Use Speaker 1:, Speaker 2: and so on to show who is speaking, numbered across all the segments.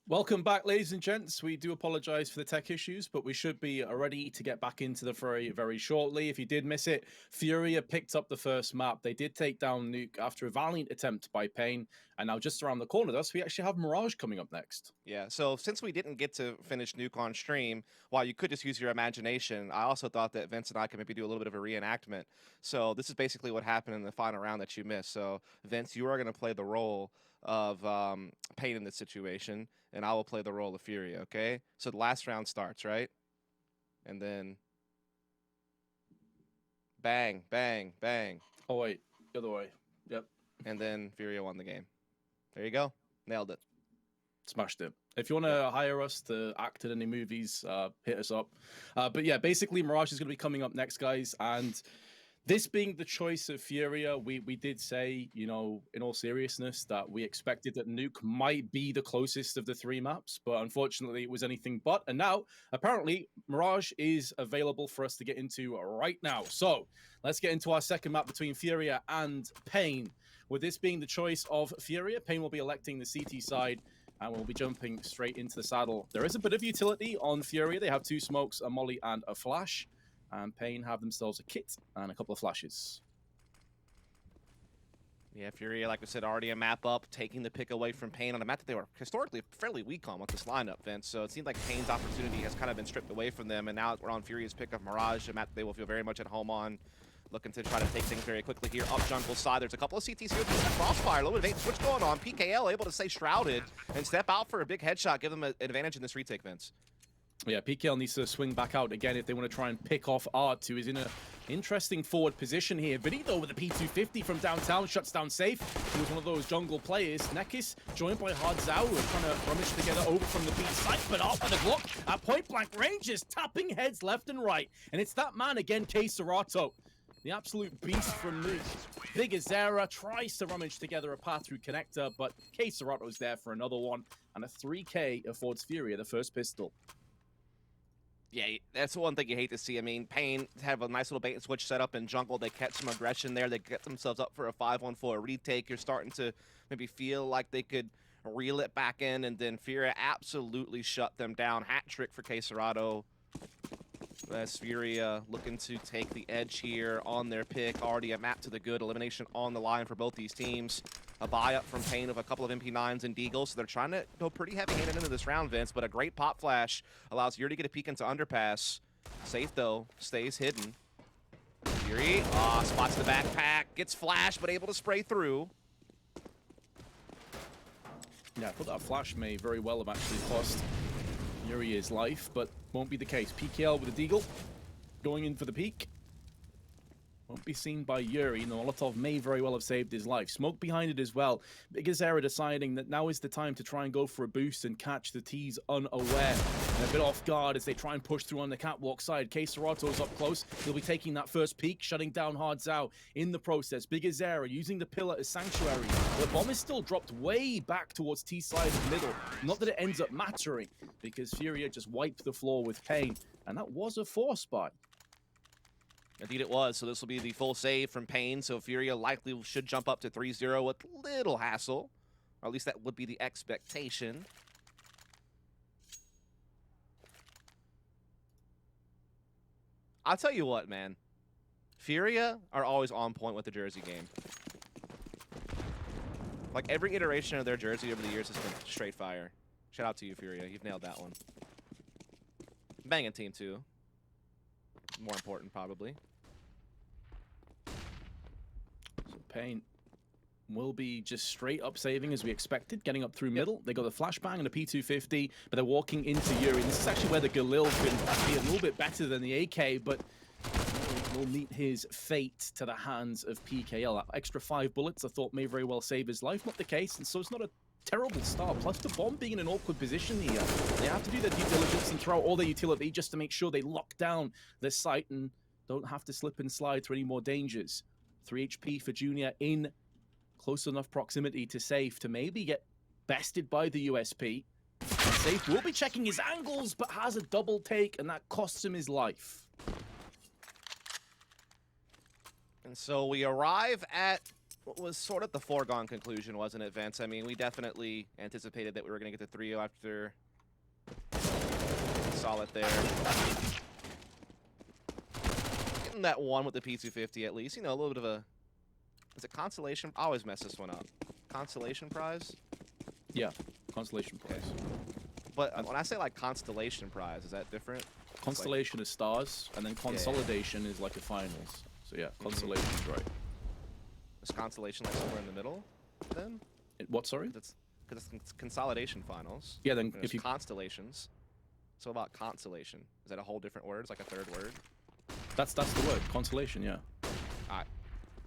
Speaker 1: Welcome back, ladies and gents. We do apologize for the tech issues, but we should be ready to get back into the fray very shortly. If you did miss it, Furia picked up the first map. They did take down Nuke after a valiant attempt by Pain, and now just around the corner of us, we actually have Mirage coming up next.
Speaker 2: Yeah, so since we didn't get to finish Nuke on stream, while you could just use your imagination, I also thought that Vince and I could maybe do a little bit of a reenactment. So this is basically what happened in the final round that you missed. So Vince, you are going to play the role of Pain in this situation, and I will play the role of Furia, okay? So the last round starts, right? And then bang, bang, bang.
Speaker 1: Oh, wait, the other way. Yep.
Speaker 2: And then Furia won the game. There you go. Nailed it.
Speaker 1: Smashed it. If you want to hire us to act in any movies, hit us up. But yeah, basically, Mirage is going to be coming up next, guys, and this being the choice of Furia, we did say, you know, in all seriousness, that we expected that Nuke might be the closest of the three maps, but unfortunately it was anything but. And now, apparently, Mirage is available for us to get into right now. So let's get into our second map between Furia and Pain. With this being the choice of Furia, Pain will be electing the CT side, and we'll be jumping straight into the saddle. There is a bit of utility on Furia. They have two smokes, a molly, and a flash. And Pain have themselves a kit and a couple of flashes.
Speaker 2: Yeah, Furia, like I said, already a map up, taking the pick away from Pain on a map that they were historically fairly weak on with this lineup, Vince. So it seemed like Pain's opportunity has kind of been stripped away from them, and now we're on Furia's pick of Mirage, a map that they will feel very much at home on. Looking to try to take things very quickly here up jungle side. There's a couple of CTs here. Crossfire, a little bit of switch going on. PKL able to stay shrouded and step out for a big headshot, give them an advantage in this retake, Vince.
Speaker 1: Yeah, PKL needs to swing back out again if they want to try and pick off Art, who is in an interesting forward position here. Vidi, though, with the P250 from downtown, shuts down safe. He was one of those jungle players. Nekis, joined by Hard Zhao, who are trying to rummage together over from the B site, but Art with a Glock at point-blank range is tapping heads left and right. And it's that man again, K Serato. The absolute beast from Nuke. Big Azera tries to rummage together a path through connector, but K Serato's there for another one. And a 3K affords Furia the first pistol.
Speaker 2: Yeah, that's the one thing you hate to see. I mean, Pain have a nice little bait and switch set up in jungle. They catch some aggression there. They get themselves up for a 5-1-4 retake. You're starting to maybe feel like they could reel it back in, and then Furia absolutely shut them down. Hat trick for K Serato. As Furia looking to take the edge here on their pick. Already a map to the good. Elimination on the line for both these teams. A buy up from Pain of a couple of MP9s and Deagles. So they're trying to go pretty heavy-handed into this round, Vince. But a great pop flash allows Yuri to get a peek into underpass. Safe, though. Stays hidden. Yuri spots the backpack. Gets flashed, but able to spray through.
Speaker 1: Yeah, I thought that flash may very well have actually cost Yuri his life, but won't be the case. PKL with a Deagle going in for the peak. Won't be seen by Yuri. The Molotov may very well have saved his life. Smoke behind it as well. Big Azera deciding that now is the time to try and go for a boost and catch the T's unaware. And a bit off guard as they try and push through on the catwalk side. K Serato's up close. He'll be taking that first peek, shutting down Hard Zhao in the process. Big Azera using the pillar as sanctuary. The bomb is still dropped way back towards T side of middle. Not that it ends up mattering, because Furia just wiped the floor with Pain. And that was a 4 spot.
Speaker 2: Indeed it was, so this will be the full save from Pain, so Furia likely should jump up to 3-0 with little hassle, or at least that would be the expectation. I'll tell you what, man. Furia are always on point with the Jersey game. Like, every iteration of their Jersey over the years has been straight fire. Shout out to you, Furia. You've nailed that one. Banging team, too. More important, probably.
Speaker 1: So Pain will be just straight up saving as we expected, getting up through middle. They got the flashbang and a P250, but they're walking into Yuri. This is actually where the Galil can be a little bit better than the AK, but will meet his fate to the hands of PKL. That extra 5 bullets I thought may very well save his life. Not the case, and so it's not a terrible start. Plus the bomb being in an awkward position here. They have to do their due diligence and throw out all their utility just to make sure they lock down this site and don't have to slip and slide through any more dangers. 3 HP for Junior in close enough proximity to Safe to maybe get bested by the USP. And Safe will be checking his angles, but has a double take, and that costs him his life.
Speaker 2: And so we arrive at what was sort of the foregone conclusion, wasn't it, Vince? I mean, we definitely anticipated that we were going to get the 3-0 after solid there. Getting that one with the P250 at least. You know, a little bit of a... Is it consolation? I always mess this one up. Consolation prize?
Speaker 1: Yeah, consolation prize.
Speaker 2: Okay. But when I say, like, constellation prize, is that different?
Speaker 1: Constellation is stars, and then consolidation is like a finals. So yeah, consolation's right.
Speaker 2: Is constellation like somewhere in the middle, then?
Speaker 1: What, sorry?
Speaker 2: Because it's consolidation finals.
Speaker 1: Yeah, then if you...
Speaker 2: Constellations. So about constellation. Is that a whole different word? It's like a third word?
Speaker 1: That's the word, consolation, yeah.
Speaker 2: Alright.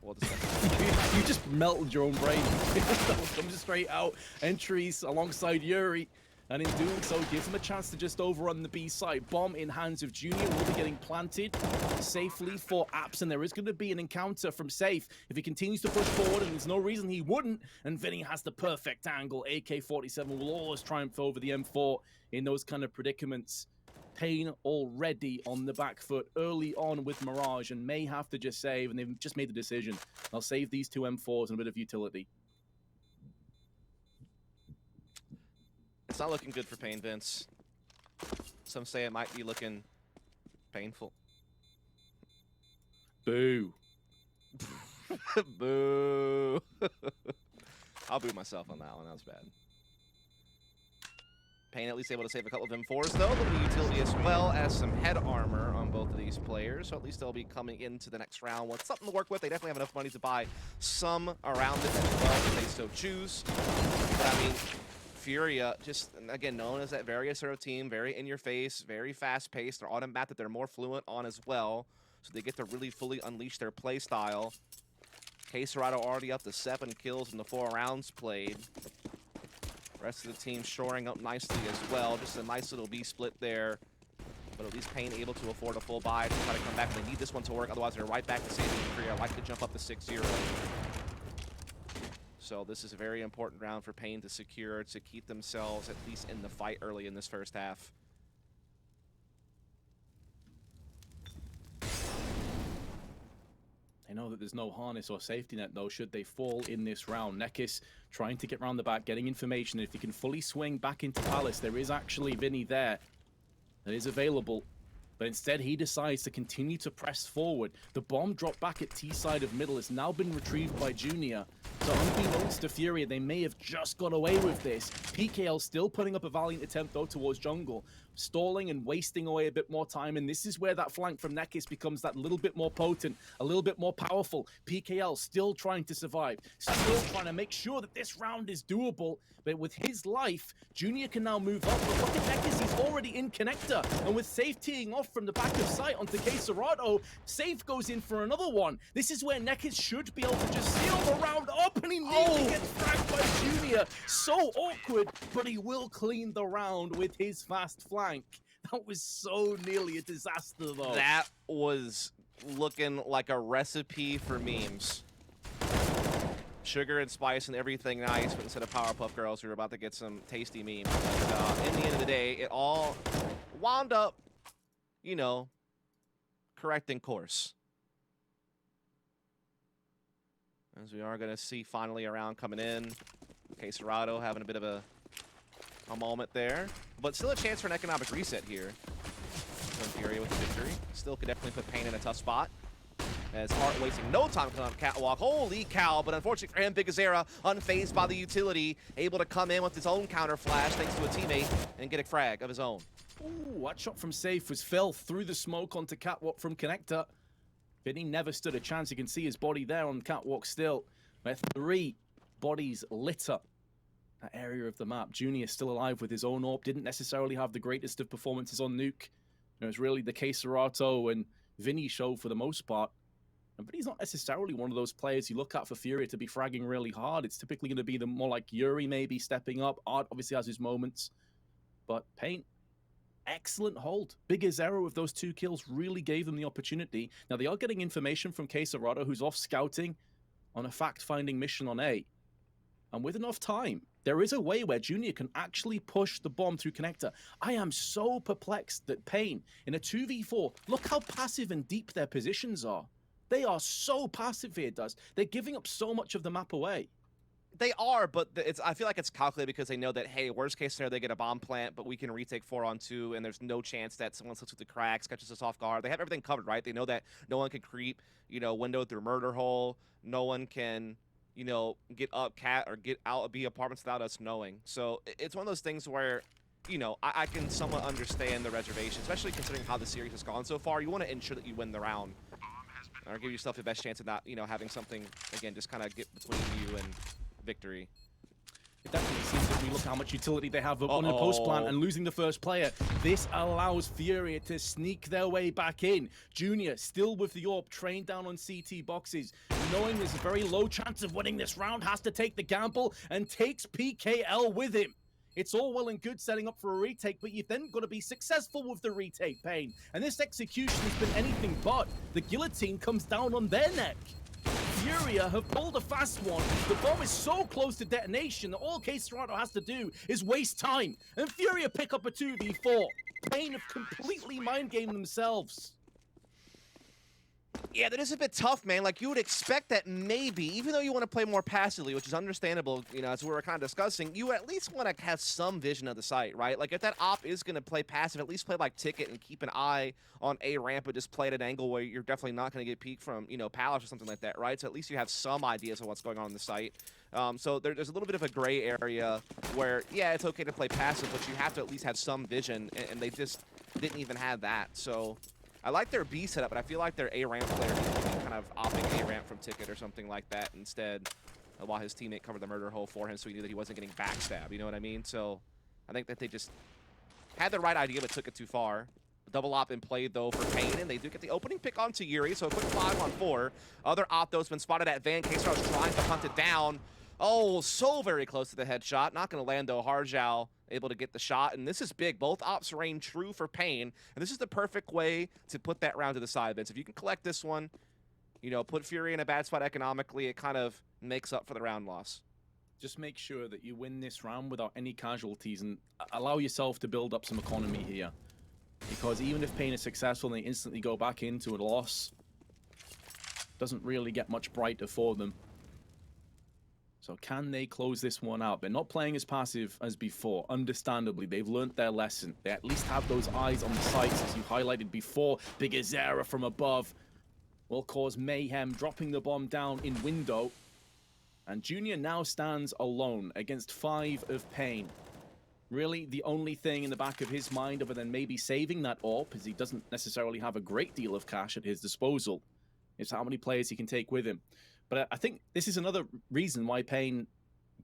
Speaker 2: We'll discuss.
Speaker 1: You just melted your own brain. That comes straight out. Entries alongside Yuri. And in doing so, gives him a chance to just overrun the B site. Bomb in hands of Junior will be getting planted safely for Apps, and there is going to be an encounter from Safe if he continues to push forward, and there's no reason he wouldn't. And Vinny has the perfect angle. AK-47 will always triumph over the M4 in those kind of predicaments. Pain already on the back foot early on with Mirage, and may have to just save, and they've just made the decision. They'll save these 2 M4s and a bit of utility.
Speaker 2: It's not looking good for Pain, Vince. Some say it might be looking painful.
Speaker 1: Boo.
Speaker 2: Boo. I'll boo myself on that one. That was bad. Pain at least able to save a couple of M4s, though. A little bit of utility as well as some head armor on both of these players. So at least they'll be coming into the next round with something to work with. They definitely have enough money to buy some around it as well if they so choose. But I mean... Furia, just, again, known as that very assertive team, very in-your-face, very fast-paced. They're on a map that they're more fluent on as well, so they get to really fully unleash their play style. K-Serrado already up to 7 kills in the 4 rounds played. Rest of the team shoring up nicely as well. Just a nice little B split there. But at least Pain able to afford a full buy to try to come back. They need this one to work, otherwise they're right back to saving Furia. I like to jump up to 6-0. So this is a very important round for Pain to secure, to keep themselves at least in the fight early in this first half.
Speaker 1: They know that there's no harness or safety net, though, should they fall in this round. Nekis trying to get around the back, getting information. If he can fully swing back into Palace, there is actually Vinny there that is available. But instead, he decides to continue to press forward. The bomb dropped back at T side of middle has now been retrieved by Junior. So unbeknownst to Furia, they may have just got away with this. PKL still putting up a valiant attempt, though, towards jungle. Stalling and wasting away a bit more time, and this is where that flank from Nekis becomes that little bit more potent, a little bit more powerful. PKL still trying to survive, still trying to make sure that this round is doable, but with his life, Junior can now move up. But look at Nekis, he's already in connector, and with Safe teeing off from the back of sight onto K-Serrado, Safe goes in for another one. This is where Nekis should be able to just seal the round up, and he nearly gets fragged by Junior. So awkward, but he will clean the round with his fast flank. That was so nearly a disaster, though.
Speaker 2: That was looking like a recipe for memes. Sugar and spice and everything nice, but instead of Powerpuff Girls, we were about to get some tasty memes. But, in the end of the day, it all wound up, you know, correcting course. As we are going to see finally a round coming in. K-Serrado having a bit of a moment there, but still a chance for an economic reset here. Fury with the victory. Still could definitely put Pain in a tough spot. As Hart wasting no time coming on catwalk. Holy cow, but unfortunately for him, Big Azera, unfazed by the utility, able to come in with his own counter flash thanks to a teammate and get a frag of his own.
Speaker 1: Ooh, that shot from Safe was fell through the smoke onto catwalk from Connector. Vinny never stood a chance. You can see his body there on catwalk still. Where 3 bodies litter that area of the map. Junior still alive with his own AWP. Didn't necessarily have the greatest of performances on Nuke. It was really the Serato and Vinny show for the most part. But he's not necessarily one of those players you look at for Fury to be fragging really hard. It's typically going to be the more like Yuri maybe stepping up. Art obviously has his moments. But Paint, excellent hold. Big Azera with those 2 kills really gave them the opportunity. Now they are getting information from Serato, who's off scouting on a fact-finding mission on A. And with enough time, there is a way where Junior can actually push the bomb through Connector. I am so perplexed that Pain, in a 2v4, look how passive and deep their positions are. They are so passive here, Dust. They're giving up so much of the map away.
Speaker 2: They are, but I feel like it's calculated because they know that, hey, worst case scenario, they get a bomb plant, but we can retake 4 on 2, and there's no chance that someone slips through the cracks, catches us off guard. They have everything covered, right? They know that no one can creep, window through murder hole. No one can, get up cat or get out of B apartments without us knowing. So it's one of those things where, I can somewhat understand the reservation, especially considering how the series has gone so far. You want to ensure that you win the round. Or give yourself the best chance of not, having something, again, just kind of get between you and victory.
Speaker 1: It definitely seems that we look how much utility they have on a post plant and losing the first player. This allows Fury to sneak their way back in. Junior still with the AWP, trained down on CT boxes, knowing there's a very low chance of winning this round, has to take the gamble and takes PKL with him. It's all well and good setting up for a retake, but you've then got to be successful with the retake, Pain. And this execution has been anything but. The guillotine comes down on their neck. Furia have pulled a fast one. The bomb is so close to detonation that all Serato has to do is waste time. And Furia pick up a 2v4. Pain have completely mind-gamed themselves.
Speaker 2: Yeah, that is a bit tough, man. Like, you would expect that maybe, even though you want to play more passively, which is understandable, as we were kind of discussing, you at least want to have some vision of the site, right? Like, if that op is going to play passive, at least play like Ticket and keep an eye on A ramp, but just play at an angle where you're definitely not going to get peeked from, Palace or something like that, right? So at least you have some ideas of what's going on the site. So there's a little bit of a gray area where, yeah, it's okay to play passive, but you have to at least have some vision, and they just didn't even have that. So I like their B setup, but I feel like their A ramp player kind of opting A ramp from Ticket or something like that instead, while his teammate covered the murder hole for him, so he knew that he wasn't getting backstabbed. You know what I mean? So I think that they just had the right idea, but took it too far. Double op in play though for Pain, and they do get the opening pick onto Yuri, so a quick 5-on-4. Other op though has been spotted at Van. K-Star's trying to hunt it down. Oh, so very close to the headshot. Not going to land though. Harjao able to get the shot, and this is big. Both ops reign true for Pain, and this is the perfect way to put that round to the side, Vince. If you can collect this one, put Fury in a bad spot economically, it kind of makes up for the round loss.
Speaker 1: Just make sure that you win this round without any casualties and allow yourself to build up some economy here. Because even if Pain is successful and they instantly go back into a loss, doesn't really get much brighter for them. So can they close this one out? They're not playing as passive as before. Understandably, they've learnt their lesson. They at least have those eyes on the sights, as you highlighted before. Big Azera from above will cause mayhem, dropping the bomb down in window. And Junior now stands alone against 5 of Pain. Really, the only thing in the back of his mind, other than maybe saving that AWP, is he doesn't necessarily have a great deal of cash at his disposal, is how many players he can take with him. But I think this is another reason why Pain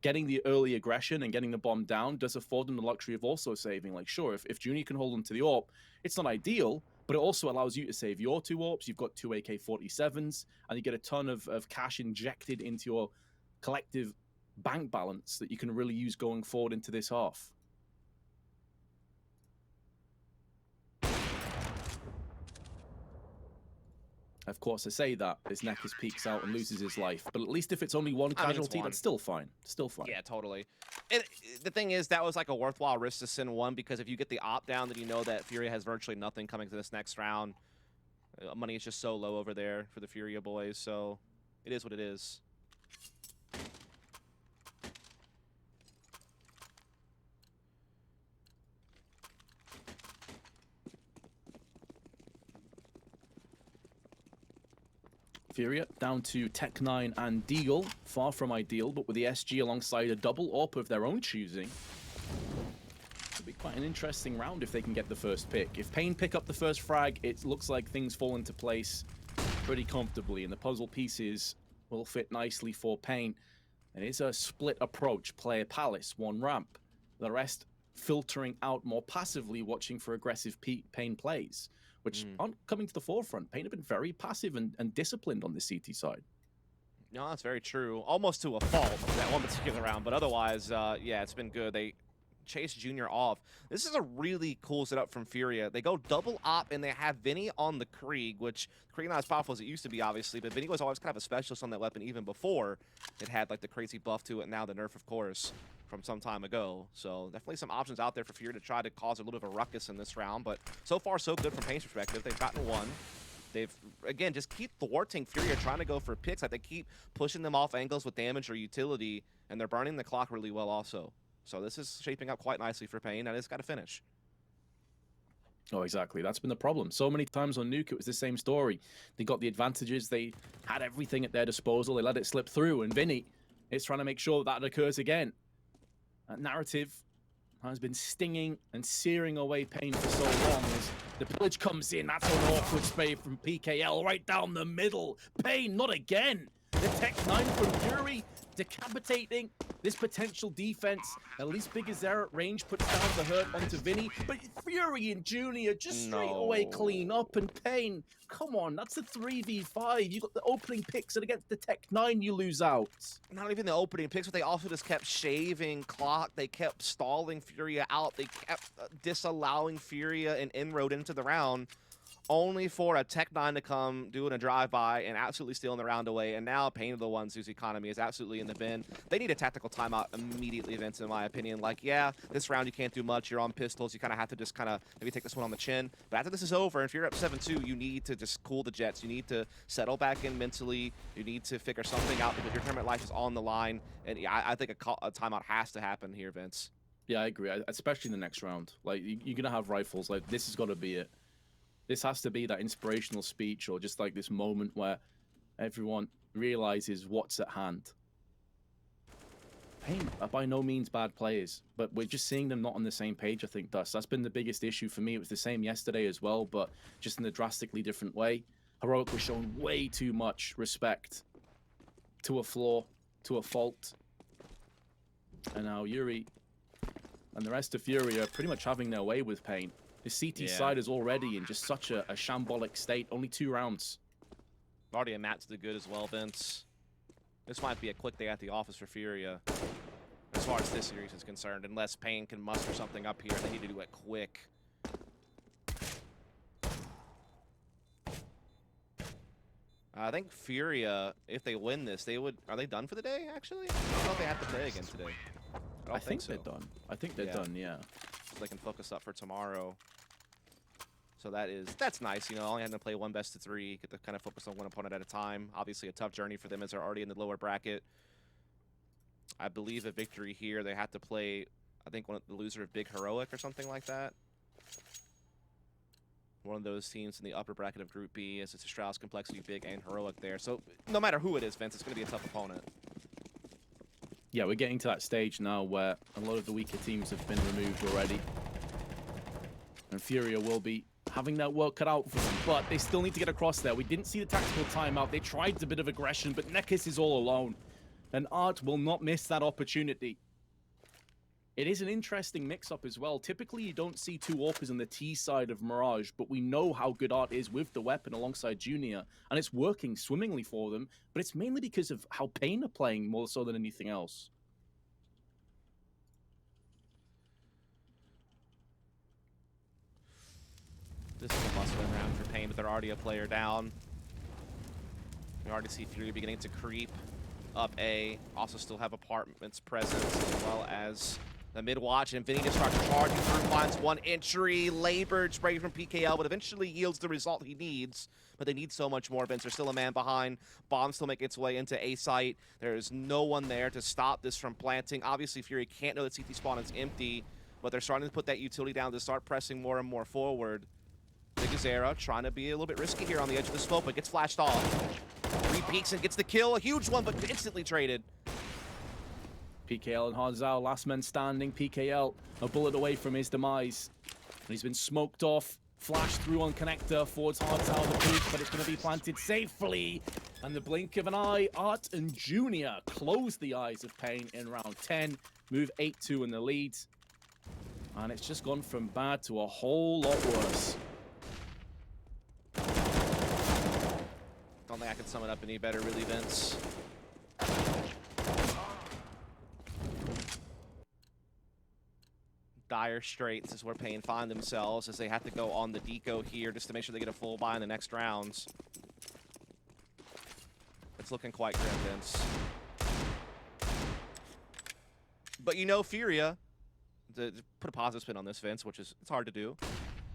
Speaker 1: getting the early aggression and getting the bomb down does afford them the luxury of also saving. Like, sure, if Junior can hold on to the AWP, it's not ideal, but it also allows you to save your 2 AWPs. You've got 2 AK-47s, and you get a ton of cash injected into your collective bank balance that you can really use going forward into this half. Of course, I say that his neck peeks out and loses his life, but at least if it's only one casualty, that's still fine. Still fine.
Speaker 2: Yeah, totally. And the thing is, that was like a worthwhile risk to send one, because if you get the op down, then you know that Furia has virtually nothing coming to this next round. Money is just so low over there for the Furia boys, so it is what it is.
Speaker 1: Furia down to Tech9 and Deagle. Far from ideal, but with the SG alongside a double AWP of their own choosing. It'll be quite an interesting round if they can get the first pick. If Pain pick up the first frag, it looks like things fall into place pretty comfortably, and the puzzle pieces will fit nicely for Pain. And it's a split approach. Player Palace, one ramp. The rest filtering out more passively, watching for aggressive Pain plays, which aren't coming to the forefront. Pain have been very passive and disciplined on the CT side.
Speaker 2: No, that's very true. Almost to a fault that one particular round, but otherwise, yeah, it's been good. They chased Junior off. This is a really cool setup from Furia. They go double op and they have Vinny on the Krieg, which Krieg not as powerful as it used to be, obviously, but Vinny was always kind of a specialist on that weapon even before it had like the crazy buff to it, and now the nerf, of course, from some time ago. So definitely some options out there for Furia to try to cause a little bit of a ruckus in this round, but so far so good from Pain's perspective. They've gotten one. They've, again, just keep thwarting Furia, trying to go for picks. Like, they keep pushing them off angles with damage or utility, and they're burning the clock really well also. So this is shaping up quite nicely for Pain, and it's got to finish.
Speaker 1: Oh, exactly. That's been the problem. So many times on Nuke, it was the same story. They got the advantages. They had everything at their disposal. They let it slip through, and Vinny is trying to make sure that occurs again. That narrative has been stinging and searing away Pain for so long. As the pillage comes in, that's an awkward spray from PKL right down the middle. Pain, not again. The Tech9 from Fury, decapitating this potential defense. At least Big Azera at range puts down the hurt onto Vinny, but Fury and Junior just straight away clean up, and Pain, come on, that's a 3v5. You got the opening picks, and against the Tech9 you lose out.
Speaker 2: Not even the opening picks, but they also just kept shaving clock. They kept stalling Furia out. They kept disallowing Furia an inroad into the round, only for a Tech9 to come doing a drive-by and absolutely stealing the round away. And now Pain are the ones whose economy is absolutely in the bin. They need a tactical timeout immediately, Vince, in my opinion. Like, yeah, this round you can't do much. You're on pistols. You kind of have to just kind of maybe take this one on the chin. But after this is over, if you're up 7-2, you need to just cool the jets. You need to settle back in mentally. You need to figure something out because your tournament life is on the line. And yeah, I think a timeout has to happen here, Vince. Yeah,
Speaker 1: I agree, especially in the next round. Like, you're going to have rifles. Like, this has got to be it. This has to be that inspirational speech, or just like this moment where everyone realizes what's at hand. Pain are by no means bad players, but we're just seeing them not on the same page, I think, Dust. That's been the biggest issue for me. It was the same yesterday as well, but just in a drastically different way. Heroic was shown way too much respect to a flaw, to a fault. And now Yuri and the rest of Fury are pretty much having their way with Pain. The CT side is already in just such a shambolic state. Only 2 rounds.
Speaker 2: Already a match to the good as well, Vince. This might be a quick day at the office for Furia, as far as this series is concerned. Unless Pain can muster something up here, they need to do it quick. I think Furia, if they win this, they would... Are they done for the day, actually? I don't know if they have to play again today. I think so.
Speaker 1: They're done. I think they're done, yeah.
Speaker 2: So they can focus up for tomorrow. So that's nice, you know, only having to play 1 best of 3, get to kind of focus on one opponent at a time. Obviously a tough journey for them as they're already in the lower bracket. I believe a victory here, they have to play, I think, the loser of Big Heroic or something like that. One of those teams in the upper bracket of Group B, as it's a Strauss, Complexity, Big, and Heroic there. So no matter who it is, Vince, it's going to be a tough opponent.
Speaker 1: Yeah, we're getting to that stage now where a lot of the weaker teams have been removed already. And Furia will be having that work cut out for them, but they still need to get across there. We didn't see the tactical timeout. They tried a bit of aggression, but Nekis is all alone. And Art will not miss that opportunity. It is an interesting mix-up as well. Typically, you don't see 2 AWPers on the T side of Mirage, but we know how good Art is with the weapon alongside Junior, and it's working swimmingly for them, but it's mainly because of how Pain are playing more so than anything else.
Speaker 2: This is a must-win round for Pain, but they're already a player down. You already see Fury beginning to creep up A. Also still have apartments present, as well as the mid-watch, and Vinny just starts charging through, finds 1 entry, labored spray from PKL, but eventually yields the result he needs. But they need so much more, Vince. There's still a man behind. Bomb still making its way into A site. There's no one there to stop this from planting. Obviously, Fury can't know that CT spawn is empty, but they're starting to put that utility down to start pressing more and more forward. Big Azera trying to be a little bit risky here on the edge of the smoke, but gets flashed off. Repeats and gets the kill. A huge one, but instantly traded.
Speaker 1: PKL and Harzao, last man standing. PKL a bullet away from his demise. And he's been smoked off. Flash through on connector. Forwards Harzao the push, but it's going to be planted safely. And the blink of an eye, Art and Junior close the eyes of Pain in round 10. Move 8-2 in the lead. And it's just gone from bad to a whole lot worse.
Speaker 2: Don't think I can sum it up any better, really, Vince. Dire straits is where Pain find themselves as they have to go on the deco here just to make sure they get a full buy in the next rounds. It's looking quite grim, Vince. But you know, Furia, to put a positive spin on this, Vince, which is, it's hard to do.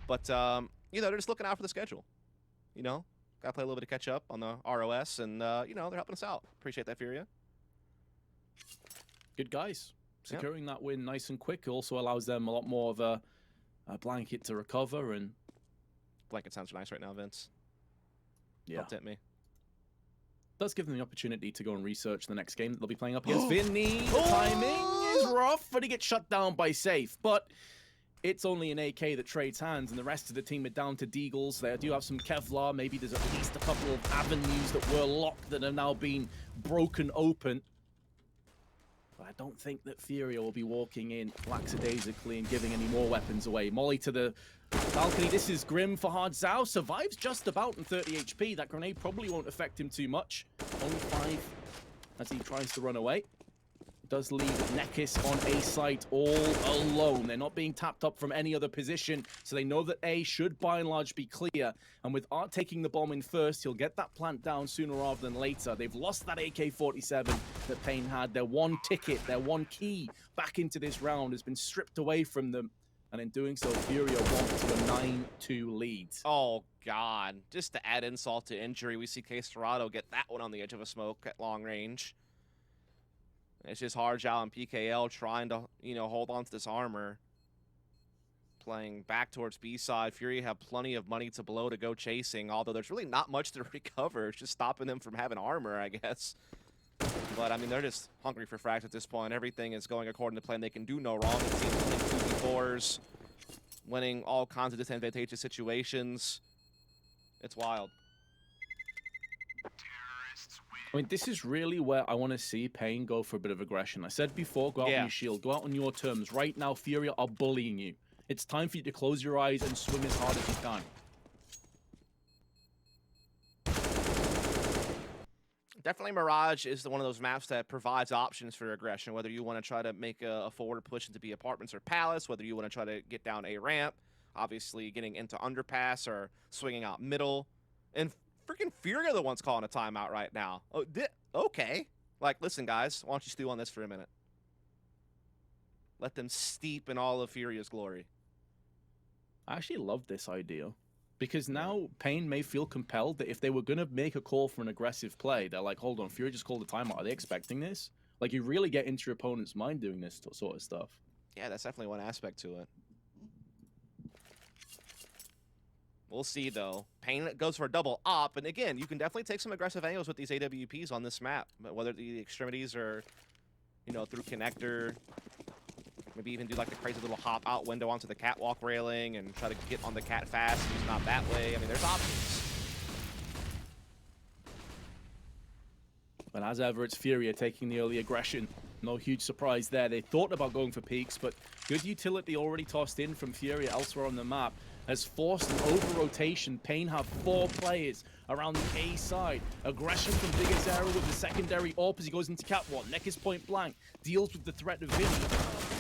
Speaker 2: But, you know, they're just looking out for the schedule. You know, got to play a little bit of catch up on the ROS, and, you know, they're helping us out. Appreciate that, Furia.
Speaker 1: Good guys. Securing that win nice and quick also allows them a lot more of a blanket to recover. And
Speaker 2: blanket sounds nice right now, Vince.
Speaker 1: Yeah.
Speaker 2: Don't tempt me.
Speaker 1: Does give them the opportunity to go and research the next game that they'll be playing up against Vinny. The timing is rough, but he gets shut down by Safe. But it's only an AK that trades hands, and the rest of the team are down to Deagles. They do have some Kevlar. Maybe there's at least a couple of avenues that were locked that have now been broken open. But I don't think that Furia will be walking in lackadaisically and giving any more weapons away. Molly to the balcony. This is grim for Harzao. Survives just about in 30 HP. That grenade probably won't affect him too much. Only 5 as he tries to run away. Does leave Nekis on A site all alone. They're not being tapped up from any other position, so they know that A should by and large be clear. And with Art taking the bomb in first, he'll get that plant down sooner rather than later. They've lost that AK-47 that Pain had. Their one ticket, their one key back into this round has been stripped away from them. And in doing so, Furia wants to a 9-2 lead.
Speaker 2: Oh, God. Just to add insult to injury, we see Case Dorado get that one on the edge of a smoke at long range. It's just Harzao and PKL trying to, you know, hold on to this armor. Playing back towards B side. Fury have plenty of money to blow to go chasing, although there's really not much to recover. It's just stopping them from having armor, I guess. But, I mean, they're just hungry for frags at this point. Everything is going according to plan. They can do no wrong. It seems winning 2v4s, winning all kinds of disadvantageous situations. It's wild.
Speaker 1: I mean, this is really where I want to see Pain go for a bit of aggression. I said before, go out on your shield, go out on your terms. Right now, Furia are bullying you. It's time for you to close your eyes and swing as hard as you can.
Speaker 2: Definitely Mirage is one of those maps that provides options for aggression, whether you want to try to make a forward push into B apartments or palace, whether you want to try to get down a ramp, obviously getting into underpass or swinging out middle. And freaking Furia are the ones calling a timeout right now. Oh, okay. Like, listen, guys, why don't you stew on this for a minute? Let them steep in all of Furia's glory.
Speaker 1: I actually love this idea. Because now Pain may feel compelled that if they were going to make a call for an aggressive play, they're like, hold on, Furia just called a timeout. Are they expecting this? Like, you really get into your opponent's mind doing this sort of stuff.
Speaker 2: Yeah, that's definitely one aspect to it. We'll see, though. Pain goes for a double op, and again, you can definitely take some aggressive angles with these AWPs on this map, whether the extremities are, you know, through connector, maybe even do like the crazy little hop out window onto the catwalk railing and try to get on the cat fast, use not that way. I mean, there's options.
Speaker 1: But as ever, it's Furia taking the early aggression. No huge surprise there. They thought about going for peaks, but good utility already tossed in from Furia elsewhere on the map has forced an over-rotation. Pain have 4 players around the A side. Aggression from Big Azera with the secondary AWP as he goes into catwalk. Neck is point blank. Deals with the threat of Vinny.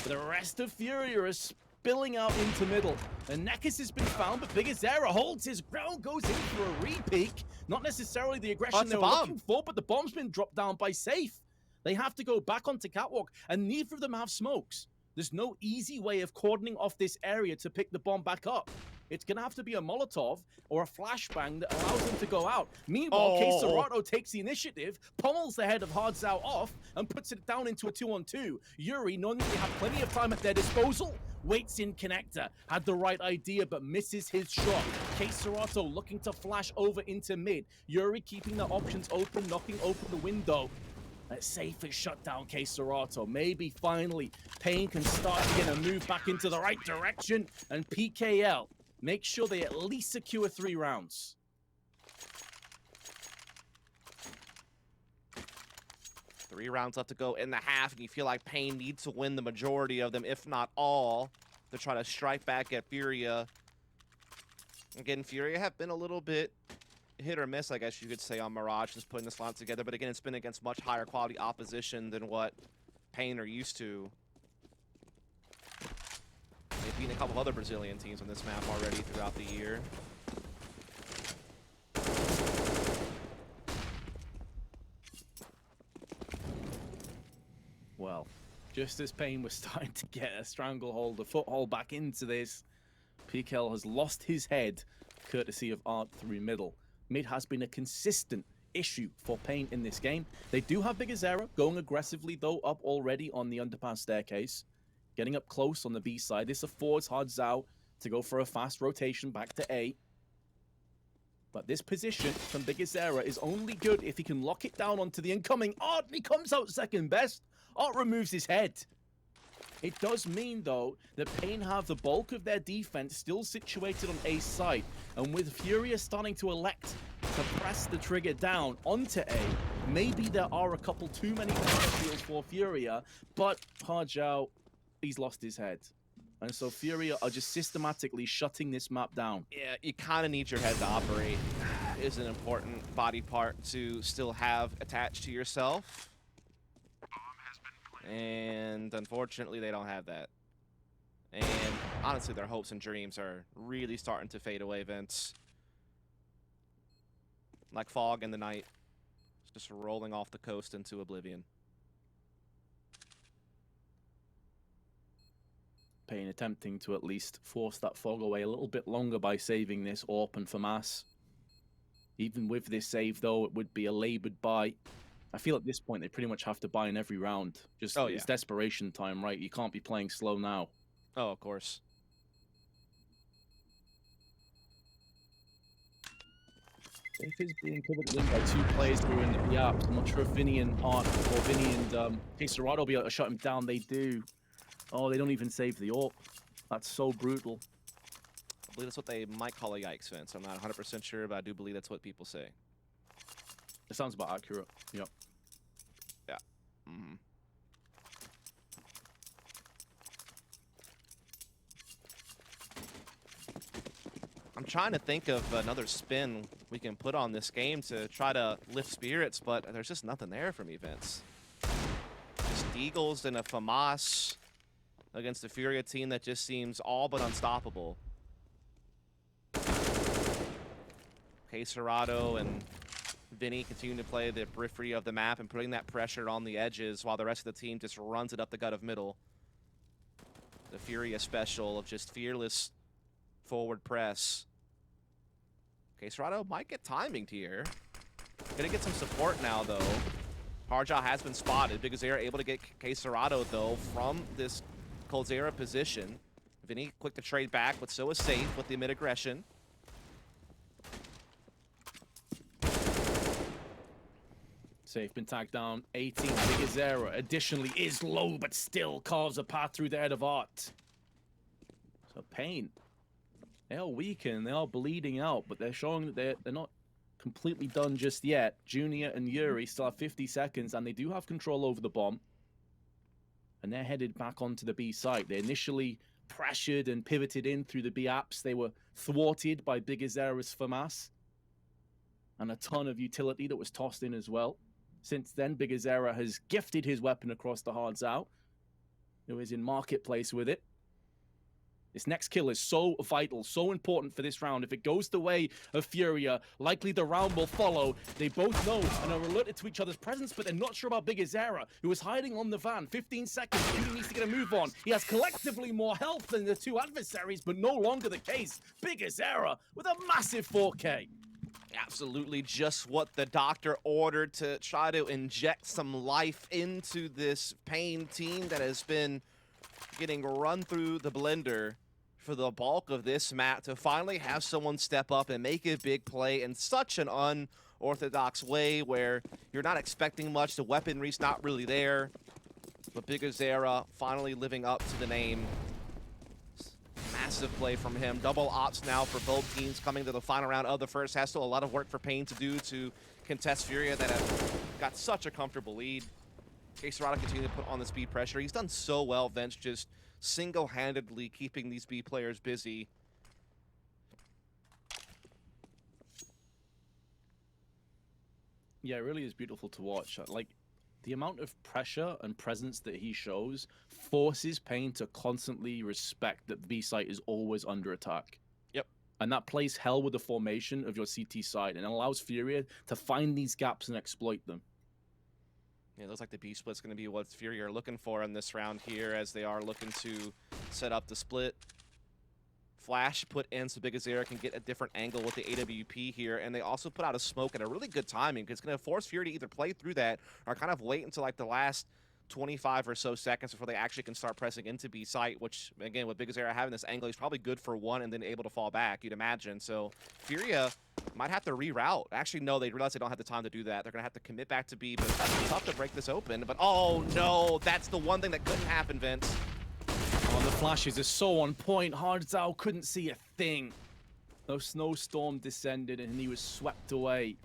Speaker 1: But the rest of Furia is spilling out into middle. And Nekis has been found, but Big Azera holds his ground, goes in for a re-peek. Not necessarily the aggression they were looking for, but the bomb's been dropped down by Safe. They have to go back onto catwalk, and neither of them have smokes. There's no easy way of cordoning off this area to pick the bomb back up. It's going to have to be a Molotov or a flashbang that allows them to go out. Meanwhile, Case Dorado takes the initiative, pummels the head of Harzao off, and puts it down into a 2-on-2. Yuri, knowing that they have plenty of time at their disposal, waits in connector, had the right idea but misses his shot. Serato looking to flash over into mid. Yuri keeping the options open, knocking open the window. Let's safe and shut down Serato. Maybe finally Pain can start to get a move back into the right direction, and PKL make sure they at least secure 3 rounds.
Speaker 2: Three rounds left to go in the half, and you feel like Pain needs to win the majority of them, if not all, to try to strike back at Furia. Again, Furia have been a little bit hit or miss, I guess you could say, on Mirage, just putting this line together. But again, it's been against much higher quality opposition than what Pain are used to. They've beaten a couple other Brazilian teams on this map already throughout the year.
Speaker 1: Well, just as Pain was starting to get a stranglehold, a foothold back into this, PKL has lost his head, courtesy of Art through middle. Mid has been a consistent issue for Pain in this game. They do have Big Azera going aggressively, though, up already on the underpass staircase. Getting up close on the B side. This affords Hard Zhao to go for a fast rotation back to A. But this position from Big Azera is only good if he can lock it down onto the incoming Art. He comes out second best. Art removes his head. It does mean, though, that Pain have the bulk of their defense still situated on A side. And with Furia starting to elect to press the trigger down onto A, maybe there are a couple too many battlefields for Furia, but Hard Zhao, he's lost his head. And so Furia are just systematically shutting this map down.
Speaker 2: Yeah, you kind of need your head to operate. Is an important body part to still have attached to yourself. And unfortunately, they don't have that. And honestly, their hopes and dreams are really starting to fade away, Vince. Like fog in the night, just rolling off the coast into oblivion.
Speaker 1: Pain attempting to at least force that fog away a little bit longer by saving this AWP and FAMAS. Even with this save, though, it would be a labored buy. I feel at this point they pretty much have to buy in every round. Just it's desperation time, right? You can't be playing slow now.
Speaker 2: Oh, of course.
Speaker 1: Safe is being pivoted in by 2 players who are in the BAPs. I'm not sure if Vinny and Art or Vinny and Serato will be able to shut him down. They do. Oh, they don't even save the AWP. That's so brutal.
Speaker 2: I believe that's what they might call a yikes, Vince. I'm not 100% sure, but I do believe that's what people say.
Speaker 1: It sounds about accurate. Yep.
Speaker 2: Yeah. Mm-hmm. I'm trying to think of another spin we can put on this game to try to lift spirits, but there's just nothing there for me, Vince. Just Deagles and a FAMAS against the Furia team that just seems all but unstoppable. Serato and Vinny continuing to play the periphery of the map and putting that pressure on the edges while the rest of the team just runs it up the gut of middle. The Furia special of just fearless forward press. Serato might get timing here. Gonna get some support now, though. Hard Zhao has been spotted. Big Azera able to get Serato, though, from this Coldzera position. Vinny quick to trade back, but so is safe with the mid-aggression.
Speaker 1: Safe been tagged down. 18. Big Azera additionally is low, but still carves a path through the head of Art. So Pain. They are weakened. They are bleeding out, but they're showing that they're not completely done just yet. Junior and Yuri still have 50 seconds, and they do have control over the bomb. And they're headed back onto the B site. They initially pressured and pivoted in through the B apps. They were thwarted by Big Azera's FAMAS. And a ton of utility that was tossed in as well. Since then, Big Azera has gifted his weapon across the Hard Zhao, who is in marketplace with it. This next kill is so vital, so important for this round. If it goes the way of Furia, likely the round will follow. They both know and are alerted to each other's presence, but they're not sure about Big Azera, who is hiding on the van. 15 seconds, he needs to get a move on. He has collectively more health than the 2 adversaries, but no longer the case. Big Azera with a massive 4K.
Speaker 2: Absolutely just what the doctor ordered to try to inject some life into this Pain team that has been getting run through the blender for the bulk of this map to finally have someone step up and make a big play in such an unorthodox way where you're not expecting much. The weaponry's not really there. But Big Azera finally living up to the name. Massive play from him. Double ops now for both teams coming to the final round of the first half. Still a lot of work for Payne to do to contest Furia that have got such a comfortable lead. Serrata continuing to put on the speed pressure. He's done so well, Vince, just single-handedly keeping these B players busy.
Speaker 1: Yeah, it really is beautiful to watch. Like, the amount of pressure and presence that he shows forces Payne to constantly respect that B site is always under attack.
Speaker 2: Yep.
Speaker 1: And that plays hell with the formation of your CT side and allows Furia to find these gaps and exploit them.
Speaker 2: Yeah, it looks like the B split's going to be what Fury are looking for in this round here as they are looking to set up the split. Flash put in so Big Azera can get a different angle with the AWP here, and they also put out a smoke at a really good timing because it's going to force Fury to either play through that or kind of wait until like the last 25 or so seconds before they actually can start pressing into B site, which, again, with Big Azera having this angle, he's probably good for one and then able to fall back, you'd imagine. So Furia might have to reroute. Actually, no, they realize they don't have the time to do that. They're going to have to commit back to B, but it's tough to break this open. But, oh, no, that's the one thing that couldn't happen, Vince.
Speaker 1: Oh, the flashes are so on point. Hardzao couldn't see a thing. No snowstorm descended and he was swept away.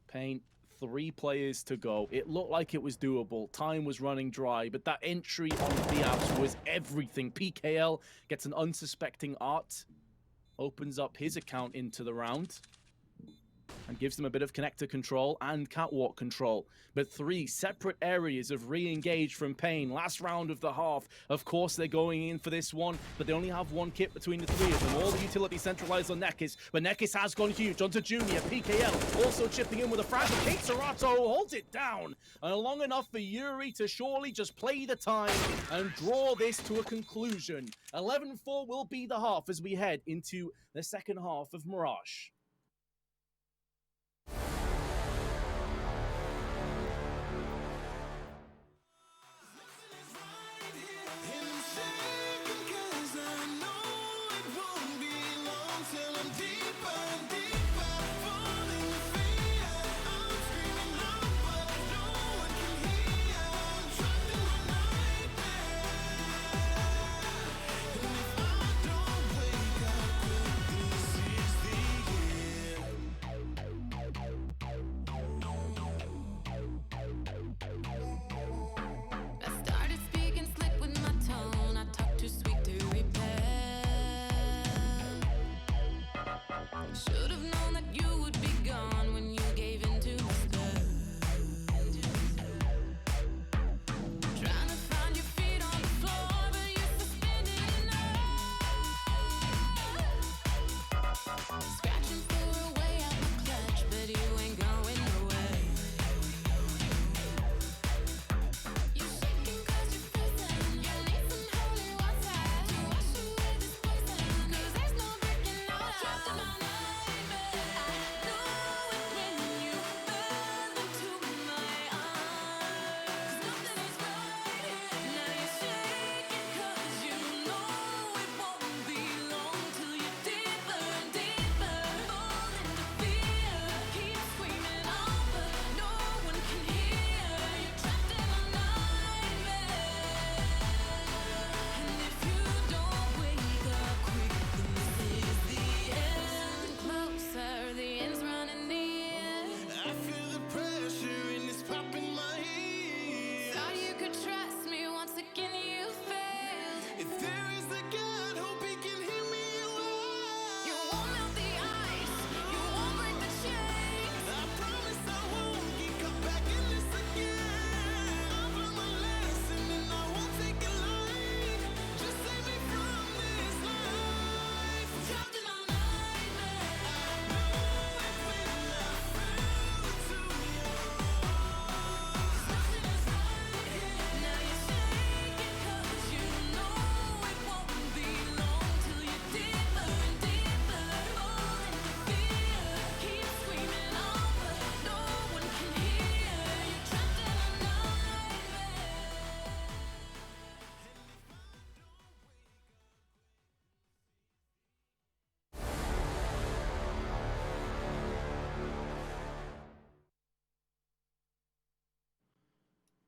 Speaker 1: Payne, 3 players to go. It looked like it was doable. Time was running dry, but that entry on the apps was everything. PKL gets an unsuspecting art, opens up his account into the round, and gives them a bit of connector control and catwalk control. But 3 separate areas of re-engage from Payne. Last round of the half. Of course, they're going in for this one, but they only have 1 kit between the 3 of them. All the utility centralized on Nekis, but Nekis has gone huge onto Junior. PKL also chipping in with a frag. Kate Serrato holds it down. And long enough for Yuri to surely just play the time and draw this to a conclusion. 11-4 will be the half as we head into the second half of Mirage.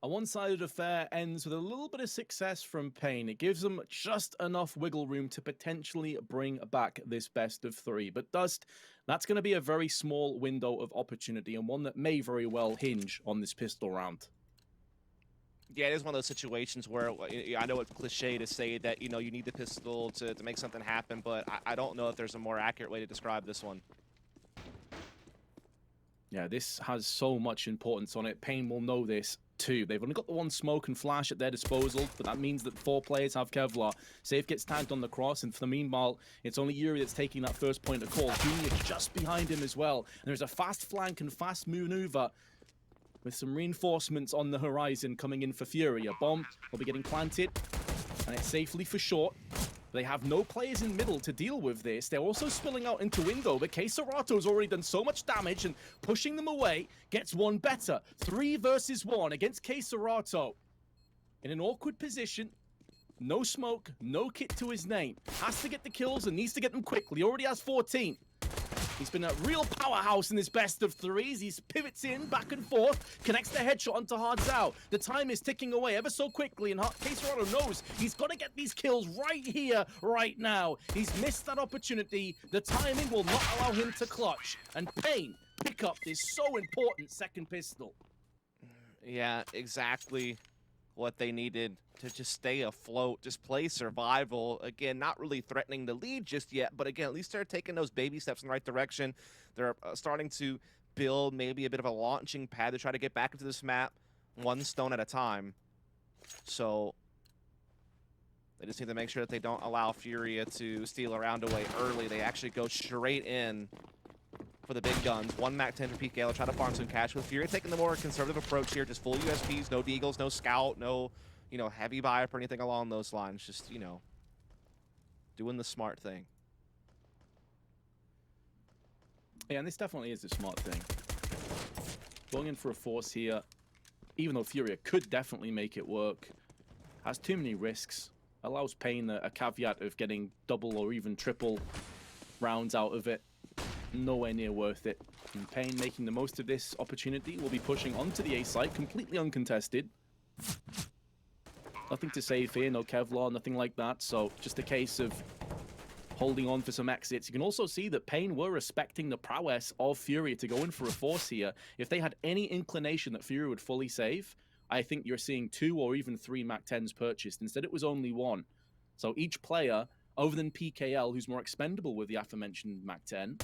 Speaker 1: A one-sided affair ends with a little bit of success from Pain. It gives them just enough wiggle room to potentially bring back this best of 3. But Dust, that's going to be a very small window of opportunity and one that may very well hinge on this pistol round.
Speaker 2: Yeah, it is one of those situations where I know it's cliche to say that, you need the pistol to make something happen, but I don't know if there's a more accurate way to describe this one.
Speaker 1: Yeah, this has so much importance on it. Pain will know this too. They've only got the one smoke and flash at their disposal, but that means that 4 players have Kevlar. Safe gets tagged on the cross, and for the meanwhile, it's only Yuri that's taking that first point of call. Junior just behind him as well. And there's a fast flank and fast maneuver with some reinforcements on the horizon coming in for Fury. A bomb will be getting planted, and it's safely for short. They have no players in middle to deal with this. They're also spilling out into window, but Keisarato's already done so much damage, and pushing them away gets one better. 3 versus 1 against Keisarato. In an awkward position, no smoke, no kit to his name. Has to get the kills and needs to get them quickly. Already has 14. He's been a real powerhouse in this best of 3s. He pivots in, back and forth, connects the headshot onto Hardzao. The time is ticking away ever so quickly, and Keisarato knows he's got to get these kills right here, right now. He's missed that opportunity. The timing will not allow him to clutch. And Pain pick up this so important second pistol.
Speaker 2: Yeah, exactly what they needed to just stay afloat, just play survival. Again, not really threatening the lead just yet, but again, at least they're taking those baby steps in the right direction. They're starting to build maybe a bit of a launching pad to try to get back into this map, one stone at a time. So they just need to make sure that they don't allow Furia to steal a round away early. They actually go straight in for the big guns. 1 MAC-10 for PK. They'll try to farm some cash with Fury taking the more conservative approach here. Just full USPs, no Deagles, no Scout, no, heavy buy up or anything along those lines. Just, doing the smart thing.
Speaker 1: Yeah, and this definitely is a smart thing. Going in for a force here, even though Furia could definitely make it work, has too many risks. Allows Pain a caveat of getting double or even triple rounds out of it. Nowhere near worth it. And Pain, making the most of this opportunity, will be pushing onto the A site, completely uncontested. Nothing to save here, no Kevlar, nothing like that. So just a case of holding on for some exits. You can also see that Pain were respecting the prowess of Fury to go in for a force here. If they had any inclination that Fury would fully save, I think you're seeing 2 or even 3 MAC-10s purchased. Instead, it was only 1. So each player, other than PKL, who's more expendable with the aforementioned MAC-10,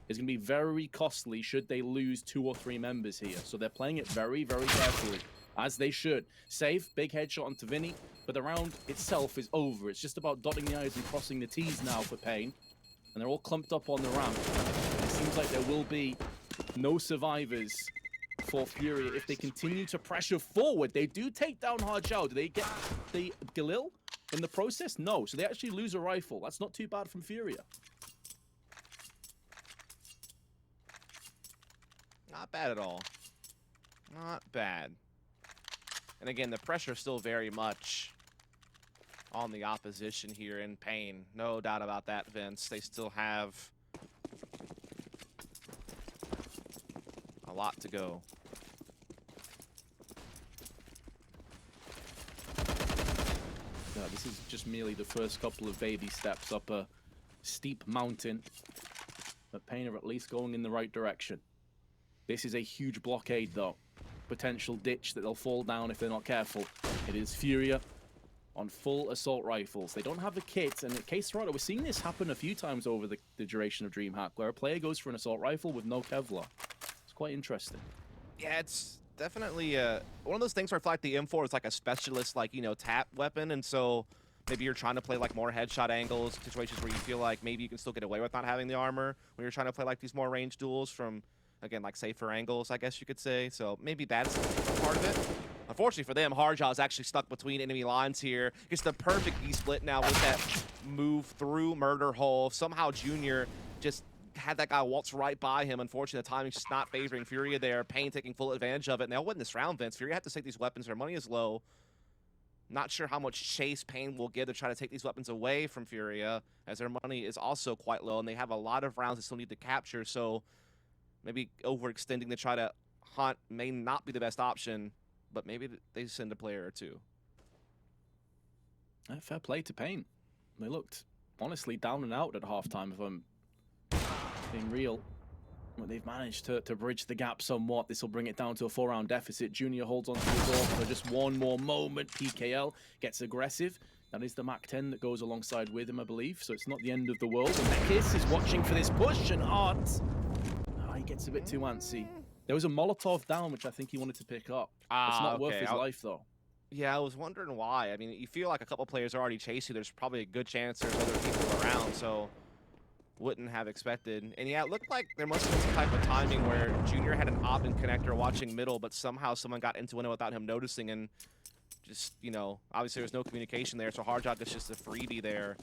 Speaker 1: is going to be very costly should they lose 2 or 3 members here. So they're playing it very, very carefully, as they should. Safe, big headshot onto Vinny, but the round itself is over. It's just about dotting the I's and crossing the T's now for Pain. And they're all clumped up on the ramp. It seems like there will be no survivors for Fury if they continue to pressure forward. They do take down Hardzao. Do they get the Galil in the process? No. So they actually lose a rifle. That's not too bad from Furia.
Speaker 2: Not bad at all. Not bad. And again, the pressure is still very much on the opposition here in Pain. No doubt about that, Vince. They still have a lot to go.
Speaker 1: Yeah, this is just merely the first couple of baby steps up a steep mountain. But Pain are at least going in the right direction. This is a huge blockade, though. Potential ditch that they'll fall down if they're not careful. It is Furia on full assault rifles. They don't have the kit, and in Keisarado, we're seeing this happen a few times over the duration of DreamHack, where a player goes for an assault rifle with no Kevlar. It's quite interesting.
Speaker 2: Yeah, it's definitely one of those things where I feel like the M4 is like a specialist, tap weapon, and so maybe you're trying to play like more headshot angles, situations where you feel like maybe you can still get away with not having the armor, when you're trying to play like these more ranged duels from, again, like safer angles, I guess you could say. So maybe that's part of it. Unfortunately for them, Hardzao is actually stuck between enemy lines here. Gets the perfect E-split now with that move through Murder Hole. Somehow Junior just had that guy waltz right by him. Unfortunately, the timing's just not favoring Furia there. Pain taking full advantage of it. And they'll win this round, Vince. Furia have to take these weapons. Their money is low. Not sure how much chase Pain will give to try to take these weapons away from Furia, as their money is also quite low, and they have a lot of rounds they still need to capture. So maybe overextending to try to hunt may not be the best option, but maybe they send a player or two.
Speaker 1: Fair play to Pain. They looked honestly down and out at halftime, if I'm being real. But they've managed to bridge the gap somewhat. This will bring it down to a 4-round deficit. Junior holds on to the door for just one more moment. PKL gets aggressive. That is the MAC-10 that goes alongside with him, I believe. So it's not the end of the world. And Nekis is watching for this push, and Art, he gets a bit too antsy. There was a Molotov down, which I think he wanted to pick up. It's not worth his life, though.
Speaker 2: Yeah, I was wondering why. I mean, you feel like a couple players are already chasing. There's probably a good chance there's other people around, so wouldn't have expected. And yeah, it looked like there must have been some type of timing where Junior had an op and connector watching middle, but somehow someone got into window without him noticing, and just, you know, obviously there's no communication there, so Hardjob is just a freebie there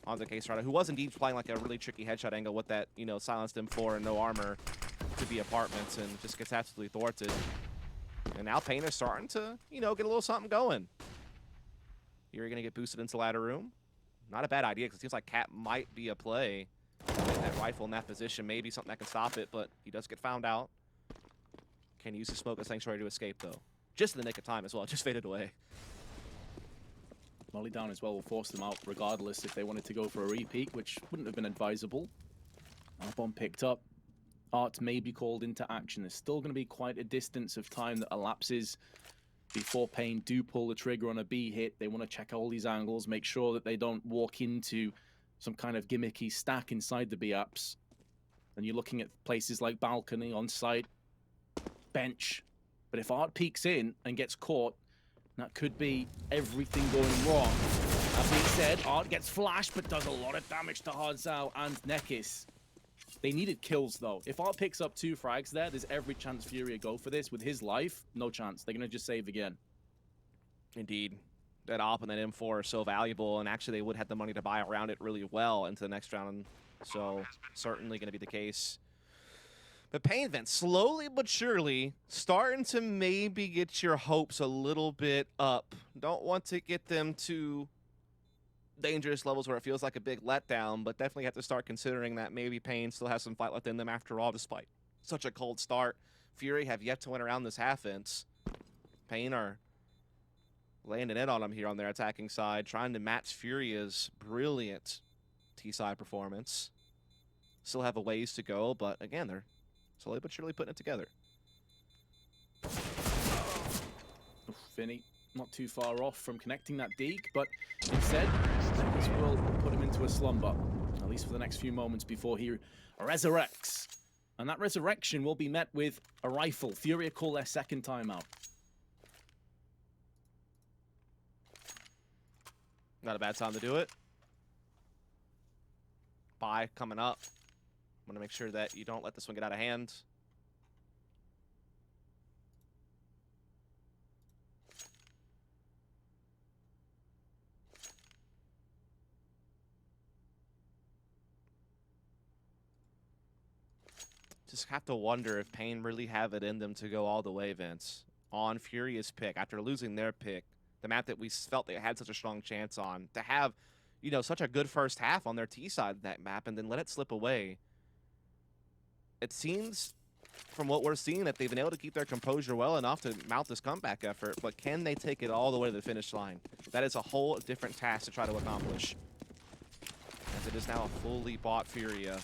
Speaker 2: on the Case Rider, who was indeed playing like a really tricky headshot angle with that, you know, silenced M4 and no armor to be apartments, and just gets absolutely thwarted. And now Pain is starting to, you know, get a little something going. You're going to get boosted into ladder room. Not a bad idea, because it seems like Cat might be a play. That rifle in that position, maybe something that can stop it, but he does get found out. Can use the smoke as Sanctuary to escape, though. Just in the nick of time as well, just faded away.
Speaker 1: Molly down as well will force them out regardless if they wanted to go for a repeat, which wouldn't have been advisable. Bomb picked up. Art may be called into action. There's still going to be quite a distance of time that elapses before Pain do pull the trigger on a B hit. They want to check all these angles, make sure that they don't walk into some kind of gimmicky stack inside the B-apps. And you're looking at places like balcony, on site, bench. But if Art peeks in and gets caught, that could be everything going wrong. That being said, Art gets flashed, but does a lot of damage to Hardzao and Nekis. They needed kills, though. If Art picks up 2 frags there, there's every chance Furia go for this. With his life, no chance. They're going to just save again.
Speaker 2: Indeed. That op and that M4 are so valuable, and actually they would have the money to buy around it really well into the next round. So certainly going to be the case. But Pain Vent, slowly but surely, starting to maybe get your hopes a little bit up. Don't want to get them to dangerous levels where it feels like a big letdown, but definitely have to start considering that maybe Pain still has some fight left in them after all, despite such a cold start. Fury have yet to win around this half-inch. Pain are landing in on them here on their attacking side, trying to match Furia's brilliant T-side performance. Still have a ways to go, but again, they're slowly but surely putting it together.
Speaker 1: Vinny, not too far off from connecting that deke, but instead, this will put him into a slumber, at least for the next few moments before he resurrects. And that resurrection will be met with a rifle. Furia call their second timeout.
Speaker 2: Not a bad time to do it. Buy coming up. Want to make sure that you don't let this one get out of hand. Just have to wonder if Pain really have it in them to go all the way, Vince. On Furious pick, after losing their pick, the map that we felt they had such a strong chance on, to have, you know, such a good first half on their T side of that map and then let it slip away. It seems, from what we're seeing, that they've been able to keep their composure well enough to mount this comeback effort, but can they take it all the way to the finish line? That is a whole different task to try to accomplish. As it is now a fully bought Furia.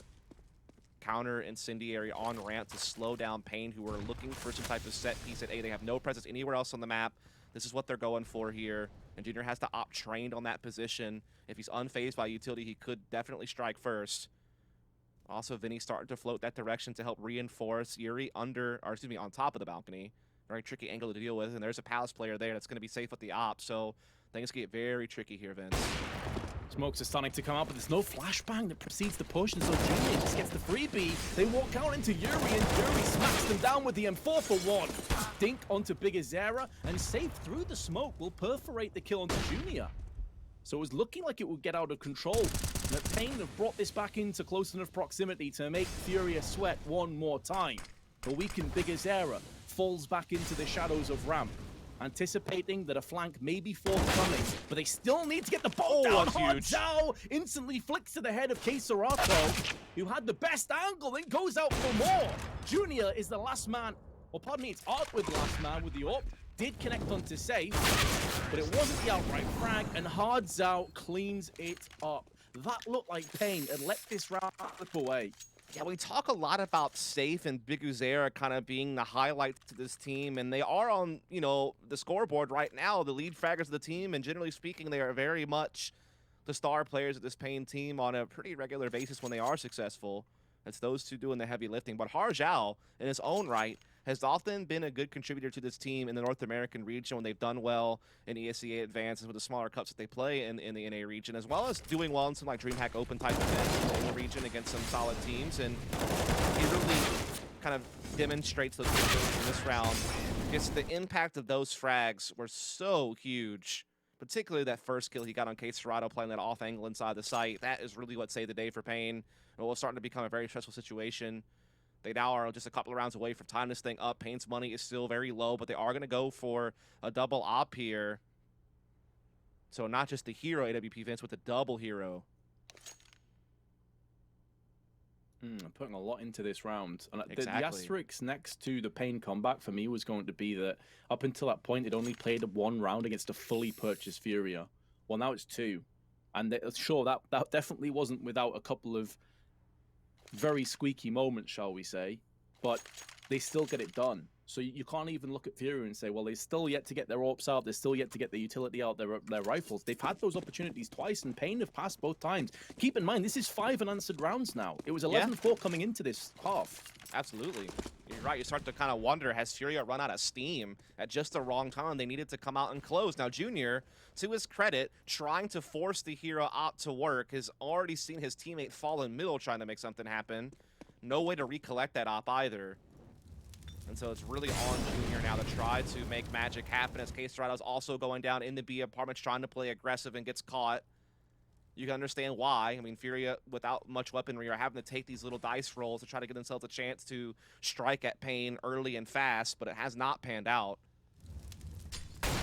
Speaker 2: Counter incendiary on ramp to slow down Pain, who are looking for some type of set piece at A. They have no presence anywhere else on the map. This is what they're going for here. And Junior has to opt trained on that position. If he's unfazed by utility, he could definitely strike first. Also, Vinny starting to float that direction to help reinforce Yuri on top of the balcony. Very tricky angle to deal with, and there's a Palace player there that's going to be safe with the op, so things get very tricky here, Vince.
Speaker 1: Smokes are starting to come out, but there's no flashbang that precedes the push, and so Junior just gets the freebie. They walk out into Yuri, and Yuri smacks them down with the M4 for 1. Dink onto Big Azera, and safe through the smoke will perforate the kill onto Junior. So it was looking like it would get out of control. But Pain have brought this back into close enough proximity to make Furia sweat one more time. The weakened Big Azera falls back into the shadows of ramp, anticipating that a flank may be forthcoming, but they still need to get the ball down. Hardzao instantly flicks to the head of Keserato, who had the best angle and goes out for more. Junior is the last man, or pardon me, it's Art with the last man with the AWP. did connect onto safe, but it wasn't the outright frag, and Hards Out cleans it up. That looked like Pain and let this round slip away.
Speaker 2: Yeah, we talk a lot about Safe and Big Uzera kind of being the highlights to this team, and they are on, you know, the scoreboard right now, the lead fraggers of the team, and generally speaking, they are very much the star players of this Pain team on a pretty regular basis when they are successful. It's those two doing the heavy lifting. But Harjao, in his own right, has often been a good contributor to this team in the North American region when they've done well in ESEA advances with the smaller cups that they play in the NA region, as well as doing well in some like DreamHack Open type events in the region against some solid teams. And he really kind of demonstrates those capabilities in this round. Just the impact of those frags were so huge. Particularly that first kill he got on Case Serrato playing that off angle inside the site. That is really what saved the day for Pain. It was starting to become a very stressful situation. They now are just a couple of rounds away from tying this thing up. Pain's money is still very low, but they are going to go for a double op here. So not just the hero AWP Vince, but the double hero.
Speaker 1: I'm putting a lot into this round. And
Speaker 2: Exactly.
Speaker 1: the asterisk next to the Pain comeback for me was going to be that up until that point, it only played one round against a fully purchased Furia. Well, now it's two. And sure, that definitely wasn't without a couple of very squeaky moments, shall we say. But they still get it done. So you can't even look at Furia and say, well, they're still yet to get their AWPs out. They're still yet to get the utility out, their rifles. They've had those opportunities twice, and Pain have passed both times. Keep in mind, this is 5 unanswered rounds now. It was 11-4 coming into this half.
Speaker 2: Absolutely. You're right. You start to kind of wonder, has Furia run out of steam at just the wrong time? They needed to come out and close. Now, Junior, to his credit, trying to force the hero op to work, has already seen his teammate fall in middle trying to make something happen. No way to recollect that op either. And so it's really on Junior now to try to make magic happen, as Case Serrato's also going down in the B apartments trying to play aggressive and gets caught. You can understand why. I mean, Furia, without much weaponry, are having to take these little dice rolls to try to give themselves a chance to strike at Pain early and fast, but it has not panned out.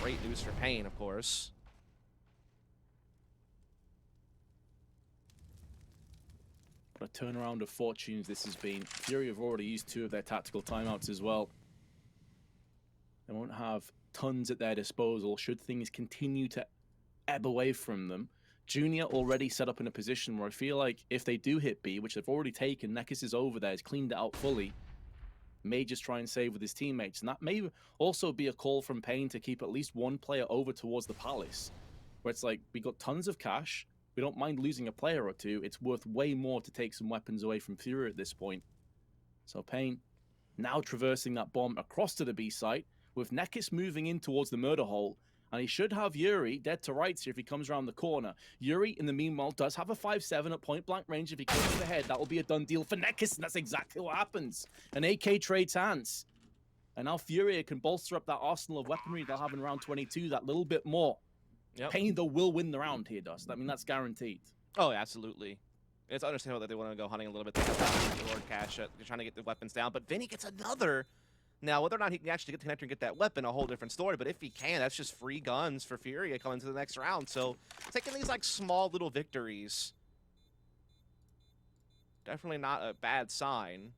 Speaker 2: Great news for Pain, of course.
Speaker 1: What a turnaround of fortunes this has been. Fury have already used 2 of their tactical timeouts as well. They won't have tons at their disposal should things continue to ebb away from them. Junior already set up in a position where I feel like if they do hit B, which they've already taken, Nekis is over there, he's cleaned it out fully, may just try and save with his teammates. And that may also be a call from Pain to keep at least one player over towards the Palace, where it's like, we got tons of cash, we don't mind losing a player or two, it's worth way more to take some weapons away from Fury at this point. So Pain now traversing that bomb across to the B site, with Nekis moving in towards the murder hole, and he should have Yuri dead to rights here if he comes around the corner. Yuri, in the meanwhile, does have a 5-7 at point-blank range. If he comes to the head, that will be a done deal for Nekis, and that's exactly what happens. An AK trades hands. And now Furia can bolster up that arsenal of weaponry they'll have in round 22 that little bit more.
Speaker 2: Yep.
Speaker 1: Pain, though, will win the round here, Dust. I mean, that's guaranteed.
Speaker 2: Oh, absolutely. It's understandable that they want to go hunting a little bit. They have Lord Cash. They're trying to get the weapons down, but Vinny gets another. Now, whether or not he can actually get the connector and get that weapon, a whole different story. But if he can, that's just free guns for Furia coming to the next round. So taking these like small little victories, definitely not a bad sign.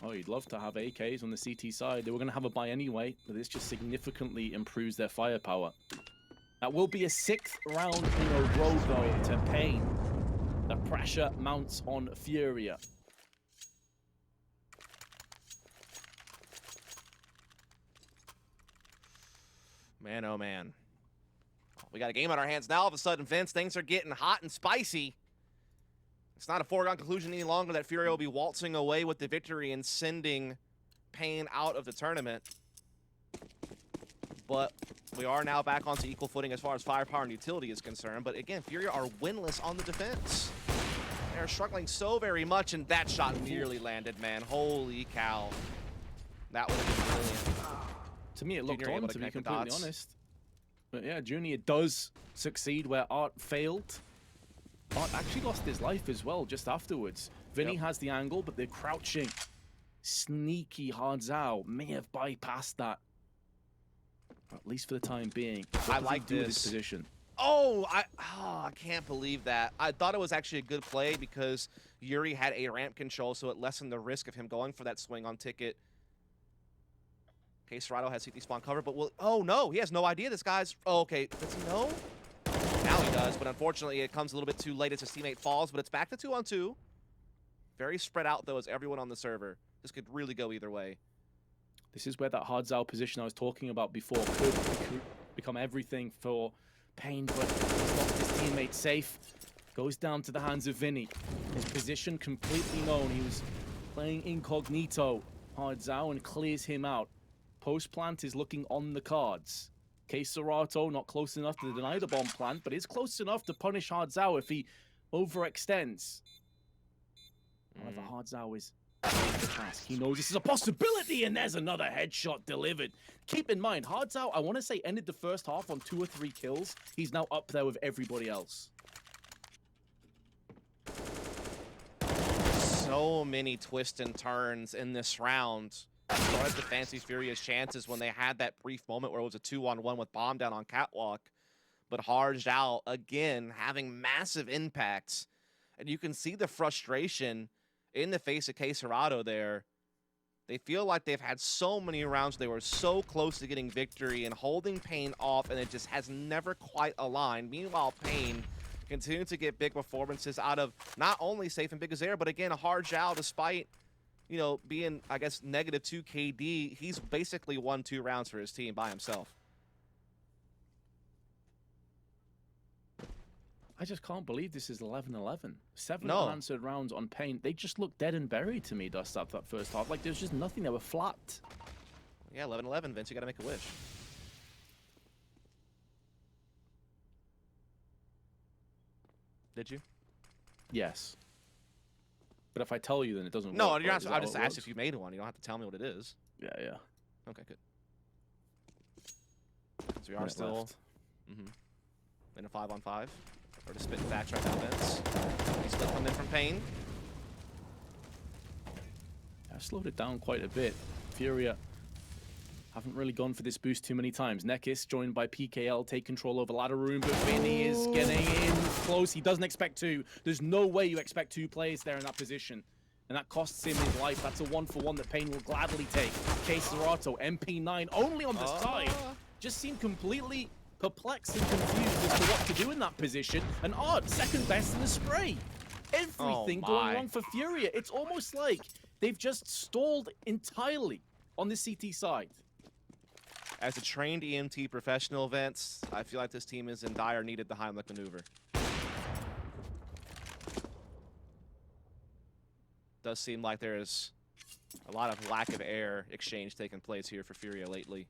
Speaker 1: Oh, you'd love to have AKs on the CT side. They were going to have a buy anyway, but this just significantly improves their firepower. That will be a 6th round in a row, though, to Pain. The pressure mounts on Furia.
Speaker 2: Man, oh man. We got a game on our hands now. All of a sudden, Vince, things are getting hot and spicy. It's not a foregone conclusion any longer that Furia will be waltzing away with the victory and sending Pain out of the tournament. But we are now back onto equal footing as far as firepower and utility is concerned. But again, Furia are winless on the defense. They're struggling so very much, and that shot nearly landed, man. Holy cow. That would have been brilliant.
Speaker 1: To me, it looked
Speaker 2: Junior
Speaker 1: on,
Speaker 2: able
Speaker 1: to
Speaker 2: to
Speaker 1: be
Speaker 2: connect the
Speaker 1: completely
Speaker 2: dots.
Speaker 1: honest. But yeah, Junior does succeed where Art failed. Art actually lost his life as well just afterwards. Vinny has the angle, but they're crouching. Sneaky Hardzao may have bypassed that. At least for the time being.
Speaker 2: I like
Speaker 1: this
Speaker 2: this
Speaker 1: position.
Speaker 2: Oh, I can't believe that. I thought it was actually a good play because Yuri had a ramp control, so it lessened the risk of him going for that swing on ticket. Okay, Serato has CT spawn cover, but oh no, he has no idea this guy's, oh, okay, does he know? Now he does, but unfortunately it comes a little bit too late as his teammate falls, but it's back to 2-on-2. Very spread out though as everyone on the server. This could really go either way.
Speaker 1: This is where that hard Zao position I was talking about before could become everything for Pain, but he's lost his teammate safe. Goes down to the hands of Vinny. His position completely known. He was playing incognito. Hard Zao and clears him out. Post plant is looking on the cards. Serato not close enough to deny the bomb plant, but is close enough to punish Hard Zao if he overextends. However, Hard Zao is the task. He knows this is a possibility, and there's another headshot delivered. Keep in mind, Hard Zao, I want to say, ended the first half on 2 or 3 kills. He's now up there with everybody else.
Speaker 2: So many twists and turns in this round. Started to fancy Furia's chances when they had that brief moment where it was a 2-on-1 with bomb down on Catwalk. But Hard Zao, again, having massive impacts. And you can see the frustration in the face of Serato there. They feel like they've had so many rounds. They were so close to getting victory and holding Pain off, and it just has never quite aligned. Meanwhile, Pain continuing to get big performances out of not only Safe and Big Azair, but again, Hard Zao, despite, you know, being, I guess, -2 KD, he's basically won 2 rounds for his team by himself.
Speaker 1: I just can't believe this is 11-11. 7 unanswered rounds on Pain. They just look dead and buried to me, Dust, after that first half. Like, there's just nothing. They were flat.
Speaker 2: Yeah, 11-11, Vince. You got to make a wish. Did you?
Speaker 1: Yes. But if I tell you, then it doesn't work.
Speaker 2: No,
Speaker 1: right?
Speaker 2: you're not.
Speaker 1: Is that
Speaker 2: I
Speaker 1: how
Speaker 2: just
Speaker 1: it
Speaker 2: asked
Speaker 1: works?
Speaker 2: if you made one. You don't have to tell me what it is.
Speaker 1: Yeah, yeah.
Speaker 2: Okay, good. So we are still in a 5-on-5. Or to spit the backtrack now, Vince. He's still coming in from Pain.
Speaker 1: I slowed it down quite a bit. Furia haven't really gone for this boost too many times. Nekis, joined by PKL, take control over ladder room, but Vinny is getting in close. He doesn't expect 2. There's no way you expect 2 players there in that position. And that costs him his life. That's a 1-for-1 that Pain will gladly take. Serato, MP9, only on the side. Just seemed completely perplexed and confused as to what to do in that position. And Odd, second best in the spray. Everything going wrong for Furia. It's almost like they've just stalled entirely on the CT side.
Speaker 2: As a trained EMT professional, Vince, I feel like this team is in dire need of the Heimlich maneuver. Does seem like there's a lot of lack of air exchange taking place here for Furia lately.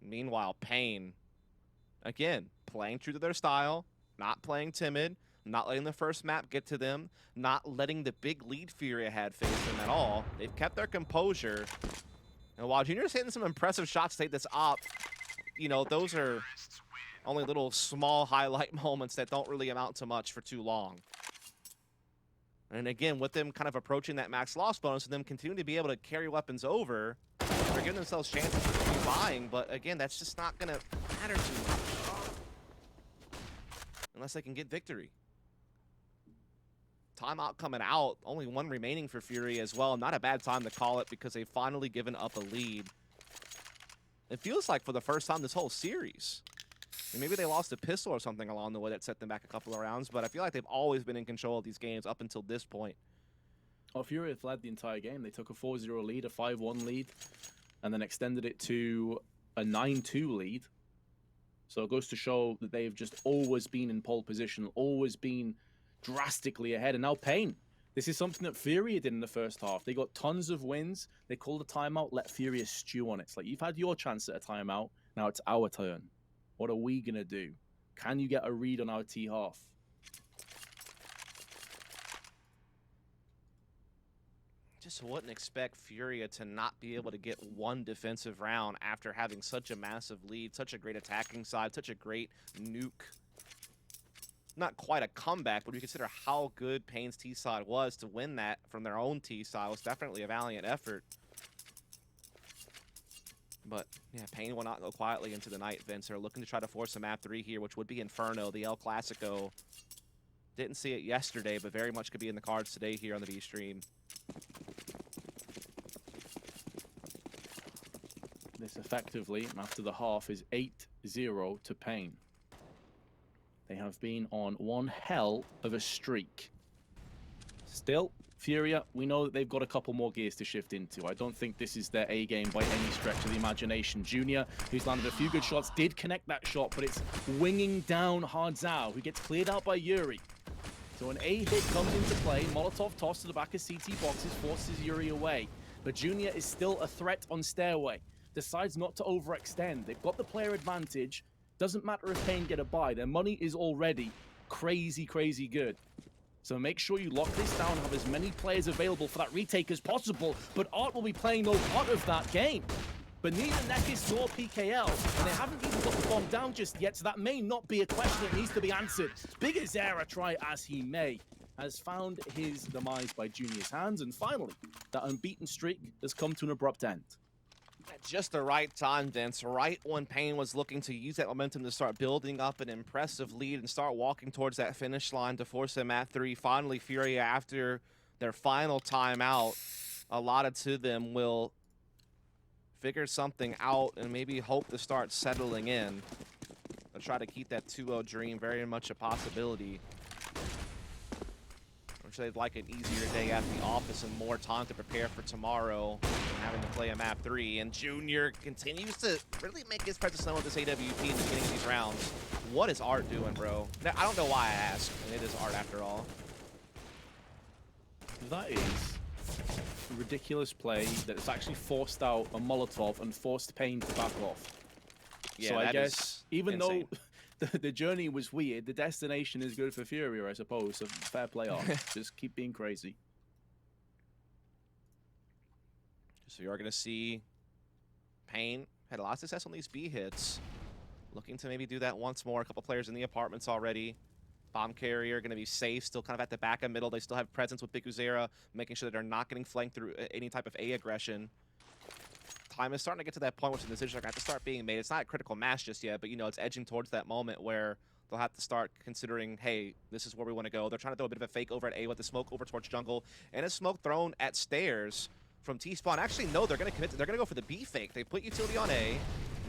Speaker 2: Meanwhile, Pain, again, playing true to their style, not playing timid, not letting the first map get to them, not letting the big lead Furia had face them at all. They've kept their composure. And while Junior's hitting some impressive shots to take this op, you know, those are only little small highlight moments that don't really amount to much for too long. And again, with them kind of approaching that max loss bonus and them continuing to be able to carry weapons over, they're giving themselves chances to keep buying, but again, that's just not going to matter too much. Unless they can get victory. Timeout coming out, only 1 remaining for Fury as well. Not a bad time to call it because they've finally given up a lead. It feels like for the first time this whole series. And maybe they lost a pistol or something along the way that set them back a couple of rounds, but I feel like they've always been in control of these games up until this point.
Speaker 1: Well, Fury have led the entire game. They took a 4-0 lead, a 5-1 lead, and then extended it to a 9-2 lead. So it goes to show that they've just always been in pole position, always been drastically ahead. And now Pain. This is something that Furia did in the first half. They got tons of wins. They called a timeout, let Furia stew on it. It's like, you've had your chance at a timeout. Now it's our turn. What are we going to do? Can you get a read on our T-half?
Speaker 2: Just wouldn't expect Furia to not be able to get 1 defensive round after having such a massive lead, such a great attacking side, such a great nuke. Not quite a comeback, but when you consider how good Pain's T side was to win that from their own T side, was definitely a valiant effort. But yeah, Pain will not go quietly into the night, Vince. They're looking to try to force a map 3 here, which would be Inferno, the El Clasico. Didn't see it yesterday, but very much could be in the cards today here on the B stream.
Speaker 1: This effectively, after the half, is 8-0 to Pain. They have been on one hell of a streak. Still, Furia, we know that they've got a couple more gears to shift into. I don't think this is their A game by any stretch of the imagination. Junior, who's landed a few good shots, did connect that shot, but it's winging down Hardzao, who gets cleared out by Yuri. So an A hit comes into play. Molotov toss to the back of CT boxes, forces Yuri away. But Junior is still a threat on Stairway. Decides not to overextend. They've got the player advantage. Doesn't matter if Pain get a buy. Their money is already crazy, crazy good. So make sure you lock this down, have as many players available for that retake as possible. But Art will be playing no part of that game. But neither Nekis nor PKL, and they haven't even got the bomb down just yet, so that may not be a question that needs to be answered. Big Azera, try as he may, has found his demise by Junior's hands, and finally, that unbeaten streak has come to an abrupt end.
Speaker 2: At just the right time, Vince, right when Pain was looking to use that momentum to start building up an impressive lead and start walking towards that finish line to force them at 3. Finally, Furia, after their final timeout allotted to them, will figure something out and maybe hope to start settling in. They'll try to keep that 2-0 dream very much a possibility. I'm sure they'd like an easier day at the office and more time to prepare for tomorrow and having to play a map 3. And Junior continues to really make his presence known with this AWP in the beginning of these rounds. What is Art doing, bro? Now, I don't know why I ask. I mean, it is Art after all.
Speaker 1: That is a ridiculous play that's actually forced out a Molotov and forced Pain to back off.
Speaker 2: Yeah,
Speaker 1: so I guess even
Speaker 2: insane.
Speaker 1: though the journey was weird, the destination is good for Furia, I suppose. So fair play on. Just keep being crazy.
Speaker 2: So you're going to see Pain had a lot of success on these B hits. Looking to maybe do that once more. A couple players in the apartments already. Bomb carrier going to be safe, still kind of at the back and middle. They still have presence with Big Uzera, making sure that they're not getting flanked through any type of A aggression. Time is starting to get to that point where the decisions are going to have to start being made. It's not a critical mass just yet, but you know, it's edging towards that moment where they'll have to start considering, hey, this is where we want to go. They're trying to throw a bit of a fake over at A with the smoke over towards jungle, and a smoke thrown at stairs from T-Spawn. Actually, no, they're going to commit. They're going to go for the B fake. They put utility on A.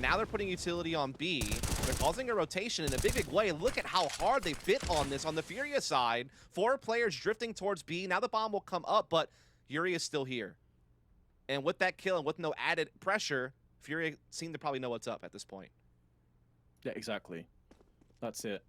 Speaker 2: Now they're putting utility on B. They're causing a rotation in a big way. Look at how hard they bit on this on the Furia side. 4 players drifting towards B. Now the bomb will come up, but Yuri is still here. And with that kill and with no added pressure, Furia seem to probably know what's up at this point.
Speaker 1: Yeah, exactly. That's it.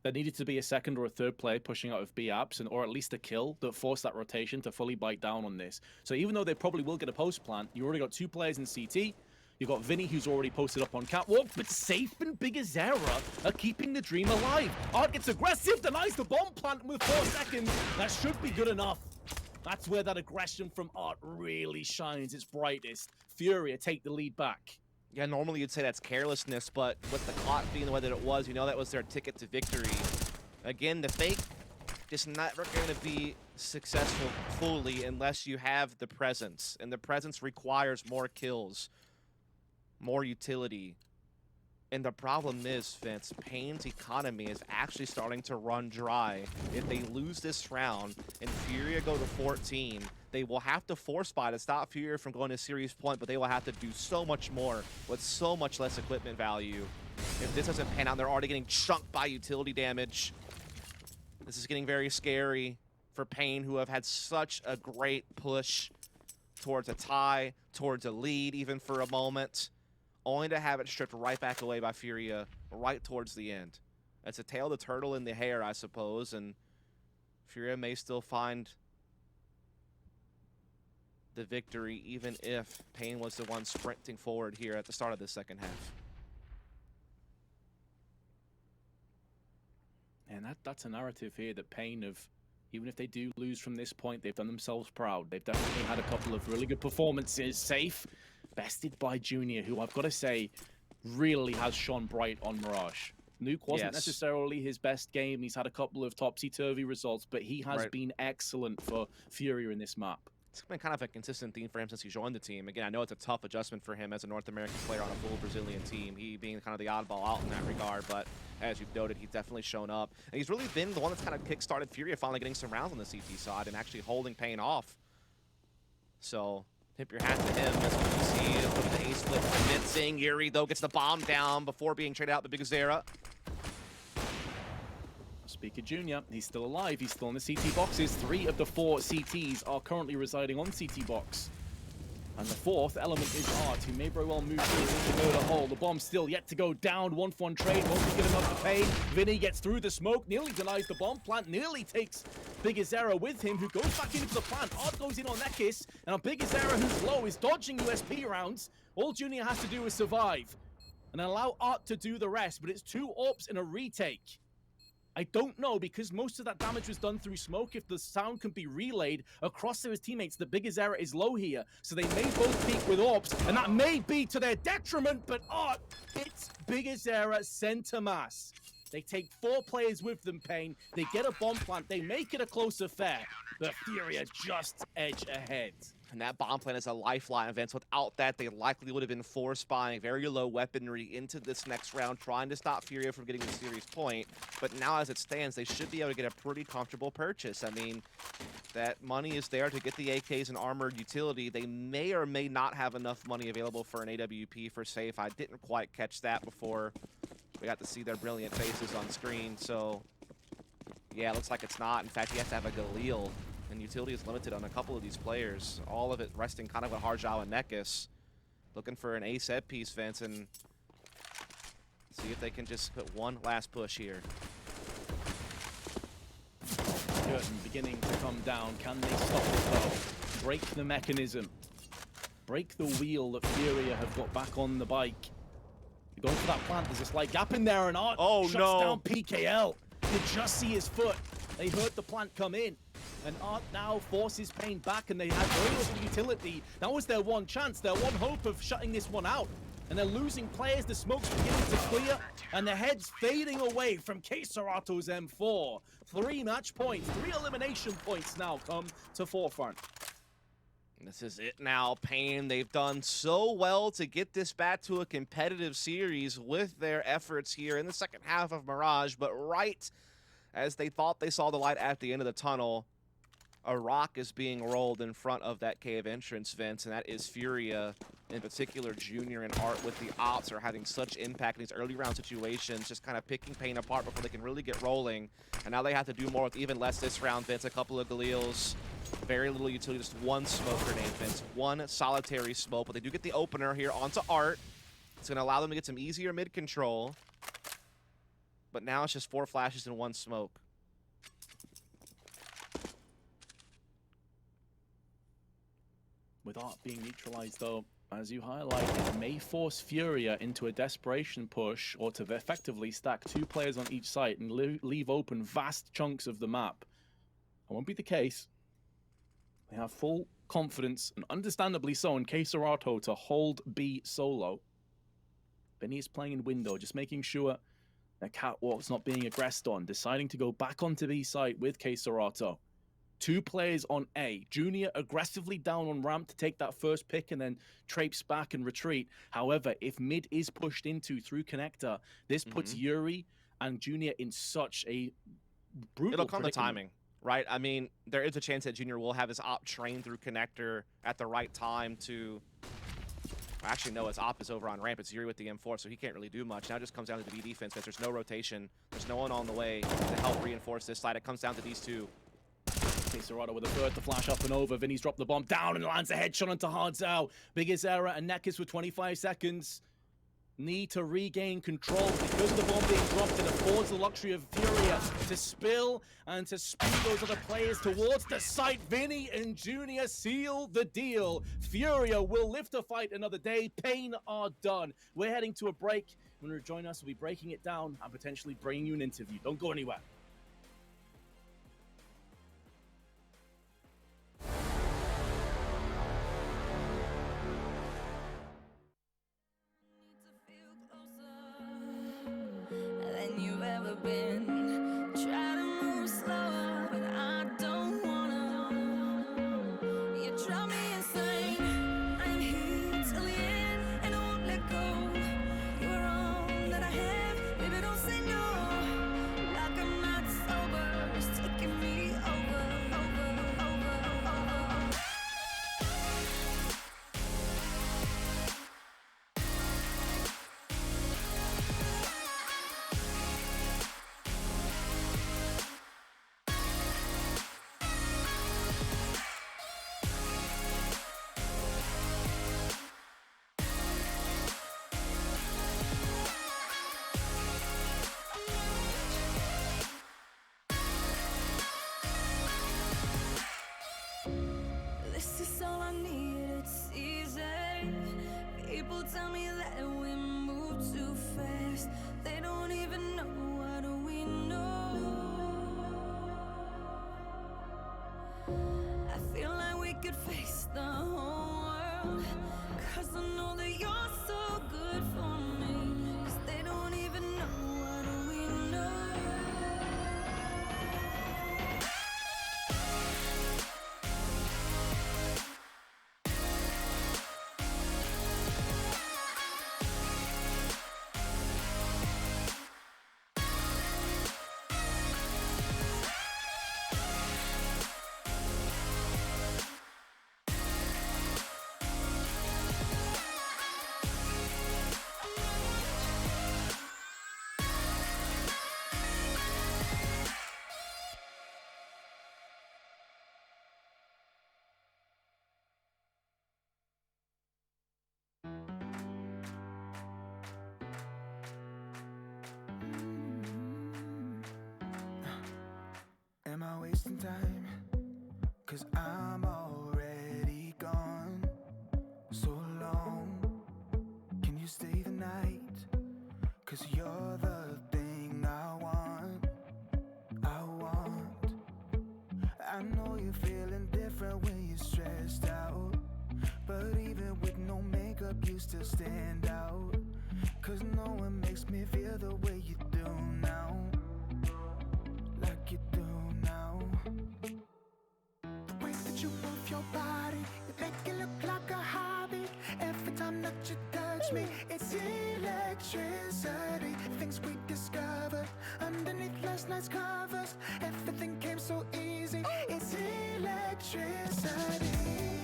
Speaker 1: There needed to be a second or a third player pushing out of B apps, or at least a kill that forced that rotation to fully bite down on this. So even though they probably will get a post plant, you already got 2 players in CT. You've got Vinny, who's already posted up on Catwalk, but Safe and Big Azera are keeping the dream alive. Art gets aggressive, denies the bomb plant with 4 seconds. That should be good enough. That's where that aggression from Art really shines its brightest. Furia take the lead back.
Speaker 2: Yeah, normally you'd say that's carelessness, but with the clock being the way that it was, you know that was their ticket to victory. Again, the fake just never going to be successful fully unless you have the presence, and the presence requires more kills, more utility. And the problem is, Vince, Pain's economy is actually starting to run dry. If they lose this round and Furia go to 14, they will have to force buy to stop Furia from going to series point, but they will have to do so much more with so much less equipment value. If this doesn't pan out, they're already getting chunked by utility damage. This is getting very scary for Pain, who have had such a great push towards a tie, towards a lead, even for a moment, only to have it stripped right back away by Furia right towards the end. It's a tail of the turtle in the hair, I suppose, and Furia may still find the victory, even if Pain was the one sprinting forward here at the start of the second half.
Speaker 1: And that's a narrative here that Pain have, even if they do lose from this point, they've done themselves proud. They've definitely had a couple of really good performances. Safe, bested by Junior, who I've got to say really has shone bright on Mirage. Nuke wasn't necessarily his best game. He's had a couple of topsy-turvy results, but he has been excellent for Furia in this map.
Speaker 2: It's been kind of a consistent theme for him since he joined the team. Again, I know it's a tough adjustment for him as a North American player on a full Brazilian team, he being kind of the oddball out in that regard, but as you've noted, he's definitely shown up. And he's really been the one that's kind of kick-started Furia finally getting some rounds on the CT side and actually holding Pain off. So, tip your hat to him as we see with the ace flip convincing. Yuri, though, gets the bomb down before being traded out to Big Zera.
Speaker 1: Speaker Junior, he's still alive, he's still in the CT boxes. 3 of the 4 CTs are currently residing on CT box. And the 4th element is Art, who may very well move through into the hole. The bomb's still yet to go down. 1-for-1 trade, won't be good enough to pay. Vinny gets through the smoke, nearly denies the bomb plant, nearly takes Big Azera with him, who goes back into the plant. Art goes in on Nekis, and a Big Azera who's low is dodging USP rounds. All Junior has to do is survive and allow Art to do the rest, but it's 2 AWPs and a retake. I don't know, because most of that damage was done through smoke, if the sound can be relayed across to his teammates. The Big Azera is low here, so they may both peak with AWPs, and that may be to their detriment, but it's Big Azera center mass. They take 4 players with them, Pain. They get a bomb plant. They make it a close affair. The Furia just edge ahead.
Speaker 2: And that bomb plant is a lifeline events. Without that, they likely would have been force buying very low weaponry into this next round, trying to stop Furia from getting the series point. But now, as it stands, they should be able to get a pretty comfortable purchase. I mean, that money is there to get the AKs and armored utility. They may or may not have enough money available for an AWP for safe. I didn't quite catch that before we got to see their brilliant faces on screen. So, yeah, it looks like it's not. In fact, he has to have a Galil. And utility is limited on a couple of these players. All of it resting kind of on Harjao and Nekis. Looking for an ace set piece, Vince, and see if they can just put one last push here.
Speaker 1: Curtain beginning to come down. Can they stop it though? Break the mechanism. Break the wheel that Furia have got back on the bike. You're going for that plant. There's a slight gap in there, and Art shuts down PKL. You just see his foot. They heard the plant come in. And Art now forces Pain back, and they had very little utility. That was their one chance, their one hope of shutting this one out. And they're losing players, the smoke's beginning to clear, and the head's fading away from K-Serato's M4. 3 match points, 3 elimination points now come to Forefront.
Speaker 2: This is it now, Pain. They've done so well to get this back to a competitive series with their efforts here in the second half of Mirage, but right as they thought they saw the light at the end of the tunnel, a rock is being rolled in front of that cave entrance, Vince, and that is Furia, in particular Junior and Art with the ops are having such impact in these early round situations, just kind of picking Pain apart before they can really get rolling. And now they have to do more with even less this round, Vince. A couple of Galils, very little utility, just 1 smoke grenade, Vince. 1 solitary smoke, but they do get the opener here onto Art. It's going to allow them to get some easier mid control. But now it's just 4 flashes and 1 smoke.
Speaker 1: With Art being neutralized though, as you highlighted, it may force Furia into a desperation push, or to effectively stack 2 players on each site and leave open vast chunks of the map. That won't be the case. They have full confidence, and understandably so, in K-Serato to hold B solo. Benny is playing in window, just making sure their catwalk's not being aggressed on, deciding to go back onto B site with K-Serato. 2 players on A. Junior aggressively down on ramp to take that first pick and then traipse back and retreat. However, if mid is pushed into through connector, this puts Yuri and Junior in such a brutal
Speaker 2: It'll come to
Speaker 1: predicament.
Speaker 2: timing, right? I mean, there is a chance that Junior will have his op train through connector at the right time to... Actually, no, his op is over on ramp. It's Yuri with the M4, so he can't really do much. Now it just comes down to the B defense because there's no rotation. There's no one on the way to help reinforce this side. It comes down to these 2.
Speaker 1: K-Serata with a bird to flash up and over. Vinny's dropped the bomb down and lands a headshot onto Hardzao. Big Azera and Nekis with 25 seconds. Need to regain control because of the bomb being dropped. It affords the luxury of Furia to spill and to speed those other players towards the site. Vinny and Junior seal the deal. Furia will live to fight another day. Pain are done. We're heading to a break. When you join us, we'll be breaking it down and potentially bringing you an interview. Don't go anywhere.
Speaker 3: You've ever been. Try to move slower, but I don't wanna. You try tell me that we move too fast. They don't even know what we know. I feel like we could face the whole world, 'cause I know that you're so good for me. 'Cause they don't even know what we know.
Speaker 4: Am I wasting time? 'Cause I'm already gone. So long, can you stay the night? 'Cause you're the thing I want. I know you're feeling different when you're stressed out, but even with no makeup you still stand out. 'Cause no one makes me feel the way you do now. Like you do now. The way that you move your body, you make it look like a hobby. Every time that you touch me, it's electricity. Things we discovered underneath last night's covers. Everything came so easy. It's electricity.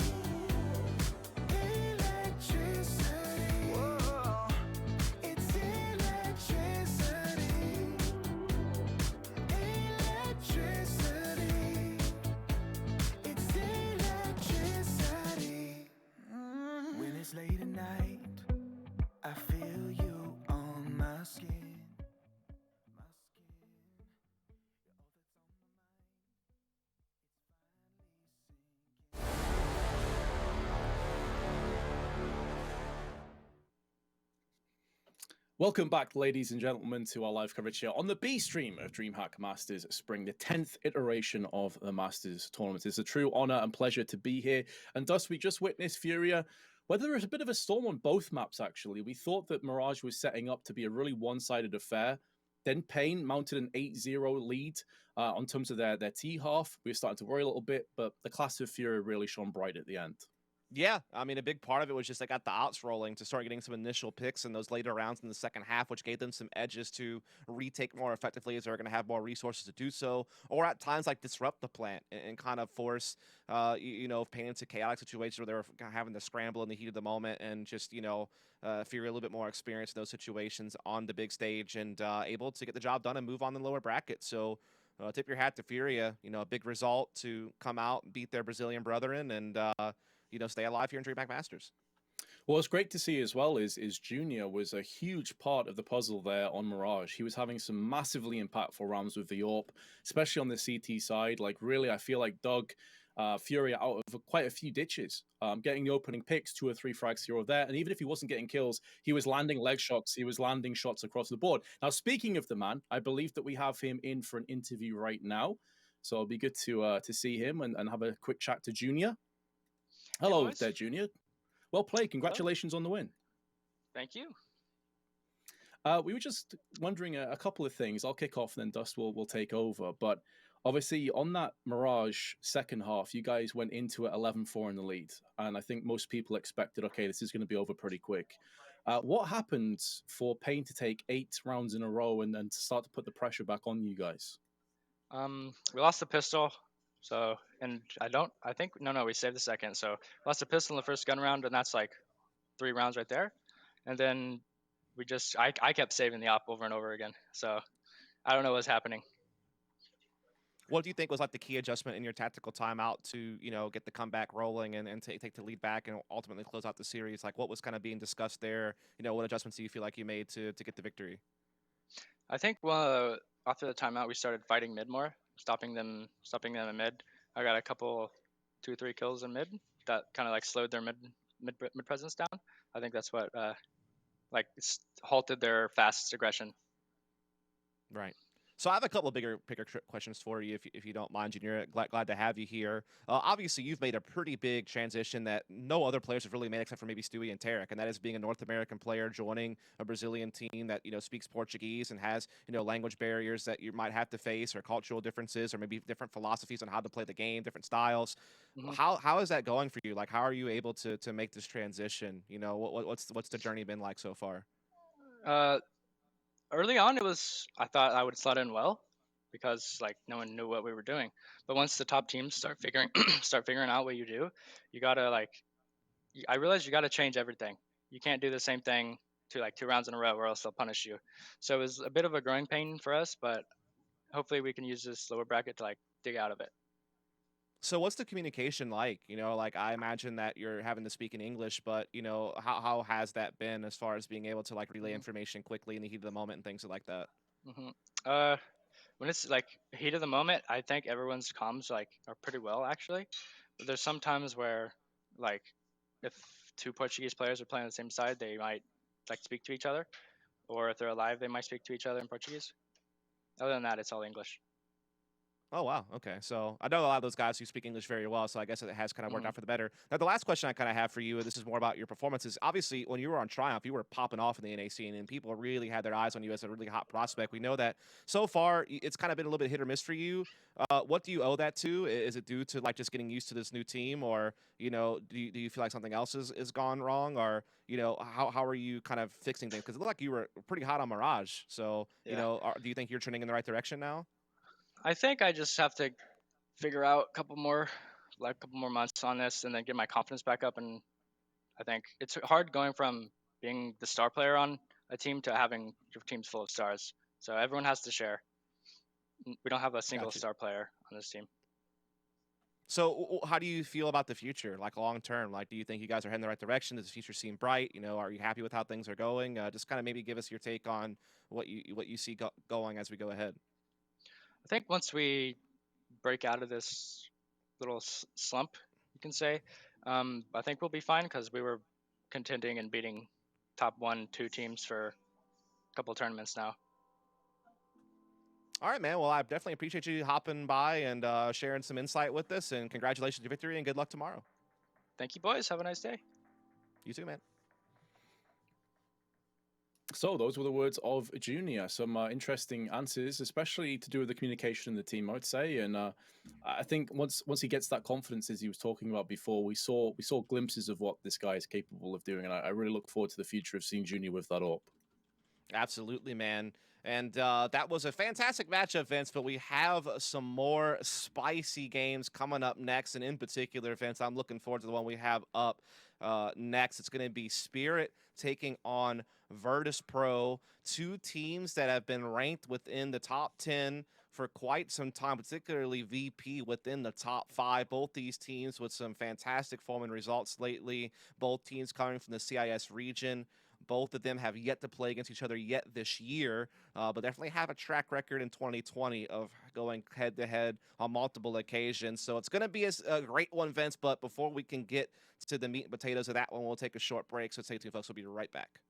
Speaker 4: Electricity. Whoa. It's electricity. Electricity. It's electricity. When it's late at night, I feel you on my skin. My skin. All that's on my mind, it's finally sinking.
Speaker 1: Welcome back, ladies and gentlemen, to our live coverage here on the B stream of DreamHack Masters Spring, the 10th iteration of the Masters tournament. It's a true honor and pleasure to be here. And thus, we just witnessed Furia. Whether there was a bit of a storm on both maps, actually. We thought that Mirage was setting up to be a really one-sided affair. Then Pain mounted an 8-0 lead on terms of their T half. We were starting to worry a little bit, but the class of Furia really shone bright at the end.
Speaker 2: Yeah, I mean, a big part of it was just they got the outs rolling to start getting some initial picks in those later rounds in the second half, which gave them some edges to retake more effectively as they're going to have more resources to do so, or at times like disrupt the plant and kind of force, Pain into chaotic situations where they were having to scramble in the heat of the moment and just, Fury a little bit more experienced in those situations on the big stage and able to get the job done and move on the lower bracket. So tip your hat to Furia, a big result to come out and beat their Brazilian brethren and, stay alive here in DreamHack Masters.
Speaker 1: Well, what's great to see as well is Junior was a huge part of the puzzle there on Mirage. He was having some massively impactful rounds with the AWP, especially on the CT side. Like, really, I feel like dug Fury out of quite a few ditches, getting the opening picks, 2 or 3 frags here or there. And even if he wasn't getting kills, he was landing leg shots. He was landing shots across the board. Now, speaking of the man, I believe that we have him in for an interview right now. So it'll be good to see him and have a quick chat to Junior. Hello there, Junior. Well played. Congratulations on the win.
Speaker 5: Thank you.
Speaker 1: We were just wondering a couple of things. I'll kick off and then Dust will take over. But obviously on that Mirage second half, you guys went into it 11-4 in the lead. And I think most people expected, okay, this is going to be over pretty quick. What happened for Pain to take 8 rounds in a row and then to start to put the pressure back on you guys?
Speaker 5: We lost the pistol. So, and we saved the second. So lost a pistol in the first gun round, and that's like 3 rounds right there. And then I kept saving the op over and over again. So I don't know what's happening.
Speaker 2: What do you think was like the key adjustment in your tactical timeout to, get the comeback rolling and take the lead back and ultimately close out the series? Like what was kind of being discussed there? What adjustments do you feel like you made to get the victory?
Speaker 5: I think after the timeout, we started fighting mid more, stopping them in mid. I got a couple, 2 or 3 kills in mid that kind of like slowed their mid mid presence down. I think that's what like halted their fast aggression.
Speaker 2: Right. So I have a couple of bigger questions for you, if you don't mind, Junior. Glad to have you here. Obviously, you've made a pretty big transition that no other players have really made, except for maybe Stewie and Tarek, and that is being a North American player joining a Brazilian team that speaks Portuguese and has language barriers that you might have to face, or cultural differences, or maybe different philosophies on how to play the game, different styles.
Speaker 5: Mhm.
Speaker 2: How is that going for you? Like, how are you able to make this transition? What's the journey been like so far?
Speaker 5: Early on, I thought I would slot in well because like no one knew what we were doing. But once the top teams start figuring start figuring out what you do, you gotta I realized you gotta change everything. You can't do the same thing to like 2 rounds in a row or else they'll punish you. So it was a bit of a growing pain for us, but hopefully we can use this lower bracket to like dig out of it.
Speaker 2: So what's the communication like? Like I imagine that you're having to speak in English, but how has that been as far as being able to like relay
Speaker 5: Mhm.
Speaker 2: information quickly in the heat of the moment and things like that?
Speaker 5: hmm Uh, when it's like heat of the moment, I think everyone's comms like are pretty well actually. But there's some times where like if two Portuguese players are playing on the same side, they might like speak to each other, or if they're alive, they might speak to each other in Portuguese. Other than that, it's all English.
Speaker 2: Oh wow, okay. So I know a lot of those guys who speak English very well, so I guess it has kind of worked
Speaker 5: Mhm.
Speaker 2: out for the better. Now the last question I kind of have for you, and this is more about your performances. Obviously, when you were on Triumph, you were popping off in the NA scene, and people really had their eyes on you as a really hot prospect. We know that so far it's kind of been a little bit hit or miss for you. What do you owe that to? Is it due to like just getting used to this new team, or do you feel like something else is gone wrong, or how are you kind of fixing things? Because it looked like you were pretty hot on Mirage. So
Speaker 5: Yeah.
Speaker 2: do you think you're trending in the right direction now?
Speaker 5: I think I just have to figure out a couple more months on this, and then get my confidence back up. And I think it's hard going from being the star player on a team to having your teams full of stars. So everyone has to share. We don't have a single
Speaker 2: Gotcha.
Speaker 5: star player on this team.
Speaker 2: So, how do you feel about the future, like long term? Like, do you think you guys are heading the right direction? Does the future seem bright? Are you happy with how things are going? Just kind of maybe give us your take on what you see going as we go ahead.
Speaker 5: I think once we break out of this little slump, you can say, I think we'll be fine because we were contending and beating top 1, 2 teams for a couple tournaments now.
Speaker 2: All right, man. Well, I definitely appreciate you hopping by and sharing some insight with us. And congratulations on your victory, and good luck tomorrow.
Speaker 5: Thank you, boys. Have a nice day.
Speaker 2: You too, man.
Speaker 1: So those were the words of Junior. Some interesting answers, especially to do with the communication in the team, I would say. And I think once he gets that confidence, as he was talking about before, we saw glimpses of what this guy is capable of doing. And I really look forward to the future of seeing Junior with that up.
Speaker 2: Absolutely, man. And that was a fantastic matchup, Vince, but we have some more spicy games coming up next. And in particular, Vince, I'm looking forward to the one we have up next. It's going to be Spirit taking on Virtus Pro, two teams that have been ranked within the top 10 for quite some time, particularly VP within the top 5. Both these teams with some fantastic form and results lately. Both teams coming from the CIS region. Both of them have yet to play against each other yet this year, but definitely have a track record in 2020 of going head-to-head on multiple occasions. So it's going to be a great one, Vince, but before we can get to the meat and potatoes of that one, we'll take a short break. So stay tuned, folks. We'll be right back.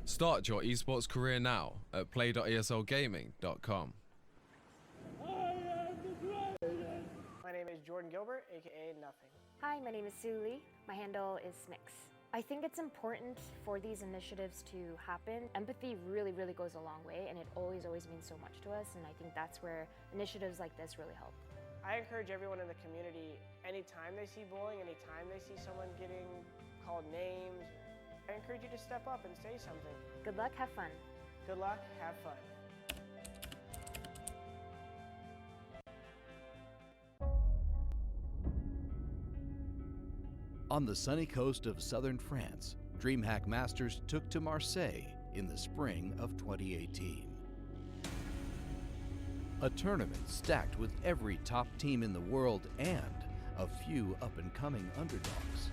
Speaker 6: Start your esports career now at play.eslgaming.com.
Speaker 7: My name is Jordan Gilbert, aka Nothing.
Speaker 8: Hi, my name is Sue Lee. My handle is Smix. I think it's important for these initiatives to happen. Empathy really, really goes a long way, and it always means so much to us, and I think that's where initiatives like this really help.
Speaker 7: I encourage everyone in the community, anytime they see bullying, anytime they see someone getting called names, I encourage you to step up and say something.
Speaker 8: Good luck, have fun.
Speaker 7: Good luck, have fun.
Speaker 9: On the sunny coast of southern France, DreamHack Masters took to Marseille in the spring of 2018. A tournament stacked with every top team in the world and a few up-and-coming underdogs.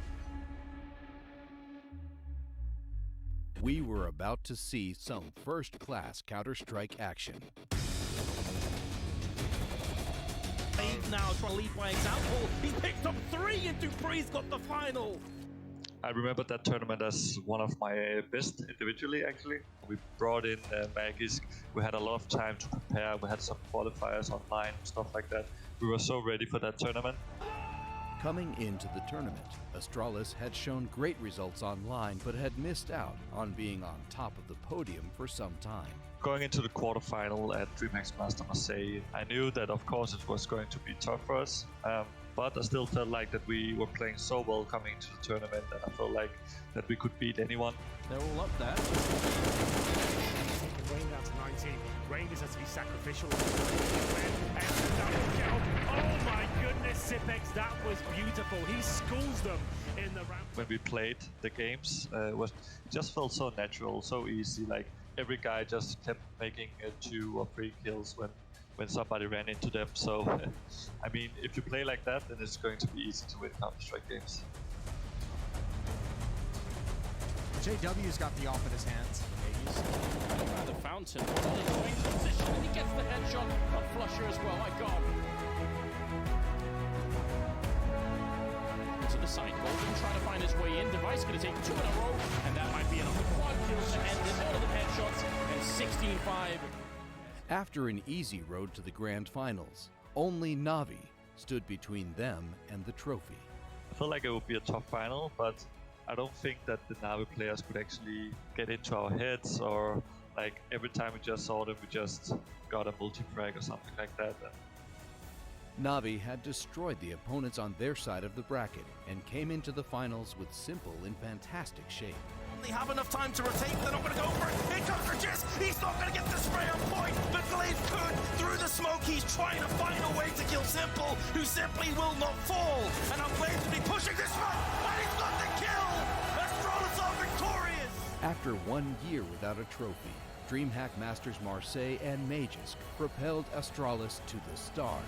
Speaker 9: We were about to see some first-class Counter-Strike action.
Speaker 10: Now trying to lead by example. He picked up 3 and Dupree's got the final.
Speaker 11: I remember that tournament as one of my best individually, actually. We brought in Magisk. We had a lot of time to prepare. We had some qualifiers online, stuff like that. We were so ready for that tournament.
Speaker 9: Coming into the tournament, Astralis had shown great results online but had missed out on being on top of the podium for some time.
Speaker 11: Going into the quarterfinal at DreamHack Masters Marseille, I knew that of course it was going to be tough for us, but I still felt like that we were playing so well coming into the tournament, and I felt like that we could beat anyone.
Speaker 10: They're all up there.
Speaker 12: Rain down to 19. Rain just has to be sacrificial. Oh my goodness, Sipex, that was beautiful. He schools them in the round.
Speaker 11: When we played the games, it just felt so natural, so easy. Like every guy just kept making 2 or 3 kills when somebody ran into them. So, I mean, if you play like that, then it's going to be easy to win Counter-Strike games.
Speaker 13: JW's got the off in his hands.
Speaker 10: He's by the fountain. Going to position, and he gets the headshot on Flusher as well. My God. To the side, Golden trying to find his way in. Device going to take 2 in a row, and that might be another quad kill to end it. All of the headshots, and 16-5.
Speaker 9: After an easy road to the grand finals, only Navi stood between them and the trophy.
Speaker 11: I felt like it would be a tough final, but I don't think that the Navi players could actually get into our heads, or like every time we just saw them, we just got a multi-frag or something like that.
Speaker 9: Navi had destroyed the opponents on their side of the bracket and came into the finals with Simple in fantastic shape.
Speaker 10: They have enough time to rotate, they're not going to go for it. Here comes Regis, he's not going to get the spray on point, but Glaive could. Through the smoke, he's trying to find a way to kill Simple, who simply will not fall. And now Glaive will be pushing this one, and he's got the kill! Astralis are victorious!
Speaker 9: After 1 year without a trophy, DreamHack Masters Marseille and Magisk propelled Astralis to the stars.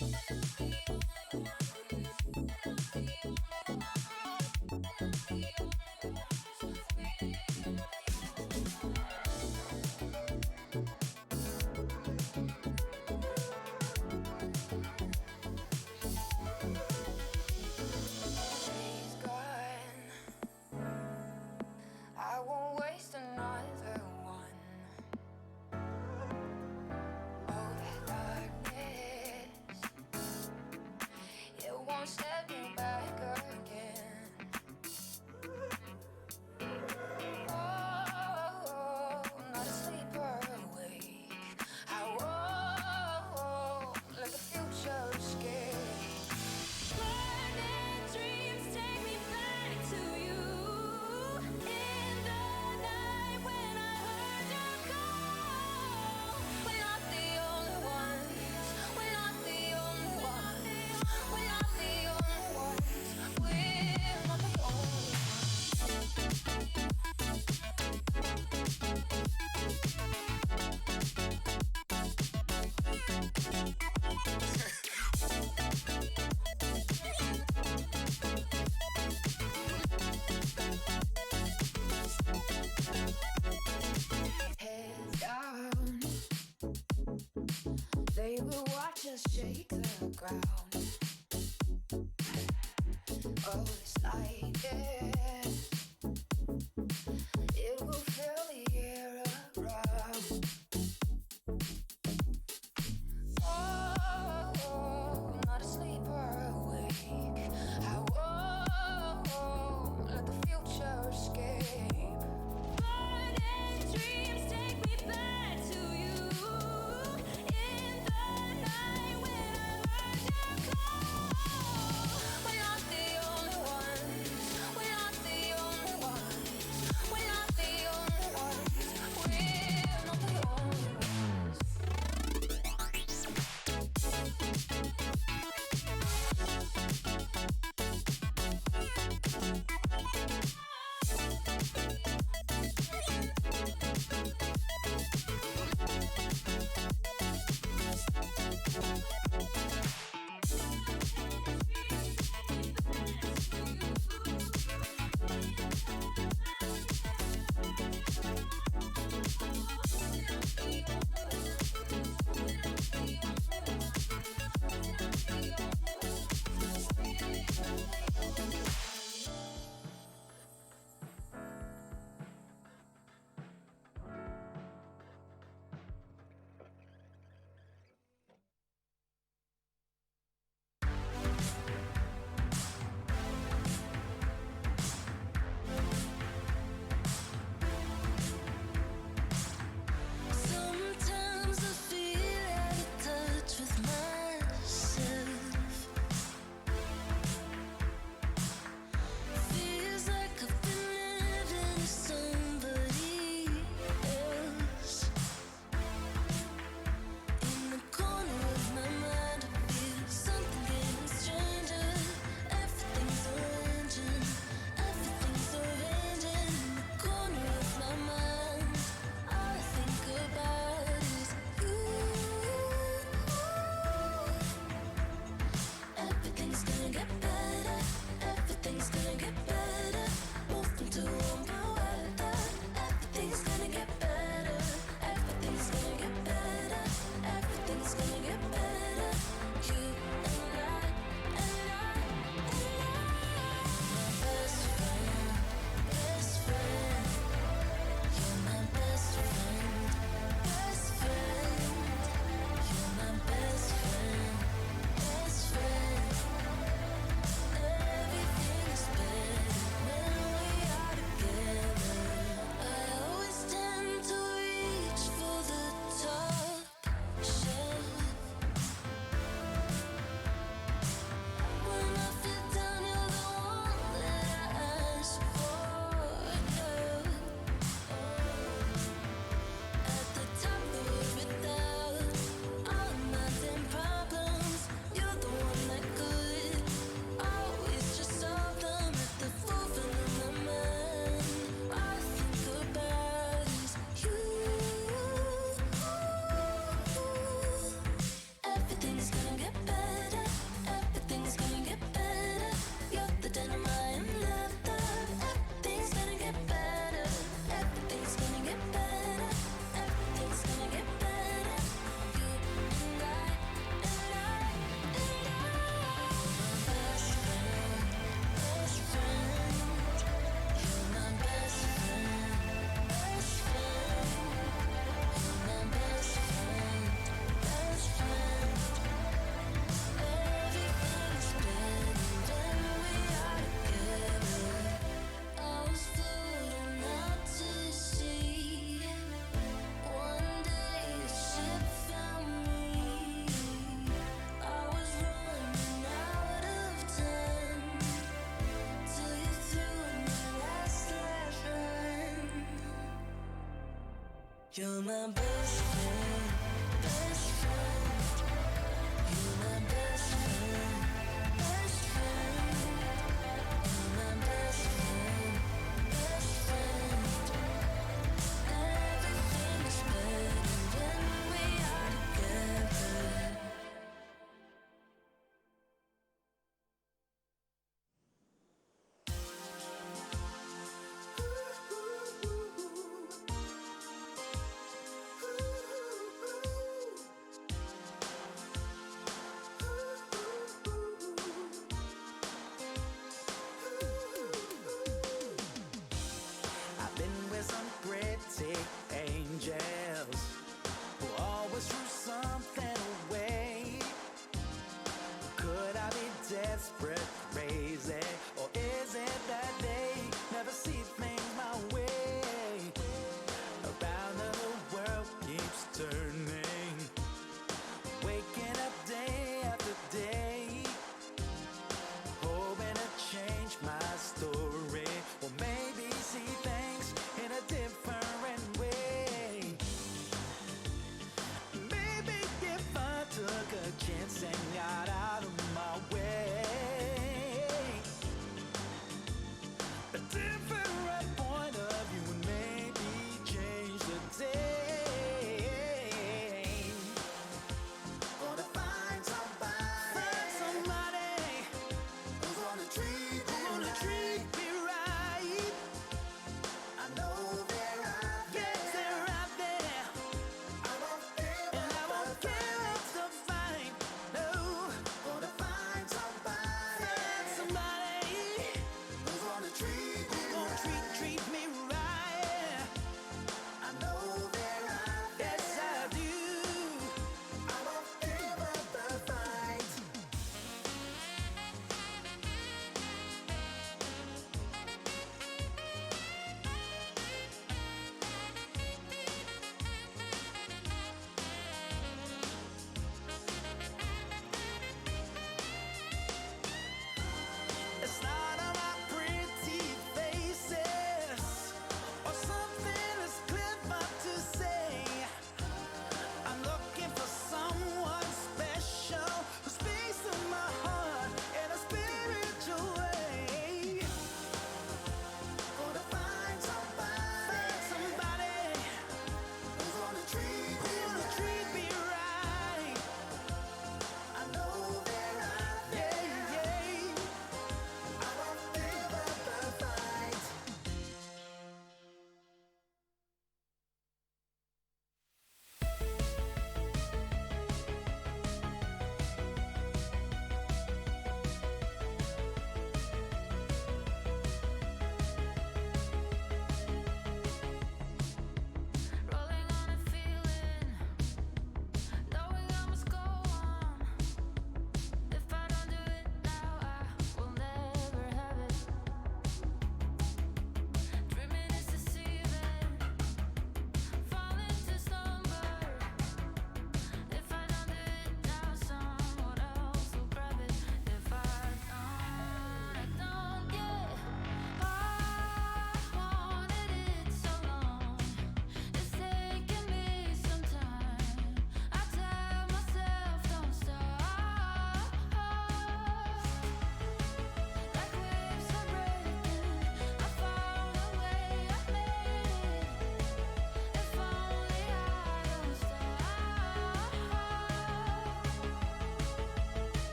Speaker 3: She's gone. I won't waste another one. Oh, that darkness, it won't set me back again. Oh, not asleep or awake. I won't let the future escape. Burning dreams take me back to you. In the night when I heard your call. We're not the only ones. We're not the only ones. We're not the only ones. We're not the only Head down, they will watch us shake the ground. Oh, it's like this. It will fill the air around. Oh, not asleep or awake. I won't let the future escape. Burning dreams take me back to you. In the night when I heard your You're my best friend, best friend. You're my best friend, best friend. You're my best friend, best friend. Everything is better when we are together.
Speaker 4: I've been with some pretty angels who always threw something away. Could I be desperate, crazy, or is it that they never see things my way? Around the world keeps turning, waking up day after day, hoping to change my story, or maybe see things in a different way. Maybe if I took a chance and got out of my way,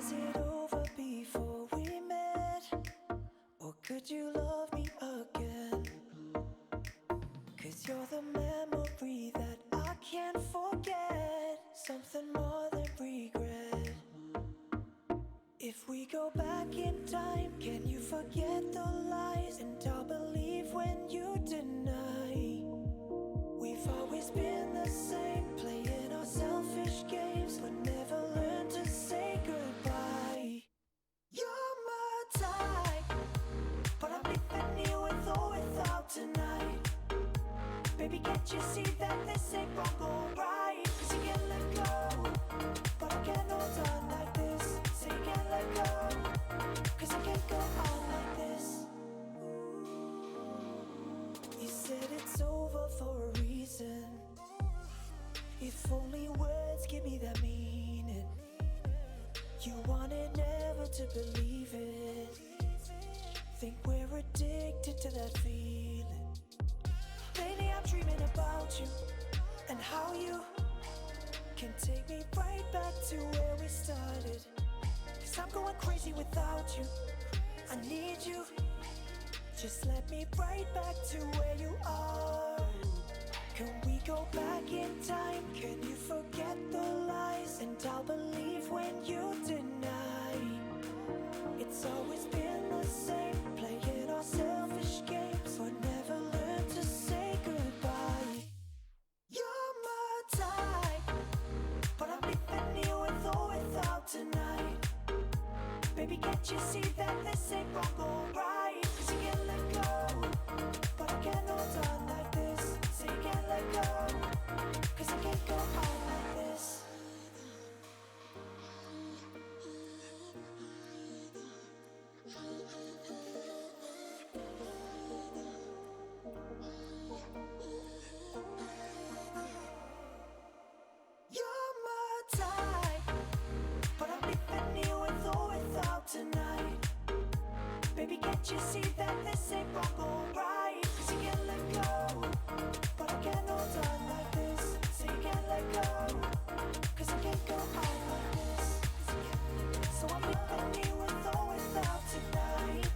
Speaker 4: Was it over before we met? Or could you love me again? 'Cause you're the memory that I can't forget. Something more than regret. If we go back in time, can you forget the lies? And I'll believe when you deny. We've always been the same, playing our selfish games, but never learned to say goodbye. You're my type, but I'm leaving you with or without tonight. Baby, can't you see that this ain't wrong or right? 'Cause you can't let go, but I can't hold on like this. So you can't let go, 'cause I can't go on like this. You said it's over for a reason. If only words give me that meaning. You wanted never to believe it. Think we're addicted to that feeling. Lately I'm dreaming about you and how you can take me right back to where we started. 'Cause I'm going crazy without you. I need you. Just let me right back to where you are. Can we go back in time? Can you forget the lies? And I'll believe when you deny. It's always been the same, playing our selfish games, but never learned to say goodbye. You're my type, but I'm leaving you with or without tonight. Baby, can't you see that this ain't wrong or right? 'Cause you can't let go, but I can't hold on like this. So you can't let go, 'cause I can't go on like this. You're my type, but I'm leaving you with or without tonight. Baby, can't you see that this ain't wrong or right? 'Cause you can't let go, but I can't hold on like this. So you can't let go, 'cause I can't go on like this. So I'm leaving you with or without tonight.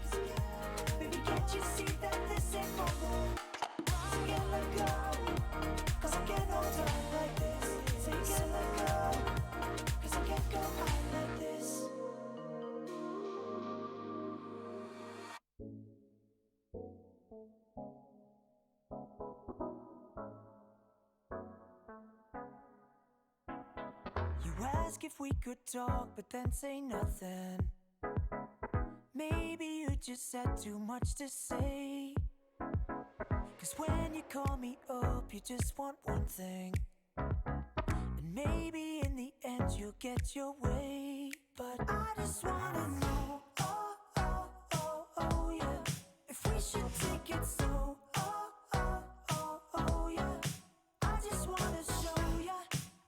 Speaker 4: Baby, can't you see that this ain't wrong or right? 'Cause you can't let go, 'cause I can't hold on like this. So you can't let go, 'cause I can't go on like this. You ask if we could talk, but then say nothing. Maybe you just had too much to say. 'Cause when you call me up, you just want one thing. And maybe in the end you'll get your way. But I just wanna know, oh, oh, oh, oh, yeah, if we should take it slow, oh, oh, oh, oh, yeah. I just wanna show ya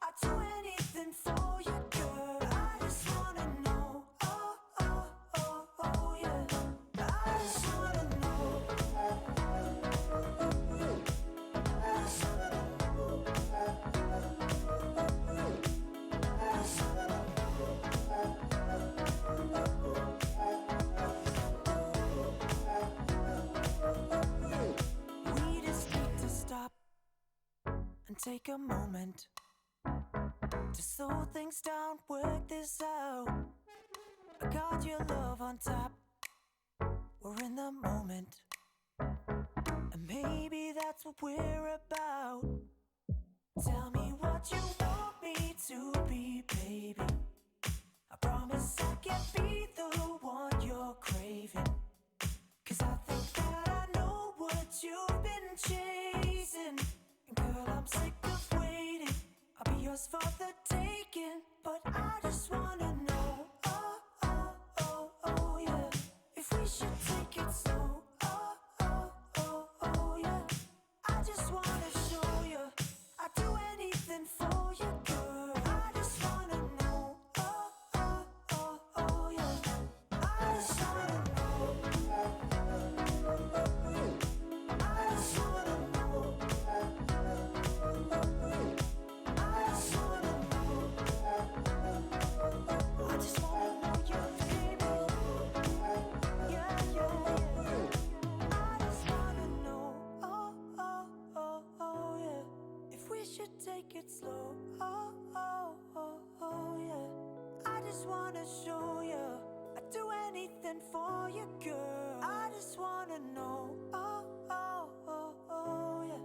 Speaker 4: I'd do anything for you, girl. I just wanna know, oh, oh, oh, oh, yeah. I just wanna know. We just need to stop and take a moment to slow things down, work this out. I got your love on top, we're in the moment. And maybe that's what we're about. Tell me what you want me to be, baby. I promise I can be the one you're craving. 'Cause I think that I know what you've been chasing. And girl, I'm sick of waiting. I'll be yours for the taking. But I just wanna know, oh, oh, oh, oh, yeah, if we should take it slow, oh, oh, oh, oh, yeah. I just wanna show you I'd do anything for you, girl. I just wanna know, it slow. Oh, oh, oh, oh, yeah. I just wanna show you I'd do anything for you, girl. I just wanna know. Oh, oh, oh, oh, yeah.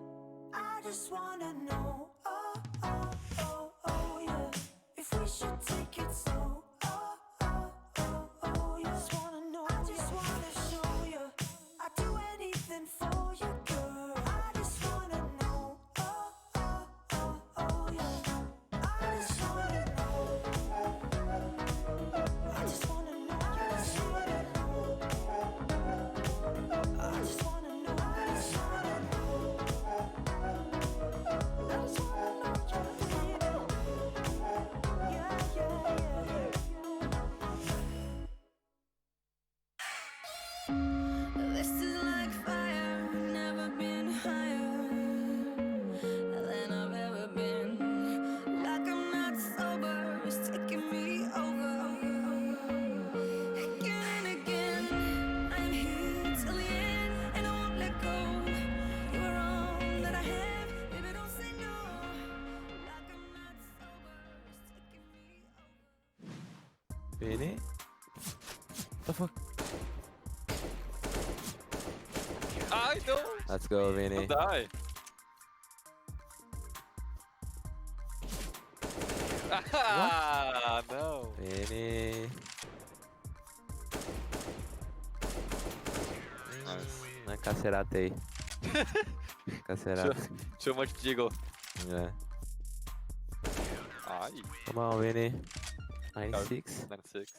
Speaker 4: I just wanna know. Oh, oh, oh, oh, yeah. If we should take it slow. Oh, oh, oh, oh, yeah. Just wanna know. I just wanna show you I'd do anything for you, girl. I just wanna know. Oh, oh, oh, oh, yeah. I just wanna know. I just wanna know. I just wanna know. I just wanna know. I just wanna know. I just wanna know you, baby. Yeah, yeah, yeah. This is like fire, never been higher than I've ever been. Like I'm not sober, it's taking me over. Again and again, I'm here till the end, and I won't let go. You are all that I have, baby, don't say no. Like I'm not sober, it's taking me over.
Speaker 14: Vinny? The fuck?
Speaker 15: I know.
Speaker 14: Let's go, Vinny.
Speaker 15: Don't die. Ah, no.
Speaker 14: Vinny. Nice. Cacerate aí. Cacerate.
Speaker 15: Too much jiggle.
Speaker 14: Yeah.
Speaker 15: Ai.
Speaker 14: Come on, Vinny. 96.
Speaker 15: 96.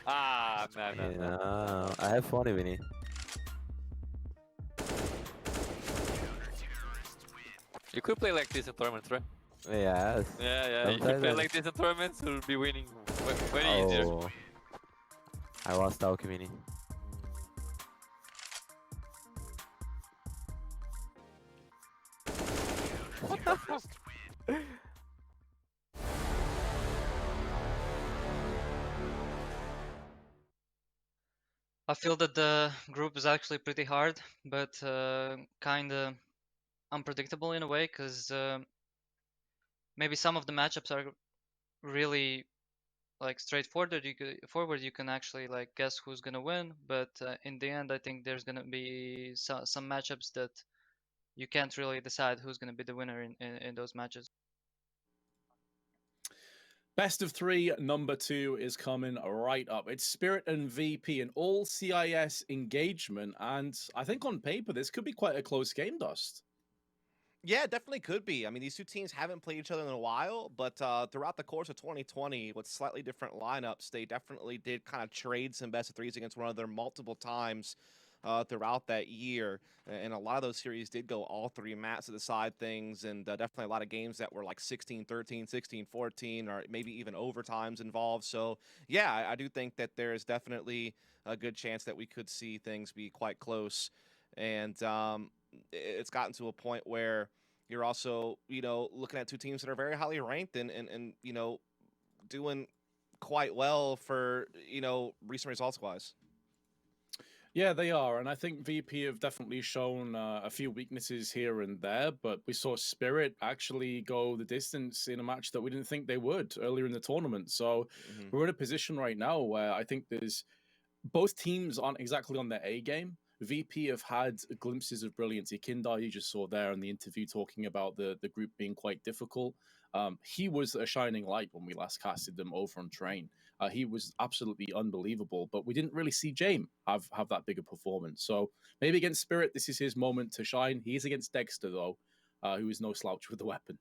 Speaker 15: Ah, man.
Speaker 14: No, I have fun, Vinny.
Speaker 15: You could play like this in tournaments, right?
Speaker 14: Yes.
Speaker 15: Yeah. If you
Speaker 14: Sometimes
Speaker 15: play
Speaker 14: I-
Speaker 15: like this in tournaments, you'll be winning very easier.
Speaker 14: Oh. I was talking, Vinny.
Speaker 16: I feel that the group is actually pretty hard, but kind of unpredictable in a way, because maybe some of the matchups are really like straightforward. You can actually like guess who's gonna win, but in the end, I think there's gonna be some matchups that you can't really decide who's gonna be the winner in those matches.
Speaker 1: Best of 3, number 2 is coming right up. It's Spirit and VP, an all CIS engagement, and I think on paper this could be quite a close game, Dust.
Speaker 2: Yeah, it definitely could be. I mean, these two teams haven't played each other in a while, but throughout the course of 2020, with slightly different lineups, they definitely did kind of trade some best of 3s against one another multiple times throughout that year. And a lot of those series did go all 3 maps to decide things, and definitely a lot of games that were like 16-13, 16-14, or maybe even overtimes involved. So, yeah, I do think that there is definitely a good chance that we could see things be quite close. And it's gotten to a point where you're also, looking at two teams that are very highly ranked and doing quite well for, recent results-wise.
Speaker 1: Yeah, they are, and I think VP have definitely shown a few weaknesses here and there, but we saw Spirit actually go the distance in a match that we didn't think they would earlier in the tournament. So we're in a position right now where I think both teams aren't exactly on their A game. VP have had glimpses of brilliance. Kindar, you just saw there in the interview talking about the group being quite difficult. He was a shining light when we last casted them over on Train. He was absolutely unbelievable, but we didn't really see James have that bigger performance. So maybe against Spirit, this is his moment to shine. He is against Dexter, though, who is no slouch with the weapon.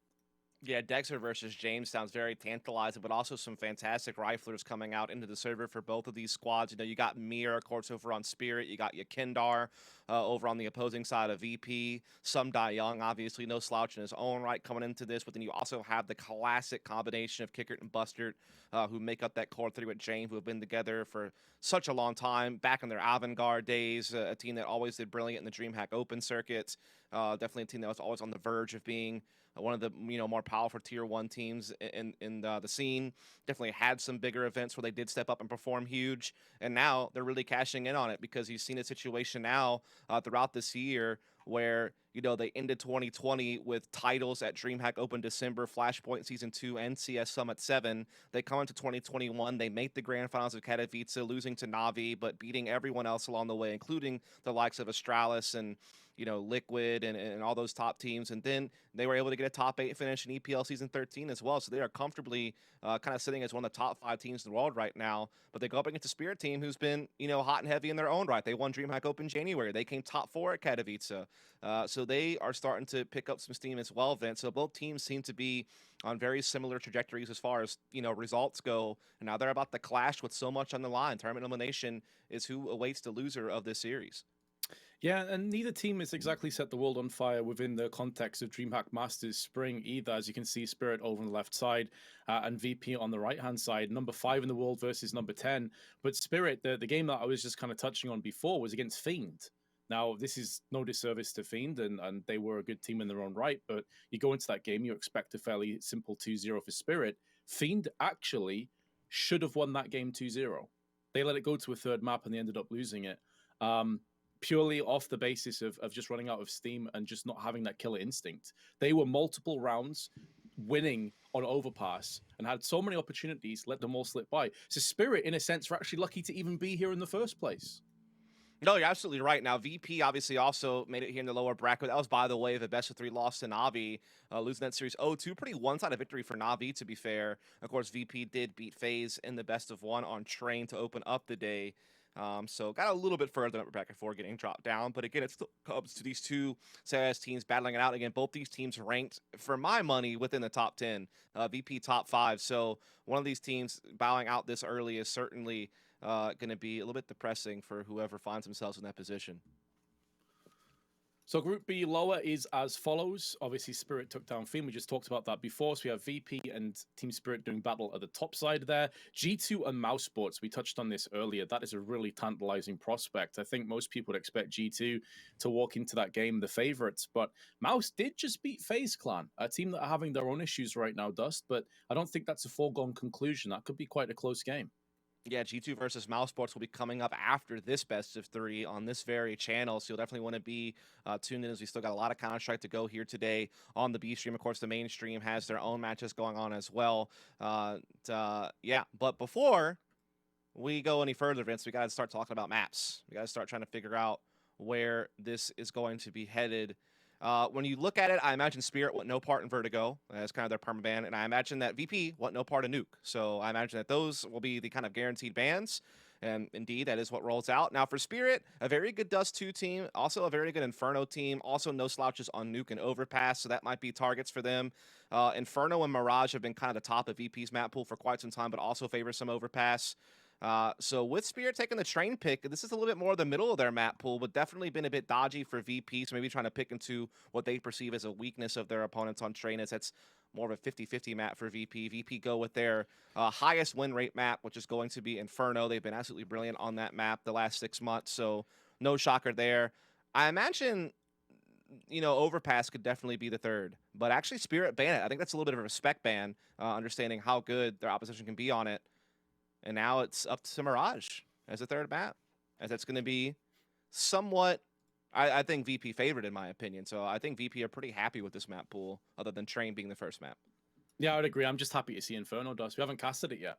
Speaker 2: Yeah, Dexter versus James sounds very tantalizing, but also some fantastic riflers coming out into the server for both of these squads. You got Mir, of course, over on Spirit. You got Yakindar over on the opposing side of VP. Some Die Young, obviously, no slouch in his own right coming into this, but then you also have the classic combination of Kickert and Bustard, who make up that core 3 with James, who have been together for such a long time, back in their avant-garde days, a team that always did brilliant in the DreamHack Open circuits. Definitely a team that was always on the verge of being one of the more powerful tier 1 teams in the scene. Definitely had some bigger events where they did step up and perform huge, and now they're really cashing in on it because you've seen a situation now throughout this year where, you know, they ended 2020 with titles at DreamHack Open December, Flashpoint Season 2, and CS Summit 7. They come into 2021, they make the grand finals of Katowice, losing to Navi, but beating everyone else along the way, including the likes of Astralis and, you know, Liquid and all those top teams. And then they were able to get a top 8 finish in EPL Season 13 as well. So they are comfortably kind of sitting as one of the top 5 teams in the world right now. But they go up against a Spirit team who's been, you know, hot and heavy in their own right. They won DreamHack Open January. They came top 4 at Katowice. So they are starting to pick up some steam as well, Vince. So both teams seem to be on very similar trajectories as far as, you know, results go. And now they're about to clash with so much on the line. Tournament elimination is who awaits the loser of this series.
Speaker 1: Yeah, and neither team has exactly set the world on fire within the context of DreamHack Masters Spring either. As you can see, Spirit over on the left side and VP on the right-hand side. Number 5 in the world versus number 10. But Spirit, the game that I was just kind of touching on before, was against Fiend. Now, this is no disservice to Fiend, and they were a good team in their own right, but you go into that game, you expect a fairly simple 2-0 for Spirit. Fiend actually should have won that game 2-0. They let it go to a third map, and they ended up losing it. Purely off the basis of just running out of steam and just not having that killer instinct. They were multiple rounds winning on overpass and had so many opportunities, let them all slip by. So Spirit, in a sense, were actually lucky to even be here in the first place.
Speaker 2: No, you're absolutely right. Now, VP obviously also made it here in the lower bracket. That was, by the way, the best of 3 loss to Navi, losing that series 0-2. Pretty one-sided victory for Navi, to be fair. Of course, VP did beat FaZe in the best of 1 on Train to open up the day. So got a little bit further than bracket 4 getting dropped down. But again, it still comes to these two CIS teams battling it out. Again, both these teams ranked, for my money, within the top 10. VP top 5. So one of these teams bowing out this early is certainly going to be a little bit depressing for whoever finds themselves in that position.
Speaker 1: So Group B lower is as follows. Obviously, Spirit took down Fiend. We just talked about that before. So we have VP and Team Spirit doing battle at the top side there. G2 and Mouse Sports, we touched on this earlier. That is a really tantalizing prospect. I think most people would expect G2 to walk into that game the favorites, but Mouse did just beat FaZe Clan, a team that are having their own issues right now, Dust, but I don't think that's a foregone conclusion. That could be quite a close game.
Speaker 2: Yeah, G2 versus Mouse Sports will be coming up after this best of 3 on this very channel, so you'll definitely want to be tuned in, as we still got a lot of Counter-Strike to go here today on the B stream. Of course, the main stream has their own matches going on as well. Yeah, but before we go any further, Vince, we got to start talking about maps. We got to start trying to figure out where this is going to be headed. When you look at it, I imagine Spirit want no part in Vertigo as kind of their perma ban, and I imagine that VP want no part of Nuke. So I imagine that those will be the kind of guaranteed bans, and indeed, that is what rolls out. Now for Spirit, a very good Dust 2 team, also a very good Inferno team, also no slouches on Nuke and Overpass, so that might be targets for them. Inferno and Mirage have been kind of the top of VP's map pool for quite some time, but also favor some Overpass. So with Spirit taking the Train pick, this is a little bit more the middle of their map pool, but definitely been a bit dodgy for VP, so maybe trying to pick into what they perceive as a weakness of their opponents on Train, as that's more of a 50-50 map for VP. VP go with their highest win rate map, which is going to be Inferno. They've been absolutely brilliant on that map the last 6 months, so no shocker there. I imagine, you know, Overpass could definitely be the third, but actually Spirit ban it. I think that's a little bit of a respect ban, understanding how good their opposition can be on it. And now it's up to Mirage as a third map, as that's going to be somewhat, I think, VP favored in my opinion. So I think VP are pretty happy with this map pool, other than Train being the first map.
Speaker 1: Yeah, I would agree. I'm just happy to see Inferno, Dust. We haven't casted it yet.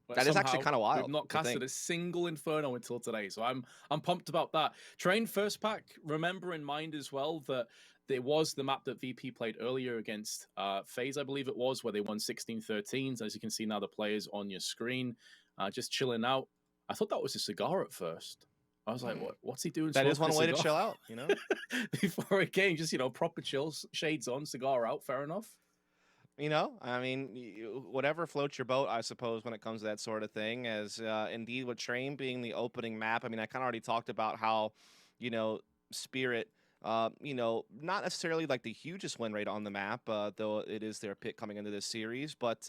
Speaker 1: But
Speaker 2: that is actually kind of wild.
Speaker 1: We've not casted a single Inferno until today, so I'm pumped about that. Train first pack, remember in mind as well that it was the map that VP played earlier against FaZe, I believe it was, where they won 16-13. As you can see now, the players on your screen just chilling out. I thought that was a cigar at first. I was like, what's he doing?
Speaker 2: That is one way to chill out, you know?
Speaker 1: Before a game, just, you know, proper chills, shades on, cigar out, fair enough.
Speaker 2: You know, I mean, whatever floats your boat, I suppose, when it comes to that sort of thing. As indeed, with Train being the opening map, I mean, I kind of already talked about how, you know, Spirit, you know, not necessarily like the hugest win rate on the map, though it is their pick coming into this series. But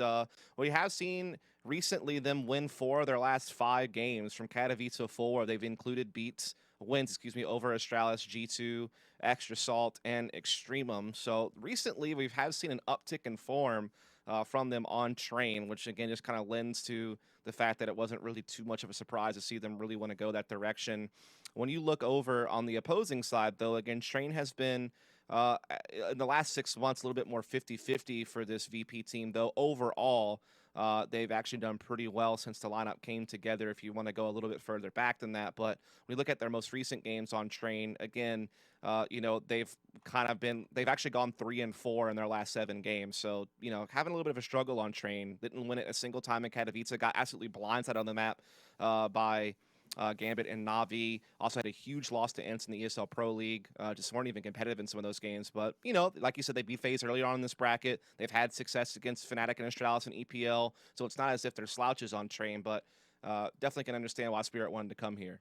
Speaker 2: we have seen recently them win 4 of their last 5 games from Katowice 4. They've included wins over Astralis, G2, Extra Salt, and Extremum. So recently we have seen an uptick in form from them on Train, which again just kind of lends to the fact that it wasn't really too much of a surprise to see them really want to go that direction. When you look over on the opposing side, though, again, Train has been in the last 6 months a little bit more 50-50 for this VP team, though overall they've actually done pretty well since the lineup came together, if you want to go a little bit further back than that. But when we look at their most recent games on Train, again, you know, they've actually gone 3-4 in their last 7 games. So, you know, having a little bit of a struggle on Train. Didn't win it a single time in Katowice. Got absolutely blindsided on the map by Gambit and Na'Vi. Also had a huge loss to Ents in the ESL Pro League. Just weren't even competitive in some of those games. But, you know, like you said, they beat FaZe earlier on in this bracket. They've had success against Fnatic and Astralis in EPL. So it's not as if they're slouches on Train, but definitely can understand why Spirit wanted to come here.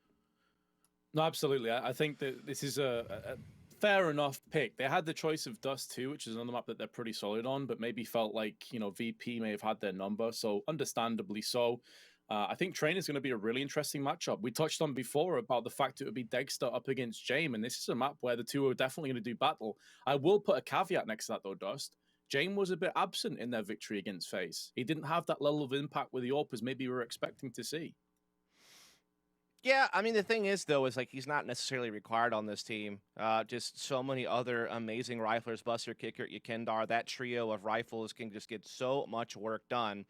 Speaker 1: No, absolutely. I think that this is a fair enough pick. They had the choice of Dust too, which is another map that they're pretty solid on, but maybe felt like, you know, VP may have had their number. So understandably so. I think Train is going to be a really interesting matchup. We touched on before about the fact it would be Dexter up against Jame, and this is a map where the two are definitely going to do battle. I will put a caveat next to that though, Dust. Jame was a bit absent in their victory against FaZe. He didn't have that level of impact with the AWP as maybe we were expecting to see.
Speaker 2: Yeah, I mean, the thing is, though, is like he's not necessarily required on this team. Just so many other amazing riflers, Buster, Kicker, Yekindar. That trio of rifles can just get so much work done.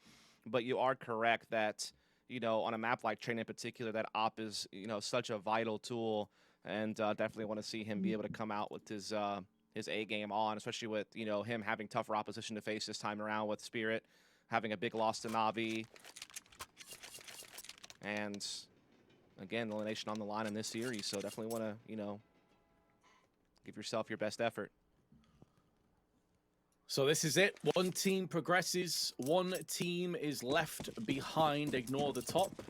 Speaker 2: But you are correct that, you know, on a map like Train in particular, that op is, you know, such a vital tool. And definitely want to see him be able to come out with his A game on, especially with, you know, him having tougher opposition to face this time around with Spirit, having a big loss to Na'Vi. And again, elimination on the line in this series, so definitely want to, you know, give yourself your best effort.
Speaker 1: So this is it. One team progresses. One team is left behind. Ignore the top.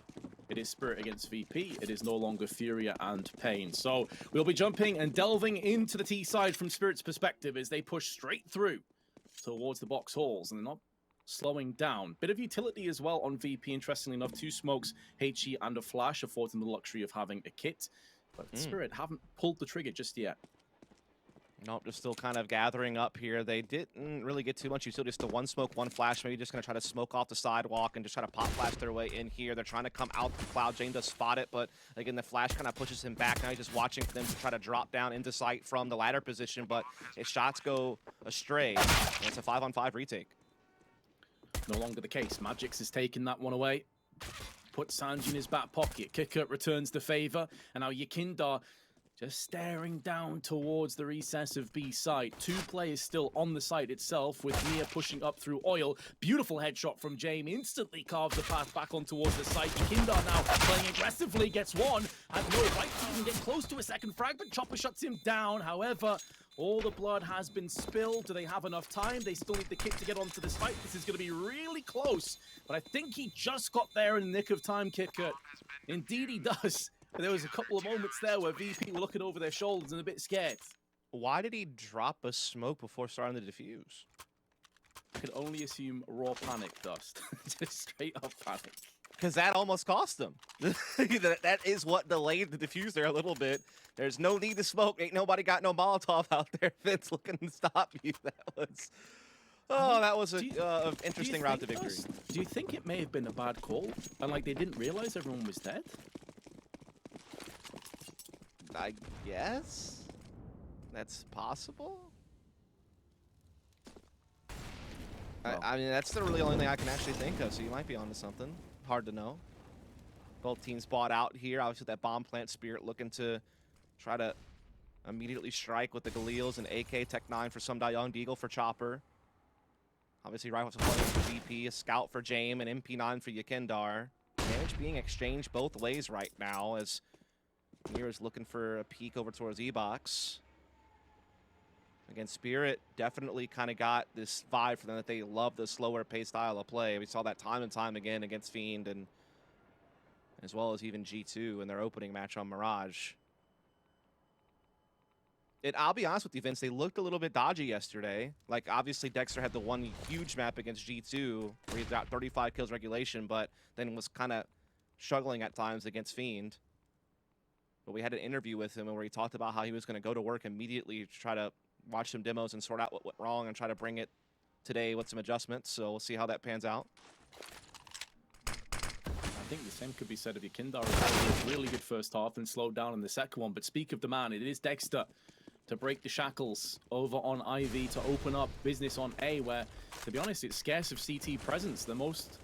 Speaker 1: It is Spirit against VP. It is no longer Furia and Pain. So we'll be jumping and delving into the T side from Spirit's perspective as they push straight through towards the box halls, and they're not slowing down. Bit of utility as well on VP, interestingly enough. 2 smokes, HE, and a flash, affording the luxury of having a kit. But Spirit haven't pulled the trigger just yet.
Speaker 2: Nope, just still kind of gathering up here. They didn't really get too much utility. Just a 1 smoke, 1 flash. Maybe just going to try to smoke off the sidewalk and just try to pop flash their way in here. They're trying to come out the cloud. Jane does spot it, but again, the flash kind of pushes him back. Now he's just watching for them to try to drop down into sight from the ladder position, but his shots go astray. And it's a 5-on-5 retake.
Speaker 1: No longer the case. Magix has taken that one away. Puts Sanji in his back pocket. Kicker returns the favor. And now Yekindar just staring down towards the recess of B side. 2 players still on the site itself, with Mia pushing up through oil. Beautiful headshot from Jame. Instantly carves the path back on towards the site. Yekindar now playing aggressively. Gets one. Has no right to even get close to a second frag, but Chopper shuts him down. However, all the blood has been spilled. Do they have enough time? They still need the kit to get onto this fight. This is going to be really close. But I think he just got there in the nick of time, KitKat. Indeed he does. There was a couple of moments there where VP were looking over their shoulders and a bit scared.
Speaker 2: Why did he drop a smoke before starting the defuse?
Speaker 1: I could only assume raw panic, Dust. Just straight up panic.
Speaker 2: Because that almost cost them. That is what delayed the diffuse there a little bit. There's no need to smoke. Ain't nobody got no Molotov out there. Vince looking to stop you. That was... Oh, that was an interesting route to victory.
Speaker 1: Do you think it may have been a bad call? And like they didn't realize everyone was dead?
Speaker 2: I guess that's possible. Well, I mean, that's the really only thing I can actually think of, so you might be onto something. Hard to know. Both teams bought out here. Obviously, that bomb plant Spirit looking to try to immediately strike with the Galils and AK Tech 9 for some Young Deagle for Chopper. Obviously, rifles for VP, a scout for Jame, and MP9 for Yekindar. Damage being exchanged both ways right now as Mir is looking for a peek over towards E-Box. Again, Spirit definitely kind of got this vibe for them that they love the slower pace style of play. We saw that time and time again against Fiend, and as well as even G2 in their opening match on Mirage. I'll be honest with you, Vince, they looked a little bit dodgy yesterday. Like, obviously, Dexter had the one huge map against G2 where he got 35 kills regulation, but then was kind of struggling at times against Fiend. But we had an interview with him where he talked about how he was going to go to work immediately to try to watch some demos and sort out what went wrong and try to bring it today with some adjustments, so we'll see how that pans out.
Speaker 1: I think the same could be said of your Kindar as well. Really good first half and slowed down in the second one. But speak of the man, it is Dexter to break the shackles over on IV to open up business on A, where, to be honest, it's scarce of CT presence. The most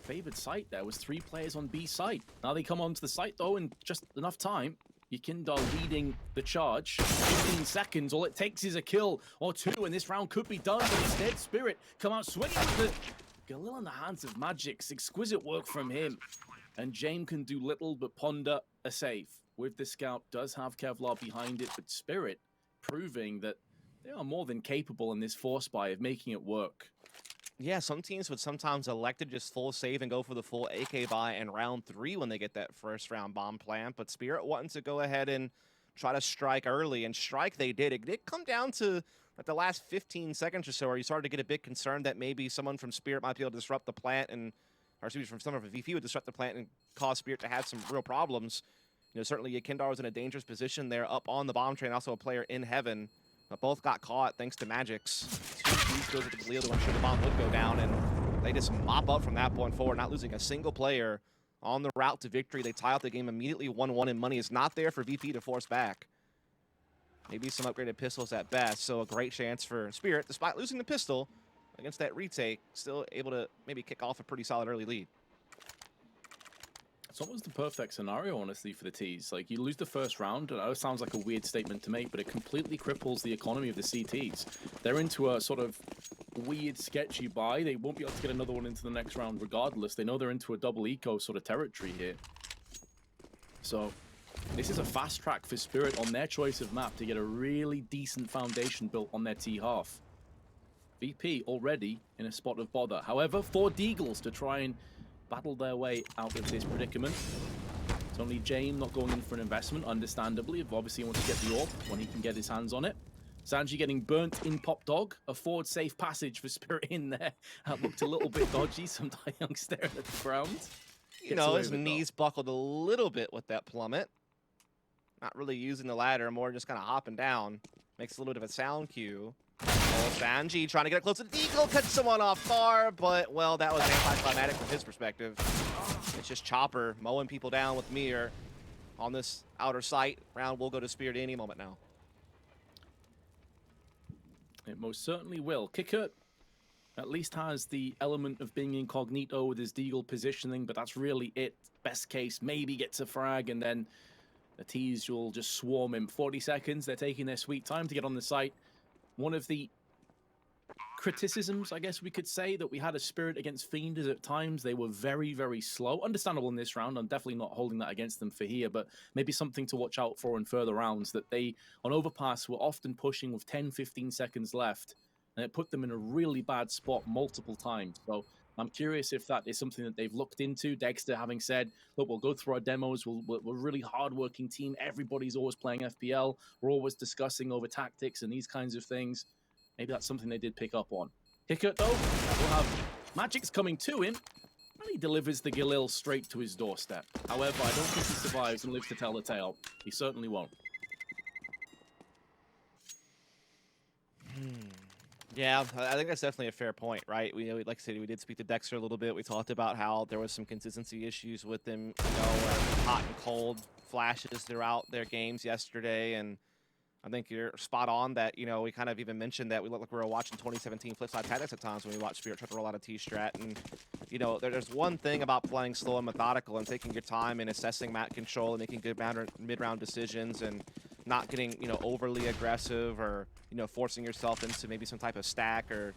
Speaker 1: favored site there was 3 players on B site. Now they come onto the site, though, in just enough time. Yekindar leading the charge. 15 seconds. All it takes is a kill or 2, and this round could be done. But instead, Spirit come out swinging with the Galil in the hands of Magix. Exquisite work from him. And James can do little but ponder a save. With the scout, does have Kevlar behind it, but Spirit proving that they are more than capable in this force buy of making it work.
Speaker 2: Yeah, some teams would sometimes elect to just full save and go for the full AK buy in round 3 when they get that first round bomb plant. But Spirit wanting to go ahead and try to strike early, and strike they did. It did come down to like the last 15 seconds or so where you started to get a bit concerned that maybe someone from Spirit might be able to disrupt the plant, and or excuse me, from someone from VP would disrupt the plant and cause Spirit to have some real problems. You know, certainly Yekindar was in a dangerous position there up on the bomb train, also a player in heaven. But both got caught thanks to Magix. 2 goes with the Galil to ensure the bomb would go down, and they just mop up from that point forward, not losing a single player on the route to victory. They tie out the game immediately 1-1, and money is not there for VP to force back. Maybe some upgraded pistols at best, so a great chance for Spirit, despite losing the pistol against that retake, still able to maybe kick off a pretty solid early lead.
Speaker 1: It's almost the perfect scenario, honestly, for the Ts. Like, you lose the first round, and it sounds like a weird statement to make, but it completely cripples the economy of the CTs. They're into a sort of weird, sketchy buy. They won't be able to get another one into the next round regardless. They know they're into a double eco sort of territory here. So, this is a fast track for Spirit on their choice of map to get a really decent foundation built on their T half. VP already in a spot of bother. However, 4 Deagles to try and battle their way out of this predicament. It's only James not going in for an investment, understandably. Obviously, he wants to get the AWP when he can get his hands on it. Sanji getting burnt in Pop Dog. A forward safe passage for Spirit in there. That looked a little bit dodgy. Some young staring at the ground.
Speaker 2: You know, his knees buckled a little bit with that plummet. Not really using the ladder, more just kind of hopping down. Makes a little bit of a sound cue. Oh, Sanji trying to get close to the Deagle, cuts someone off bar, but, well, that was anticlimactic from his perspective. It's just Chopper mowing people down with Mir on this outer site. Round will go to Spirit any moment now.
Speaker 1: It most certainly will. Kicker at least has the element of being incognito with his Deagle positioning, but that's really it. Best case, maybe gets a frag, and then the T's will just swarm him. 40 seconds, they're taking their sweet time to get on the site. One of the criticisms, I guess we could say, that we had a Spirit against Fiend is at times they were very, very slow. Understandable in this round. I'm definitely not holding that against them for here, but maybe something to watch out for in further rounds, that they, on overpass, were often pushing with 10, 15 seconds left, and it put them in a really bad spot multiple times. So I'm curious if that is something that they've looked into. Dexter having said, look, we'll go through our demos. We're a really hard-working team. Everybody's always playing FPL. We're always discussing over tactics and these kinds of things. Maybe that's something they did pick up on. Kicker, though, will have Magix coming to him, and he delivers the Galil straight to his doorstep. However, I don't think he survives and lives to tell the tale. He certainly won't.
Speaker 2: Yeah, I think that's definitely a fair point, right? Like I said, we did speak to Dexter a little bit. We talked about how there was some consistency issues with them, hot and cold flashes throughout their games yesterday, and I think you're spot on that, we kind of even mentioned that we look like we were watching 2017 Flipside Tactics at times when we watched Spirit try to roll out a T-strat. And, there's one thing about playing slow and methodical and taking your time and assessing map control and making good mid-round decisions and not getting, overly aggressive or, forcing yourself into maybe some type of stack or,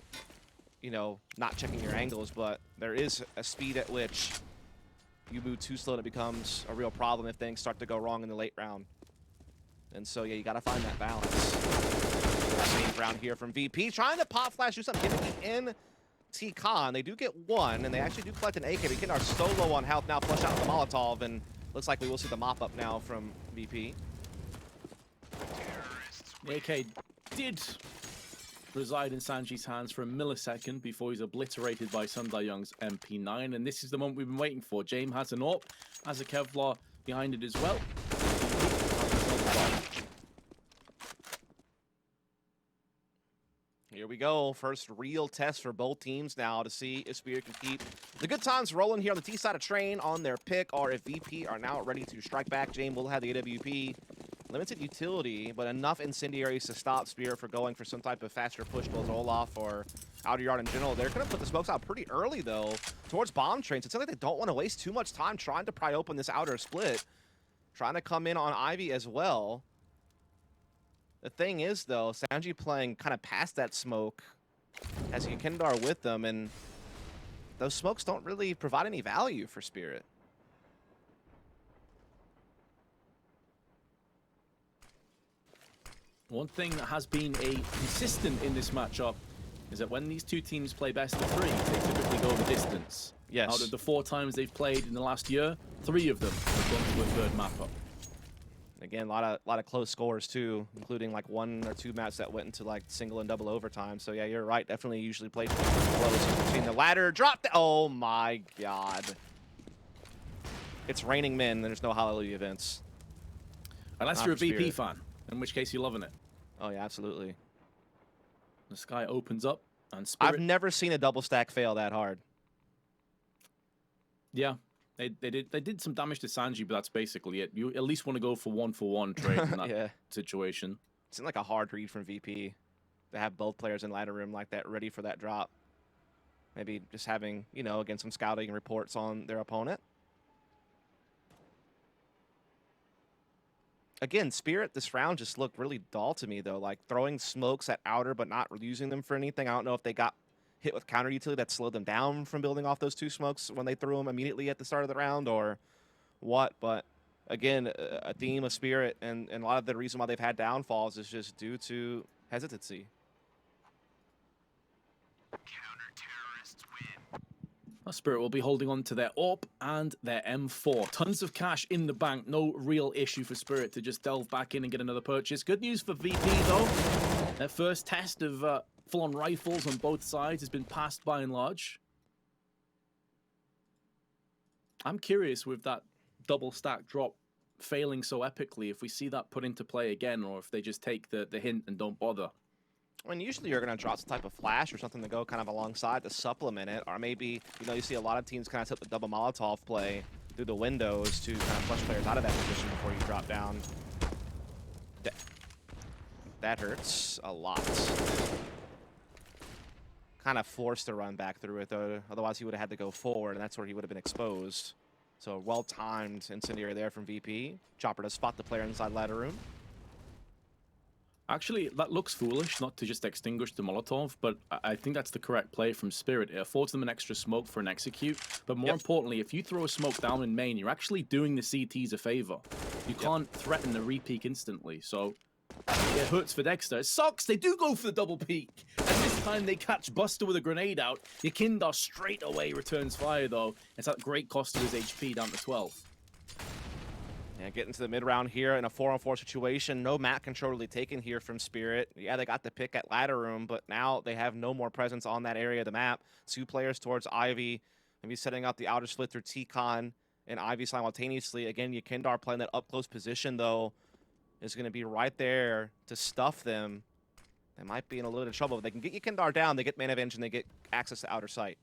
Speaker 2: not checking your angles. But there is a speed at which you move too slow and it becomes a real problem if things start to go wrong in the late round. And so, yeah, you got to find that balance. Save round here from VP. Trying to pop flash, do something in T-Con. They do get one, and they actually do collect an AK. But Kindar so low on health now, flush out the Molotov, and looks like we will see the mop-up now from VP.
Speaker 1: The AK did reside in Sanji's hands for a millisecond before he's obliterated by Sundar Young's MP9, and this is the moment we've been waiting for. James has an AWP, has a Kevlar behind it as well.
Speaker 2: Here we go. First real test for both teams now to see if Spirit can keep the good times rolling here on the T side of Train on their pick, or if VP are now ready to strike back. Jane will have the AWP. Limited utility, but enough incendiaries to stop Spirit for going for some type of faster push towards Olaf or outer yard in general. They're going to put the smokes out pretty early, though, towards bomb trains. It seems like they don't want to waste too much time trying to pry open this outer split. Trying to come in on Ivy as well. The thing is, though, Sanji playing kind of past that smoke as Yekindar with them, and those smokes don't really provide any value for Spirit.
Speaker 1: One thing that has been a consistent in this matchup is that when these two teams play best of three, they typically go the distance.
Speaker 2: Yes.
Speaker 1: Out of the 4 times they've played in the last year, 3 of them have gone to a third map up.
Speaker 2: Again, a lot of close scores too, including like 1 or 2 maps that went into like single and double overtime. So yeah, you're right. Definitely usually played close. Between the ladder, drop the. Oh my god! It's raining men. There's no Hallelujah events.
Speaker 1: Unless
Speaker 2: Not
Speaker 1: you're a
Speaker 2: for
Speaker 1: VP
Speaker 2: Spirit.
Speaker 1: fan, in which case you're loving it.
Speaker 2: Oh yeah, absolutely.
Speaker 1: The sky opens up and Spirit.
Speaker 2: I've never seen a double stack fail that hard.
Speaker 1: Yeah. They did some damage to Sanji, but that's basically it. You at least want to go for one trade in that
Speaker 2: Yeah.
Speaker 1: situation.
Speaker 2: Seemed like a hard read from VP to have both players in ladder room like that, ready for that drop. Maybe just having, you know, again, some scouting reports on their opponent. Again, Spirit this round just looked really dull to me, though. Like throwing smokes at outer, but not using them for anything. I don't know if they got hit with counter utility that slowed them down from building off those 2 smokes when they threw them immediately at the start of the round, or what. But again, a theme of Spirit, and a lot of the reason why they've had downfalls is just due to hesitancy.
Speaker 1: Spirit will be holding on to their AWP and their M4. Tons of cash in the bank. No real issue for Spirit to just delve back in and get another purchase. Good news for VP, though. Their first test of full-on rifles on both sides has been passed by and large. I'm curious with that double stack drop failing so epically, if we see that put into play again, or if they just take the hint and don't bother.
Speaker 2: I mean, usually you're going to drop some type of flash or something to go kind of alongside to supplement it. Or maybe, you know, you see a lot of teams kind of take the double Molotov play through the windows to kind of flush players out of that position before you drop down. That hurts a lot. Kind of forced to run back through it, though. Otherwise, he would have had to go forward, and that's where he would have been exposed. So well-timed incendiary there from VP. Chopper to spot the player inside ladder room.
Speaker 1: Actually, that looks foolish, not to just extinguish the Molotov, but I think that's the correct play from Spirit. It affords them an extra smoke for an execute, but more importantly, if you throw a smoke down in main, you're actually doing the CTs a favor. You can't threaten the re-peek instantly, so it hurts for Dexter. It sucks, they do go for the double peek, and this time they catch Buster with a grenade out. Yekindar straight away returns fire, though. It's at great cost to his HP, down to 12.
Speaker 2: Yeah, getting to the mid-round here in a 4-on-4 situation. No map control really taken here from Spirit. Yeah, they got the pick at ladder room, but now they have no more presence on that area of the map. 2 players towards Ivy, maybe setting up the outer split through T-Con and Ivy simultaneously. Again, Yekindar playing that up-close position, though, is going to be right there to stuff them. They might be in a little bit of trouble. If they can get Yekindar down, they get man advantage, and they get access to outer sight.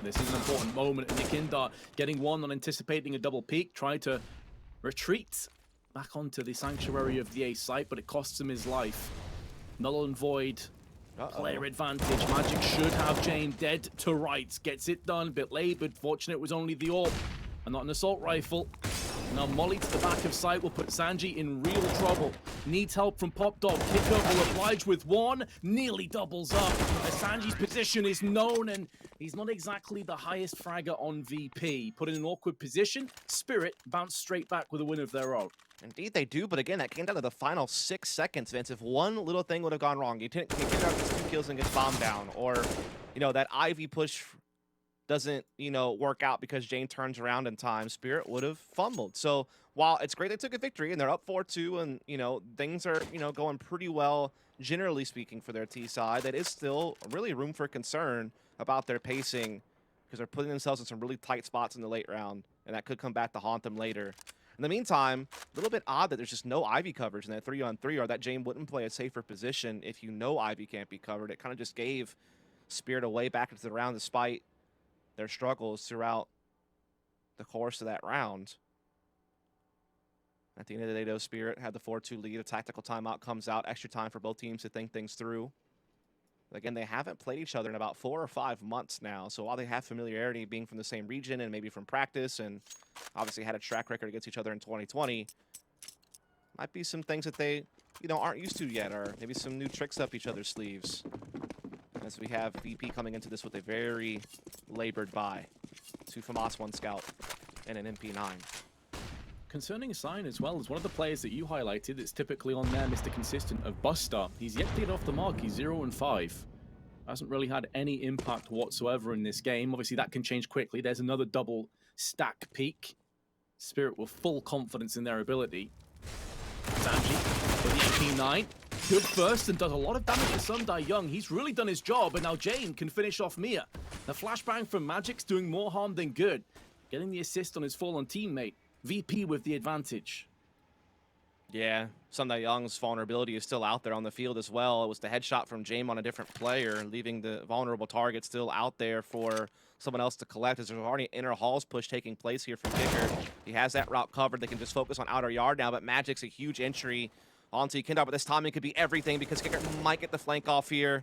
Speaker 1: This is an important moment, and Yekindar getting one on anticipating a double peek, trying to retreat back onto the sanctuary of the A site, but it costs him his life. Null and void, player advantage. Magic should have Jane dead to rights. Gets it done, bit late, but fortunate it was only the AWP and not an assault rifle. Now Molly to the back of sight will put Sanji in real trouble. Needs help from Pop Dog. Kicker will oblige with one. Nearly doubles up. As Sanji's position is known, and he's not exactly the highest fragger on VP. Put in an awkward position. Spirit bounced straight back with a win of their own.
Speaker 2: Indeed they do, but again, that came down to the final 6 seconds, Vince. If one little thing would have gone wrong, you get out these 2 kills and gets bombed down, or, you know, that Ivy push doesn't, you know, work out because Jane turns around in time, Spirit would have fumbled. So while it's great they took a victory and they're up 4-2 and, you know, things are, you know, going pretty well, generally speaking, for their T side, that is still really room for concern about their pacing because they're putting themselves in some really tight spots in the late round, and that could come back to haunt them later. In the meantime, a little bit odd that there's just no Ivy coverage in that 3-on-3, or that Jame wouldn't play a safer position if you know Ivy can't be covered. It kind of just gave Spirit a way back into the round despite their struggles throughout the course of that round. At the end of the day, though, Spirit had the 4-2 lead. A tactical timeout comes out. Extra time for both teams to think things through. Again, they haven't played each other in about 4 or 5 months now. So while they have familiarity being from the same region and maybe from practice and obviously had a track record against each other in 2020, might be some things that they, aren't used to yet, or maybe some new tricks up each other's sleeves. As we have VP coming into this with a very labored bye. 2 FAMAS, 1 Scout, and an MP9.
Speaker 1: Concerning Sign as well, as one of the players that you highlighted that's typically on there, Mr. Consistent of Buster. He's yet to get off the mark. He's 0-5. Hasn't really had any impact whatsoever in this game. Obviously, that can change quickly. There's another double stack peak. Spirit with full confidence in their ability. Sanji with the MP9. Good first and does a lot of damage to Sundai Young. He's really done his job, and now Jame can finish off Mia. The flashbang from Magic's doing more harm than good. Getting the assist on his fallen teammate. VP with the advantage.
Speaker 2: Yeah, Sundai Young's vulnerability is still out there on the field as well. It was the headshot from Jame on a different player, leaving the vulnerable target still out there for someone else to collect. As there's already inner halls push taking place here from Kicker. He has that route covered. They can just focus on outer yard now, but Magic's a huge entry onto Kindar, but this timing could be everything because Kicker might get the flank off here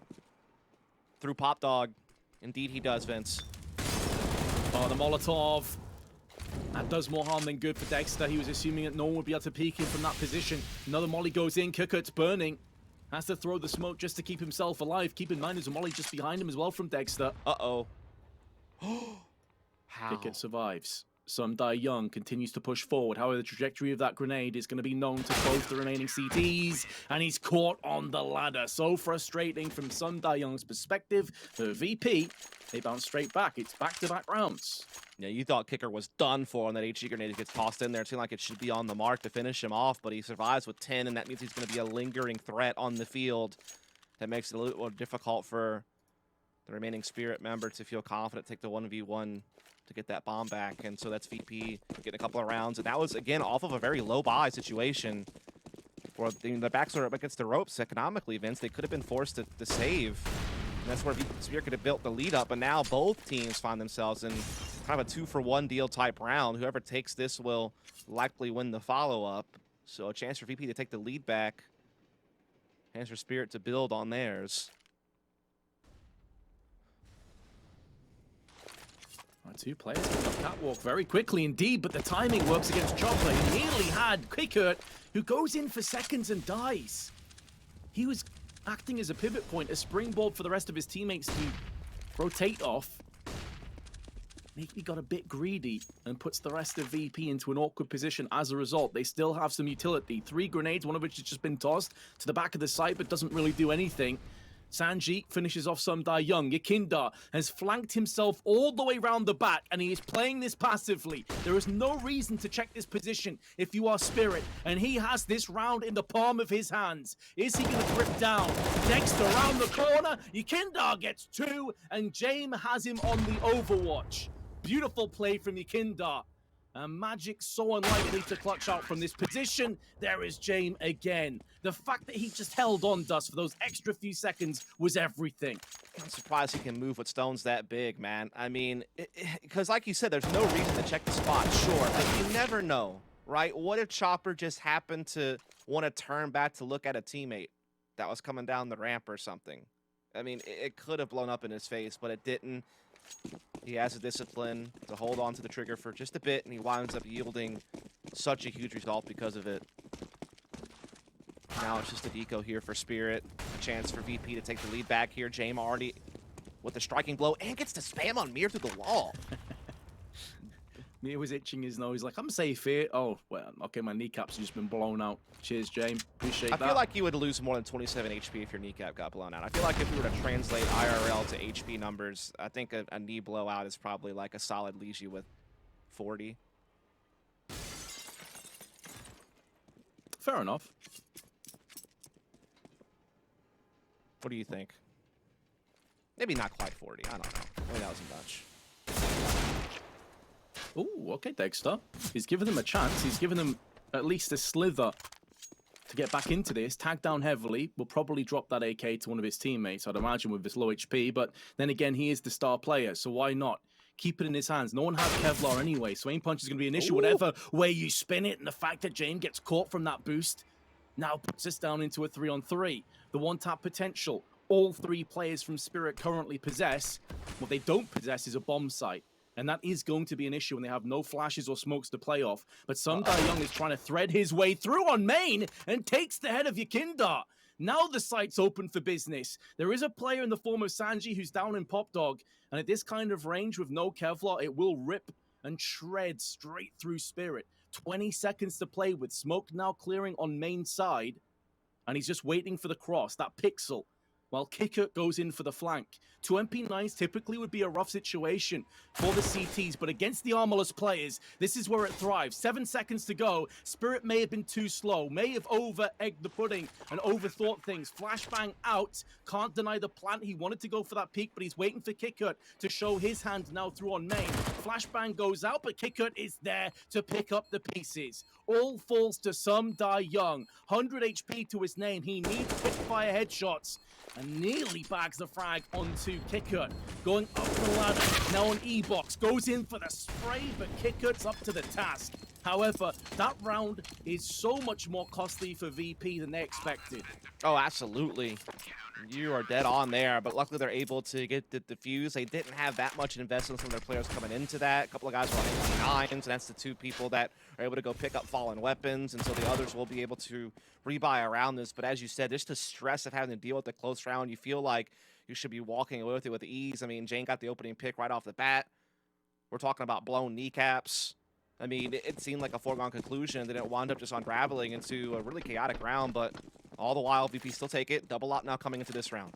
Speaker 2: through Pop Dog. Indeed he does, Vince.
Speaker 1: Oh, the Molotov. That does more harm than good for Dexter. He was assuming that no one would be able to peek him from that position. Another molly goes in. Kukut's burning. Has to throw the smoke just to keep himself alive. Keep in mind there's a molly just behind him as well from Dexter.
Speaker 2: Uh-oh. How?
Speaker 1: Kukut survives. Sundai Young continues to push forward. However, the trajectory of that grenade is going to be known to both the remaining CTs, and he's caught on the ladder. So frustrating from Sundai Young's perspective. For VP, they bounce straight back. It's back-to-back rounds.
Speaker 2: Yeah, you thought Kicker was done for on that HE grenade. It gets tossed in there. It seemed like it should be on the mark to finish him off, but he survives with 10, and that means he's going to be a lingering threat on the field. That makes it a little more difficult for the remaining Spirit member to feel confident, take the 1v1 to get that bomb back. And so that's VP getting a couple of rounds. And that was, again, off of a very low buy situation. For the backs are up against the ropes economically, Vince. They could have been forced to save. And that's where Spirit could have built the lead up. But now both teams find themselves in kind of a 2-for-1 deal type round. Whoever takes this will likely win the follow-up. So a chance for VP to take the lead back. Chance for Spirit to build on theirs.
Speaker 1: Two players coming up catwalk very quickly indeed, but the timing works against Chocolate. He nearly had Quickert, who goes in for seconds and dies. He was acting as a pivot point, a springboard for the rest of his teammates to rotate off. He got a bit greedy and puts the rest of VP into an awkward position as a result. They still have some utility. 3 grenades, one of which has just been tossed to the back of the site, but doesn't really do anything. Sanji finishes off Sundai Young. Yakinda has flanked himself all the way around the back, and he is playing this passively. There is no reason to check this position if you are Spirit, and he has this round in the palm of his hands. Is he going to grip down? Dexter around the corner. Yakinda gets 2, and Jame has him on the overwatch. Beautiful play from Yakinda. And Magic so unlikely to clutch out from this position. There is Jame again. The fact that he just held on, Dust, for those extra few seconds was everything.
Speaker 2: I'm surprised he can move with stones that big, man. I mean, because like you said, there's no reason to check the spot, sure, but you never know, right? What if Chopper just happened to want to turn back to look at a teammate that was coming down the ramp or something? I mean, it could have blown up in his face, but it didn't. He has the discipline to hold on to the trigger for just a bit, and he winds up yielding such a huge result because of it. Now it's just a deco here for Spirit. A chance for VP to take the lead back here. Jame already with the striking blow and gets to spam on Mir through the wall.
Speaker 1: Mir was itching his nose like, I'm safe here. Oh, well, okay, my kneecaps have just been blown out. Cheers, Jame. Appreciate that.
Speaker 2: I feel like you would lose more than 27 HP if your kneecap got blown out. I feel like if we were to translate IRL to HP numbers, I think a knee blowout is probably like a solid leaves you with 40.
Speaker 1: Fair enough.
Speaker 2: What do you think? Maybe not quite 40. I don't know. Maybe that was a bunch.
Speaker 1: Oh, okay, Dexter. He's given them a chance. He's given them at least a slither to get back into this. Tagged down heavily. Will probably drop that AK to one of his teammates, I'd imagine, with his low HP. But then again, he is the star player, so why not? Keep it in his hands. No one has Kevlar anyway, so aim punch is going to be an issue, whatever way you spin it. And the fact that Jane gets caught from that boost now puts us down into a 3-on-3. The one-tap potential all three players from Spirit currently possess. What they don't possess is a bomb site. And that is going to be an issue when they have no flashes or smokes to play off. But Sun Dai Young is trying to thread his way through on main and takes the head of Yakindar. Now the site's open for business. There is a player in the form of Sanji who's down in Pop Dog. And at this kind of range with no Kevlar, it will rip and shred straight through Spirit. 20 seconds to play with. Smoke now clearing on main side. And he's just waiting for the cross, that pixel, while Kikut goes in for the flank. 2 MP9s typically would be a rough situation for the CTs, but against the armorless players, this is where it thrives. 7 seconds to go. Spirit may have been too slow, may have over-egged the pudding and overthought things. Flashbang out. Can't deny the plant. He wanted to go for that peak, but he's waiting for Kikut to show his hand now through on main. Flashbang goes out, but Kikut is there to pick up the pieces. All falls to Sun Dai Young. 100 HP to his name. He needs quick fire headshots. And nearly bags the frag onto Kikut. Going up the ladder, now on E-Box. Goes in for the spray, but Kikut's up to the task. However, that round is so much more costly for VP than they expected.
Speaker 2: Oh, absolutely. You are dead on there, but luckily they're able to get the defuse. They didn't have that much investment from their players coming into that. A couple of guys were on 89s, and that's the 2 people that are able to go pick up fallen weapons, and so the others will be able to rebuy around this. But as you said, just the stress of having to deal with the close round, you feel like you should be walking away with it with ease. I mean, Jane got the opening pick right off the bat. We're talking about blown kneecaps. I mean, it seemed like a foregone conclusion that it wound up just unraveling into a really chaotic round, but all the while, VP still take it. Double up now coming into this round.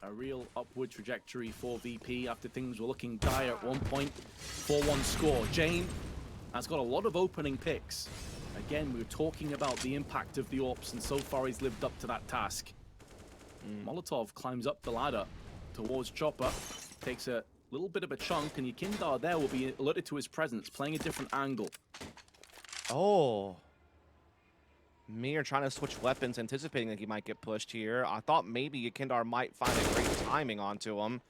Speaker 1: A real upward trajectory for VP after things were looking dire at one point. 4-1 score. Jane has got a lot of opening picks. Again, we were talking about the impact of the AWPs, and so far he's lived up to that task. Molotov climbs up the ladder towards Chopper, takes a little bit of a chunk, and Yakindar there will be alerted to his presence, playing a different angle.
Speaker 2: Oh. Mir trying to switch weapons, anticipating that he might get pushed here. I thought maybe Yakindar might find a great timing onto him.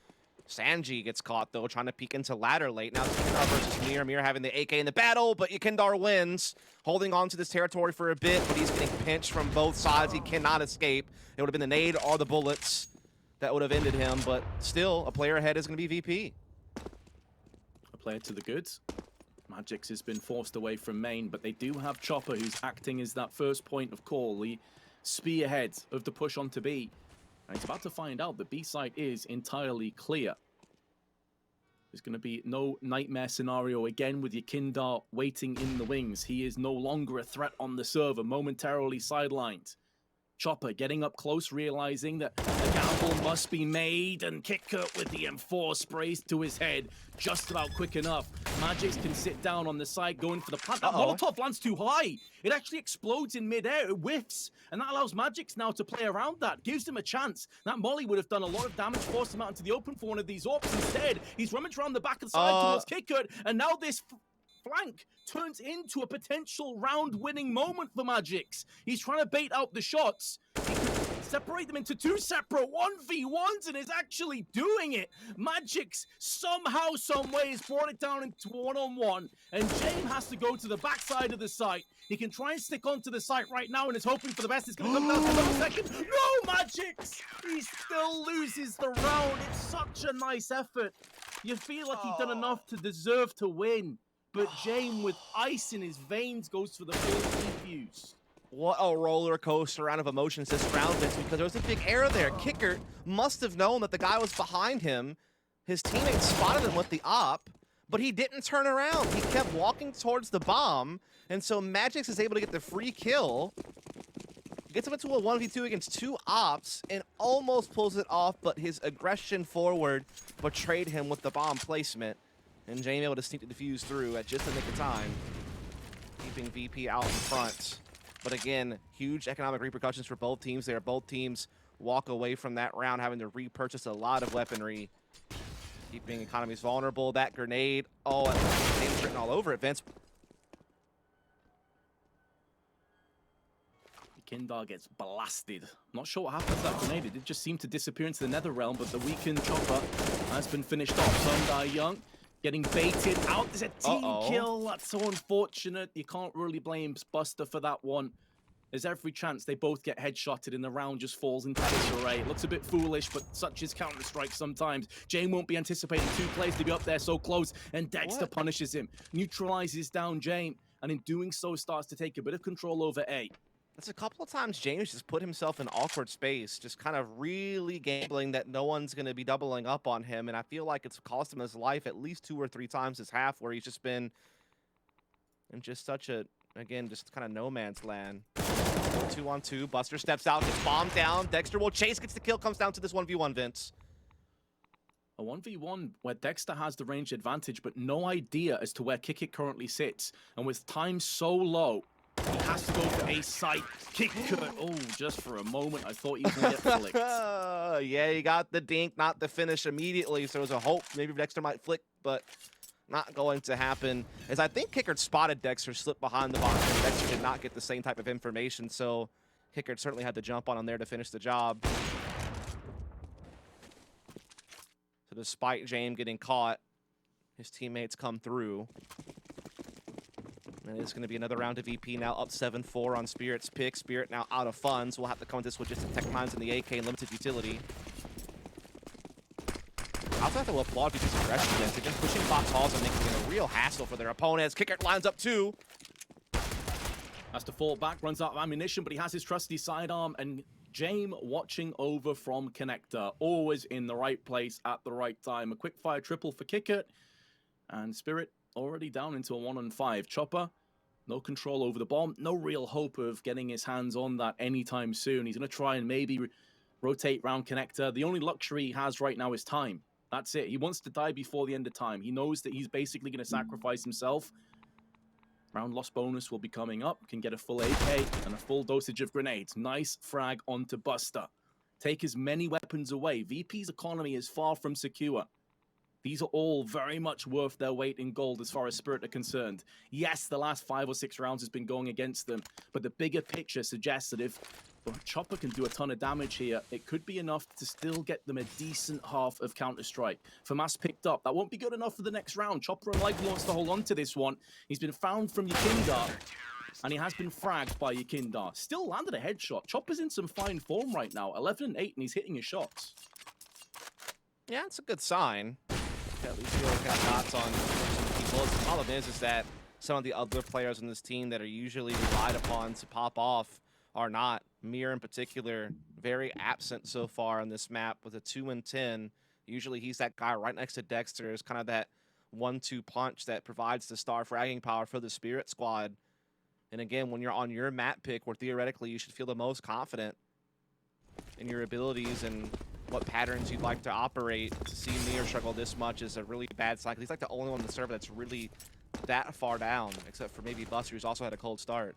Speaker 2: Sanji gets caught, though, trying to peek into ladder late. Now it's Yakindar versus Mir. Mir having the AK in the battle, but Yakindar wins. Holding on to this territory for a bit, but he's getting pinched from both sides. He cannot escape. It would have been the nade or the bullets that would have ended him, but still, a player ahead is going to be VP.
Speaker 1: A player to the goods. Magix has been forced away from main, but they do have Chopper, who's acting as that first point of call, the spearhead of the push onto B. And he's about to find out the B site is entirely clear. There's going to be no nightmare scenario again with Yakindar waiting in the wings. He is no longer a threat on the server, momentarily sidelined. Chopper getting up close, realizing that a gamble must be made, and Kikut with the M4 sprays to his head just about quick enough. Magix can sit down on the side, going for the plant. That Molotov lands too high. It actually explodes in midair. It whiffs, and that allows Magix now to play around that. Gives him a chance. That molly would have done a lot of damage, forced him out into the open for one of these AWPs. Instead, he's rummaged around the back of the side towards Kikut, and now this flank turns into a potential round-winning moment for Magix. He's trying to bait out the shots. He could separate them into 2 separate 1v1s and is actually doing it. Magix somehow, someway has brought it down into 1-on-1, and Jane has to go to the backside of the site. He can try and stick onto the site right now and is hoping for the best. It's going to come down to another second. No, Magix! He still loses the round. It's such a nice effort. You feel like he's done enough to deserve to win. But Jane, with ice in his veins, goes for the full defuse.
Speaker 2: What a roller coaster round of emotions this round is, because there was a big error there. Kicker must have known that the guy was behind him. His teammate spotted him with the op, but he didn't turn around. He kept walking towards the bomb, and so Magix is able to get the free kill. Gets him into a 1v2 against 2 ops and almost pulls it off, but his aggression forward betrayed him with the bomb placement. And Jane able to sneak the defuse through at just the nick of time, keeping VP out in front. But again, huge economic repercussions for both teams there. Both teams walk away from that round having to repurchase a lot of weaponry. Keeping economies vulnerable. That grenade. Oh, name's written all over it, Vince.
Speaker 1: Kindar gets blasted. Not sure what happened to that grenade. It did just seem to disappear into the nether realm, but the weakened chopper has been finished off. Sundai Young getting baited out. There's a team kill. That's so unfortunate. You can't really blame Buster for that one. There's every chance they both get headshotted and the round just falls into disarray. It looks a bit foolish, but such is Counter-Strike sometimes. Jane won't be anticipating two players to be up there so close, and Dexter punishes him, neutralizes down Jane, and in doing so starts to take a bit of control over A.
Speaker 2: That's a couple of times James just put himself in awkward space, just kind of really gambling that no one's going to be doubling up on him, and I feel like it's cost him his life at least 2 or 3 times this half where he's just been in just such a, again, just kind of no man's land. 2-on-2, Buster steps out, gets bombed down, Dexter will chase, gets the kill, comes down to this 1v1, Vince.
Speaker 1: A 1v1 where Dexter has the range advantage, but no idea as to where Kickit currently sits, and with time so low, he has to go for a site. Kick cut. Oh, just for a moment, I thought he was going to get flicked.
Speaker 2: Yeah, he got the dink, not the finish immediately, so there was a hope maybe Dexter might flick, but not going to happen. As I think Kickert spotted Dexter slip behind the box, and Dexter did not get the same type of information, so Kickert certainly had to jump on him there to finish the job. So despite James getting caught, his teammates come through. And it's going to be another round of VP now, up 7-4 on Spirit's pick. Spirit now out of funds. We'll have to come with this with just the tech mines and the AK and limited utility. I also have to applaud VP's aggression against. They've been pushing box halls and making it a real hassle for their opponents. Kickert lines up 2.
Speaker 1: Has to fall back, runs out of ammunition, but he has his trusty sidearm, and James watching over from Connector. Always in the right place at the right time. A quick fire triple for Kickert, and Spirit already down into a 1-on-5. Chopper, no control over the bomb. No real hope of getting his hands on that anytime soon. He's going to try and maybe rotate round Connector. The only luxury he has right now is time. That's it. He wants to die before the end of time. He knows that he's basically going to sacrifice himself. Round loss bonus will be coming up. Can get a full AK and a full dosage of grenades. Nice frag onto Buster. Take as many weapons away. VP's economy is far from secure. These are all very much worth their weight in gold as far as Spirit are concerned. Yes, the last 5 or 6 rounds has been going against them, but the bigger picture suggests that if Chopper can do a ton of damage here, it could be enough to still get them a decent half of Counter-Strike. FAMAS picked up. That won't be good enough for the next round. Chopper unlikely wants to hold on to this one. He's been found from Yakindar, and he has been fragged by Yakindar. Still landed a headshot. Chopper's in some fine form right now. 11-8, and he's hitting his shots.
Speaker 2: Yeah, it's a good sign. At least he always got dots on some people. The problem is that some of the other players on this team that are usually relied upon to pop off are not. Mir in particular, very absent so far on this map with a 2-10. Usually he's that guy right next to Dexter, is kind of that 1-2 punch that provides the star fragging power for the Spirit squad. And again, when you're on your map pick where theoretically you should feel the most confident in your abilities and what patterns you'd like to operate, to see Mir struggle this much is a really bad sign. He's like the only one on the server that's really that far down, except for maybe Buster, who's also had a cold start.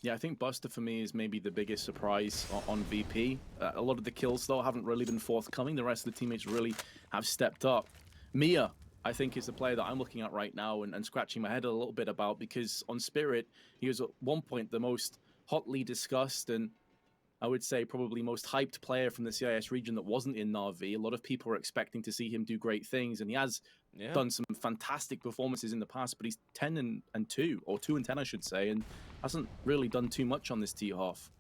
Speaker 1: Yeah, I think Buster for me is maybe the biggest surprise on VP. A lot of the kills, though, haven't really been forthcoming. The rest of the teammates really have stepped up. Mia, I think, is the player that I'm looking at right now and scratching my head a little bit about, because on Spirit, he was at one point the most hotly discussed and I would say probably most hyped player from the CIS region that wasn't in Na'Vi. A lot of people were expecting to see him do great things, and he has done some fantastic performances in the past, but he's 10-2, or 2-10, I should say, and hasn't really done too much on this T-half.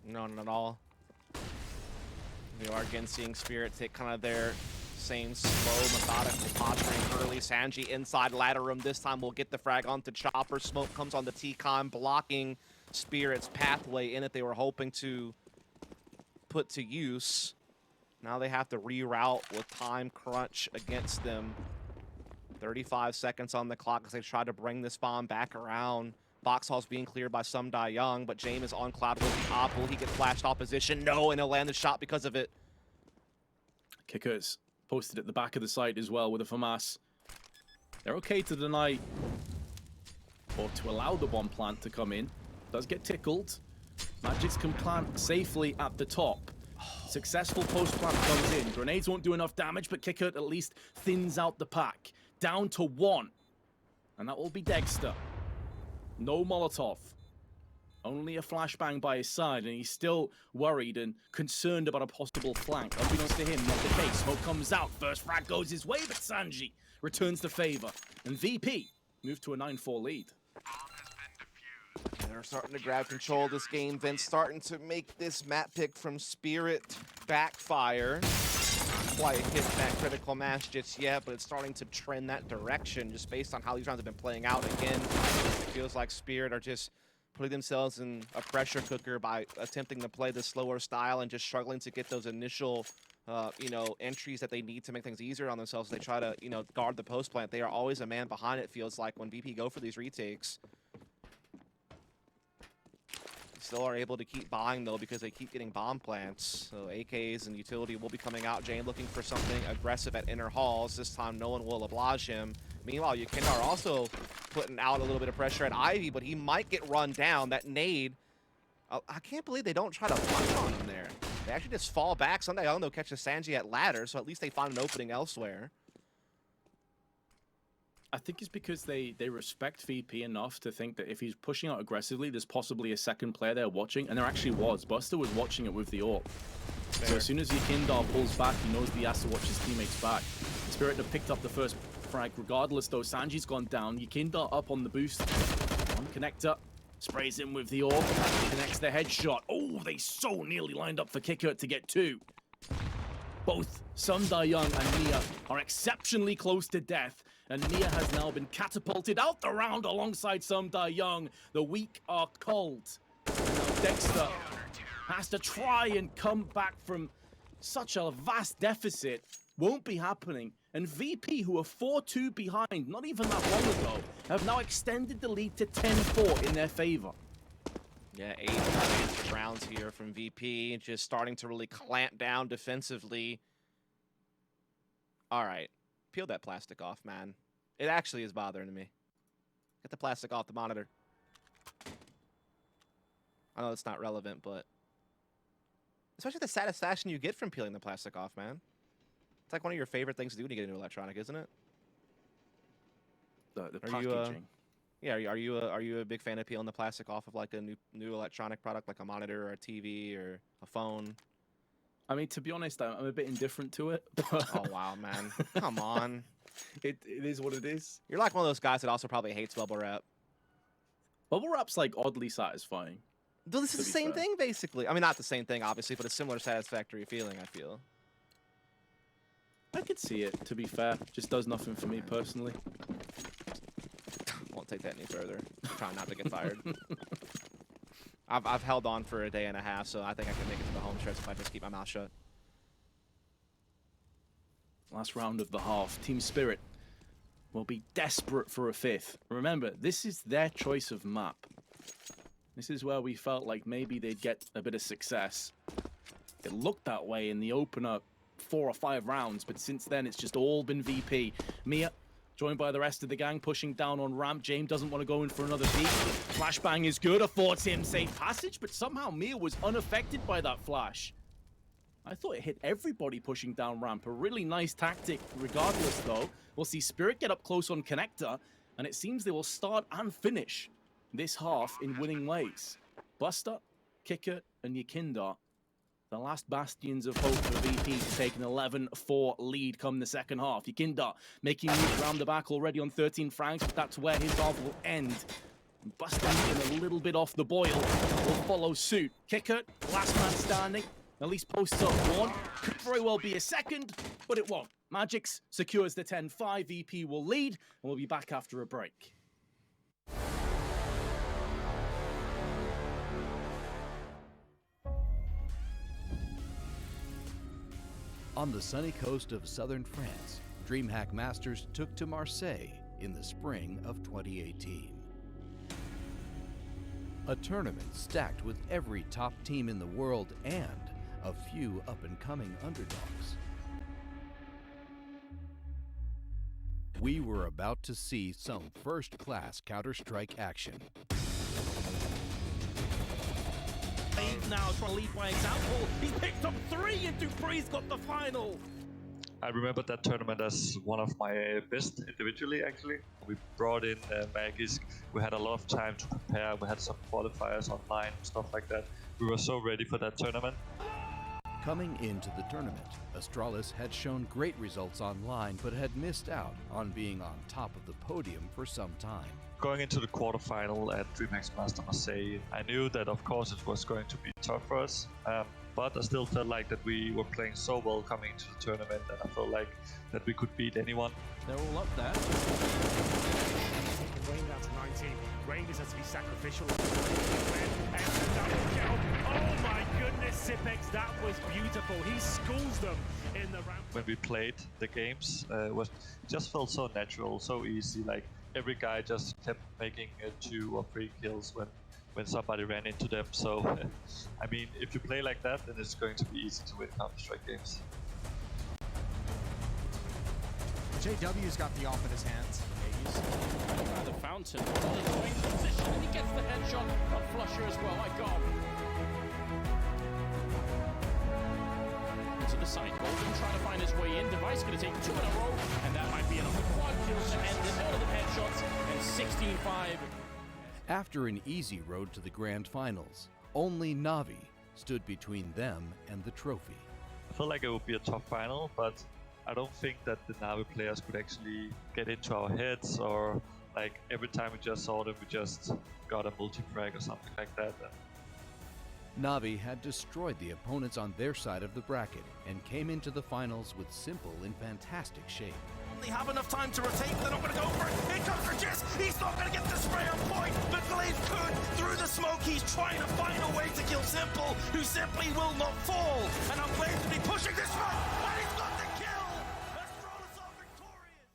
Speaker 2: No, not at all. We are again seeing Spirit take kind of their same slow, methodical posturing early. Sanji inside ladder room. This time we'll get the frag onto Chopper. Smoke comes on the T-Con, blocking Spirit's pathway in it they were hoping to put to use. Now they have to reroute with time crunch against them. 35 seconds on the clock as they try to bring this bomb back around. Boxhall's being cleared by Sundai Young, but James is on cloud with the op. Will he get flashed opposition? No, and he'll land the shot because of it.
Speaker 1: Kickers posted at the back of the site as well with a FAMAS. They're okay to deny or to allow the bomb plant to come in. Does get tickled. Magics can plant safely at the top. Successful post plant comes in. Grenades won't do enough damage, but Kickert at least thins out the pack. Down to 1. And that will be Dexter. No Molotov. Only a flashbang by his side, and he's still worried and concerned about a possible flank. Unbeknownst to him, not the case. Smoke comes out. First frag goes his way, but Sanji returns the favor. And VP move to a 9-4 lead.
Speaker 2: They're starting to grab control of this game. Vince starting to make this map pick from Spirit backfire. Not quite hit that critical mass just yet, but it's starting to trend that direction just based on how these rounds have been playing out. Again, it feels like Spirit are just putting themselves in a pressure cooker by attempting to play the slower style and just struggling to get those initial entries that they need to make things easier on themselves. They try to, guard the post plant. They are always a man behind, it feels like, when VP go for these retakes. Still are able to keep buying, though, because they keep getting bomb plants. So AKs and utility will be coming out. Jane looking for something aggressive at inner halls. This time, no one will oblige him. Meanwhile, Yukindar also putting out a little bit of pressure at Ivy, but he might get run down. That nade, I can't believe they don't try to punch on him there. They actually just fall back. Someday, I don't know, catch a Sanji at ladder, so at least they find an opening elsewhere.
Speaker 1: I think it's because they respect VP enough to think that if he's pushing out aggressively, there's possibly a second player there watching, and there actually was. Buster was watching it with the AWP. So as soon as Yukindar pulls back, he knows he has to watch his teammates back. Spirit have picked up the first frag regardless, though. Sanji's gone down. Yukindar up on the boost. One connector. Sprays in with the AWP. Connects the headshot. Oh, they so nearly lined up for Kickert to get 2. Both Sun Da-young and Mia are exceptionally close to death, and Mia has now been catapulted out the round alongside Sun Da-young. The weak are cold. Now Dexter has to try and come back from such a vast deficit. Won't be happening. And VP, who are 4-2 behind, not even that long ago, have now extended the lead to 10-4 in their favor.
Speaker 2: Yeah, 8 unanswered rounds here from VP, just starting to really clamp down defensively. All right, peel that plastic off, man. It actually is bothering me. Get the plastic off the monitor. I know it's not relevant, but especially the satisfaction you get from peeling the plastic off, man. It's like one of your favorite things to do when you get into electronic, isn't it?
Speaker 1: The packaging.
Speaker 2: Are you a big fan of peeling the plastic off of like a new electronic product, like a monitor or a TV or a phone?
Speaker 1: I mean, to be honest, I'm a bit indifferent to it.
Speaker 2: Oh wow, man! Come on.
Speaker 1: It is what it is.
Speaker 2: You're like one of those guys that also probably hates bubble wrap.
Speaker 1: Bubble wrap's like oddly satisfying.
Speaker 2: Though this is the same thing, basically. I mean, not the same thing, obviously, but a similar satisfactory feeling, I feel.
Speaker 1: I could see it, to be fair. Just does nothing for me personally.
Speaker 2: Won't take that any further. Trying not to get fired. I've held on for a day and a half, so I think I can make it to the home stretch if I just keep my mouth shut.
Speaker 1: Last round of the half. Team Spirit will be desperate for a 5th. Remember, this is their choice of map. This is where we felt like maybe they'd get a bit of success. It looked that way in the opener 4 or 5 rounds, but since then it's just all been VP. Mia, joined by the rest of the gang, pushing down on ramp. James doesn't want to go in for another peek. Flashbang is good, affords him safe passage, but somehow Mia was unaffected by that flash. I thought it hit everybody pushing down ramp. A really nice tactic regardless, though. We'll see Spirit get up close on connector, and it seems they will start and finish this half in winning ways. Buster, Kicker, and Yukindar, the last bastions of hope for VP to take an 11-4 lead come the second half. Yukindar making moves around the back already on 13 frags, but that's where his half will end. Buster a little bit off the boil will follow suit. Kicker, last man standing, at least posts up 1. Could very well be a second, but it won't. Magix secures the 10-5. VP will lead, and we'll be back after a break.
Speaker 9: On the sunny coast of southern France, DreamHack Masters took to Marseille in the spring of 2018. A tournament stacked with every top team in the world and a few up-and-coming underdogs. We were about to see some first-class Counter-Strike action.
Speaker 10: Eight now trying to lead by example. He's picked up 3 and Dupree's got the final.
Speaker 11: I remember that tournament as one of my best individually, actually. We brought in Magisk. We had a lot of time to prepare. We had some qualifiers online, stuff like that. We were so ready for that tournament.
Speaker 9: Coming into the tournament, Astralis had shown great results online but had missed out on being on top of the podium for some time.
Speaker 11: Going into the quarterfinal at DreamHack Masters Spring, I knew that of course it was going to be tough for us, but I still felt like that we were playing so well coming into the tournament, and I felt like that we could beat anyone.
Speaker 10: They're all up there.
Speaker 12: Rain down to 19. Rain has to be sacrificial. And the double kill. Oh my goodness, Sipex, that was beautiful. He schools them in the round.
Speaker 11: When we played the games, it just felt so natural, so easy. Like every guy just kept making 2 or 3 kills when somebody ran into them. So, I mean, if you play like that, then it's going to be easy to win Counter-Strike games.
Speaker 13: JW's got the off in his hands.
Speaker 1: He's right by the fountain. Well, he's going to position and he gets the headshot. A flusher as well, my God. To the side, Golden trying to find his way in. Device going to take 2 in a row, and that might be another quad kill to end it. All of the headshots, and 16-5.
Speaker 9: After an easy road to the grand finals, only Navi stood between them and the trophy.
Speaker 11: I felt like it would be a tough final, but I don't think that the Navi players could actually get into our heads, or like every time we just saw them, we just got a multi-frag or something like that.
Speaker 9: Navi had destroyed the opponents on their side of the bracket and came into the finals with Simple in fantastic shape.
Speaker 10: They have enough time to rotate, they're not going to go for it. Here comes Regis, he's not going to get the spray on point, but Glaive could. Through the smoke, he's trying to find a way to kill Simple, who simply will not fall. And now Glaive will be pushing this one, and he's got the kill! Astralis are victorious!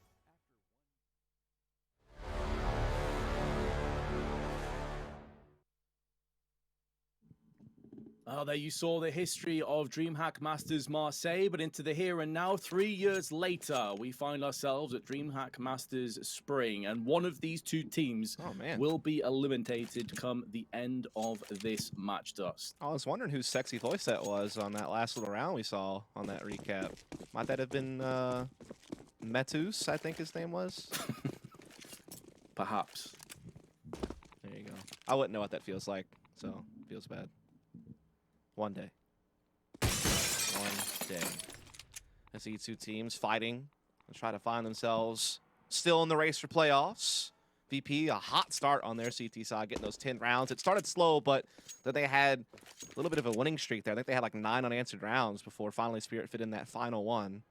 Speaker 1: Oh, there you saw the history of DreamHack Masters Marseille, but into the here and now. 3 years later, we find ourselves at DreamHack Masters Spring, and one of these 2 teams will be eliminated come the end of this match dust.
Speaker 2: I was wondering whose sexy voice that was on that last little round we saw on that recap. Might that have been Metus, I think his name was?
Speaker 1: Perhaps.
Speaker 2: There you go. I wouldn't know what that feels like, so it feels bad. One day. One day. I see 2 teams fighting and try to find themselves still in the race for playoffs. VP, a hot start on their CT side, getting those 10 rounds. It started slow, but that they had a little bit of a winning streak there. I think they had like 9 unanswered rounds before finally Spirit fit in that final one.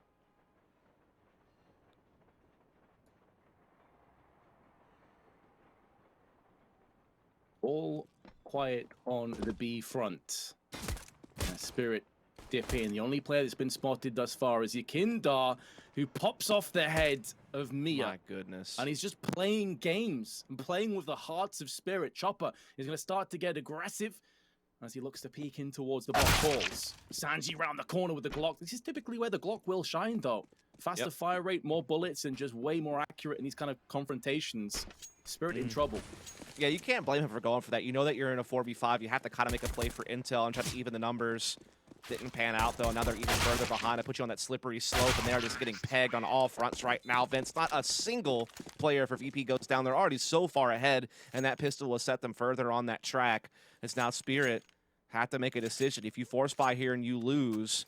Speaker 1: All quiet on the B front. Spirit dip in. The only player that's been spotted thus far is Yakindar, who pops off the head of Mia.
Speaker 2: My goodness.
Speaker 1: And he's just playing games and playing with the hearts of Spirit. Chopper is going to start to get aggressive as he looks to peek in towards the box balls. Sanji round the corner with the Glock. This is typically where the Glock will shine, though. Faster fire rate, more bullets, and just way more accurate in these kind of confrontations. Spirit in trouble.
Speaker 2: Yeah, you can't blame him for going for that. You know that you're in a 4v5. You have to kind of make a play for intel and try to even the numbers. Didn't pan out, though. Now they're even further behind. I put you on that slippery slope, and they're just getting pegged on all fronts right now. Vince, not a single player for VP goes down. They're already so far ahead, and that pistol will set them further on that track. It's now Spirit have to make a decision. If you force buy here and you lose,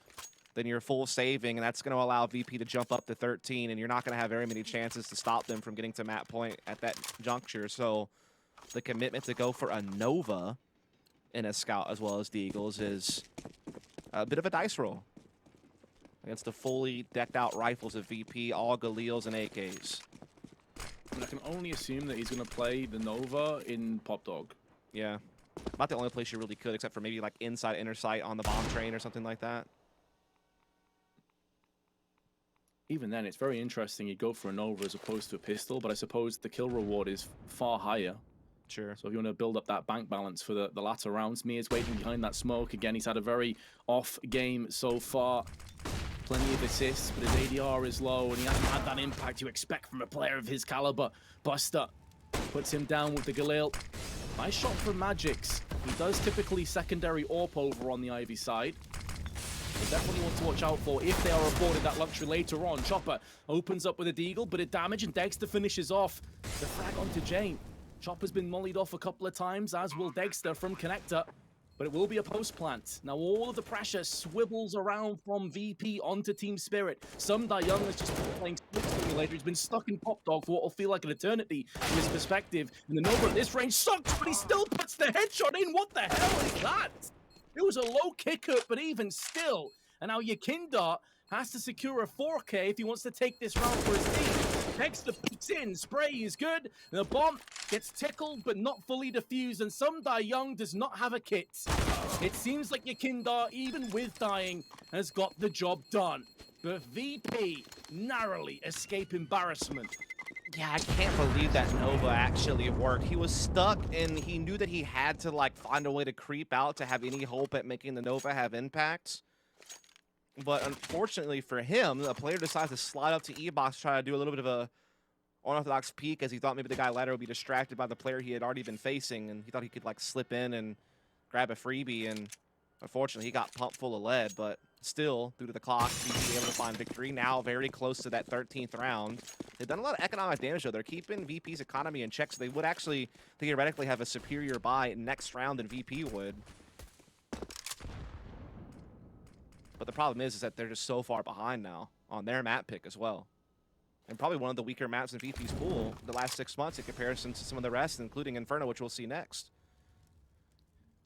Speaker 2: then you're full saving, and that's going to allow VP to jump up to 13, and you're not going to have very many chances to stop them from getting to map point at that juncture. So the commitment to go for a Nova in a Scout as well as the Eagles is a bit of a dice roll against the fully decked out rifles of VP, all Galils and AKs.
Speaker 1: And I can only assume that he's going to play the Nova in Pop Dog.
Speaker 2: Yeah. About the only place you really could, except for maybe like inside inner sight on the bomb train or something like that.
Speaker 1: Even then, it's very interesting you go for a Nova as opposed to a pistol, but I suppose the kill reward is far higher.
Speaker 2: Sure.
Speaker 1: So if you want to build up that bank balance for the latter rounds, Mia's waiting behind that smoke. Again, he's had a very off game so far. Plenty of assists, but his ADR is low, and he hasn't had that impact you expect from a player of his caliber. Buster puts him down with the Galil. Nice shot from Magix. He does typically secondary AWP over on the Ivy side. So definitely want to watch out for if they are afforded that luxury later on. Chopper opens up with a deagle, but it damage, and Dexter finishes off the frag onto Jane. Chopper's been mollied off a couple of times, as will Dexter from Connector. But it will be a post plant. Now all of the pressure swivels around from VP onto Team Spirit. Some Young is just playing Split Simulator. He's been stuck in Pop Dog for what will feel like an eternity from his perspective. And the Nova at this range sucks, but he still puts the headshot in. What the hell is that? It was a low kick up, but even still. And now Yakinda has to secure a 4K if he wants to take this round for his team. Dexter peeks in, spray is good, and the bomb gets tickled but not fully defused, and some Young does not have a kit. It seems like Yakinda, even with dying, has got the job done. But VP narrowly escape embarrassment.
Speaker 2: Yeah, I can't believe that Nova actually worked. He was stuck, and he knew that he had to like find a way to creep out to have any hope at making the Nova have impact. But unfortunately for him, the player decides to slide up to E-Box, try to do a little bit of a unorthodox peek, as he thought maybe the guy ladder would be distracted by the player he had already been facing, and he thought he could like slip in and grab a freebie, and unfortunately he got pumped full of lead. But still, due to the clock, VP able to find victory. Now very close to that 13th round. They've done a lot of economic damage though. They're keeping VP's economy in check, so they would actually theoretically have a superior buy next round than VP would. But the problem is that they're just so far behind now on their map pick as well. And probably one of the weaker maps in VP's pool the last 6 months in comparison to some of the rest, including Inferno, which we'll see next.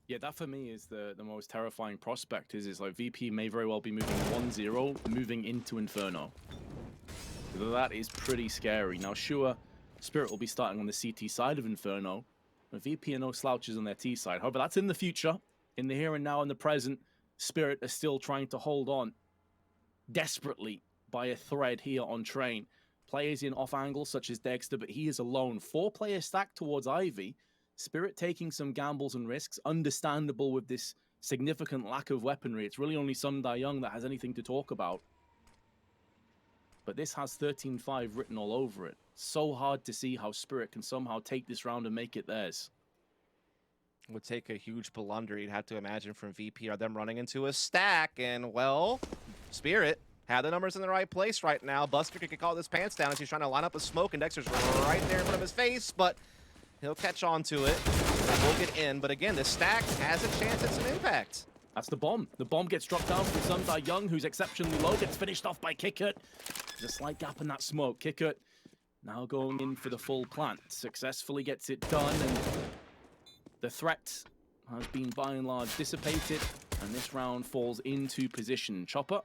Speaker 1: Yeah, that for me is the most terrifying prospect, is like VP may very well be moving 1-0, moving into Inferno. So that is pretty scary. Now, sure, Spirit will be starting on the CT side of Inferno. But VP are no slouches on their T side. However, that's in the future. In the here and now, in the present, Spirit are still trying to hold on desperately by a thread here on Train. Players in off angles such as Dexter, but he is alone. 4 players stacked towards Ivy. Spirit taking some gambles and risks, understandable with this significant lack of weaponry. It's really only some Young that has anything to talk about. But this has 13-5 written all over it. So hard to see how Spirit can somehow take this round and make it theirs.
Speaker 2: Would take a huge blunder, you'd have to imagine, from VP. Are them running into a stack? And, well, Spirit had the numbers in the right place right now. Buster could call this pants down as he's trying to line up a smoke, and Dexter's right there in front of his face, but he'll catch on to it. And we'll get in. But again, the stack has a chance at some impact.
Speaker 1: That's the bomb. The bomb gets dropped down from Sundar Young, who's exceptionally low, gets finished off by Kickert. There's a slight gap in that smoke. Kickert now going in for the full plant. Successfully gets it done, and the threat has been by and large dissipated, and this round falls into position. Chopper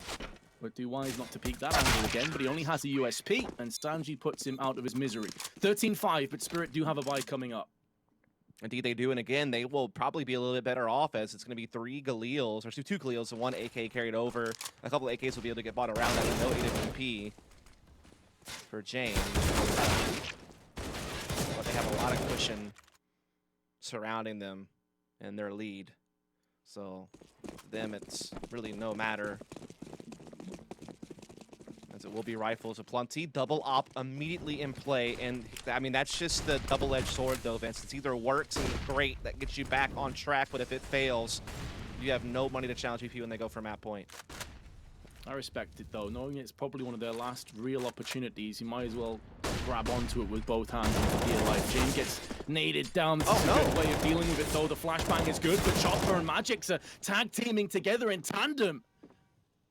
Speaker 1: would do wise not to peek that angle again, but he only has a USP, and Sanji puts him out of his misery. 13-5, but Spirit do have a buy coming up.
Speaker 2: Indeed they do, and again, they will probably be a little bit better off, as it's going to be 3 Galeals, or 2 Galeals and 1 AK carried over. A couple of AKs will be able to get bought around that with no AWP for Jane. But they have a lot of cushion surrounding them and their lead. So for them, it's really no matter, as it will be rifles aplenty. Double op immediately in play, and I mean, that's just the double-edged sword though, Vince. It's either works and great, that gets you back on track, but if it fails, you have no money to challenge VP when they go for map point.
Speaker 1: I respect it though, knowing it's probably one of their last real opportunities. You might as well grab onto it with both hands and dear life. Jane gets naded down. This is a good way of dealing with it though. The flashbang is good, but Chopper and Magix are tag teaming together in tandem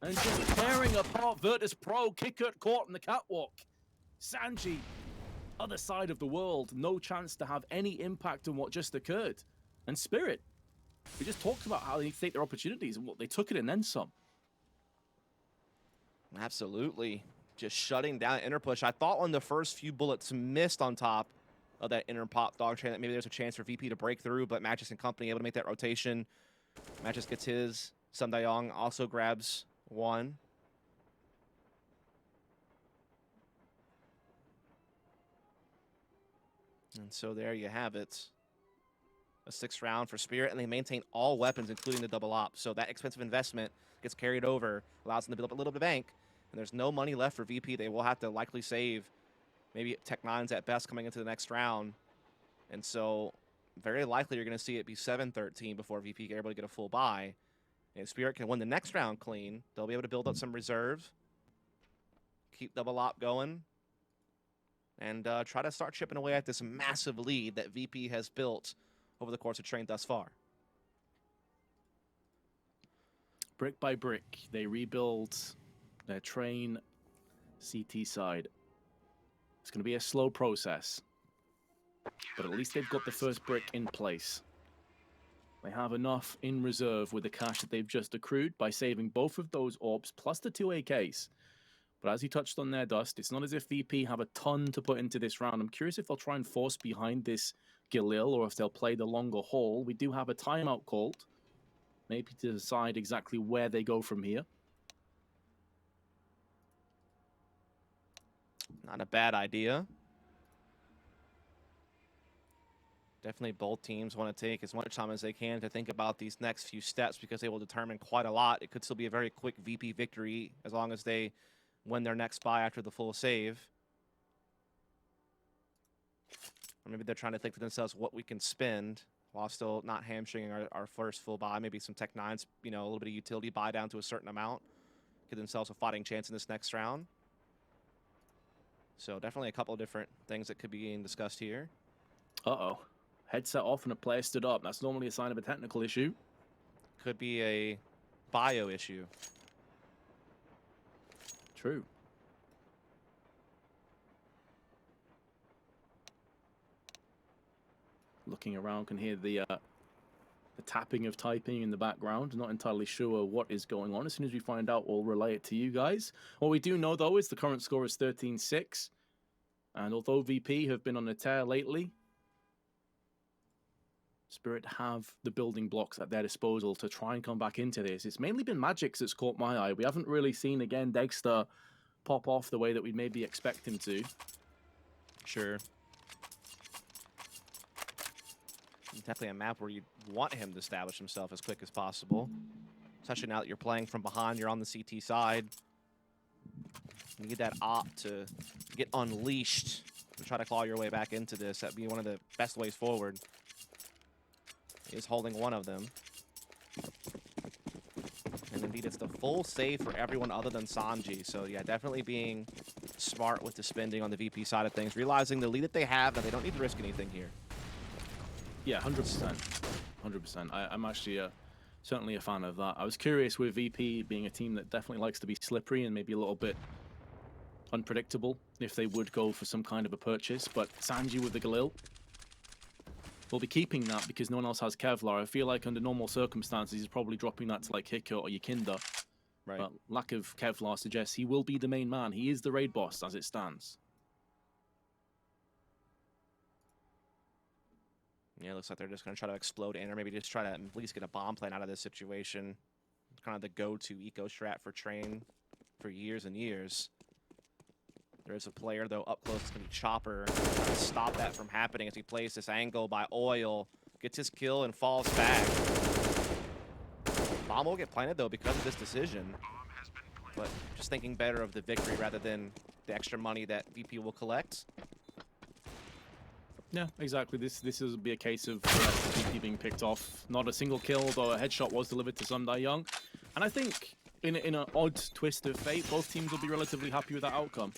Speaker 1: and just tearing apart Virtus Pro. Kickert caught in the catwalk. Sanji, other side of the world, no chance to have any impact on what just occurred. And Spirit, we just talked about how they need to take their opportunities, and what they took it and then some.
Speaker 2: Absolutely. Just shutting down inner push. I thought when the first few bullets missed on top of that inner pop dog train that maybe there's a chance for VP to break through, but Magix and company able to make that rotation. Magix gets his. Sun Dayong also grabs one. And so there you have it. A 6th round for Spirit, and they maintain all weapons, including the double op. So that expensive investment gets carried over, allows them to build up a little bit of bank, and there's no money left for VP. They will have to likely save maybe Tech 9s at best coming into the next round. And so very likely you're going to see it be 7-13 before VP are able to get a full buy. And if Spirit can win the next round clean, they'll be able to build up some reserve, keep double op going, and try to start chipping away at this massive lead that VP has built over the course of Train thus far.
Speaker 1: Brick by brick, they rebuild their Train CT side. It's going to be a slow process, but at least they've got the first brick in place. They have enough in reserve with the cash that they've just accrued by saving both of those orbs plus the 2 AKs. But as you touched on there, Dust, it's not as if VP have a ton to put into this round. I'm curious if they'll try and force behind this Galil or if they'll play the longer haul. We do have a timeout called, maybe to decide exactly where they go from here.
Speaker 2: Not a bad idea. Definitely both teams want to take as much time as they can to think about these next few steps because they will determine quite a lot. It could still be a very quick VP victory as long as they win their next buy after the full save. Or maybe they're trying to think to themselves what we can spend while still not hamstringing our first full buy. Maybe some Tech 9s, you know, a little bit of utility buy down to a certain amount. Give themselves a fighting chance in this next round. So definitely a couple of different things that could be being discussed here.
Speaker 1: Uh-oh. Headset off and a player stood up. That's normally a sign of a technical issue.
Speaker 2: Could be a bio issue.
Speaker 1: True. Looking around, can hear the tapping of typing in the background. Not entirely sure what is going on. As soon as we find out, we'll relay it to you guys. What we do know, though, is the current score is 13-6. And although VP have been on a tear lately, Spirit have the building blocks at their disposal to try and come back into this. It's mainly been Magix that's caught my eye. We haven't really seen, again, Dexter pop off the way that we'd maybe expect him to.
Speaker 2: Sure. Definitely a map where you want him to establish himself as quick as possible. Especially now that you're playing from behind, you're on the CT side. You need that op to get unleashed to try to claw your way back into this. That'd be one of the best ways forward. He is holding one of them. And indeed, it's the full save for everyone other than Sanji. So yeah, definitely being smart with the spending on the VP side of things. Realizing the lead that they have, that they don't need to risk anything here.
Speaker 1: Yeah, 100%. 100%. I'm actually certainly a fan of that. I was curious with VP being a team that definitely likes to be slippery and maybe a little bit unpredictable if they would go for some kind of a purchase. But Sanji with the Galil will be keeping that because no one else has Kevlar. I feel like under normal circumstances, he's probably dropping that to like Hikyo or Yakinda.
Speaker 2: Right.
Speaker 1: But lack of Kevlar suggests he will be the main man. He is the raid boss as it stands.
Speaker 2: Yeah, it looks like they're just going to try to explode in or maybe just try to at least get a bomb plan out of this situation. It's kind of the go-to eco strat for Train for years and years. There is a player, though, up close. It's going to be Chopper. Trying to stop that from happening as he plays this angle by Oil. Gets his kill and falls back. Bomb will get planted, though, because of this decision. But just thinking better of the victory rather than the extra money that VP will collect.
Speaker 1: Yeah, exactly. This will be a case of VP being picked off. Not a single kill, though a headshot was delivered to Sundai Young. And I think in an odd twist of fate, both teams will be relatively happy with that outcome.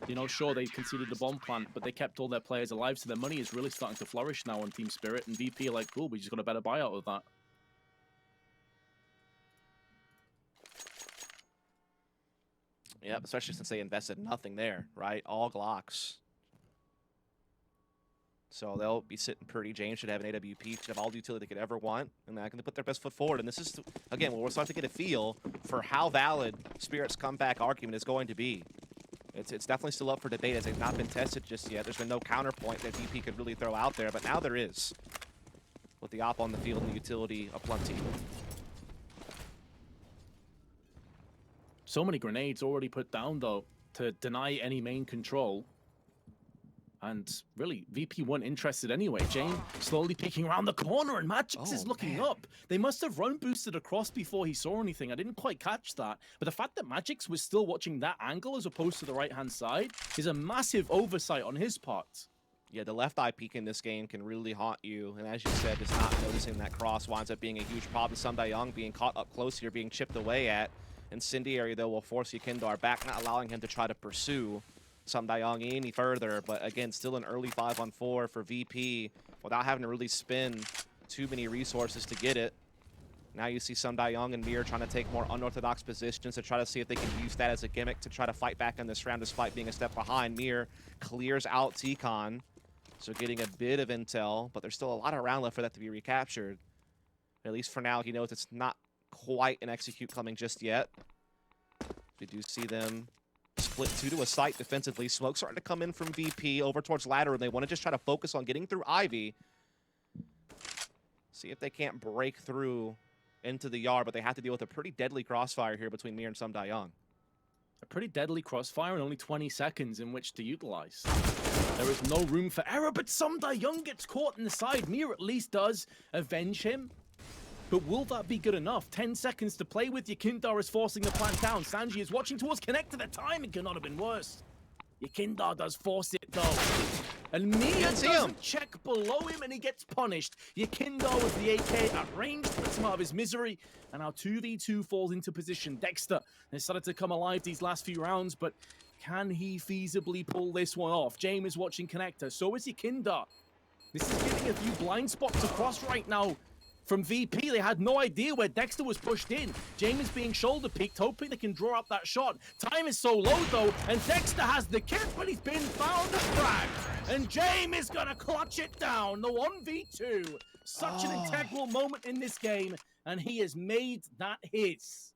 Speaker 1: You know, sure, they conceded the bomb plant, but they kept all their players alive, so their money is really starting to flourish now on Team Spirit, and VP are like, cool, we just got a better buy out of that.
Speaker 2: Yep, especially since they invested nothing there, right? All Glocks. So they'll be sitting pretty. James should have an AWP, should have all the utility they could ever want, and they're going to put their best foot forward. And this is, again, we're starting to get a feel for how valid Spirit's comeback argument is going to be. It's definitely still up for debate as they've not been tested just yet. There's been no counterpoint that VP could really throw out there, but now there is. With the op on the field and the utility aplenty.
Speaker 1: So many grenades already put down, though, to deny any main control. And really, VP weren't interested anyway. Jane slowly peeking around the corner, and Magix is looking up. They must have run boosted across before he saw anything. I didn't quite catch that. But the fact that Magix was still watching that angle as opposed to the right-hand side is a massive oversight on his part.
Speaker 2: Yeah, the left eye peek in this game can really haunt you. And as you said, just not noticing that cross winds up being a huge problem. Young being caught up close here, being chipped away at. Incendiary, though, will force Yekindar back, not allowing him to try to pursue Young any further. But again, still an early 5-on-4 for VP without having to really spend too many resources to get it. Now you see Young and Mir trying to take more unorthodox positions to try to see if they can use that as a gimmick to try to fight back in this round despite being a step behind. Mir clears out T-Con, so getting a bit of intel, but there's still a lot of round left for that to be recaptured. At least for now, he knows it's not quite an execute coming just yet. We do see them split 2 to a site defensively. Smoke starting to come in from VP over towards ladder, and they want to just try to focus on getting through Ivy. See if they can't break through into the yard, but they have to deal with a pretty deadly crossfire here between Mir and Young.
Speaker 1: A pretty deadly crossfire and only 20 seconds in which to utilize. There is no room for error, but Young gets caught in the side. Mir at least does avenge him. But will that be good enough? 10 seconds to play with. Yekindar is forcing the plant down. Sanji is watching towards connector. The timing could not have been worse. Yekindar does force it though. And Mia doesn't check below him and he gets punished. Yekindar with the AK at range, puts him out of his misery. And now 2v2 falls into position. Dexter has started to come alive these last few rounds, but can he feasibly pull this one off? James is watching connector, so is Yekindar. This is giving a few blind spots across right now. From VP, they had no idea where Dexter was pushed in. James is being shoulder peeked, hoping they can draw up that shot. Time is so low though, and Dexter has the kit, but he's been found and fragged. And James is gonna clutch it down, the 1v2. Such an integral moment in this game, and he has made that his.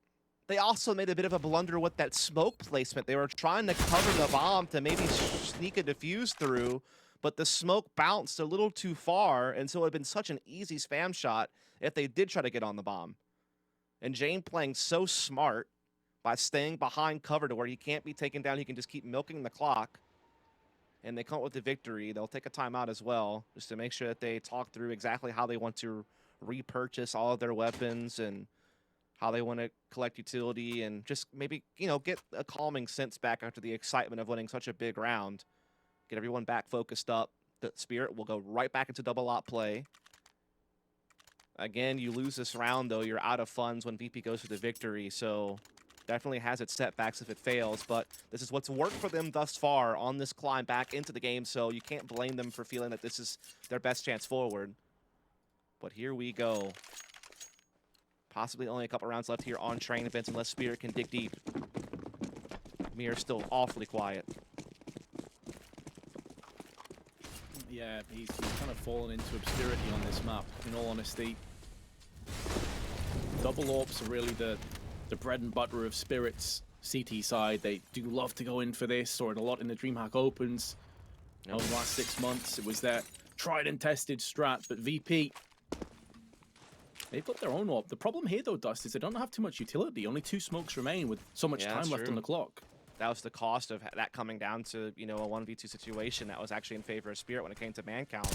Speaker 2: They also made a bit of a blunder with that smoke placement. They were trying to cover the bomb to maybe sneak a defuse through, but the smoke bounced a little too far, and so it would have been such an easy spam shot if they did try to get on the bomb. And Jane playing so smart by staying behind cover to where he can't be taken down. He can just keep milking the clock. And they come up with the victory. They'll take a timeout as well, just to make sure that they talk through exactly how they want to repurchase all of their weapons and how they want to collect utility and just maybe, you know, get a calming sense back after the excitement of winning such a big round. Get everyone back focused up. The Spirit will go right back into double op play. Again, you lose this round, though. You're out of funds when VP goes for the victory, so definitely has its setbacks if it fails, but this is what's worked for them thus far on this climb back into the game, so you can't blame them for feeling that this is their best chance forward. But here we go. Possibly only a couple rounds left here on train events unless Spirit can dig deep. Mir still awfully quiet.
Speaker 1: Yeah, he's kind of fallen into obscurity on this map, in all honesty. Double AWPs are really the bread and butter of Spirit's CT side. They do love to go in for this, or a lot in the DreamHack Opens. Over the last 6 months, it was their tried and tested strat, but VP, they've got their own AWP. The problem here, though, Dust, is they don't have too much utility. Only 2 smokes remain with so much time left on the clock.
Speaker 2: That was the cost of that coming down to, you know, a 1v2 situation that was actually in favor of Spirit when it came to man count,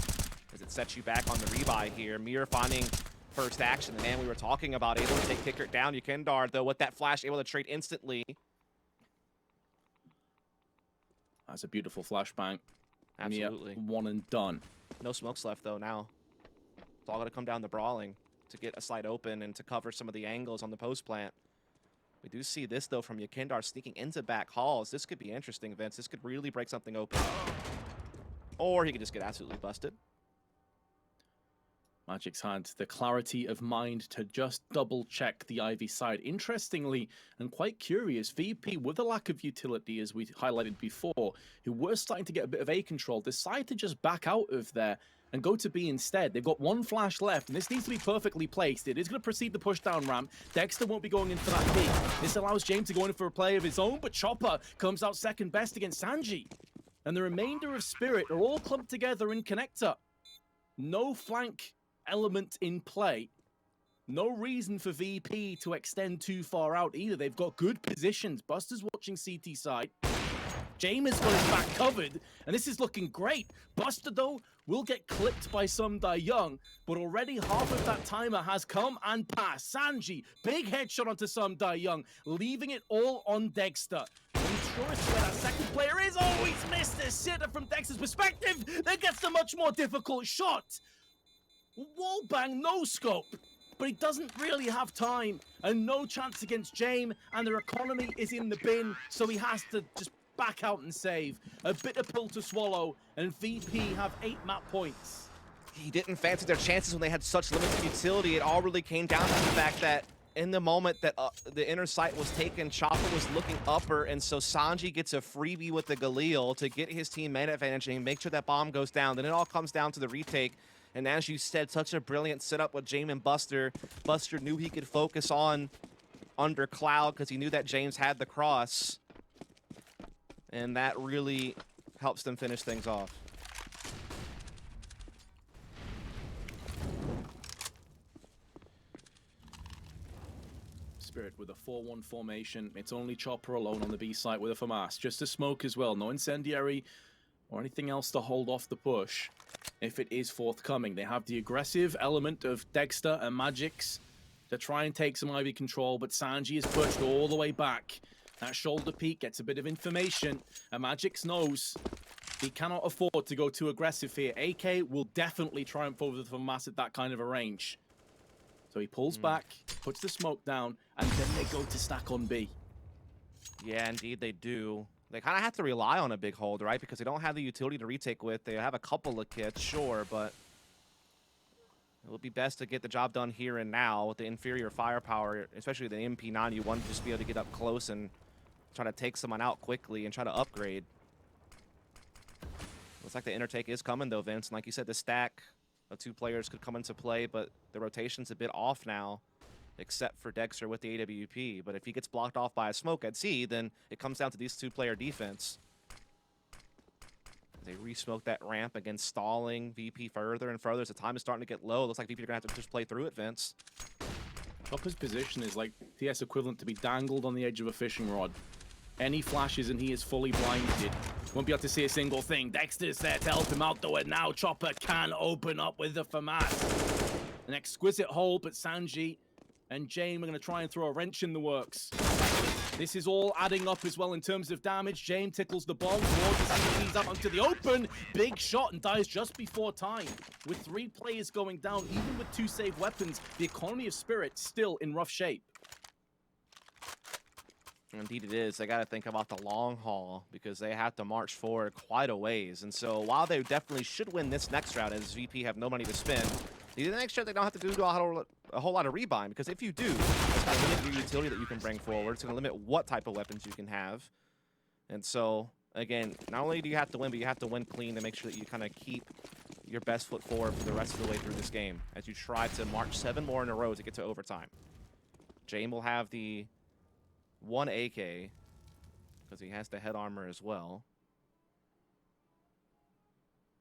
Speaker 2: because it sets you back on the rebuy here. Mir finding first action, the man we were talking about, able to take Kicker down. Yekindar, though, with that flash, able to trade instantly.
Speaker 1: That's a beautiful flashbang.
Speaker 2: Absolutely.
Speaker 1: One and done.
Speaker 2: No smokes left, though, now. It's all going to come down to brawling to get a side open and to cover some of the angles on the post plant. We do see this, though, from Yekindar sneaking into back halls. This could be interesting, Vince. This could really break something open. Or he could just get absolutely busted.
Speaker 1: Magic's had the clarity of mind to just double-check the Ivy side. Interestingly, and quite curious, VP, with a lack of utility, as we highlighted before, who were starting to get a bit of A control, decide to just back out of there and go to B instead. They've got 1 flash left, and this needs to be perfectly placed. It is going to proceed the push-down ramp. Dexter won't be going in for that B. This allows James to go in for a play of his own, but Chopper comes out second best against Sanji. And the remainder of Spirit are all clumped together in connector. No flank element in play. No reason for VP to extend too far out either. They've got good positions. Buster's watching CT side. James has got his back covered, and this is looking great. Buster, though, will get clipped by Young, but already half of that timer has come and passed. Sanji, big headshot onto Young, leaving it all on Dexter. He sure as to where that second player is. Oh, he's missed this sitter from Dexter's perspective. That gets the much more difficult shot. Wallbang, no scope. But he doesn't really have time and no chance against James, and their economy is in the bin, so he has to just back out and save. A bitter pill to swallow, and VP have 8 map points.
Speaker 2: He didn't fancy their chances when they had such limited utility. It all really came down to the fact that in the moment that the inner sight was taken, Chopper was looking upper, and so Sanji gets a freebie with the Galil to get his team man advantage and make sure that bomb goes down. Then it all comes down to the retake. And as you said, such a brilliant setup with James and Buster. Buster knew he could focus on under Cloud because he knew that James had the cross. And that really helps them finish things off.
Speaker 1: Spirit with a 4-1 formation. It's only Chopper alone on the B site with a FAMAS. Just a smoke as well. No incendiary or anything else to hold off the push if it is forthcoming. They have the aggressive element of Dexter and Magix to try and take some Ivy control, but Sanji is pushed all the way back. That shoulder peak gets a bit of information, and Magix knows he cannot afford to go too aggressive here. AK will definitely triumph over the FAMAS at that kind of a range. So he pulls back, puts the smoke down, and then they go to stack on B.
Speaker 2: Yeah, indeed they do. They kind of have to rely on a big hold, right? Because they don't have the utility to retake with. They have a couple of kits, sure, but it would be best to get the job done here and now with the inferior firepower, especially the MP9. You want to just be able to get up close and try to take someone out quickly and try to upgrade. Looks like the intertake is coming, though, Vince. And like you said, the stack of 2 players could come into play, but the rotation's a bit off now, except for Dexter with the AWP. But if he gets blocked off by a smoke at C, then it comes down to these 2-player defense. They re-smoke that ramp, again stalling VP further and further as the time is starting to get low. Looks like VP are going to have to just play through it, Vince.
Speaker 1: Chopper's position is like TS equivalent to be dangled on the edge of a fishing rod. Any flashes and he is fully blinded. Won't be able to see a single thing. Dexter's there to help him out though, and now Chopper can open up with the FAMAS. An exquisite hold, but Sanji and James are going to try and throw a wrench in the works. This is all adding up as well in terms of damage. James tickles the bomb towards the CPs out onto the open. Big shot and dies just before time. With 3 players going down, even with 2 saved weapons, the economy of Spirit still in rough shape.
Speaker 2: Indeed it is. They got to think about the long haul because they have to march forward quite a ways. And so while they definitely should win this next round, as VP have no money to spend, the next round they don't have to do a whole lot of rebind, because if you do, it's going to limit your utility that you can bring forward. It's going to limit what type of weapons you can have. And so, again, not only do you have to win, but you have to win clean to make sure that you kind of keep your best foot forward for the rest of the way through this game as you try to march 7 more in a row to get to overtime. James will have the 1 AK because he has the head armor as well,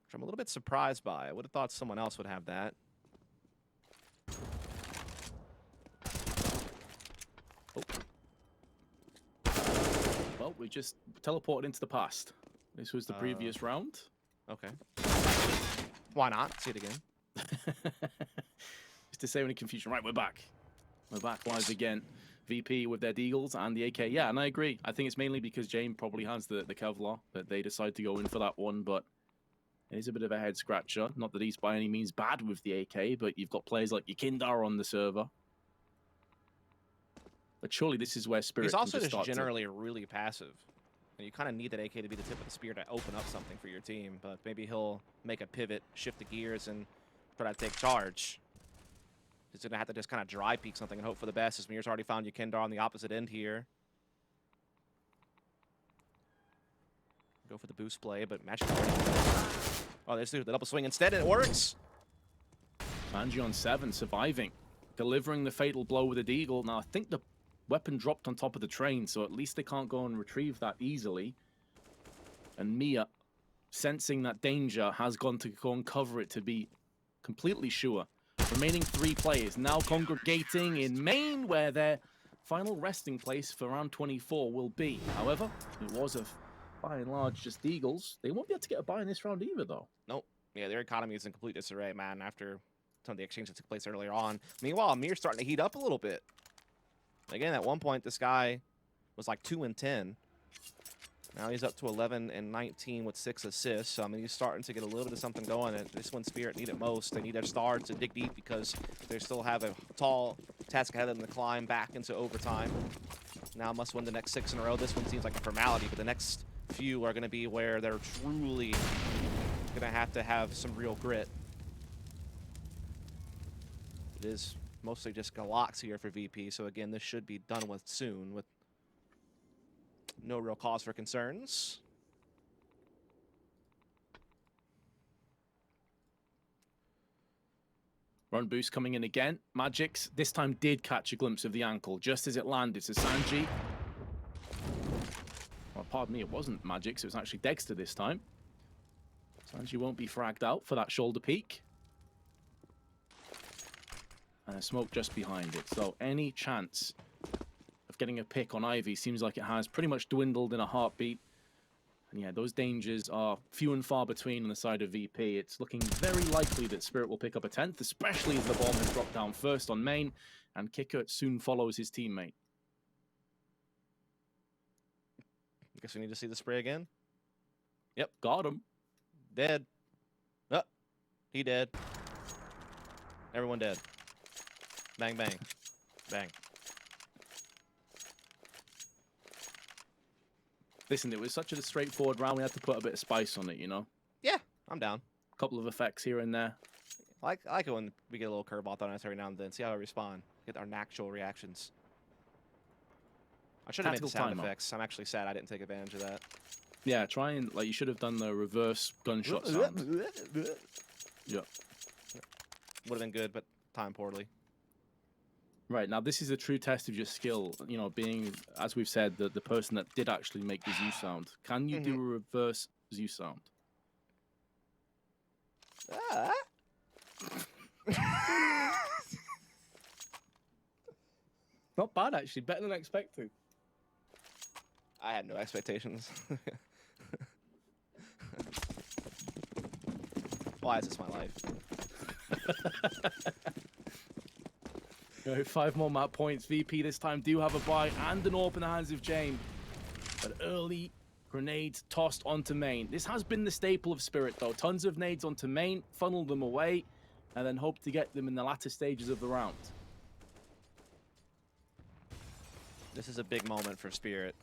Speaker 2: which I'm a little bit surprised by. I would have thought someone else would have that.
Speaker 1: Well, we just teleported into the past. This was the previous round.
Speaker 2: Okay. Why not? See it again.
Speaker 1: Just to save any confusion. Right, we're back. We're back live again. VP with their Deagles and the AK. Yeah, and I agree. I think it's mainly because James probably has the Kevlar that they decide to go in for that one, but it is a bit of a head scratcher. Not that he's by any means bad with the AK, but you've got players like Yakindar on the server. But surely this is where Spirit
Speaker 2: He's also
Speaker 1: can
Speaker 2: just generally really passive. And you kind of need that AK to be the tip of the spear to open up something for your team, but maybe he'll make a pivot, shift the gears, and try to take charge. He's going to have to just kind of dry peek something and hope for the best, as Mir's already found Yakindar on the opposite end here. Go for the boost play, but Magic. Oh, there's the double swing instead, and it works.
Speaker 1: Sanji on 7, surviving. Delivering the fatal blow with a Deagle. Now, I think the weapon dropped on top of the train, so at least they can't go and retrieve that easily. And Mia, sensing that danger, has gone to go and cover it to be completely sure. Remaining 3 players now congregating in main, where their final resting place for round 24 will be. However, it was by and large just Deagles. They won't be able to get a buy in this round either, though.
Speaker 2: Nope. Yeah, their economy is in complete disarray, man, after some of the exchange that took place earlier on. Meanwhile, Amir's starting to heat up a little bit. Again, at one point, this guy was like 2-10. Now he's up to 11 and 19 with 6 assists. So, I mean, he's starting to get a little bit of something going. And this one, Spirit need it most. They need their star to dig deep because they still have a tall task ahead of them to climb back into overtime. Now must win the next 6 in a row. This one seems like a formality, but the next few are going to be where they're truly going to have some real grit. It is mostly just Galox here for VP. So, again, this should be done with soon with no real cause for concerns.
Speaker 1: Run boost coming in again. Magix this time did catch a glimpse of the ankle just as it landed. So Sanji, well, pardon me, it wasn't Magix, it was actually Dexter this time. Sanji won't be fragged out for that shoulder peek. And a smoke just behind it. So any chance of getting a pick on Ivy seems like it has pretty much dwindled in a heartbeat. And yeah, those dangers are few and far between on the side of VP. It's looking very likely that Spirit will pick up a 10th, especially as the bomb has dropped down first on main, and Kickert soon follows his teammate.
Speaker 2: I guess we need to see the spray again. Yep,
Speaker 1: got him.
Speaker 2: Dead. Oh, he dead. Everyone dead. Bang, bang. Bang.
Speaker 1: Listen, it was such a straightforward round, we had to put a bit of spice on it, you know?
Speaker 2: Yeah, I'm down.
Speaker 1: A couple of effects here and there.
Speaker 2: I like it when we get a little curveball thrown at us every now and then. See how we respond. Get our natural reactions. I should have made the sound effects. I'm actually sad I didn't take advantage of that.
Speaker 1: Yeah, try and, like, you should have done the reverse gunshot sound. Yeah.
Speaker 2: Would have been good, but timed poorly.
Speaker 1: Right, now this is a true test of your skill, you know, being, as we've said, the person that did actually make the Zeus sound. Can you do a reverse Zeus sound? Not bad, actually. Better than expected.
Speaker 2: I had no expectations. Why is this my life?
Speaker 1: 5 more map points. VP this time do have a buy and an AWP in the hands of Jame. But early grenades tossed onto main. This has been the staple of Spirit, though. Tons of nades onto main, funnel them away, and then hope to get them in the latter stages of the round.
Speaker 2: This is a big moment for Spirit.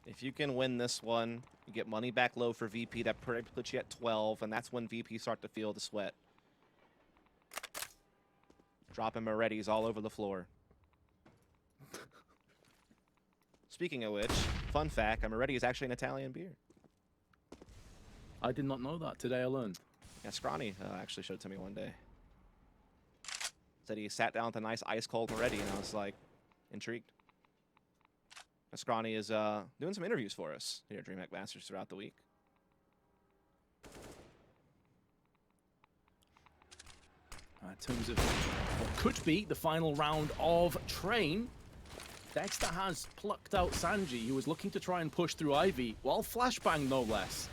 Speaker 2: If you can win this one, you get money back low for VP. That puts you at 12, and that's when VP start to feel the sweat. Dropping Moretti's all over the floor. Speaking of which, fun fact, Moretti is actually an Italian beer.
Speaker 1: I did not know that. Today I learned.
Speaker 2: Yeah, Scrawny actually showed it to me one day. Said he sat down with a nice ice-cold Moretti, and I was like, intrigued. Scrawny is doing some interviews for us here at DreamHack Masters throughout the week.
Speaker 1: In terms of what could be the final round of Train, Dexter has plucked out Sanji, who was looking to try and push through Ivy, while flashbang no less.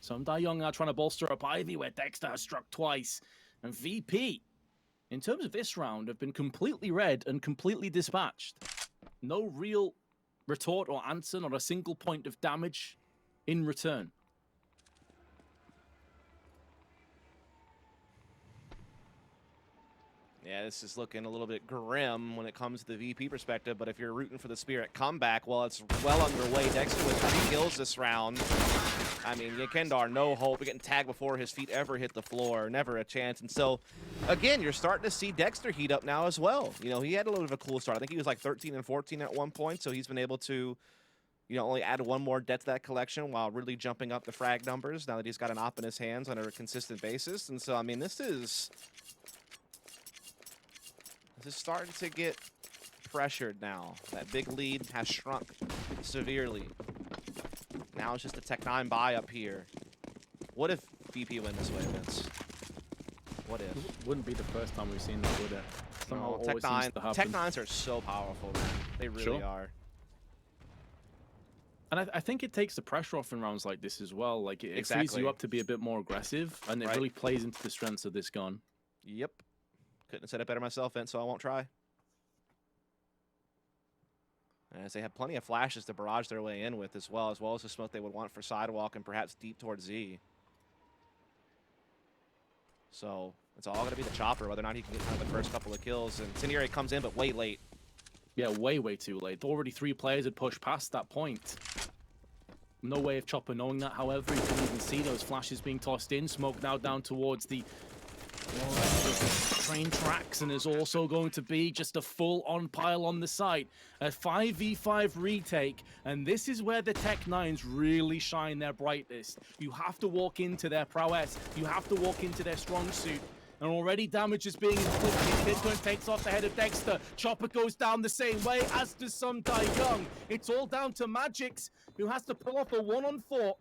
Speaker 1: Some Young are trying to bolster up Ivy, where Dexter has struck twice. And VP, in terms of this round, have been completely read and completely dispatched. No real retort or answer, not a single point of damage in return.
Speaker 2: Yeah, this is looking a little bit grim when it comes to the VP perspective, but if you're rooting for the Spirit comeback, well, it's well underway. Dexter with 3 kills this round. I mean, Kendar, no hope. We're getting tagged before his feet ever hit the floor. Never a chance. And so, again, you're starting to see Dexter heat up now as well. You know, he had a little bit of a cool start. I think he was like 13 and 14 at one point, so he's been able to, you know, only add 1 more debt to that collection while really jumping up the frag numbers now that he's got an op in his hands on a consistent basis. And so, I mean, this is starting to get pressured now. That big lead has shrunk severely. Now it's just a Tech-9 buy up here. What if VP win this way, Vince? What if?
Speaker 1: It wouldn't be the first time we've seen that, would it? Somehow
Speaker 2: No,
Speaker 1: always seems to happen.
Speaker 2: Tech-9s are so powerful, man. They really are.
Speaker 1: And I think it takes the pressure off in rounds like this as well. Like, it frees you up to be a bit more aggressive, and it really plays into the strengths of this gun.
Speaker 2: Yep. Couldn't have said it better myself, Vince, so I won't try. as they have plenty of flashes to barrage their way in with as well as the smoke they would want for sidewalk and perhaps deep towards Z. So it's all going to be the chopper, whether or not he can get kind of the first couple of kills. And Incendiary comes in, but way late.
Speaker 1: Yeah, way too late. Already 3 players had pushed past that point. No way of Chopper knowing that, however. You can even see those flashes being tossed in. Smoke now down towards the train tracks, and there's also going to be just a full-on pile on the site. A 5v5 retake, and this is where the Tech-9s really shine their brightest. You have to walk into their prowess. You have to walk into their strong suit. And already damage is being inflicted. Kidburn takes off the head of Dexter. Chopper goes down the same way, as does some Die Young. It's all down to Magix, who has to pull off a 1-on-4.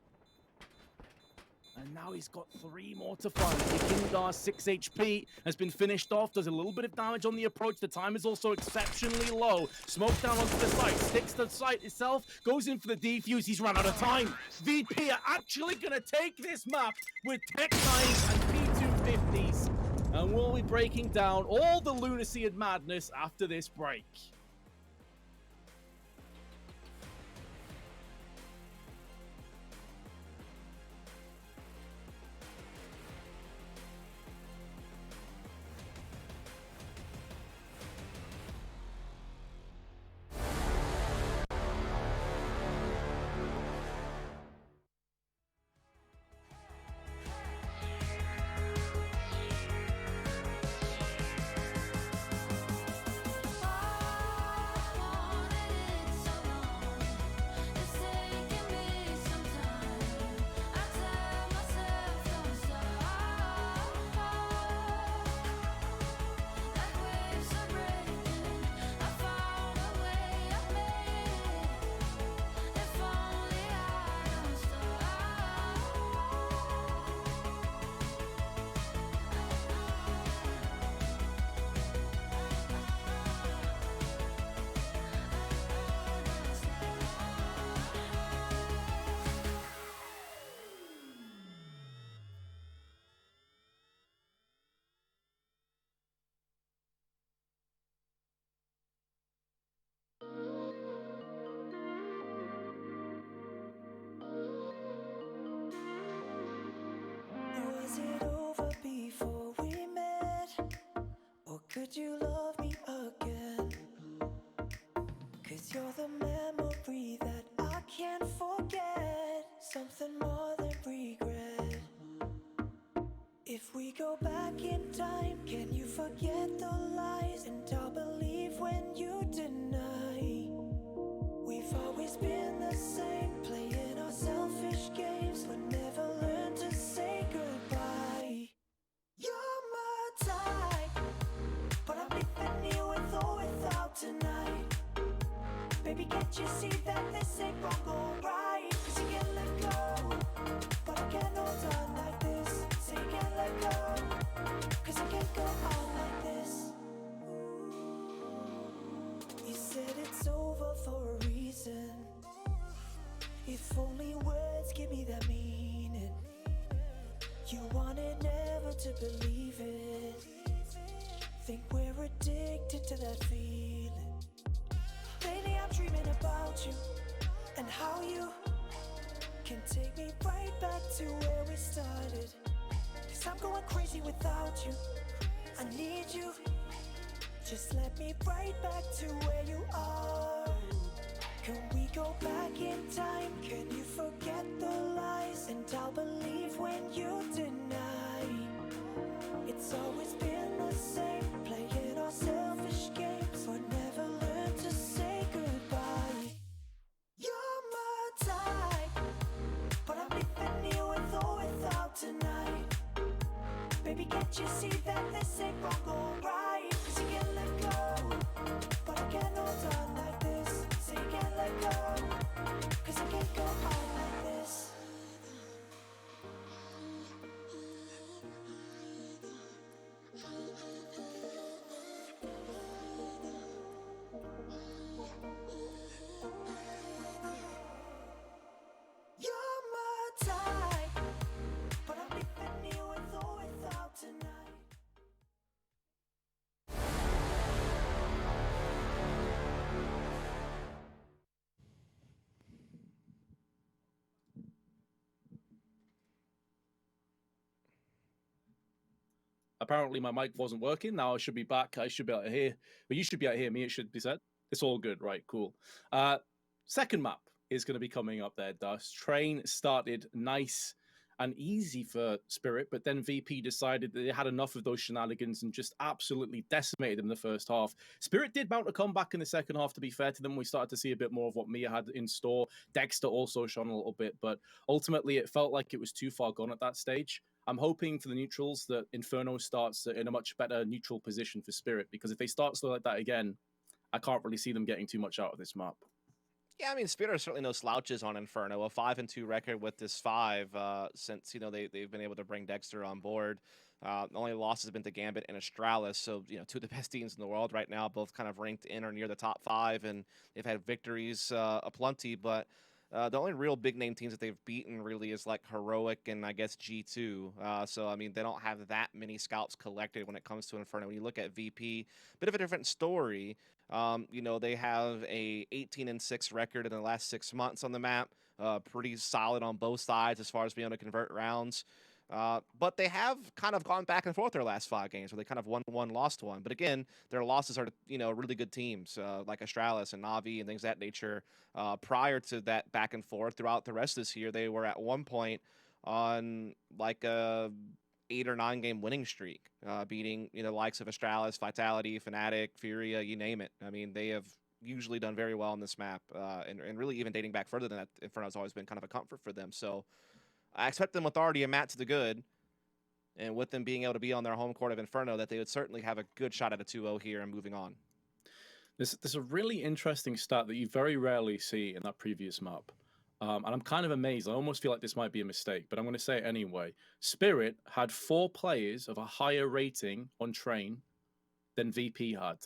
Speaker 1: And now he's got 3 more to find. Kindar, 6 HP, has been finished off. Does a little bit of damage on the approach. The time is also exceptionally low. Smoke down onto the site. Sticks to the site itself. Goes in for the defuse. He's run out of time. VP are actually going to take this map with Tech-9s and P250s. And we'll be breaking down all the lunacy and madness after this break.
Speaker 4: Was it over before we met? Or could you love me again? 'Cause you're the memory that I can't forget. Something more than regret. If we go back in time, can you forget the lies? And I'll believe when you deny. We've always been the same, playing our selfish games, but never learned to say goodbye. You're my type, but I'm leaving you with or without tonight. Baby, can't you see that this ain't wrong or right? 'Cause you can't let go, but I can't hold on like this. So you can't let go, 'cause I can't go on like this. You said it's over for a reason. If only words give me that meaning. You wanted never to believe it. Think we're addicted to that feeling. Lately I'm dreaming about you and how you can take me right back to where we started. 'Cause I'm going crazy without you. I need you. Just let me right back to where you are. Can we go back in time? Can you forget the lies? And I'll believe when you deny. It's always been the same, playing our selfish games, but never learned to say goodbye. You're my type, but I'm leaving you with or without tonight. Baby, can't you see that this ain't wrong or right? 'Cause you can't let go, but I can't hold on like this. So you can't let go, 'cause I can't go on like this. You're my type, but I'm leaving you with or without tonight.
Speaker 1: Apparently my mic wasn't working. Now I should be back. I should be able to hear, but you should be able to hear me. It should be said. It's all good, right? Cool. Second map is going to be coming up there, Dust. Train started nice and easy for Spirit, but then VP decided that they had enough of those shenanigans and just absolutely decimated them in the first half. Spirit did mount a comeback in the second half, to be fair to them. We started to see a bit more of what Mia had in store. Dexter also shone a little bit, but ultimately it felt like it was too far gone at that stage. I'm hoping for the neutrals that Inferno starts in a much better neutral position for Spirit, because if they start slow like that again, I can't really see them getting too much out of this map.
Speaker 2: Yeah, I mean, Spirit are certainly no slouches on Inferno. A 5-2 record with this 5 since, you know, they've been able to bring Dexter on board. The only losses have been to Gambit and Astralis, so, you know, 2 of the best teams in the world right now, both kind of ranked in or near the top 5, and they've had victories aplenty, but the only real big-name teams that they've beaten really is, like, Heroic and, I guess, G2. So, I mean, they don't have that many scalps collected when it comes to Inferno. When you look at VP, bit of a different story. You know, they have a 18-6 record in the last 6 months on the map. Pretty solid on both sides as far as being able to convert rounds. But they have kind of gone back and forth their last 5 games where they kind of won one, lost one. But again, their losses are, you know, really good teams like Astralis and Na'Vi and things of that nature. Prior to that back and forth throughout the rest of this year, they were at one point on like a 8 or 9 game winning streak, beating, you know, the likes of Astralis, Vitality, Fnatic, Furia, you name it. I mean, they have usually done very well on this map, and really even dating back further than that, Inferno's always been kind of a comfort for them. So I expect them with already a mat to the good, and with them being able to be on their home court of Inferno, that they would certainly have a good shot at a 2-0 here and moving on.
Speaker 1: There's a really interesting stat that you very rarely see in that previous map. And I'm kind of amazed. I almost feel like this might be a mistake, but I'm going to say it anyway. Spirit had 4 players of a higher rating on Train than VP had.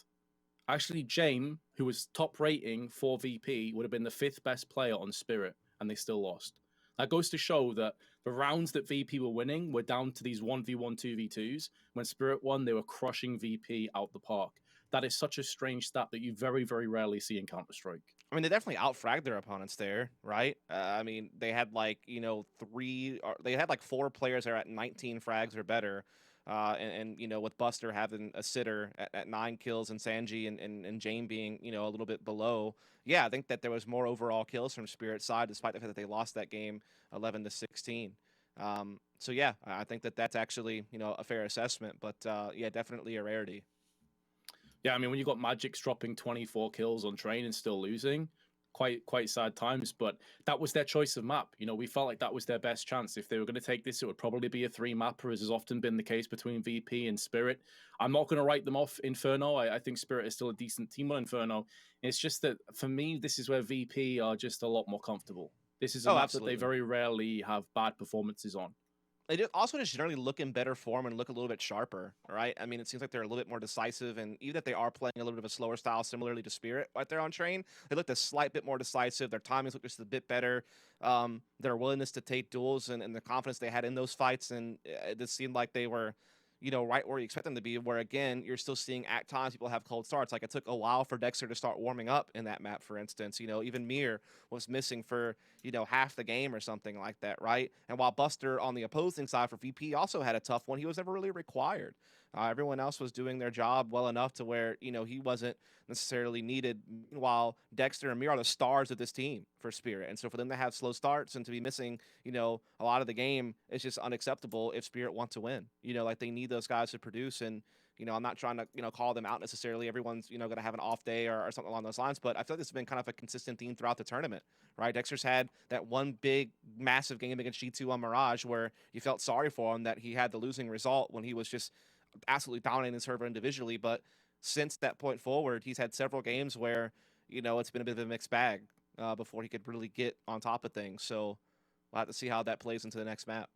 Speaker 1: Actually, James, who was top rating for VP, would have been the 5th best player on Spirit, and they still lost. That goes to show that the rounds that VP were winning were down to these 1v1, 2v2s. When Spirit won, they were crushing VP out the park. That is such a strange stat that you very, very rarely see in Counter-Strike.
Speaker 2: I mean, they definitely outfragged their opponents there, right? I mean, they had like, you know, 4 players that are at 19 frags or better. And you know, with Buster having a sitter at 9 kills and Sanji and Jane being, you know, a little bit below. Yeah, I think that there was more overall kills from Spirit's side, despite the fact that they lost that game 11-16. So yeah, I think that that's actually, you know, a fair assessment, but yeah, definitely a rarity.
Speaker 1: Yeah, I mean, when you got Magic's dropping 24 kills on Train and still losing, quite sad times, but that was their choice of map. You know, we felt like that was their best chance. If they were going to take this, it would probably be a 3-mapper, as has often been the case between VP and Spirit. I'm not going to write them off Inferno. I think Spirit is still a decent team on Inferno. It's just that, for me, this is where VP are just a lot more comfortable. This is a map that they very rarely have bad performances on.
Speaker 2: They also just generally look in better form and look a little bit sharper, right? I mean, it seems like they're a little bit more decisive, and even if they are playing a little bit of a slower style, similarly to Spirit, right there on Train, they looked a slight bit more decisive. Their timings look just a bit better. Their willingness to take duels and the confidence they had in those fights, and it just seemed like they were, you know, right where you expect them to be, where, again, you're still seeing at times people have cold starts. Like, it took a while for Dexter to start warming up in that map, for instance. You know, even Mir was missing for, you know, half the game or something like that, right? And while Buster on the opposing side for VP also had a tough one, he was never really required. Everyone else was doing their job well enough to where, you know, he wasn't necessarily needed, while Dexter and Mir are the stars of this team for Spirit. And so for them to have slow starts and to be missing, you know, a lot of the game is just unacceptable if Spirit want to win. You know, like, they need those guys to produce. And, you know, I'm not trying to, you know, call them out necessarily. Everyone's, you know, going to have an off day or something along those lines. But I feel like this has been kind of a consistent theme throughout the tournament, right? Dexter's had that one big, massive game against G2 on Mirage where you felt sorry for him that he had the losing result when he was just absolutely dominating the server individually. But since that point forward, he's had several games where, you know, it's been a bit of a mixed bag before he could really get on top of things. So we'll have to see how that plays into the next map.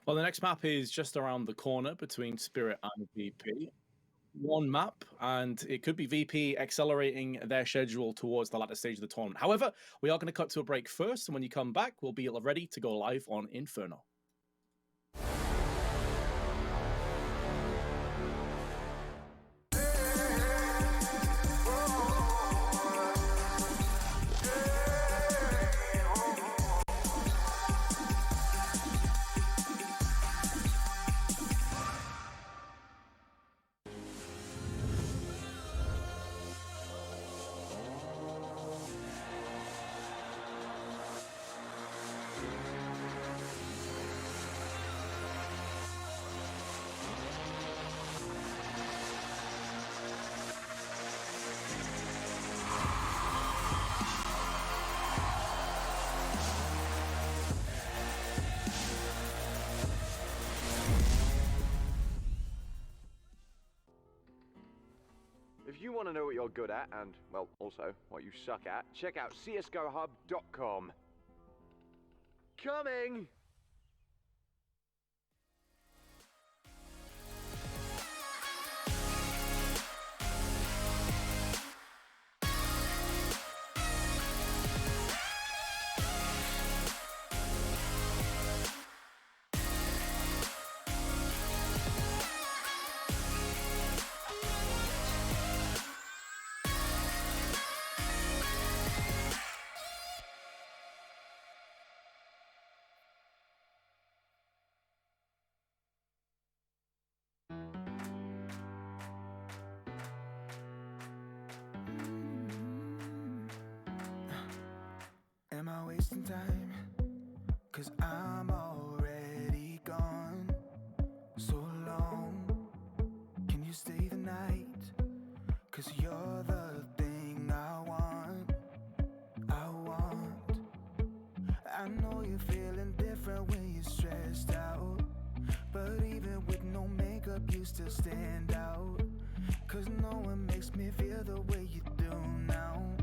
Speaker 1: Well, the next map is just around the corner between Spirit and VP. One map, and it could be VP accelerating their schedule towards the latter stage of the tournament. However, we are going to cut to a break first, and when you come back, we'll be ready to go live on Inferno.
Speaker 17: to know what you're good at and, well, also what you suck at, check out csgohub.com. Coming!
Speaker 4: Am I wasting time? 'Cause I'm already gone. So long, can you stay the night? 'Cause you're the thing I want. I know you're feeling different when you're stressed out. But even with no makeup, you still stand out. 'Cause no one makes me feel the way you do now.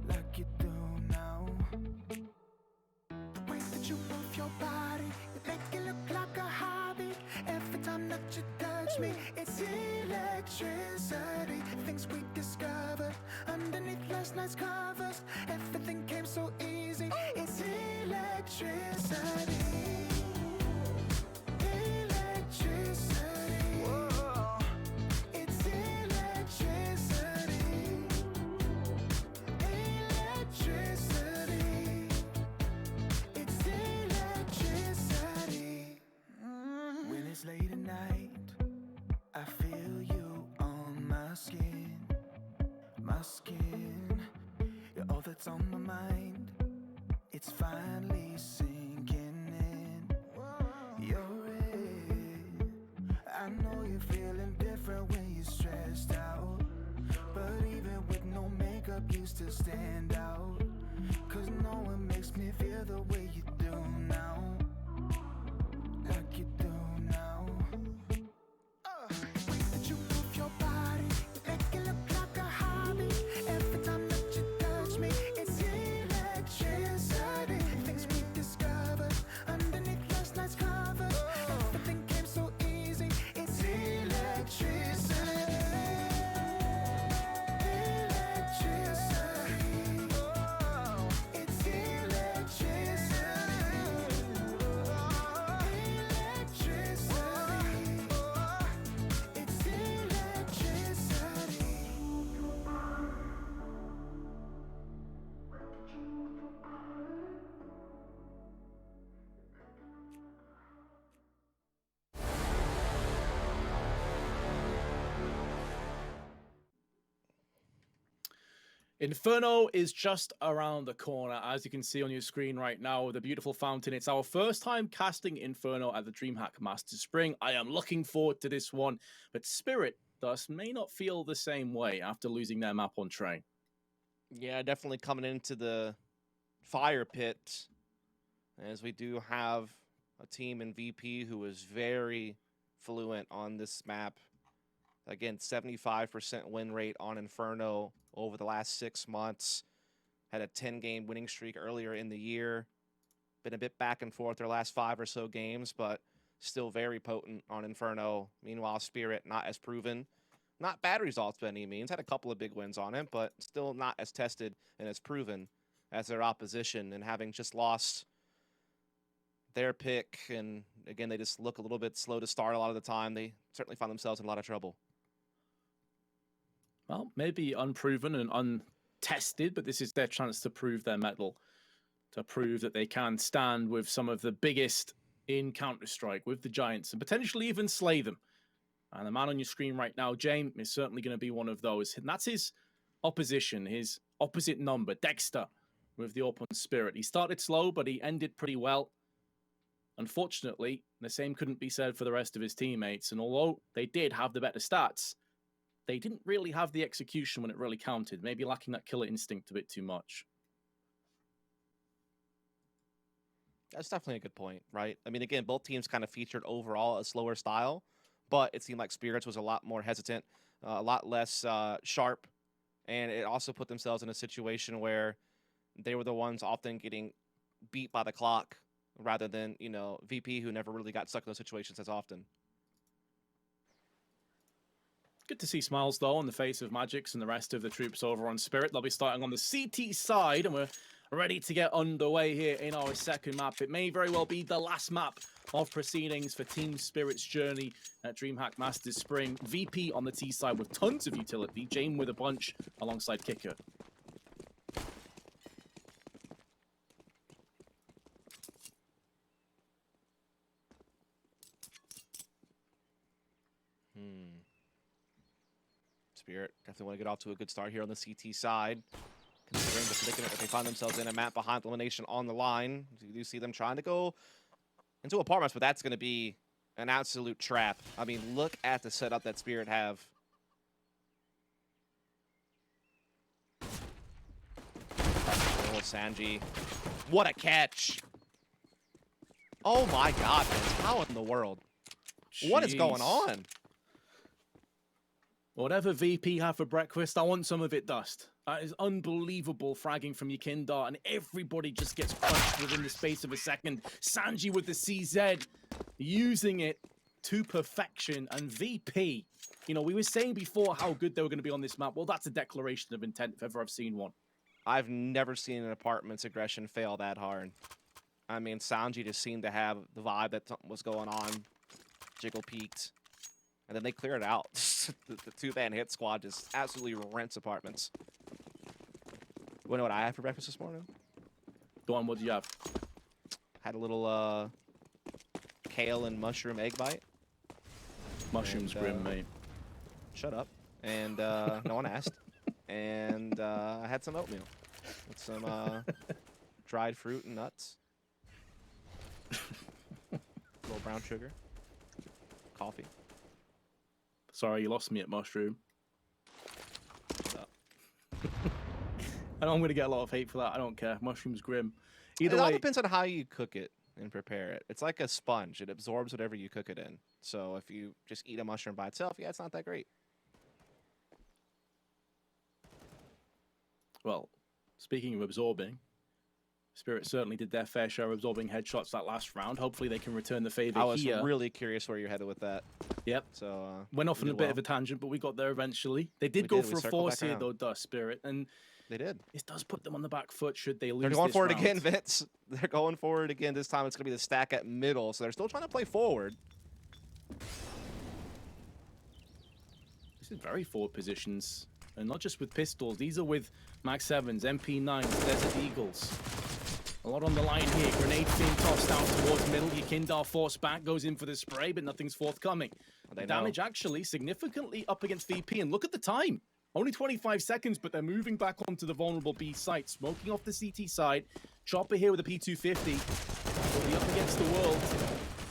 Speaker 4: Like you do now. The way that you move your body, you make it look like a hobby. Every time that you touch me, it's electricity. Things we discovered underneath last night's covers. Everything came so easy. It's electricity. Electricity. Whoa. It's electricity. Electricity. It's electricity. When it's late at night, I feel you on my skin. My skin. You're all that's on my mind. It's finally sinking in. You're it. I know you're feeling different when you're stressed out. But even with no makeup, you still stand out. 'Cause no one makes me feel the way you do now. Like you do now. The way that you move your body, you make it look like a hobby. Every time that you touch me, it's electricity. Things we discovered underneath last night's covers. Everything came so easy. It's electricity. Electricity. Oh, it's electricity. Electricity. Oh, it's electricity.
Speaker 1: Inferno is just around the corner, as you can see on your screen right now, the beautiful fountain. It's our first time casting Inferno at the DreamHack Masters Spring. I am looking forward to this one, but Spirit thus may not feel the same way after losing their map on Train.
Speaker 2: Yeah, definitely coming into the fire pit, as we do have a team in VP who is very fluent on this map. Again, 75% win rate on Inferno over the last 6 months. Had a 10-game winning streak earlier in the year. Been a bit back and forth their last 5 or so games, but still very potent on Inferno. Meanwhile, Spirit not as proven. Not bad results by any means. Had a couple of big wins on it, but still not as tested and as proven as their opposition. And having just lost their pick, and again, they just look a little bit slow to start a lot of the time. They certainly find themselves in a lot of trouble.
Speaker 1: Well, maybe unproven and untested, but this is their chance to prove their mettle, to prove that they can stand with some of the biggest in Counter-Strike, with the Giants, and potentially even slay them. And the man on your screen right now, James, is certainly going to be one of those. And that's his opposition, his opposite number, Dexter, with the Open Spirit. He started slow, but he ended pretty well. Unfortunately, the same couldn't be said for the rest of his teammates. And although they did have the better stats, they didn't really have the execution when it really counted. Maybe lacking that killer instinct a bit too much.
Speaker 2: That's definitely a good point, right? I mean, again, both teams kind of featured overall a slower style, but it seemed like Spirits was a lot more hesitant a lot less sharp, and it also put themselves in a situation where they were the ones often getting beat by the clock rather than, you know, VP, who never really got stuck in those situations as often.
Speaker 1: Good to see smiles, though, on the face of Magix and the rest of the troops over on Spirit. They'll be starting on the CT side, and we're ready to get underway here in our second map. It may very well be the last map of proceedings for Team Spirit's journey at DreamHack Masters Spring. VP on the T side with tons of utility. Jane with a bunch alongside Kicker.
Speaker 2: Spirit definitely want to get off to a good start here on the CT side. Considering the predicament that they find themselves in, a map behind elimination on the line. You do see them trying to go into apartments, but that's going to be an absolute trap. I mean, look at the setup that Spirit have. Oh, Sanji. What a catch. Oh my god, man. How in the world? What is going on?
Speaker 1: Whatever VP have for breakfast, I want some of it, Dust. That is unbelievable fragging from Yekindar, and everybody just gets crunched within the space of a second. Sanji with the CZ, using it to perfection, and VP, you know, we were saying before how good they were going to be on this map. Well, that's a declaration of intent if ever I've seen one.
Speaker 2: I've never seen an apartment's aggression fail that hard. I mean, Sanji just seemed to have the vibe that something was going on. Jiggle peaked. And then they clear it out. the two-man hit squad just absolutely rents apartments. You want to know what I had for breakfast this morning?
Speaker 1: Go on, what do you have?
Speaker 2: Had a little kale and mushroom egg bite.
Speaker 1: Mushrooms grim, mate.
Speaker 2: Shut up. And no one asked. And I had some oatmeal with some dried fruit and nuts. A little brown sugar. Coffee.
Speaker 1: Sorry, you lost me at mushroom. I know I'm going to get a lot of hate for that. I don't care. Mushroom's grim. Either
Speaker 2: it all
Speaker 1: way,
Speaker 2: depends on how you cook it and prepare it. It's like a sponge. It absorbs whatever you cook it in. So if you just eat a mushroom by itself, yeah, it's not that great.
Speaker 1: well, speaking of absorbing, Spirit certainly did their fair share of absorbing headshots that last round. Hopefully they can return the favor
Speaker 2: I was
Speaker 1: here.
Speaker 2: really curious where you're headed with that.
Speaker 1: Yep.
Speaker 2: So
Speaker 1: went off on a bit of a tangent, but we got there eventually. They did go for a force here, though, Dust Spirit, and
Speaker 2: they did.
Speaker 1: It does put them on the back foot should they lose.
Speaker 2: They're going
Speaker 1: this
Speaker 2: for it
Speaker 1: round.
Speaker 2: again, Vince. They're going for it again. This time it's going to be the stack at middle, so they're still trying to play forward.
Speaker 1: This is very forward positions, and not just with pistols. These are with Max 7s, MP9s, Desert Eagles. A lot on the line here. Grenade being tossed out towards middle. Yekindar forced back, goes in for the spray, but nothing's forthcoming. The damage actually significantly up against VP, and look at the time. Only 25 seconds, but they're moving back onto the vulnerable B site. Smoking off the CT side. Chopper here with a P250. Will be up against the world.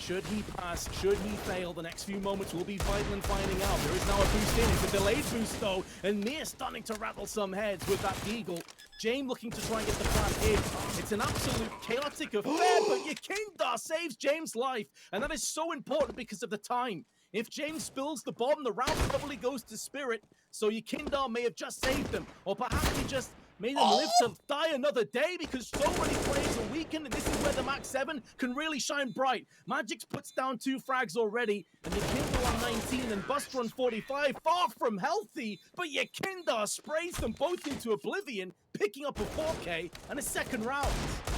Speaker 1: Should he pass? Should he fail? The next few moments will be vital in finding out. There is now a boost in. It's a delayed boost, though. And Mir starting to rattle some heads with that Deagle. Jame looking to try and get the plant in. It's an absolute chaotic affair, but Yekindar saves James' life. And that is so important because of the time. If James spills the bomb, the round probably goes to Spirit. So Yekindar may have just saved them. Or perhaps he just made them live to die another day because so many players are weakened, and this is where the Max 7 can really shine bright. Magix puts down 2 frags already, and Yekindar on 19 and Buster on 45, far from healthy, but Yekindar sprays them both into oblivion, picking up a 4K and a second round.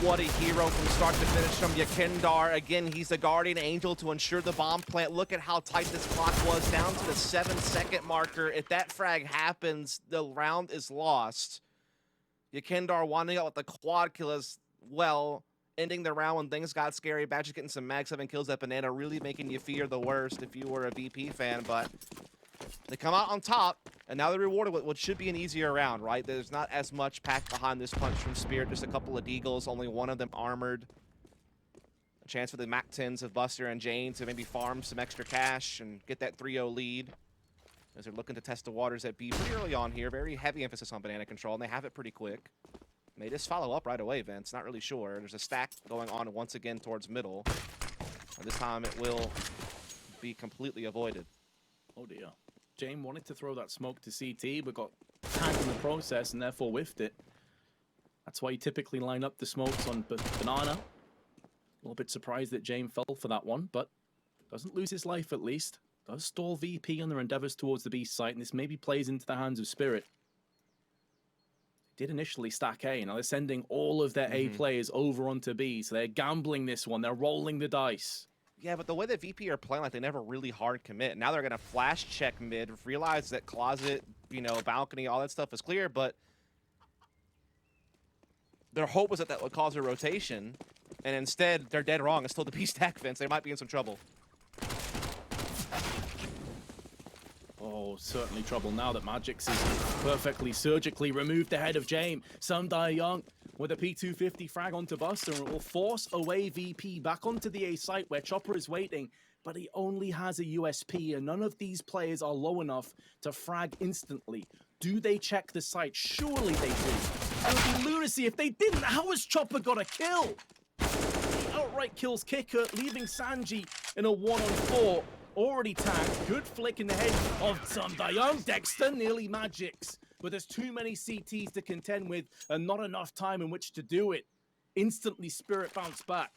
Speaker 2: What a hero from start to finish from Yekindar. Again, he's the guardian angel to ensure the bomb plant. Look at how tight this clock was, down to the 7-second marker. If that frag happens, the round is lost. Yekindar winding up with the quad kill as well, ending the round when things got scary. Badger's getting some Mag 7 kills at Banana, really making you fear the worst if you were a VP fan, but they come out on top, and now they're rewarded with what should be an easier round, right? There's not as much packed behind this punch from Spirit, just a couple of Deagles, only one of them armored. A chance for the Mac 10s of Buster and Jane to maybe farm some extra cash and get that 3-0 lead. As they're looking to test the waters at B pretty early on here. Very heavy emphasis on banana control, and they have it pretty quick. May just follow up right away, Vince. Not really sure. There's a stack going on once again towards middle. And this time it will be completely avoided.
Speaker 1: Oh dear. Jane wanted to throw that smoke to CT, but got tagged in the process and therefore whiffed it. That's why you typically line up the smokes on Banana. A little bit surprised that Jane fell for that one, but doesn't lose his life at least. Does stall VP on their endeavors towards the B site, and this maybe plays into the hands of Spirit. Did initially stack A, now they're sending all of their A players over onto B, so they're gambling this one, they're rolling the dice.
Speaker 2: Yeah, but the way that VP are playing, like, they never really hard commit. Now they're going to flash check mid, realize that closet, you know, balcony, all that stuff is clear, but their hope was that that would cause a rotation, and instead, they're dead wrong. It's still the B stack fence. They might be in some trouble.
Speaker 1: Oh, certainly trouble now that Magix is perfectly surgically removed the head of Jame. Sundai Young with a P250 frag onto Buster, and it will force away VP back onto the A site where Chopper is waiting, but he only has a USP, and none of these players are low enough to frag instantly. Do they check the site? Surely they do. It would be lunacy if they didn't. How has Chopper got a kill? He outright kills Kicker, leaving Sanji in a 1-on-4. Already tagged. Good flick in the head of Sundayong. Dexter nearly Magix. But there's too many CTs to contend with and not enough time in which to do it. Instantly, Spirit bounced back.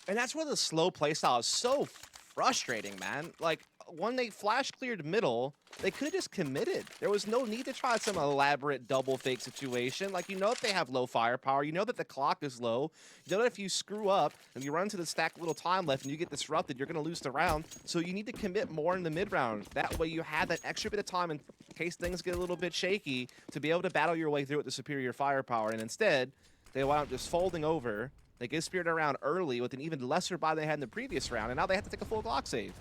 Speaker 2: And that's where the slow playstyle is so frustrating, man. Like, when they flash cleared middle, they could have just committed. There was no need to try some elaborate double fake situation. Like, you know that they have low firepower. You know that the clock is low. You know that if you screw up and you run into the stack little time left and you get disrupted, you're going to lose the round. So you need to commit more in the mid round. That way you have that extra bit of time in case things get a little bit shaky to be able to battle your way through with the superior firepower. And instead, they wound up just folding over. They get Spirit around early with an even lesser buy they had in the previous round, and now they have to take a full Glock save.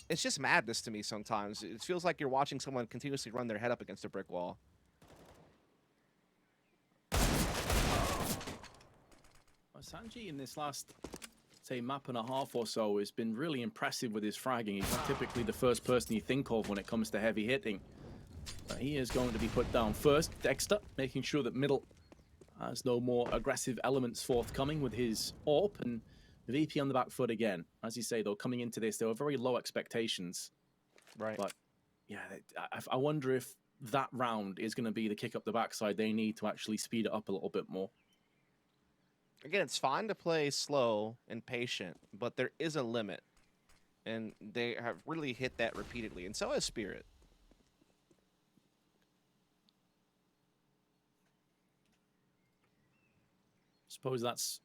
Speaker 2: It's just madness to me sometimes. It feels like you're watching someone continuously run their head up against a brick wall.
Speaker 1: Well, Sanji in this last, say, map and a half or so has been really impressive with his fragging. He's not typically the first person you think of when it comes to heavy hitting. But he is going to be put down first. Dexter making sure that middle has no more aggressive elements forthcoming with his AWP, and VP on the back foot again. As you say, though, coming into this, there were very low expectations.
Speaker 2: Right.
Speaker 1: But, yeah, I wonder if that round is going to be the kick up the backside they need to actually speed it up a little bit more.
Speaker 2: Again, it's fine to play slow and patient, but there is a limit. And they have really hit that repeatedly, and so has Spirit.
Speaker 1: Suppose that's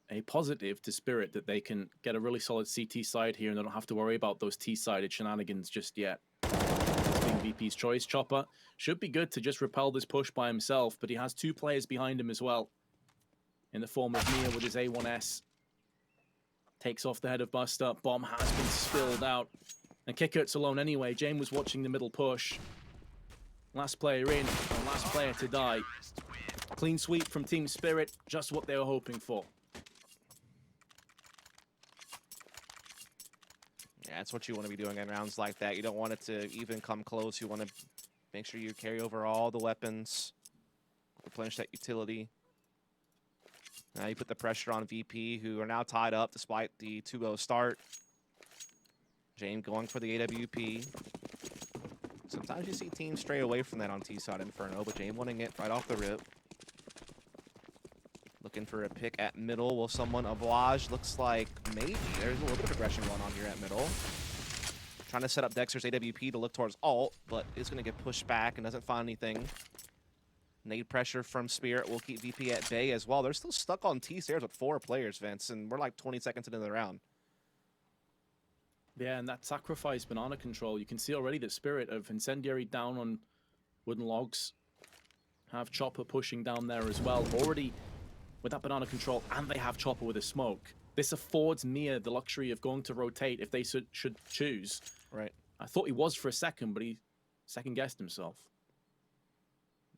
Speaker 1: a positive to Spirit that they can get a really solid CT side here and they don't have to worry about those T-sided shenanigans just yet. It's being VP's choice. Chopper should be good to just repel this push by himself, but he has two players behind him as well. In the form of Mia with his A1S. Takes off the head of Buster. Bomb has been spilled out. And Kickert's alone anyway. Jane was watching the middle push. Last player in, and last player to die. Clean sweep from Team Spirit, just what they were hoping for.
Speaker 2: Yeah, that's what you want to be doing in rounds like that. You don't want it to even come close. You want to make sure you carry over all the weapons, replenish that utility. Now you put the pressure on VP, who are now tied up despite the 2-0 start. Jane going for the AWP. Sometimes you see teams stray away from that on T-side Inferno, but Jane wanting it right off the rip. Looking for a pick at middle. Will someone oblige? Looks like maybe. There's a little bit of aggression going on here at middle. Trying to set up Dexter's AWP to look towards alt, but is going to get pushed back and doesn't find anything. Nade pressure from Spirit will keep VP at bay as well. They're still stuck on T-stairs with 4 players, Vince, and we're like 20 seconds into the round.
Speaker 1: Yeah, and that sacrifice banana control, you can see already that Spirit of Incendiary down on wooden logs. Have Chopper pushing down there as well. Already with that banana control, and they have Chopper with a smoke. This affords Mia the luxury of going to rotate if they should choose.
Speaker 2: Right.
Speaker 1: I thought he was for a second, but he second-guessed himself.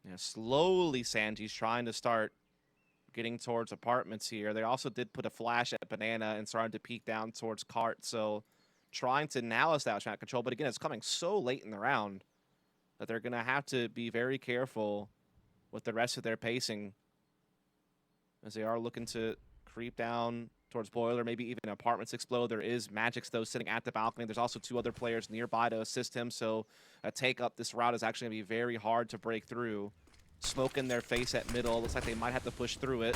Speaker 2: Yeah, slowly Sanji's trying to start getting towards apartments here. They also did put a flash at Banana and started to peek down towards Cart, so trying to now establish that control. But again, it's coming so late in the round that they're going to have to be very careful with the rest of their pacing as they are looking to creep down towards Boiler, maybe even apartments explode. There is Magix, though, sitting at the balcony. There's also 2 other players nearby to assist him, so a take up this route is actually going to be very hard to break through. Smoke in their face at middle. Looks like they might have to push through it.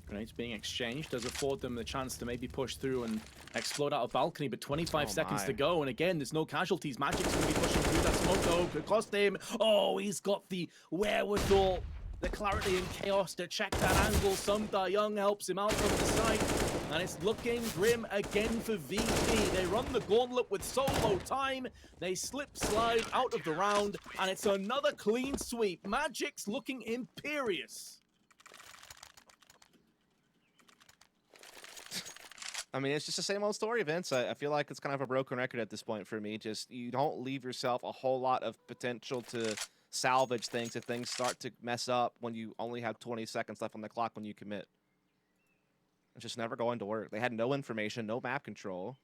Speaker 1: Grenades being exchanged does afford them the chance to maybe push through and explode out of balcony, but 25 seconds to go, and again, there's no casualties. Magic's going to be pushing through that smoke, though. Could cost him. Oh, he's got the wherewithal, the clarity and chaos to check that angle. Some Young helps him out from the side, and it's looking grim again for VP. They run the gauntlet with so low time. They slip slide out of the round, and it's another clean sweep. Magic's looking imperious.
Speaker 2: I mean, it's just the same old story, Vince. I feel like it's kind of a broken record at this point for me. Just, you don't leave yourself a whole lot of potential to salvage things if things start to mess up when you only have 20 seconds left on the clock when you commit. It's just never going to work. They had no information, no map control.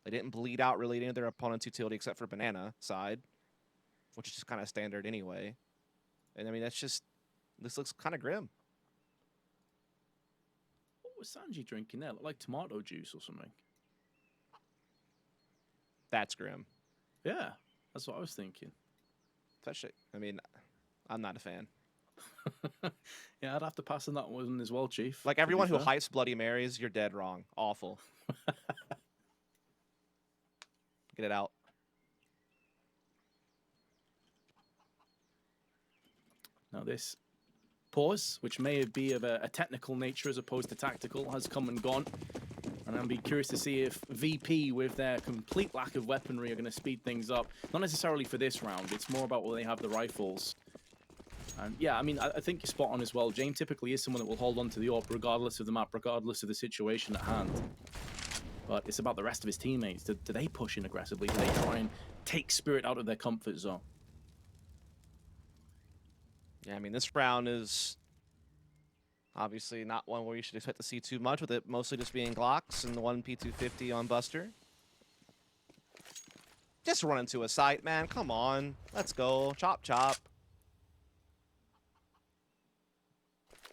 Speaker 2: They didn't bleed out really any of their opponent's utility except for Banana side, which is just kind of standard anyway. And I mean, that's just, this looks kind of grim.
Speaker 1: What was Sanji drinking there? Looked like tomato juice or something.
Speaker 2: That's grim.
Speaker 1: Yeah, that's what I was thinking.
Speaker 2: Especially, I mean, I'm not a fan.
Speaker 1: Yeah, I'd have to pass on that one as well, Chief.
Speaker 2: Like, everyone who hypes Bloody Marys, you're dead wrong. Awful. Get it out.
Speaker 1: Now this pause, which may be of a technical nature as opposed to tactical, has come and gone. And I'll be curious to see if VP, with their complete lack of weaponry, are going to speed things up. Not necessarily for this round. It's more about where they have the rifles. And yeah, I mean, I think you're spot on as well. James typically is someone that will hold on to the AWP regardless of the map, regardless of the situation at hand. But it's about the rest of his teammates. Do they push in aggressively? Do they try and take Spirit out of their comfort zone?
Speaker 2: Yeah, I mean, this round is obviously not one where you should expect to see too much, with it mostly just being Glocks and the 1 P250 on Buster. Just run into a site, man. Come on. Let's go. Chop, chop.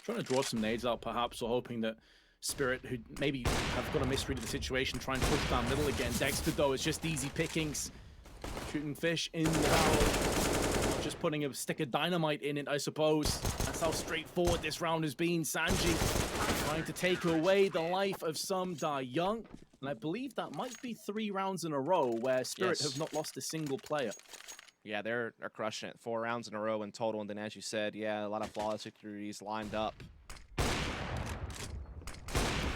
Speaker 1: Trying to draw some nades out, perhaps, or hoping that Spirit, who maybe have got a misread of the situation, try and push down middle again. Dexter, though, it's just easy pickings. Shooting fish in the barrel. Just putting a stick of dynamite in it, I suppose. That's how straightforward this round has been. Sanji trying to take away the life of some Young. And I believe that might be 3 rounds in a row where Spirit have not lost a single player.
Speaker 2: Yeah, they're crushing it. 4 rounds in a row in total. And then, as you said, yeah, a lot of flawless victories lined up.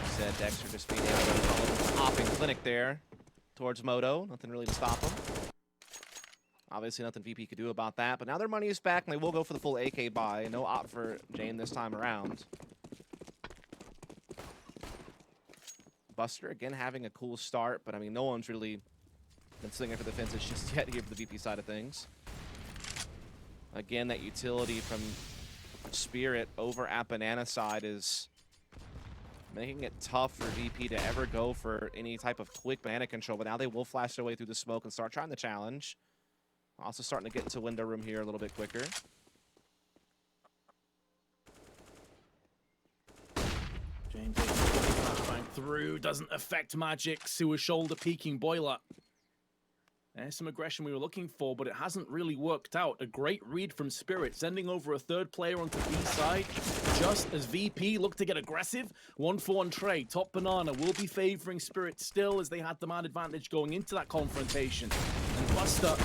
Speaker 2: Said Dexter just being able to hopping clinic there towards Moto. Nothing really to stop him. Obviously, nothing VP could do about that. But now their money is back, and they will go for the full AK buy. No opt for Jane this time around. Buster, again, having a cool start. But, I mean, no one's really been swinging for the fences just yet here for the VP side of things. Again, that utility from Spirit over at Banana side is making it tough for VP to ever go for any type of quick Banana control. But now they will flash their way through the smoke and start trying the challenge. Also starting to get into window room here a little bit quicker.
Speaker 1: James flashbang through, doesn't affect Magix, who was shoulder peeking Boiler. There's some aggression we were looking for, but it hasn't really worked out. A great read from Spirit, sending over a 3rd player onto B side, just as VP looked to get aggressive. 1-4 on Trey. Top Banana will be favoring Spirit still, as they had the man advantage going into that confrontation. And Buster,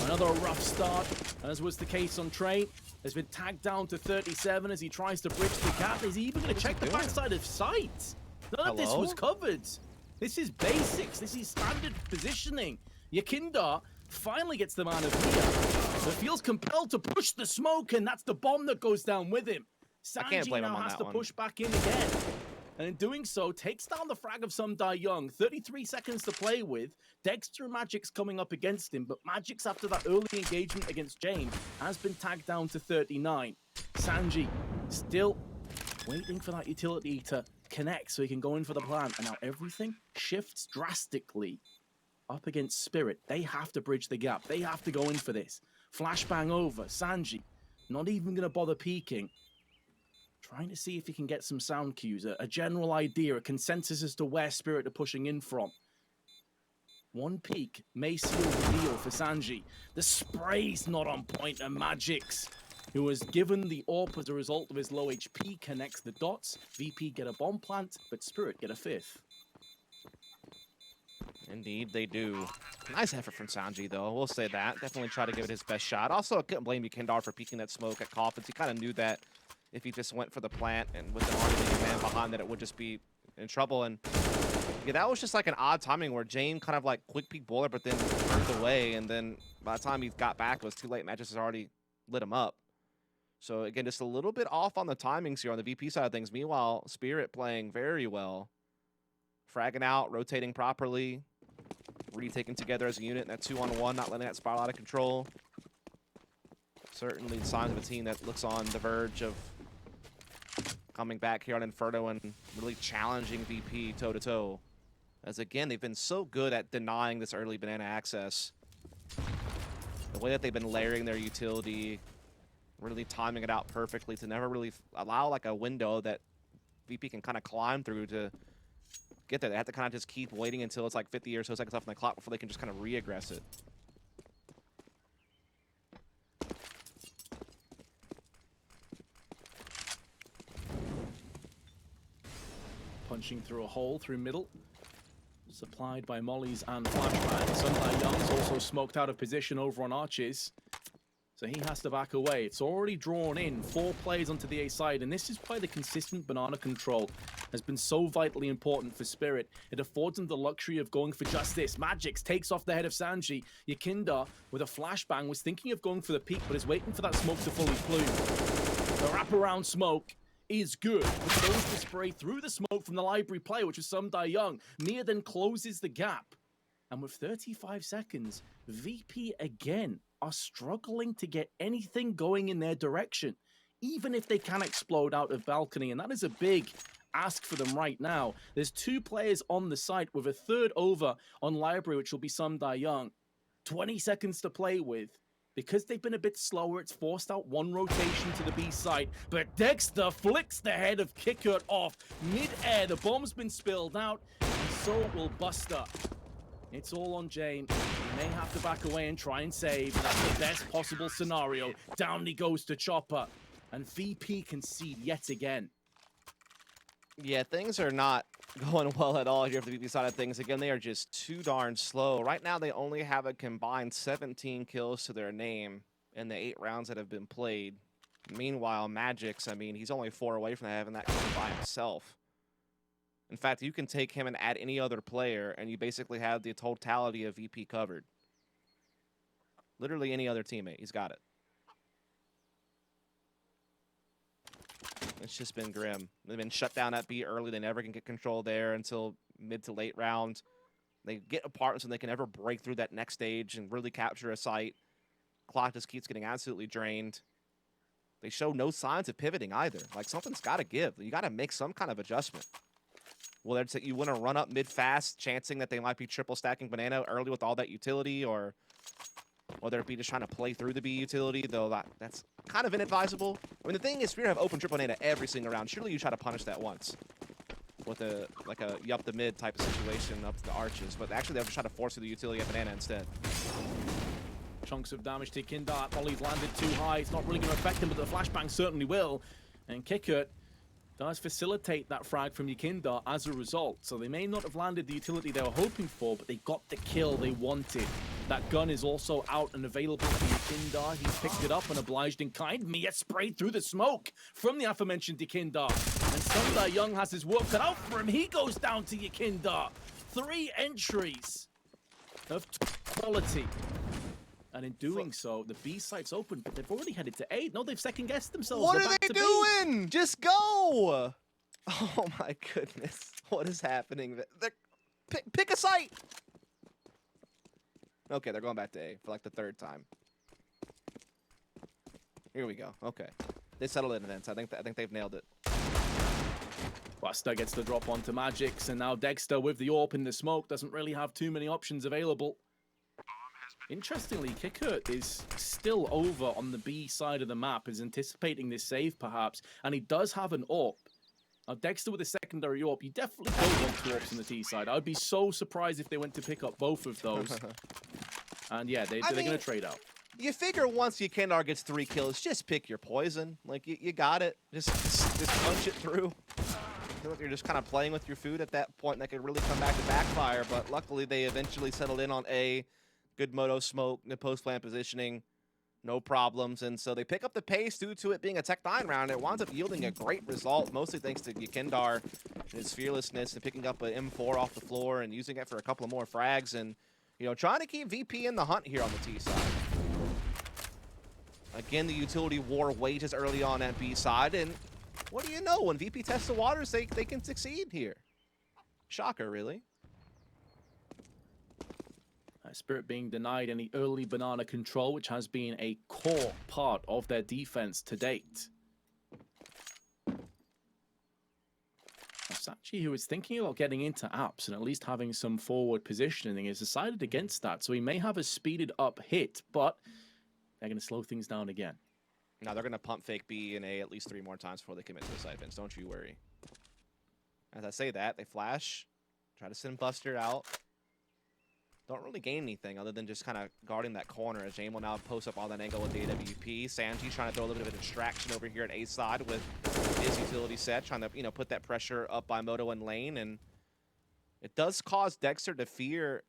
Speaker 1: another rough start, as was the case on Trey, has been tagged down to 37 as he tries to bridge the gap. Is he even going to check the backside of sight? None of this was covered. This is basics. This is standard positioning. Yakinda finally gets the man of here, but feels compelled to push the smoke, and that's the bomb that goes down with him. Sanji now has to push back in again, and in doing so, takes down the frag of some Young. 33 seconds to play with. Dexter and Magix coming up against him, but Magix, after that early engagement against James, has been tagged down to 39. Sanji still waiting for that utility to connect so he can go in for the plant, and now everything shifts drastically up against Spirit. They have to bridge the gap. They have to go in for this. Flashbang over. Sanji not even going to bother peeking. trying to see if he can get some sound cues, a general idea, a consensus as to where Spirit are pushing in from. One peek may seal the deal for Sanji. The spray's not on point, and Magix, who was given the AWP as a result of his low HP, connects the dots. VP get a bomb plant, but Spirit get a 5th.
Speaker 2: Indeed, they do. Nice effort from Sanji, though. We'll say that. Definitely try to give it his best shot. Also, I couldn't blame Yukindar for peeking that smoke at Coffins. He kind of knew that if he just went for the plant and with an already man behind that, it would just be in trouble. And yeah, that was just like an odd timing where Jane kind of like quick peek boiler, but then turned away. And then by the time he got back, it was too late. Magix has already lit him up. So again, just a little bit off on the timings here on the VP side of things. Meanwhile, Spirit playing very well. Fragging out, rotating properly. Really taken together as a unit in that 2-on-1, not letting that spiral out of control. Certainly signs of a team that looks on the verge of coming back here on Inferno and really challenging VP toe-to-toe. As again, they've been so good at denying this early banana access. The way that they've been layering their utility, really timing it out perfectly to never really allow like a window that VP can kind of climb through to get there. They have to kind of just keep waiting until it's like 50 or so seconds off on the clock before they can just kind of re-aggress it.
Speaker 1: Punching through a hole through middle. Supplied by mollies and flashbang. Sunlight Young's also smoked out of position over on Arches. So he has to back away. It's already drawn in 4 plays onto the A side, and this is why the consistent banana control has been so vitally important for Spirit. It affords them the luxury of going for just this. Magix takes off the head of Sanji. Yakinda, with a flashbang, was thinking of going for the peak, but is waiting for that smoke to fully plume. The wraparound smoke is good, but so is the spray through the smoke from the library player, which was Sumdai Young. Mia then closes the gap. And with 35 seconds, VP again are struggling to get anything going in their direction, even if they can explode out of balcony, and that is a big ask for them right now. There's 2 players on the site with a 3rd over on library, which will be Sumdai Young. 20 seconds to play with. Because they've been a bit slower, it's forced out 1 rotation to the B site, but Dexter flicks the head of Kickert off mid-air. The bomb's been spilled out, and so will Buster. It's all on Jane. He may have to back away and try and save. That's the best possible scenario. Down he goes to Chopper. And VP concede yet again.
Speaker 2: Yeah, things are not going well at all here for the VP side of things. Again, they are just too darn slow. Right now, they only have a combined 17 kills to their name in the 8 rounds that have been played. Meanwhile, Magix, I mean, he's only 4 away from having that by himself. In fact, you can take him and add any other player, and you basically have the totality of VP covered. Literally any other teammate, he's got it. It's just been grim. They've been shut down at B early. They never can get control there until mid to late round. They get apart so they can never break through that next stage and really capture a site. Clock just keeps getting absolutely drained. They show no signs of pivoting either. Like, something's got to give. You got to make some kind of adjustment. Whether it's that you want to run up mid-fast, chancing that they might be triple stacking banana early with all that utility, or whether it be just trying to play through the B utility, though that's kind of inadvisable. I mean, the thing is, Spirit have open triple banana every single round. Surely you try to punish that once with a yup the mid type of situation up to the arches, but actually they'll just try to force through the utility at banana instead.
Speaker 1: Chunks of damage to Kindart. Molly's landed too high. It's not really going to affect him, but the flashbang certainly will. And Kickert does facilitate that frag from Yukindar as a result. So they may not have landed the utility they were hoping for, but they got the kill they wanted. That gun is also out and available for Yukindar. He's picked it up and obliged in kind. Mia sprayed through the smoke from the aforementioned Yukindar. And Sundar Young has his work cut out for him. He goes down to Yukindar. 3 entries of quality. And in doing so, the B site's open, but they've already headed to A. No, they've second-guessed themselves.
Speaker 2: What are they doing? Just go! Oh my goodness. What is happening? Pick a site! Okay, they're going back to A for like the 3rd time. Here we go. Okay. They settled in events. I think they've nailed it.
Speaker 1: Buster gets the drop onto Magix, and now Dexter with the AWP in the smoke doesn't really have too many options available. Interestingly, Kickert is still over on the B side of the map, is anticipating this save perhaps, and he does have an AWP. Now, Dexter with a secondary AWP, you definitely don't want two AWPs on the T side. I'd be so surprised if they went to pick up both of those. And yeah, they're going to trade out.
Speaker 2: You figure once Yekindar gets 3 kills, just pick your poison. Like, you got it. Just punch it through. I feel like you're just kind of playing with your food at that point, and that could really come back to backfire. But luckily, they eventually settled in on A. Good moto smoke, the post-plant positioning, no problems. And so they pick up the pace due to it being a Tech 9 round. It winds up yielding a great result, mostly thanks to Yekindar and his fearlessness and picking up an M4 off the floor and using it for a couple of more frags. And, you know, trying to keep VP in the hunt here on the T side. Again, the utility war wages early on at B side. And what do you know? When VP tests the waters, they can succeed here. Shocker, really.
Speaker 1: Spirit being denied any early banana control, which has been a core part of their defense to date. Sachi, who is thinking about getting into apps and at least having some forward positioning, has decided against that. So he may have a speeded up hit, but they're going to slow things down again.
Speaker 2: Now they're going to pump fake B and A at least 3 more times before they commit to the siphons. Don't you worry. As I say that, they flash, try to send Buster out. Don't really gain anything other than just kind of guarding that corner as Jane will now post up on that angle with the AWP. Sanji trying to throw a little bit of a distraction over here at A side with his utility set, trying to, you know, put that pressure up by Moto and Lane. And it does cause Dexter to fear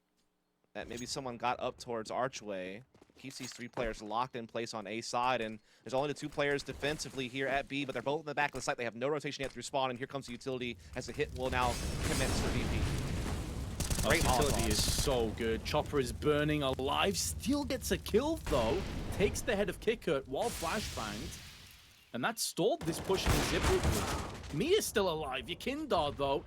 Speaker 2: that maybe someone got up towards Archway. Keeps these 3 players locked in place on A side, and there's only the 2 players defensively here at B, but they're both in the back of the site. They have no rotation yet through spawn, and here comes the utility as the hit will now commence for VP. Great
Speaker 1: utility is so good. Chopper is burning alive, still gets a kill though. Takes the head of Kickert while flashbanged. And that stalled this push in ZipRecruit. Mia's still alive. Yekindar though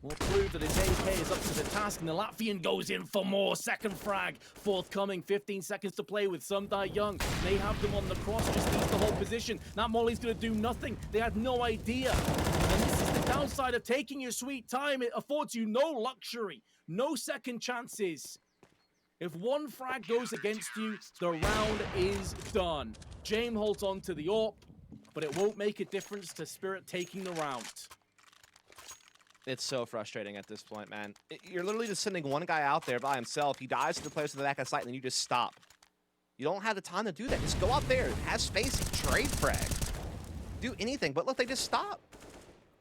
Speaker 1: will prove that his AK is up to the task, and the Latvian goes in for more. Second frag forthcoming. 15 seconds to play with Sundai Young. They have them on the cross, just needs to hold position. That Molly's going to do nothing. They had no idea. And this is the downside of taking your sweet time. It affords you no luxury, no second chances. If one frag goes against you, the round is done. James holds on to the AWP, but it won't make a difference to Spirit taking the round.
Speaker 2: It's so frustrating at this point, man. You're literally just sending one guy out there by himself. He dies to the players to the back of the site, and then you just stop. You don't have the time to do that. Just go out there, have space, trade frag. Do anything. But look, they just stop.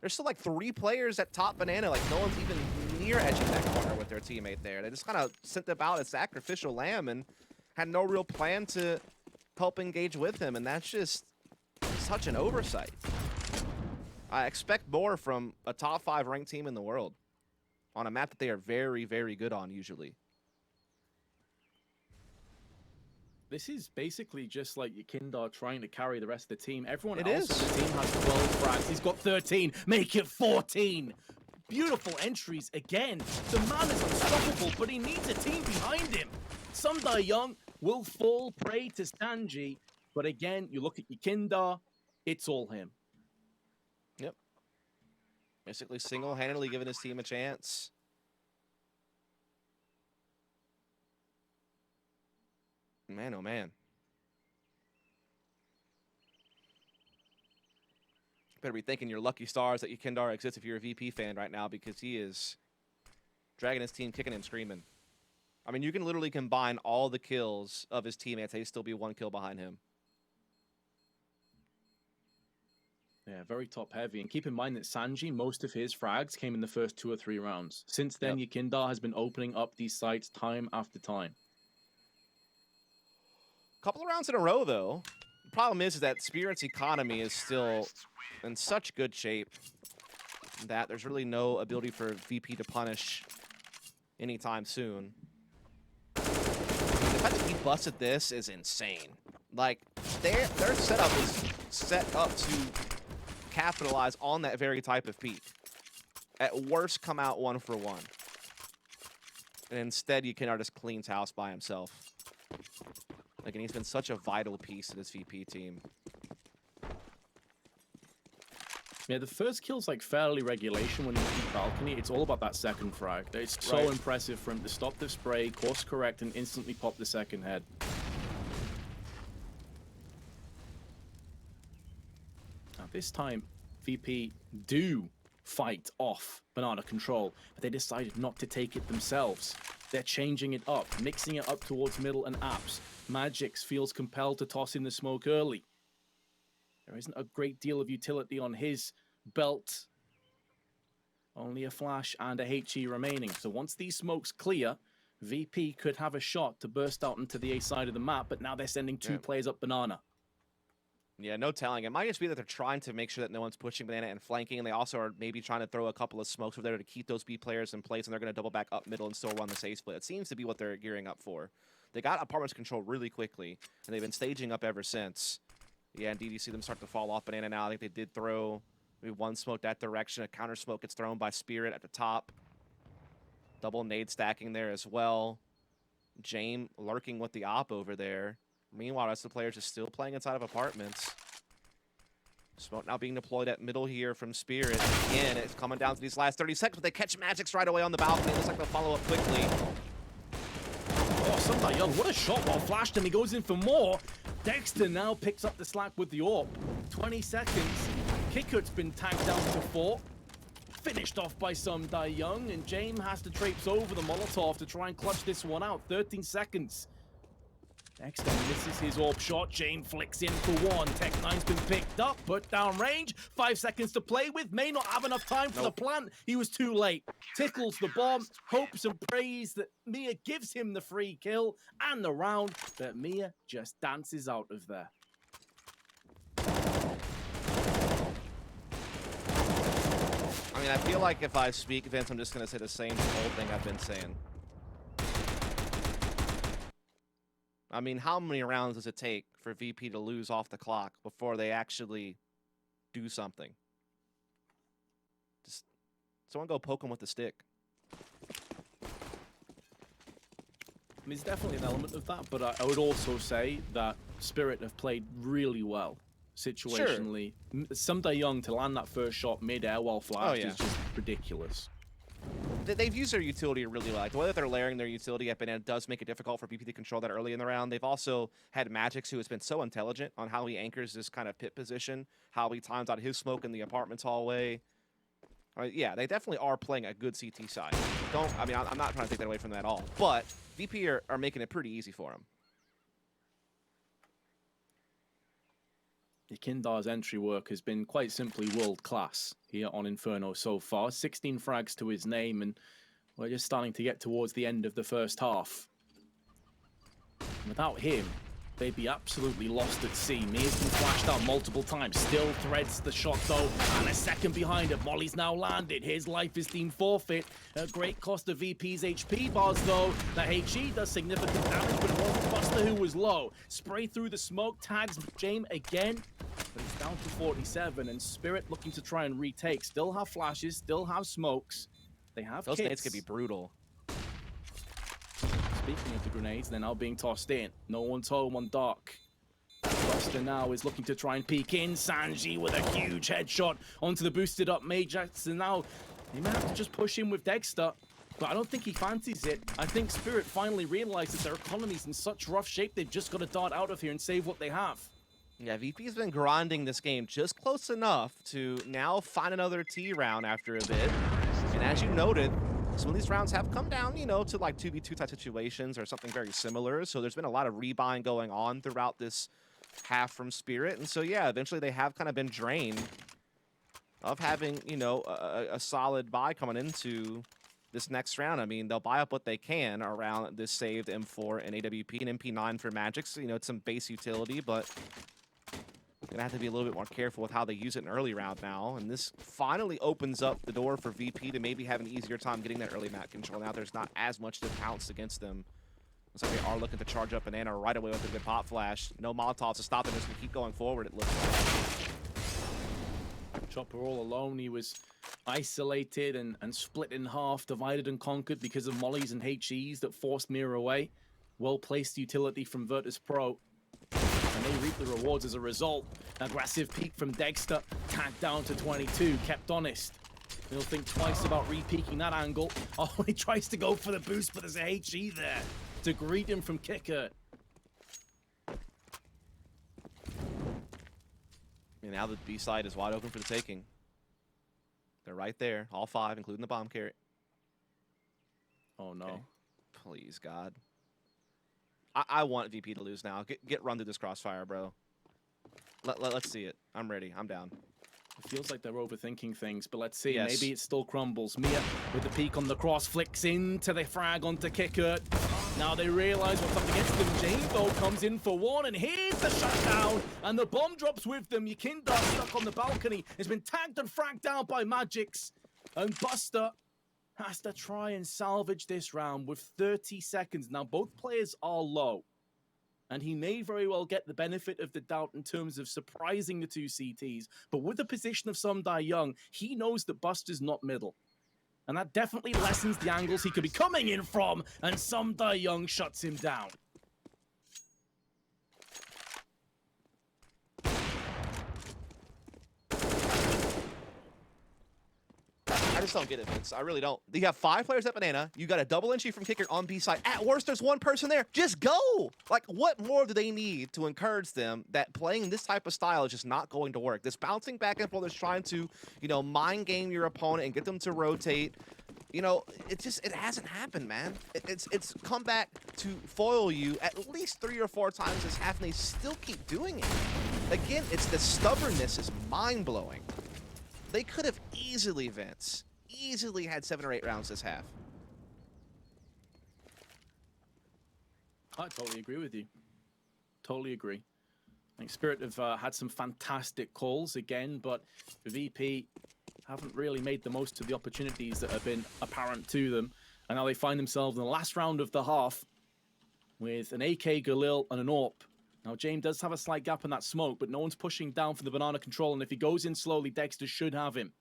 Speaker 2: There's still like 3 players at top banana. Like, no one's even near edging that corner with their teammate there. They just kind of sent them out as sacrificial lamb and had no real plan to help engage with him. And that's just such an oversight. I expect more from a top 5 ranked team in the world on a map that they are very, very good on usually.
Speaker 1: This is basically just like Yekindar trying to carry the rest of the team. Everyone
Speaker 2: It
Speaker 1: else
Speaker 2: is.
Speaker 1: on the team has 12 frags. He's got 13. Make it 14. Beautiful entries again. The man is unstoppable, but he needs a team behind him. Sundai Young will fall prey to Sanji, but again, you look at Yekindar, it's all him.
Speaker 2: Yep. Basically single-handedly giving his team a chance. Man, oh man. Better be thanking your lucky stars that Yekindar exists if you're a VP fan right now, because he is dragging his team, kicking and screaming. I mean, you can literally combine all the kills of his teammates, he'd still be 1 kill behind him.
Speaker 1: Yeah, very top heavy. And keep in mind that Sanji, most of his frags came in the first 2 or 3 rounds. Since then, Yekindar has been opening up these sites time after time.
Speaker 2: Couple of rounds in a row, though. The problem is that Spirit's economy is still in such good shape that there's really no ability for VP to punish anytime soon. The fact that he busted this is insane. Like, their setup is set up to capitalize on that very type of peak. At worst, come out 1 for 1. And instead, Yekindar just cleans house by himself. Like, and he's been such a vital piece to this VP team.
Speaker 1: Yeah, the first kill's like fairly regulation when you keep balcony. It's all about that second frag. It's so
Speaker 2: Right.
Speaker 1: impressive for him to stop the spray, course correct, and instantly pop the second head. Now this time, VP do fight off banana control, but they decided not to take it themselves. They're changing it up, mixing it up towards middle and apps. Magix feels compelled to toss in the smoke early. There isn't a great deal of utility on his belt. Only a flash and a HE remaining. So once these smokes clear, VP could have a shot to burst out into the A side of the map, but now they're sending two players up banana.
Speaker 2: Yeah, no telling. It might just be that they're trying to make sure that no one's pushing banana and flanking, and they also are maybe trying to throw a couple of smokes over there to keep those B players in place, and they're going to double back up middle and still run the A split. It seems to be what they're gearing up for. They got apartments control really quickly, and they've been staging up ever since. Yeah, indeed, you see them start to fall off banana now. I think they did throw maybe one smoke that direction. A counter smoke gets thrown by Spirit at the top. Double nade stacking there as well. Jame lurking with the op over there. Meanwhile, the rest of the players are still playing inside of apartments. Smoke now being deployed at middle here from Spirit. Again, it's coming down to these last 30 seconds, but they catch Magix right away on the balcony. It looks like they'll follow up quickly.
Speaker 1: Oh, somebody young, what a shot while flashed him. He goes in for more. Dexter now picks up the slack with the AWP. 20 seconds. Kikut's been tagged down to 4. Finished off by some Young, and Jame has to traipse over the Molotov to try and clutch this one out. 13 seconds. Dexter misses his AWP shot. Jame flicks in for 1. Tech9's been picked up, put down range. 5 seconds to play with. May not have enough time for the plant. He was too late. Tickles the bomb. Hopes and prays that Mia gives him the free kill and the round, but Mia just dances out of there.
Speaker 2: I mean, I feel like if I speak, Vince, I'm just going to say the same old thing I've been saying. I mean, how many rounds does it take for VP to lose off the clock before they actually do something? Just someone go poke him with the stick.
Speaker 1: I mean, there's definitely an element of that, but I would also say that Spirit have played really well situationally. Sure. Some Young to land that first shot mid-air while flashed is just ridiculous.
Speaker 2: They've used their utility really well. Like the way that they're layering their utility up, and it does make it difficult for VP to control that early in the round. They've also had Magix, who has been so intelligent on how he anchors this kind of pit position, how he times out his smoke in the apartments hallway. Yeah, they definitely are playing a good CT side. I'm not trying to take that away from them at all. But VP are making it pretty easy for him.
Speaker 1: Kindar's entry work has been quite simply world-class here on Inferno so far. 16 frags to his name, and we're just starting to get towards the end of the first half. Without him, they'd be absolutely lost at sea. Mia's been flashed out multiple times, still threads the shot though, and a second behind it. Molly's now landed. His life is deemed forfeit. A great cost of VP's HP bars though. The HE does significant damage, but it wasn't Buster who was low. Spray through the smoke, tags Jame again, but it's down to 47, and Spirit looking to try and retake. Still have flashes, still have smokes. They have
Speaker 2: Those
Speaker 1: kits.
Speaker 2: nades could be brutal.
Speaker 1: Speaking of the grenades, they're now being tossed in. No one's home on dark. Buster now is looking to try and peek in. Sanji with a huge headshot onto the boosted up Majax. And now they may have to just push in with Dexter, but I don't think he fancies it. I think Spirit finally realized that their economy's in such rough shape, they've just got to dart out of here and save what they have.
Speaker 2: Yeah, VP's been grinding this game just close enough to now find another T round after a bit. And as you noted, some of these rounds have come down, you know, to like 2v2 type situations or something very similar. So there's been a lot of rebuying going on throughout this half from Spirit. And so, yeah, eventually they have kind of been drained of having, you know, a solid buy coming into this next round. I mean, they'll buy up what they can around this saved M4 and AWP and MP9 for Magix. You know, it's some base utility, but gonna have to be a little bit more careful with how they use it in early round now. And this finally opens up the door for VP to maybe have an easier time getting that early map control. Now there's not as much to pounce against them. So they are looking to charge up Banana right away with a good pop flash. No Molotovs to stop them. Just gonna keep going forward, it looks like.
Speaker 1: Chopper all alone. He was isolated and split in half, divided and conquered because of mollies and HEs that forced Mia away. Well-placed utility from Virtus Pro. And they reap the rewards as a result. Aggressive peek from Dexter, tagged down to 22, kept honest. He'll think twice about re-peeking that angle. Oh, he tries to go for the boost, but there's a HE there to greet him from Kicker.
Speaker 2: And now the B side is wide open for the taking. They're right there, all 5, including the bomb carrot.
Speaker 1: Oh no.
Speaker 2: Okay. Please, God. I want VP to lose now. Get run through this crossfire, bro. Let's see it. I'm ready. I'm down.
Speaker 1: It feels like they're overthinking things, but let's see.
Speaker 2: Yes.
Speaker 1: Maybe it still crumbles. Mia with the peek on the cross flicks into the frag onto Kicker. Now they realize what's up against them. Jane, though, comes in for one, and here's the shutdown. And the bomb drops with them. Yakinda stuck on the balcony. Has been tagged and fragged down by Magix. And Buster has to try and salvage this round with 30 seconds. Now, both players are low. And he may very well get the benefit of the doubt in terms of surprising the 2 CTs. But with the position of Sumdai Young, he knows that Buster's not middle. And that definitely lessens the angles he could be coming in from. And Sumdai Young shuts him down.
Speaker 2: I just don't get it, Vince. I really don't. You have 5 players at Banana. You got a double entry from Kicker on B side. At worst, there's 1 person there. Just go! Like, what more do they need to encourage them that playing this type of style is just not going to work? This bouncing back and forth is trying to, you know, mind game your opponent and get them to rotate. You know, it hasn't happened, man. It's come back to foil you at least 3 or 4 times this half, and they still keep doing it. Again, it's the stubbornness is mind-blowing. They could have easily, Vince, easily had 7 or 8 rounds this half.
Speaker 1: I totally agree with you. Totally agree. I think Spirit have had some fantastic calls again, but VP haven't really made the most of the opportunities that have been apparent to them. And now they find themselves in the last round of the half with an AK, Galil, and an AWP. Now, James does have a slight gap in that smoke, but no one's pushing down for the banana control. And if he goes in slowly, Dexter should have him.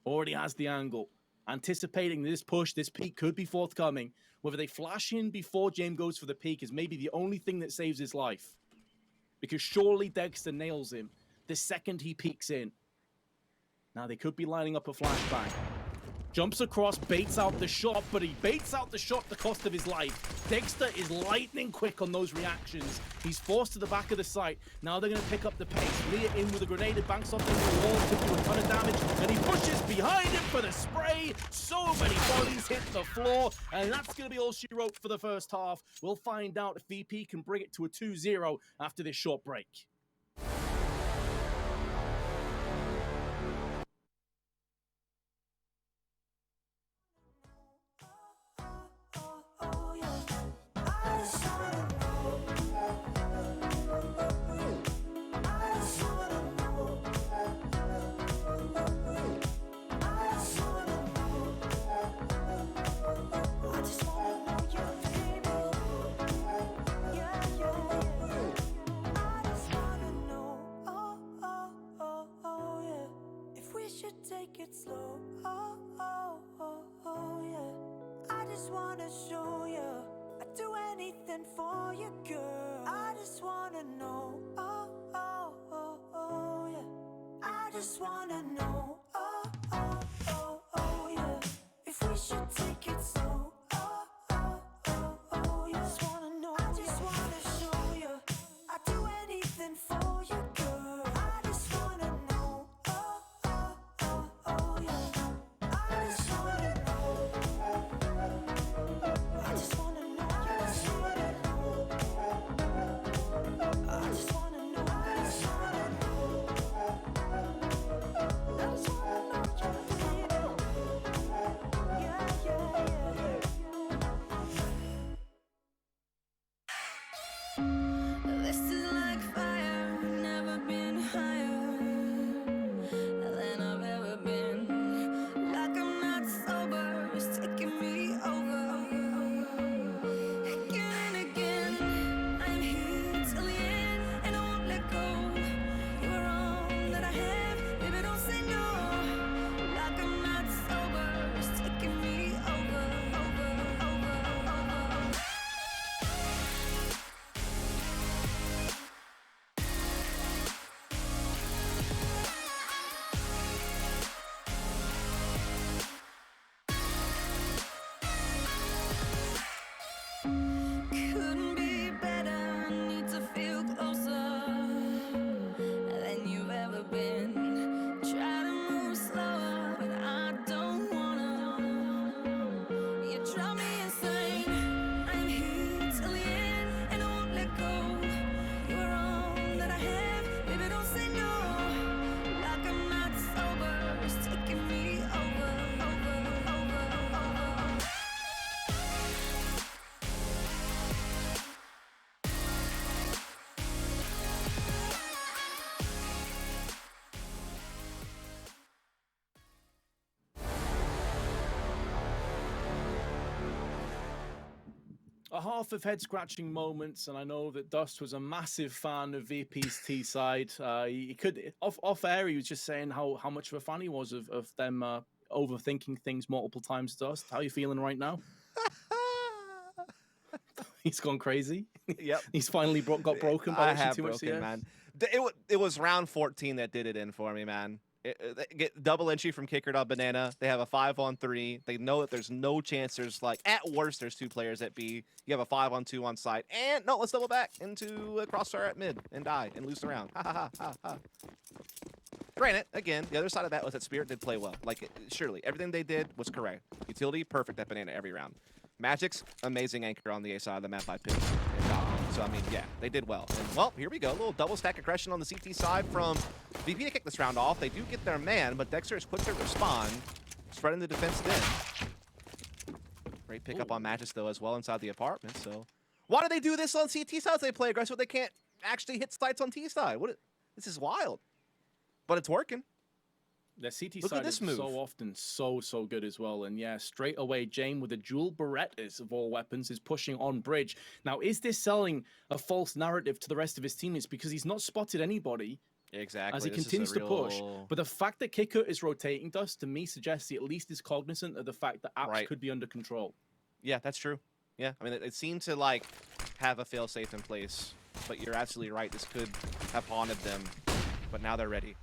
Speaker 1: Already has the angle. Anticipating this push, this peek could be forthcoming. Whether they flash in before James goes for the peek is maybe the only thing that saves his life. Because surely Dexter nails him the second he peeks in. Now, they could be lining up a flashbang. Jumps across, baits out the shot, but he baits out the shot at the cost of his life. Dexter is lightning quick on those reactions. He's forced to the back of the site. Now they're going to pick up the pace. Leah in with a grenade, it banks off the wall to do a ton of damage, and he pushes behind him for the spray. So many bodies hit the floor, and that's going to be all she wrote for the first half. We'll find out if VP can bring it to a 2-0 after this short break.
Speaker 4: Take it slow, yeah. I just wanna show you I'd do anything for you, girl. I just wanna know, yeah. I just wanna know, yeah. If we should take it slow, yeah. Just wanna know, I just wanna show you I'd do anything for you, girl. I just wanna know.
Speaker 1: a half of head-scratching moments, and I know that Dust was a massive fan of VP's T side. He could off air. He was just saying how much of a fan he was of them overthinking things multiple times. Dust, how are you feeling right now? He's gone crazy.
Speaker 2: Yep.
Speaker 1: He's finally got broken by
Speaker 2: I
Speaker 1: watching
Speaker 2: have
Speaker 1: too much
Speaker 2: broken,
Speaker 1: CS.
Speaker 2: man. It was round 14 that did it in for me, man. Get double entry from Kicker to Banana. They have a 5-on-3. They know that there's no chance. There's like, at worst, there's 2 players at B. You have a 5-on-2 on site. And no, let's double back into a crossfire at mid and die and lose the round. Ha ha ha ha ha. Granted, again, the other side of that was that Spirit did play well. Like, surely, everything they did was correct. Utility, perfect at Banana every round. Magic's amazing anchor on the A side of the map by Pick. So, I mean, yeah, they did well. And, well, here we go. A little double stack aggression on the CT side from VP to kick this round off. They do get their man, but Dexter is quick to respond, spreading the defense thin. Great pickup on Magis, though, as well inside the apartment. So, why do they do this on CT sides? They play aggressive. They can't actually hit sites on T side. This is wild. But it's working.
Speaker 1: The CT
Speaker 2: Look
Speaker 1: side
Speaker 2: at this
Speaker 1: is
Speaker 2: move.
Speaker 1: so often so good as well. And yeah, straight away, Jane with the dual Berettas of all weapons is pushing on bridge. Now, is this selling a false narrative to the rest of his teammates? Because he's not spotted anybody
Speaker 2: Exactly.
Speaker 1: as he
Speaker 2: This is a
Speaker 1: continues to push.
Speaker 2: real-
Speaker 1: But the fact that Kicker is rotating Dust, to me, suggests he at least is cognizant of the fact that Apps could be under control.
Speaker 2: Yeah, that's true. Yeah, I mean, it seemed to, like, have a fail-safe in place. But you're absolutely right. This could have haunted them. But now they're ready.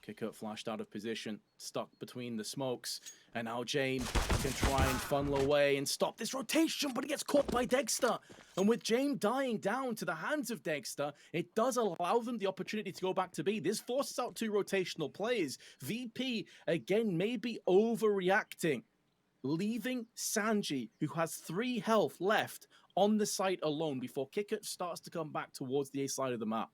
Speaker 1: Kicker flashed out of position, stuck between the smokes, and now Jane can try and funnel away and stop this rotation, but he gets caught by Dexter. And with Jane dying down to the hands of Dexter, it does allow them the opportunity to go back to B. This forces out 2 rotational players. VP, again, maybe overreacting, leaving Sanji, who has 3 health left, on the site alone before Kicker starts to come back towards the A side of the map.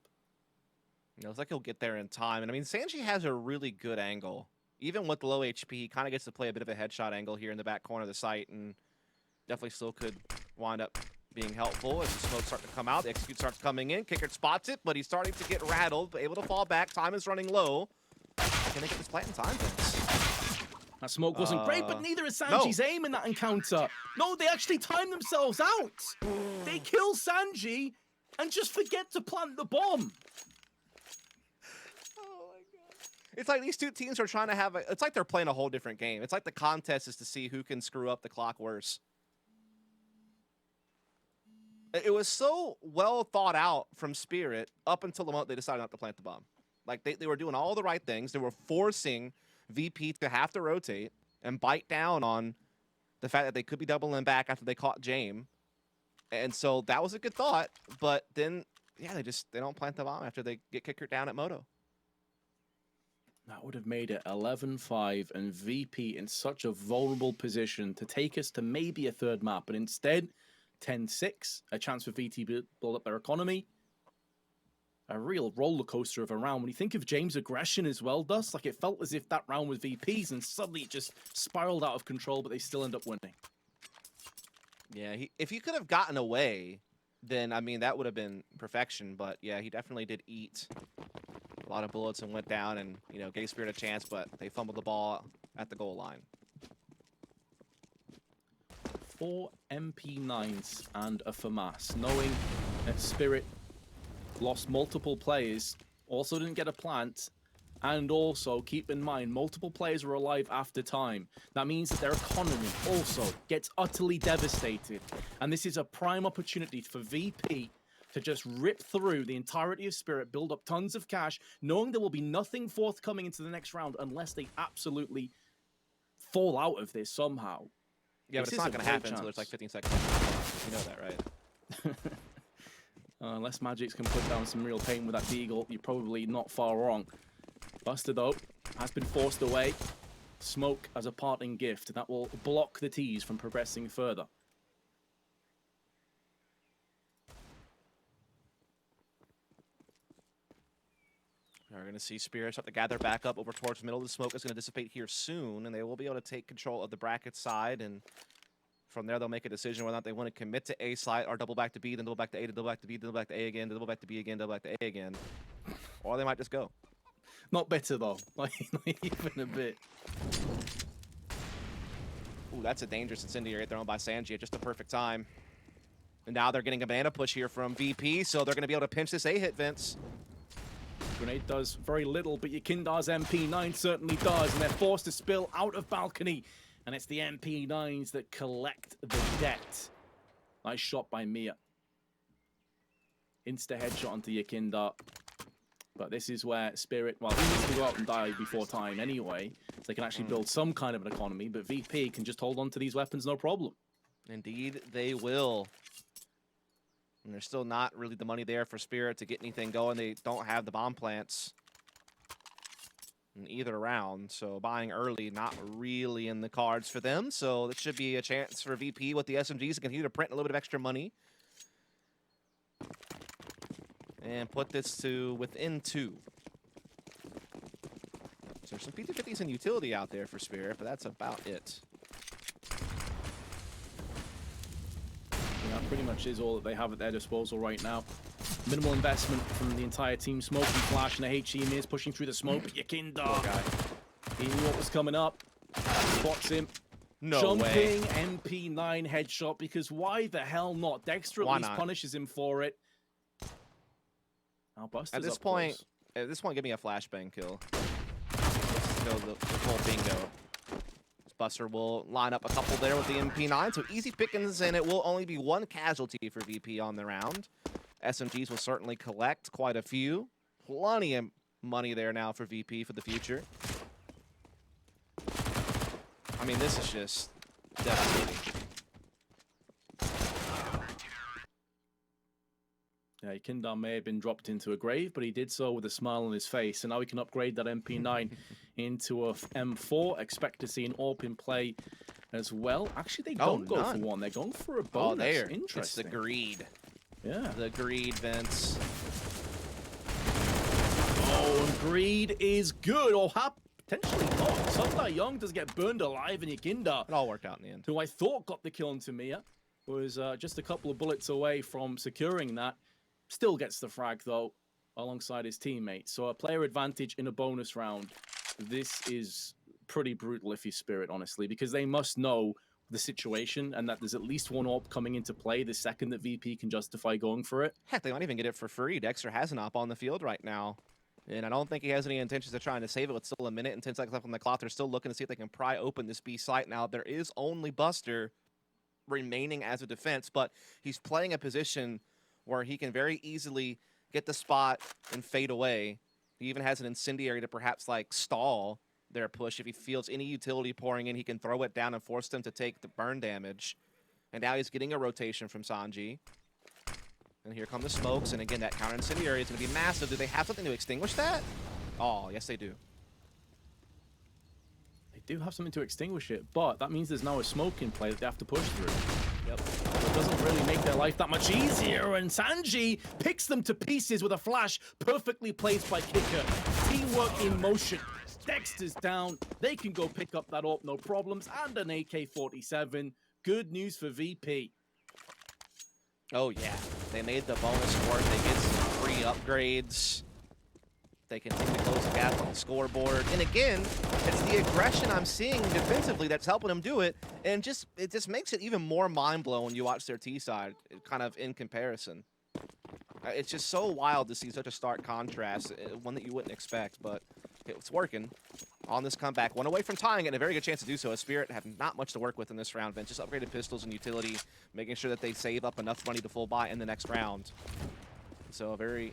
Speaker 2: You know, it's like he'll get there in time. And I mean, Sanji has a really good angle. Even with low HP, he kind of gets to play a bit of a headshot angle here in the back corner of the site, and definitely still could wind up being helpful as the smokes start to come out. The execute starts coming in. Kicker spots it, but he's starting to get rattled, but able to fall back. Time is running low. Can they get this plant in time, Vince?
Speaker 1: That smoke wasn't great, but neither is Sanji's aim in that encounter. No, they actually time themselves out. They kill Sanji and just forget to plant the bomb.
Speaker 2: It's like these 2 teams are trying to have it's like they're playing a whole different game. It's like the contest is to see who can screw up the clock worse. It was so well thought out from Spirit up until the moment they decided not to plant the bomb. Like, they were doing all the right things. They were forcing VP to have to rotate and bite down on the fact that they could be doubling back after they caught Jame. And so that was a good thought. But then, yeah, they don't plant the bomb after they get Kicker down at Moto.
Speaker 1: That would have made it 11-5 and VP in such a vulnerable position to take us to maybe a 3rd map. But instead, 10-6, a chance for VT to build up their economy. A real roller coaster of a round. When you think of James' aggression as well, Dust, like it felt as if that round was VP's and suddenly it just spiraled out of control, but they still end up winning.
Speaker 2: Yeah, if he could have gotten away, then, I mean, that would have been perfection. But, yeah, he definitely did eat a lot of bullets and went down and, you know, gave Spirit a chance, but they fumbled the ball at the goal line.
Speaker 1: 4 MP9s and a FAMAS, knowing that Spirit lost multiple players, also didn't get a plant, and also keep in mind multiple players were alive after time. That means that their economy also gets utterly devastated, and this is a prime opportunity for VP to just rip through the entirety of Spirit, build up tons of cash, knowing there will be nothing forthcoming into the next round unless they absolutely fall out of this somehow.
Speaker 2: Yeah, but it's not going to happen until there's like 15 seconds. You know that, right?
Speaker 1: Unless Magix can put down some real pain with that Deagle, you're probably not far wrong. Buster, though, has been forced away. Smoke as a parting gift. That will block the T's from progressing further.
Speaker 2: We're going to see Spirit start to gather back up over towards the middle. The smoke is going to dissipate here soon, and they will be able to take control of the bracket side. And from there, they'll make a decision whether or not they want to commit to A side or double back to B, then double back to A, then double back to B, then double back to A again, then double back to B again, double back to A again. Or they might just go.
Speaker 1: Not better, though. Like even a bit.
Speaker 2: Ooh, that's a dangerous incendiary thrown by Sanji at just the perfect time. And now they're getting a banana push here from VP, so they're going to be able to pinch this A-hit, Vince.
Speaker 1: Grenade does very little, but Yakindar's MP9 certainly does, and they're forced to spill out of balcony. And it's the MP9s that collect the debt. Nice shot by Mia. Insta headshot onto Yakindar. But this is where Spirit, well, he needs to go out and die before time anyway, so they can actually build some kind of an economy, but VP can just hold on to these weapons no problem.
Speaker 2: Indeed, they will. And there's still not really the money there for Spirit to get anything going. They don't have the bomb plants in either round, so buying early not really in the cards for them. So this should be a chance for VP with the SMGs to continue to print a little bit of extra money and put this to within 2. So there's some P250s and utility out there for Spirit, but that's about it.
Speaker 1: Yeah, that pretty much is all that they have at their disposal right now. Minimal investment from the entire team. Smoky Flash and the HE is pushing through the smoke. Yakindar, he knew what was coming up. Spots him.
Speaker 2: No
Speaker 1: Jumping
Speaker 2: way.
Speaker 1: MP9 headshot, because why the hell not? Dexter at
Speaker 2: Why
Speaker 1: least
Speaker 2: not?
Speaker 1: punishes him for it. Now Buster's
Speaker 2: At this
Speaker 1: up
Speaker 2: point,
Speaker 1: close.
Speaker 2: give me a flashbang kill. Let's go the full bingo. Buster will line up a couple there with the MP9, so easy pickings, and it will only be 1 casualty for VP on the round. SMGs will certainly collect quite a few. Plenty of money there now for VP for the future. I mean, this is just devastating.
Speaker 1: Yeah, Yakindar may have been dropped into a grave, but he did so with a smile on his face. And now we can upgrade that MP9 into a M4. Expect to see an AWP in play as well. Actually, they don't go for one. They're going for a bonus.
Speaker 2: Oh, there.
Speaker 1: Interesting.
Speaker 2: It's the greed.
Speaker 1: Yeah.
Speaker 2: The greed, Vince.
Speaker 1: Oh, and greed is good. Or potentially not. Sundar Young does get burned alive, and Yakindar,
Speaker 2: it all worked out in the end,
Speaker 1: who I thought got the kill on Mia, was just a couple of bullets away from securing that. Still gets the frag, though, alongside his teammates. So a player advantage in a bonus round. This is pretty brutal if you're Spirit, honestly, because they must know the situation and that there's at least one AWP coming into play the second that VP can justify going for it.
Speaker 2: Heck, they might even get it for free. Dexter has an AWP on the field right now, and I don't think he has any intentions of trying to save it with still a minute and 10 seconds left on the clock. They're still looking to see if they can pry open this B site. Now, there is only Buster remaining as a defense, but he's playing a position where he can very easily get the spot and fade away. He even has an incendiary to perhaps like stall their push. If he feels any utility pouring in, he can throw it down and force them to take the burn damage. And now he's getting a rotation from Sanji. And here come the smokes, and again, that counter incendiary is going to be massive. Do they have something to extinguish that? Oh, yes they do.
Speaker 1: They do have something to extinguish it, but that means there's now a smoke in play that they have to push through. Yep. It doesn't really make their life that much easier, and Sanji picks them to pieces with a flash perfectly placed by Kicker. Teamwork in motion. Dexter's down. They can go pick up that AWP, no problems, and an AK-47. Good news for VP.
Speaker 2: Oh, yeah. They made the bonus work. They get some free upgrades. They continue to close the gap on the scoreboard. And again, it's the aggression I'm seeing defensively that's helping them do it. And it just makes it even more mind-blowing when you watch their T side, kind of in comparison. It's just so wild to see such a stark contrast, one that you wouldn't expect, but it's working on this comeback. One away from tying it, and a very good chance to do so. As Spirit have not much to work with in this round, Vince. Just upgraded pistols and utility, making sure that they save up enough money to full buy in the next round. So a very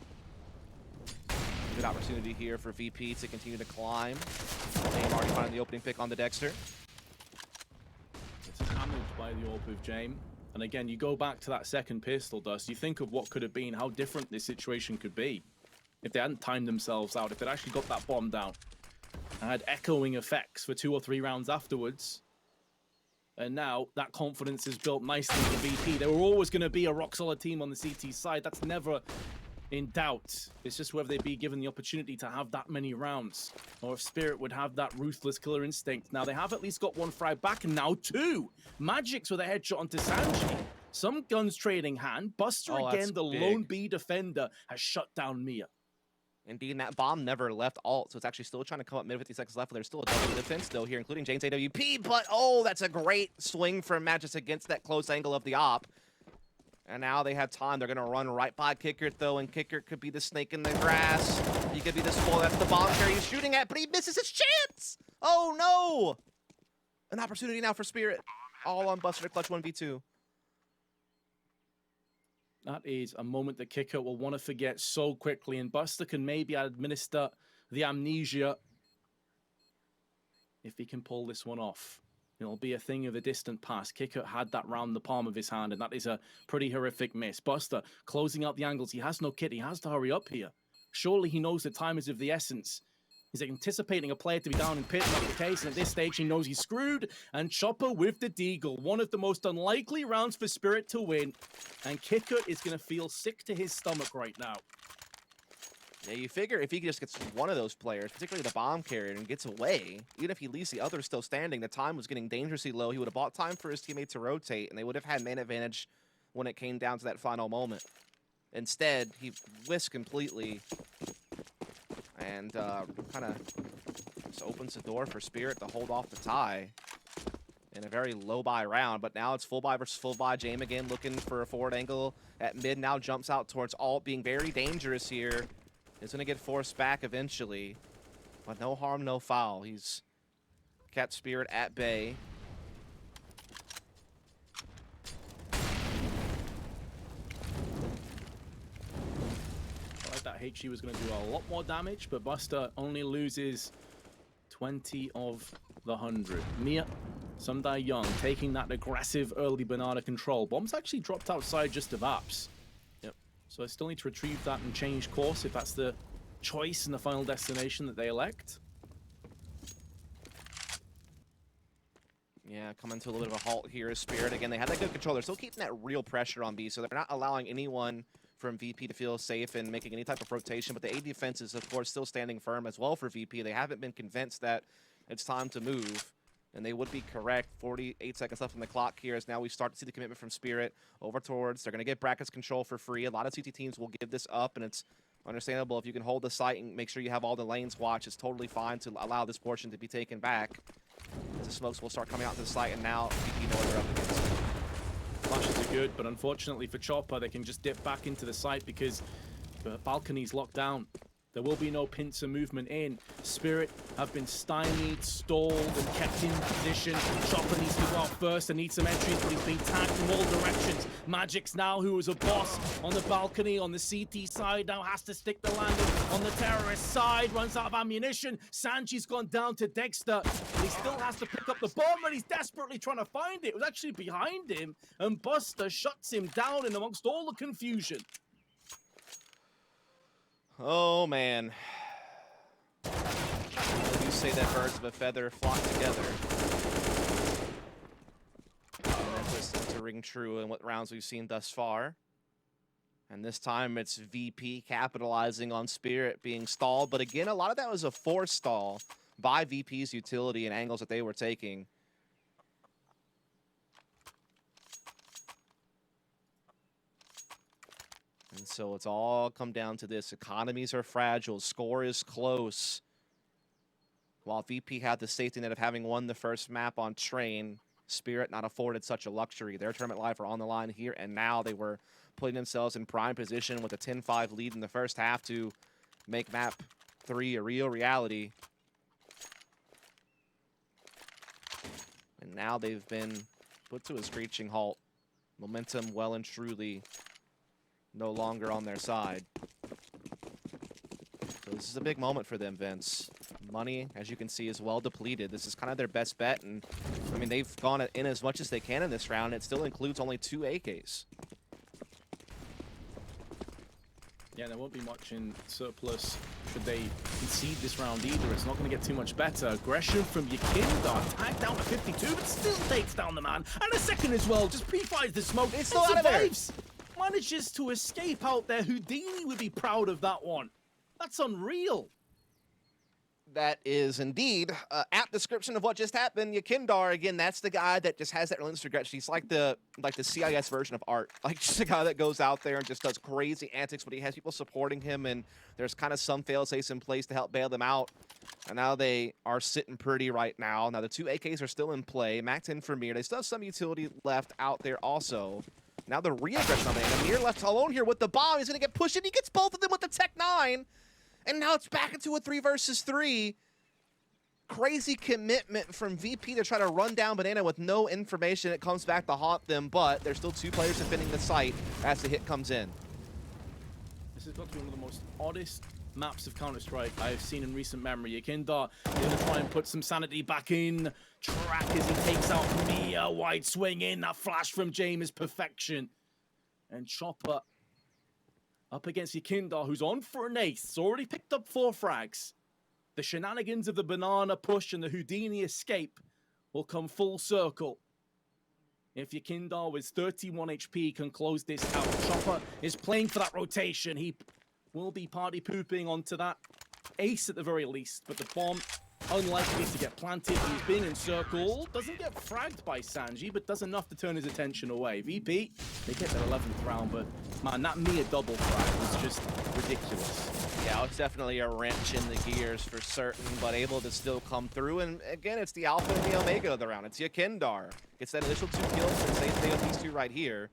Speaker 2: good opportunity here for VP to continue to climb. James already finding the opening pick on the Dexter.
Speaker 1: It's hammered by the AWP of James. And again, you go back to that second pistol, Dust, you think of what could have been, how different this situation could be if they hadn't timed themselves out, if they'd actually got that bomb down and had echoing effects for 2 or 3 rounds afterwards. And now that confidence is built nicely for VP. They were always going to be a rock-solid team on the CT side. That's never in doubt. It's just whether they'd be given the opportunity to have that many rounds, or if Spirit would have that ruthless killer instinct. Now they have at least got 1 frag back, and now 2. Magic's with a headshot onto Sanji. Some guns trading hand. Buster again, the lone B defender, has shut down Mia.
Speaker 2: Indeed, and that bomb never left alt, so it's actually still trying to come up mid 50 seconds left. There's still a double defense though here, including Jane's AWP, but oh, that's a great swing from Magis against that close angle of the op. And now they have time. They're going to run right by Kickert, though, and Kickert could be the snake in the grass. He could be the spoil. That's the bomb carrier he's shooting at, but he misses his chance! Oh, no! An opportunity now for Spirit. All on Buster to clutch 1v2.
Speaker 1: That is a moment that Kickert will want to forget so quickly, and Buster can maybe administer the amnesia if he can pull this one off. It'll be a thing of a distant past. Kickert had that round the palm of his hand, and that is a pretty horrific miss. Buster closing out the angles. He has no kit. He has to hurry up here. Surely he knows that time is of the essence. He's anticipating a player to be down in pit, not the case, and at this stage he knows he's screwed. And Chopper with the deagle, one of the most unlikely rounds for Spirit to win. And Kickert is going to feel sick to his stomach right now.
Speaker 2: Yeah, you figure if he just gets one of those players, particularly the bomb carrier, and gets away, even if he leaves the others still standing, the time was getting dangerously low. He would have bought time for his teammate to rotate, and they would have had man advantage when it came down to that final moment. Instead, he whisked completely, and kind of just opens the door for Spirit to hold off the tie in a very low buy round. But now it's full buy versus full buy. Jame again looking for a forward angle at mid. Now jumps out towards alt, being very dangerous here. Is going to get forced back eventually, but no harm, no foul. He's kept Spirit at bay.
Speaker 1: I like that HE was going to do a lot more damage, but Buster only loses 20 of the 100. Mia, Sundai Young taking that aggressive early banana control. Bomb's actually dropped outside just of apps. So I still need to retrieve that and change course if that's the choice in the final destination that they elect.
Speaker 2: Yeah, coming to a little bit of a halt here is Spirit. Again, they have that good control. They're still keeping that real pressure on B, so they're not allowing anyone from VP to feel safe and making any type of rotation. But the A defense is, of course, still standing firm as well for VP. They haven't been convinced that it's time to move. And they would be correct. 48 seconds left on the clock here as now we start to see the commitment from Spirit over towards. They're going to get brackets control for free. A lot of CT teams will give this up, and it's understandable if you can hold the site and make sure you have all the lanes watched. It's totally fine to allow this portion to be taken back. The smokes will start coming out to the site, and now VP know what they're up against.
Speaker 1: Flashes are good, but unfortunately for Chopper, they can just dip back into the site because the balcony's locked down. There will be no pincer movement in. Spirit have been stymied, stalled, and kept in position. Chopper needs to go out first and needs some entries, but he's being tagged from all directions. Magic's now, who is a boss on the balcony, on the CT side, now has to stick the landing on the terrorist side, runs out of ammunition. Sanji's gone down to Dexter, but he still has to pick up the bomb, and he's desperately trying to find it. It was actually behind him, and Buster shuts him down in amongst all the confusion.
Speaker 2: Oh, man. You say that birds of a feather flock together. And that just seems to ring true in what rounds we've seen thus far. And this time it's VP capitalizing on Spirit being stalled. But again, a lot of that was a forced stall by VP's utility and angles that they were taking. And so it's all come down to this. Economies are fragile. Score is close. While VP had the safety net of having won the first map on Train, Spirit not afforded such a luxury. Their tournament life are on the line here and now. They were putting themselves in prime position with a 10-5 lead in the first half to make map 3 a real reality. And now they've been put to a screeching halt. Momentum well and truly no longer on their side. So this is a big moment for them, Vince. Money, as you can see, is well depleted. This is kind of their best bet, and I mean, they've gone in as much as they can in this round. It still includes only 2 AKs.
Speaker 1: Yeah, there won't be much in surplus should they concede this round either. It's not going to get too much better. Aggression from Yakindar, tagged down to 52, but still takes down the man. And a second as well, just pre-fires the smoke.
Speaker 2: It's still out of there.
Speaker 1: Manages to escape out there. Houdini would be proud of that one. That's unreal.
Speaker 2: That is indeed apt description of what just happened. Yakindar, again, that's the guy that just has that relentless aggression. He's like the CIS version of Art. Like just a guy that goes out there and just does crazy antics, but he has people supporting him, and there's kind of some fail-safes in place to help bail them out. And now they are sitting pretty right now. Now the 2 AKs are still in play. Max in for Mir. They still have some utility left out there also. Now the re-aggression on Banana. Mir left alone here with the bomb. He's going to get pushed in. He gets both of them with the Tech 9. And now it's back into a 3 versus 3. Crazy commitment from VP to try to run down Banana with no information. It comes back to haunt them, but there's still 2 players defending the site as the hit comes in.
Speaker 1: This has got to be one of the most oddest maps of Counter-Strike I have seen in recent memory. Yakindar going to try and put some sanity back in. Track as he takes out Mia. Wide swing in. That flash from James is perfection. And Chopper up against Yakindar, who's on for an ace. It's already picked up 4 frags. The shenanigans of the banana push and the Houdini escape will come full circle. If Yakindar with 31 HP can close this out, Chopper is playing for that rotation. He will be party pooping onto that ace at the very least, but the bomb unlikely to get planted. He's being encircled, doesn't get fragged by Sanji, but does enough to turn his attention away. VP, they get their 11th round, but man, that Mia double frag was just ridiculous.
Speaker 2: Yeah, it's definitely a wrench in the gears for certain, but able to still come through. And again, it's the alpha and the omega of the round. It's Yakindar. Gets that initial 2 kills and saves day of these 2 right here.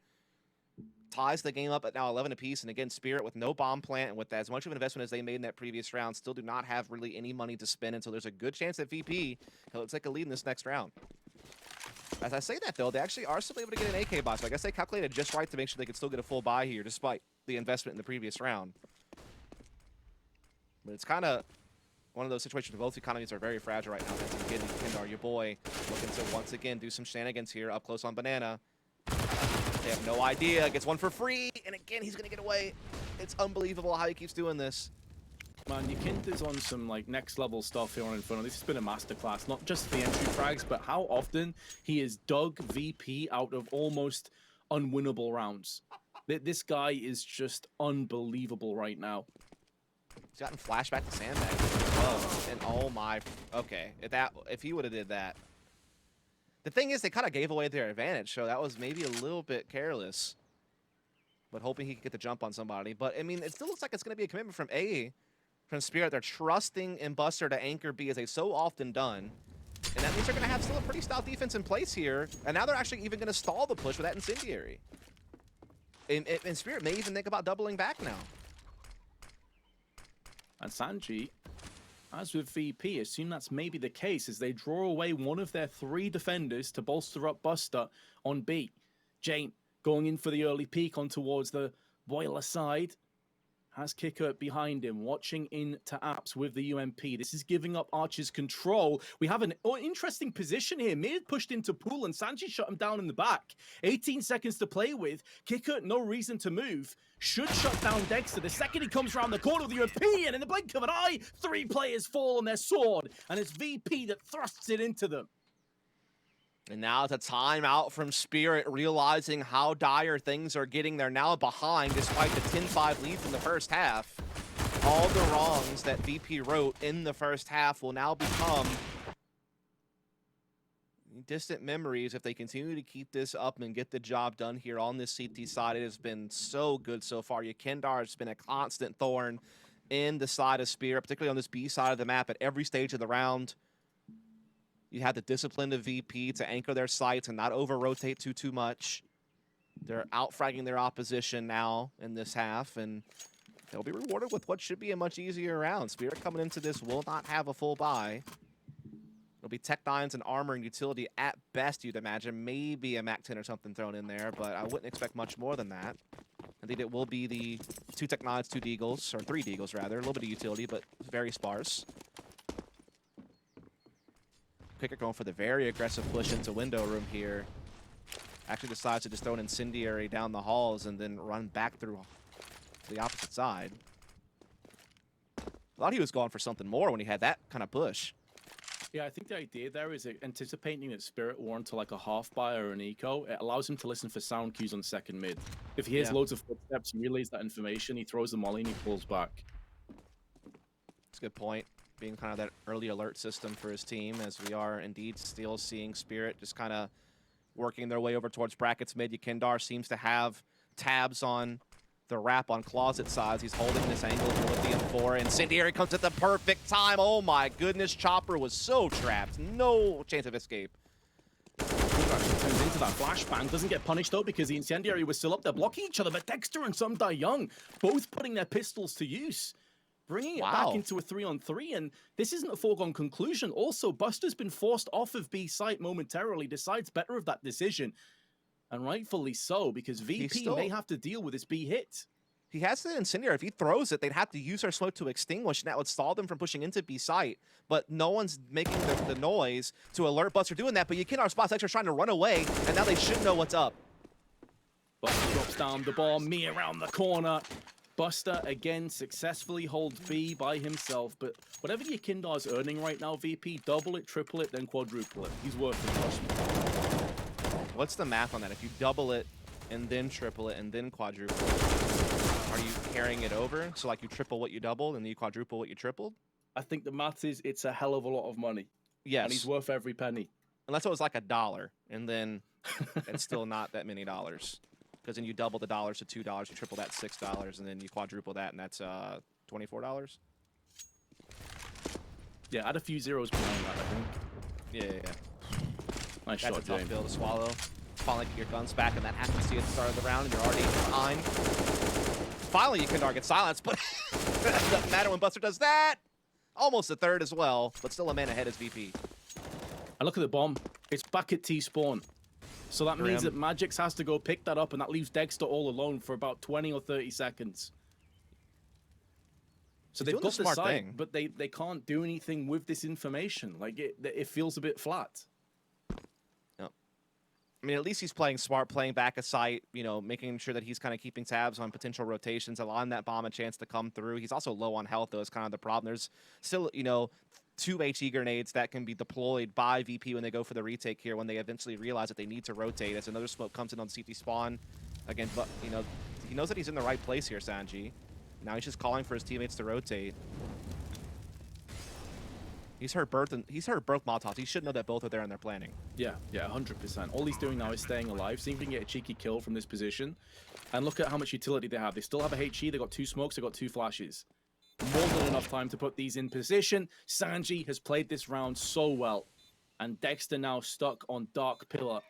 Speaker 2: Ties the game up at now 11 apiece, and again, Spirit with no bomb plant and with as much of an investment as they made in that previous round, still do not have really any money to spend, and so there's a good chance that VP he'll take a lead in this next round. As I say that, though, they actually are still able to get an AK buy, so I guess they calculated just right to make sure they could still get a full buy here, despite the investment in the previous round. But it's kind of one of those situations where both economies are very fragile right now. That's again, Yakindar, your boy, looking to once again do some shenanigans here up close on Banana. They have no idea. Gets one for free, and again, he's gonna get away. It's unbelievable how he keeps doing this.
Speaker 1: Man, Yakinda's on some like next level stuff here on Inferno. This has been a masterclass, not just the entry frags, but how often he has dug VP out of almost unwinnable rounds. This guy is just unbelievable right now.
Speaker 2: He's gotten flashback to Sandbag as well, and oh my, okay, if he would have did that. The thing is, they kind of gave away their advantage, so that was maybe a little bit careless. But hoping he could get the jump on somebody. But, I mean, it still looks like it's going to be a commitment from from Spirit. They're trusting in Buster to anchor B as they've so often done. And that means they're going to have still a pretty stout defense in place here. And now they're actually even going to stall the push with that Incendiary. And Spirit may even think about doubling back now.
Speaker 1: And Sanji, as with VP, assume that's maybe the case as they draw away one of their 3 defenders to bolster up Buster on B. Jane going in for the early peek on towards the boiler side. Has Kicker behind him, watching into apps with the UMP. This is giving up Archer's control. We have an interesting position here. Mid pushed into pool and Sanji shut him down in the back. 18 seconds to play with. Kicker, no reason to move. Should shut down Dexter. The second he comes around the corner with the UMP, and in the blink of an eye, 3 players fall on their sword. And it's VP that thrusts it into them.
Speaker 2: And now it's a timeout from Spirit, realizing how dire things are getting. They're now behind despite the 10-5 lead from the first half. All the wrongs that VP wrote in the first half will now become distant memories if they continue to keep this up and get the job done here on this CT side. It has been so good so far. Yakindar has been a constant thorn in the side of Spirit, particularly on this B side of the map at every stage of the round. You have the discipline of VP to anchor their sights and not over-rotate too much. They're out-fragging their opposition now in this half, and they'll be rewarded with what should be a much easier round. Spirit coming into this will not have a full buy. It'll be Tech 9s and armor and utility at best, you'd imagine. Maybe a MAC-10 or something thrown in there, but I wouldn't expect much more than that. I think it will be the 2 Tech 9s, 2 Deagles, or 3 Deagles rather. A little bit of utility, but very sparse. Kicker going for the very aggressive push into window room here. Actually decides to just throw an Incendiary down the halls and then run back through to the opposite side. Thought he was going for something more when he had that kind of push.
Speaker 1: Yeah, I think the idea there is anticipating that Spirit will run to like a half buy or an eco. It allows him to listen for sound cues on second mid. If he hears loads of footsteps, he relays that information, he throws the molly and he pulls back.
Speaker 2: That's a good point. Being kind of that early alert system for his team, as we are indeed still seeing Spirit just kind of working their way over towards brackets mid. Yakindar seems to have tabs on the wrap on closet sides. He's holding this angle here with the M4. Incendiary comes at the perfect time. Oh my goodness, Chopper was so trapped. No chance of escape.
Speaker 1: actually turns into that flashbang. Doesn't get punished though because the incendiary was still up there blocking each other. But Dexter and Some Die Young both putting their pistols to use, bringing it back into a 3-on-3. And this isn't a foregone conclusion. Also, Buster's been forced off of B site momentarily, decides better of that decision. And rightfully so, because VP may have to deal with this B hit.
Speaker 2: He has the incendiary. If he throws it, they'd have to use our smoke to extinguish, and that would stall them from pushing into B site. But no one's making the noise to alert Buster doing that. But Yukino spots Extra trying to run away, and now they should know what's up.
Speaker 1: Buster drops down the bomb, me around the corner. Buster again successfully holds B by himself. But whatever Yukindar's earning right now, VP, double it, triple it, then quadruple it. He's worth it, trust me.
Speaker 2: What's the math on that? If you double it and then triple it and then quadruple it, are you carrying it over? So like you triple what you doubled and then you quadruple what you tripled?
Speaker 1: I think the math is it's a hell of a lot of money.
Speaker 2: Yes.
Speaker 1: And he's worth every penny.
Speaker 2: Unless it was like $1, and then it's still not that many dollars. Because then you double the dollars to $2, you triple that $6, and then you quadruple that, and that's $24.
Speaker 1: Yeah, add a few zeros behind that, I think.
Speaker 2: Yeah.
Speaker 1: Nice
Speaker 2: That's
Speaker 1: shot,
Speaker 2: a tough
Speaker 1: James.
Speaker 2: bill to swallow. Finally get your guns back, and that happens to you at the start of the round, and you're already behind. Finally, you can target silence, but it doesn't matter when Buster does that. Almost a third as well, but still a man ahead as VP.
Speaker 1: And look at the bomb. It's back at T-spawn. So that means
Speaker 2: Grim.
Speaker 1: that Magix has to go pick that up, and that leaves Dexter all alone for about 20 or 30 seconds. So
Speaker 2: He's
Speaker 1: they've
Speaker 2: doing
Speaker 1: got
Speaker 2: the
Speaker 1: the
Speaker 2: smart
Speaker 1: site,
Speaker 2: thing.
Speaker 1: but they can't do anything with this information. Like, it feels a bit flat.
Speaker 2: I mean, at least he's playing smart, playing back a site, you know, making sure that he's kind of keeping tabs on potential rotations, allowing that bomb a chance to come through. He's also low on health, though, is kind of the problem. There's still, you know, 2 HE grenades that can be deployed by VP when they go for the retake here, when they eventually realize that they need to rotate as another smoke comes in on CT spawn. Again, but, you know, he knows that he's in the right place here, Sanji. Now he's just calling for his teammates to rotate. He's heard both Molotovs. He should know that both are there and they're planning.
Speaker 1: Yeah, 100%. All he's doing now is staying alive, seeing if he can get a cheeky kill from this position. And look at how much utility they have. They still have a HE, they got 2 smokes, they got 2 flashes. More than enough time to put these in position. Sanji has played this round so well. And Dexter now stuck on Dark Pillar.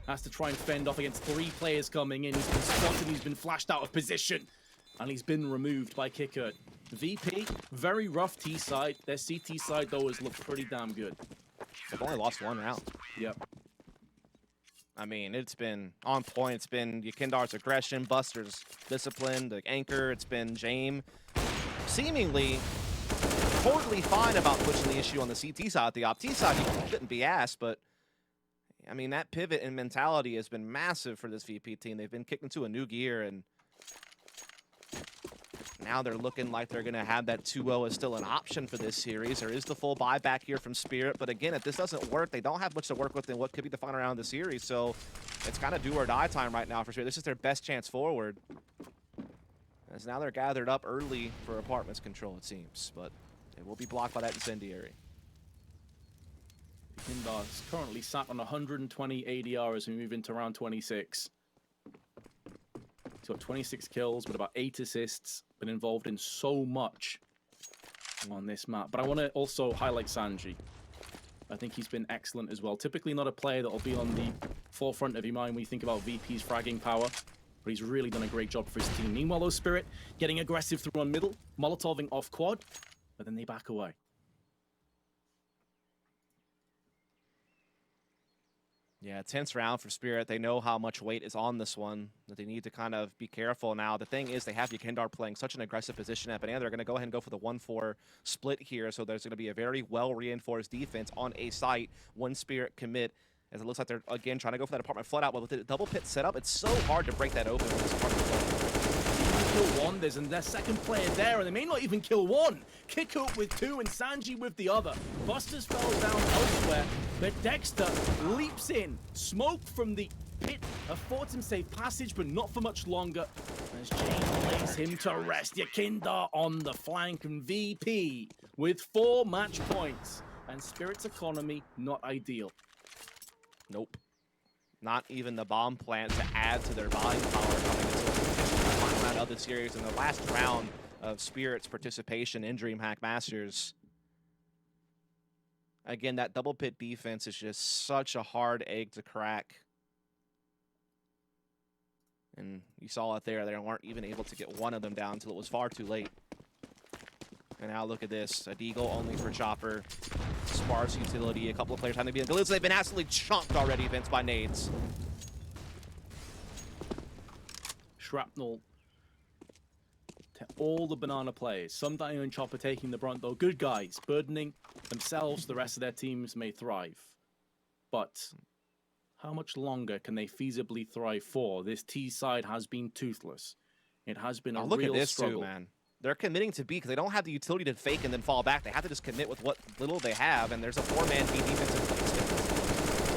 Speaker 1: Has to try and fend off against 3 players coming in. He's been spotted, he's been flashed out of position. And he's been removed by Kickert. VP, very rough T side. Their CT side, though, has looked pretty damn good.
Speaker 2: They've only lost 1 round.
Speaker 1: Yep.
Speaker 2: I mean, it's been on point. It's been Yukindar's aggression, Buster's discipline, the anchor. It's been James seemingly totally fine about pushing the issue on the CT side. The OpT side, you shouldn't be asked, but I mean, that pivot and mentality has been massive for this VP team. They've been kicked into a new gear, and now they're looking like they're going to have that 2-0 as still an option for this series. There is the full buyback here from Spirit, but again, if this doesn't work, they don't have much to work with in what could be the final round of the series, so it's kind of do or die time right now for Spirit. This is their best chance forward, as now they're gathered up early for Apartments control, it seems, but it will be blocked by that incendiary.
Speaker 1: Yukindar's currently sat on 120 ADR as we move into round 26. He's got 26 kills, but about 8 assists. Been involved in so much on this map. But I want to also highlight Sanji. I think he's been excellent as well. Typically not a player that will be on the forefront of your mind when you think about VP's fragging power. But he's really done a great job for his team. Meanwhile, though, Spirit getting aggressive through on middle. Molotoving off quad. But then they back away.
Speaker 2: Yeah, tense round for Spirit. They know how much weight is on this one, that they need to kind of be careful now. The thing is, they have Yukindar playing such an aggressive position at Banana. They're going to go ahead and go for the 1-4 split here, so there's going to be a very well-reinforced defense on a site. One Spirit commit, as it looks like they're, again, trying to go for that apartment flood out, but with the double pit setup, it's so hard to break that open with this apartment flood.
Speaker 1: Kill one, there's their second player there, and they may not even kill one. Kickut with 2 and Sanji with the other. Busters fell down elsewhere, but Dexter leaps in. Smoke from the pit affords him safe passage, but not for much longer, as James lays him to rest. Yukindar on the flank, and VP with 4 match points. And Spirit's economy, not ideal.
Speaker 2: Nope. Not even the bomb plant to add to their buying power coming into a final round of the series in the last round of Spirit's participation in DreamHack Masters. Again, that double pit defense is just such a hard egg to crack. And you saw it there. They weren't even able to get one of them down until it was far too late. And now look at this. A Deagle only for Chopper. Sparse utility. A couple of players having to be in Galoots. They've been absolutely chunked already, Vince, by nades.
Speaker 1: Shrapnel to all the banana players. Some Dio and Chopper taking the brunt, though. Good guys, burdening themselves. The rest of their teams may thrive. But how much longer can they feasibly thrive for? This T side has been toothless. It has been a
Speaker 2: look
Speaker 1: real
Speaker 2: at this
Speaker 1: struggle.
Speaker 2: too, man. They're committing to B because they don't have the utility to fake and then fall back. They have to just commit with what little they have, and there's a 4-man B defense in place.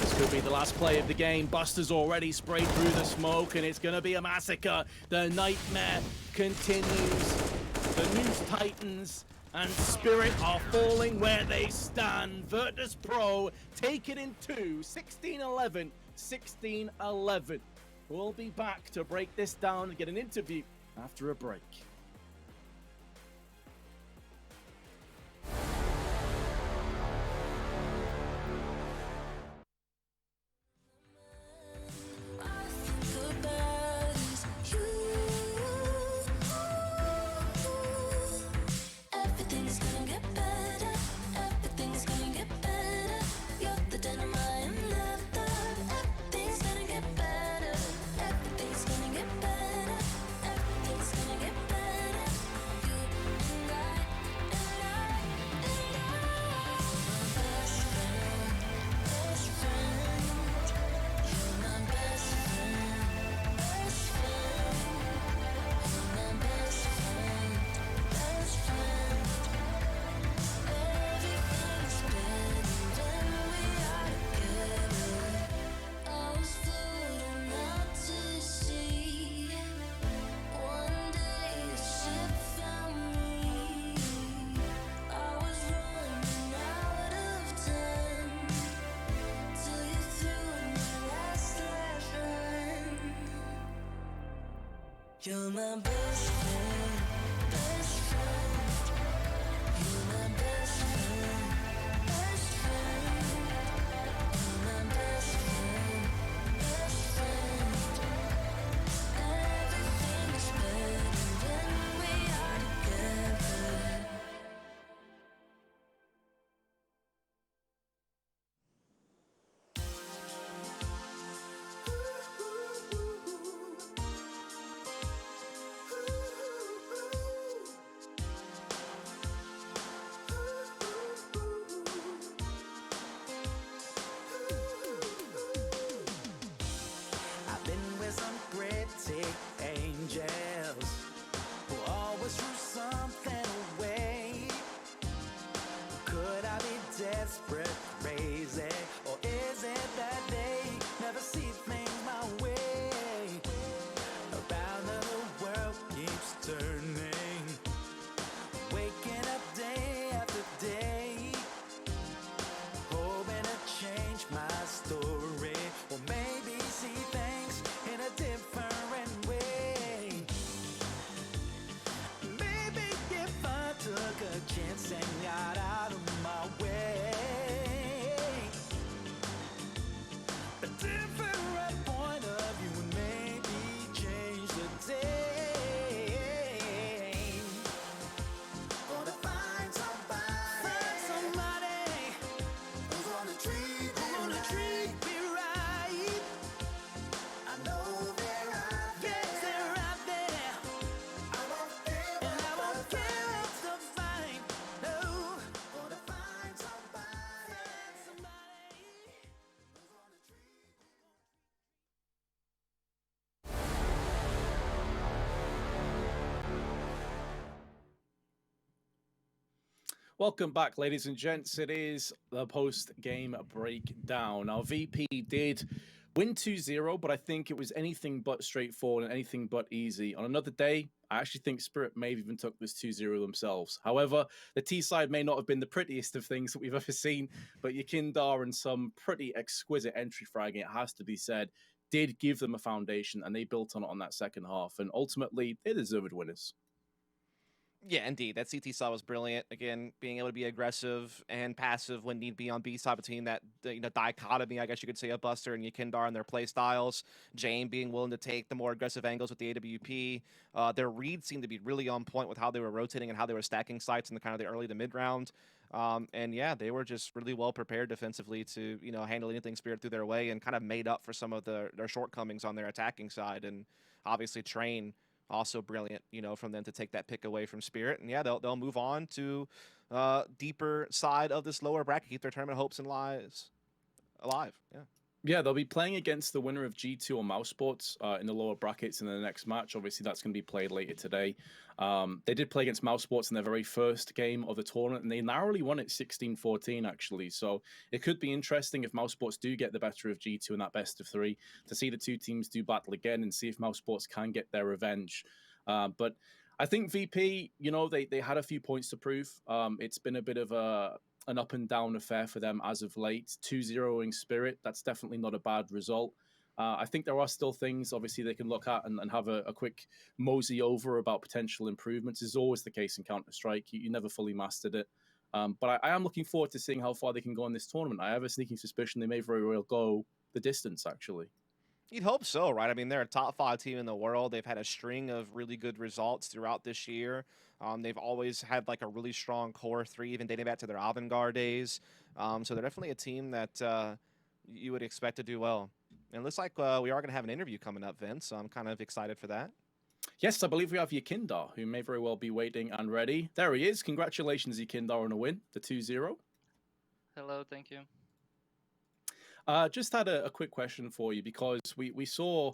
Speaker 1: This could be the last play of the game. Buster's already sprayed through the smoke, and it's going to be a massacre. The nightmare continues. The News Titans and Spirit are falling where they stand. Virtus Pro take it in 2, 16-11, 16-11. We'll be back to break this down and get an interview after a break.
Speaker 3: Everything's gonna get better. Everything's gonna get better. You're the dynamite and leather. Everything's gonna get better. Everything's gonna get better. Everything's gonna get better. You and I. Best friend. You're my best friend. Best friend. You're my best friend. Best friend. Everything's better when we are together. I was floating out to sea. One day the ship found me. I was running out of time till you threw me last lifeline. You're my best friend, best friend. You're my best friend, best friend. You're my best friend, best friend. Everything's better when we are together.
Speaker 4: I've been with some pretty angels who always threw something away. Could I be desperate, crazy, or is it that they never see things my way? Around the world keeps turning, waking up day after day, hoping to change my story, or maybe see things in a different way. Maybe if I took a chance and got out of my way, a different point of view would maybe change the day. Gonna find somebody who's gonna treat me right. I know they're out there. Yes, they're out there. I won't give up the fight. No, gonna find somebody.
Speaker 1: Welcome back, ladies and gents. It is the post-game breakdown. Our VP did win 2-0, but I think it was anything but straightforward and anything but easy. On another day, I actually think Spirit may have even took this 2-0 themselves. However, the T side may not have been the prettiest of things that we've ever seen, but Yakindar and some pretty exquisite entry fragging, it has to be said, did give them a foundation, and they built on it on that second half. And ultimately, they deserved winners.
Speaker 2: Yeah, indeed. That CT saw was brilliant. Again, being able to be aggressive and passive when need be on B side between that dichotomy, I guess you could say, of Buster and Yakindar and their play styles. Jane being willing to take the more aggressive angles with the AWP. Their reads seemed to be really on point with how they were rotating and how they were stacking sites in the kind of the early to mid round. And yeah, they were just really well prepared defensively to handle anything Spirit threw their way and kind of made up for some of their shortcomings on their attacking side. And obviously Train also brilliant, from them to take that pick away from Spirit. And yeah, they'll move on to deeper side of this lower bracket, keep their tournament hopes and lives alive. Yeah.
Speaker 1: Yeah, they'll be playing against the winner of G2 or Mouse Sports in the lower brackets in the next match. Obviously, that's going to be played later today. They did play against Mouse Sports in their very first game of the tournament, and they narrowly won it 16-14, actually. So it could be interesting if Mouse Sports do get the better of G2 in that best of three, to see the two teams do battle again and see if Mouse Sports can get their revenge. But I think VP, they had a few points to prove. It's been a bit of an up and down affair for them as of late. 2-0ing Spirit, that's definitely not a bad result. I think there are still things, obviously, they can look at and have a quick mosey over about potential improvements. Is always the case in Counter-Strike. You never fully mastered it. But I am looking forward to seeing how far they can go in this tournament. I have a sneaking suspicion they may very well go the distance, actually.
Speaker 2: You'd hope so, right? I mean, they're a top 5 team in the world. They've had a string of really good results throughout this year. They've always had like a really strong core 3, even dating back to their avant-garde days. So they're definitely a team that you would expect to do well. And it looks like we are going to have an interview coming up, Vince. So I'm kind of excited for that.
Speaker 1: Yes, I believe we have Yakindar, who may very well be waiting and ready. There he is. Congratulations, Yakindar, on a win, the 2-0.
Speaker 16: Hello, thank you.
Speaker 1: Just had a quick question for you, because we saw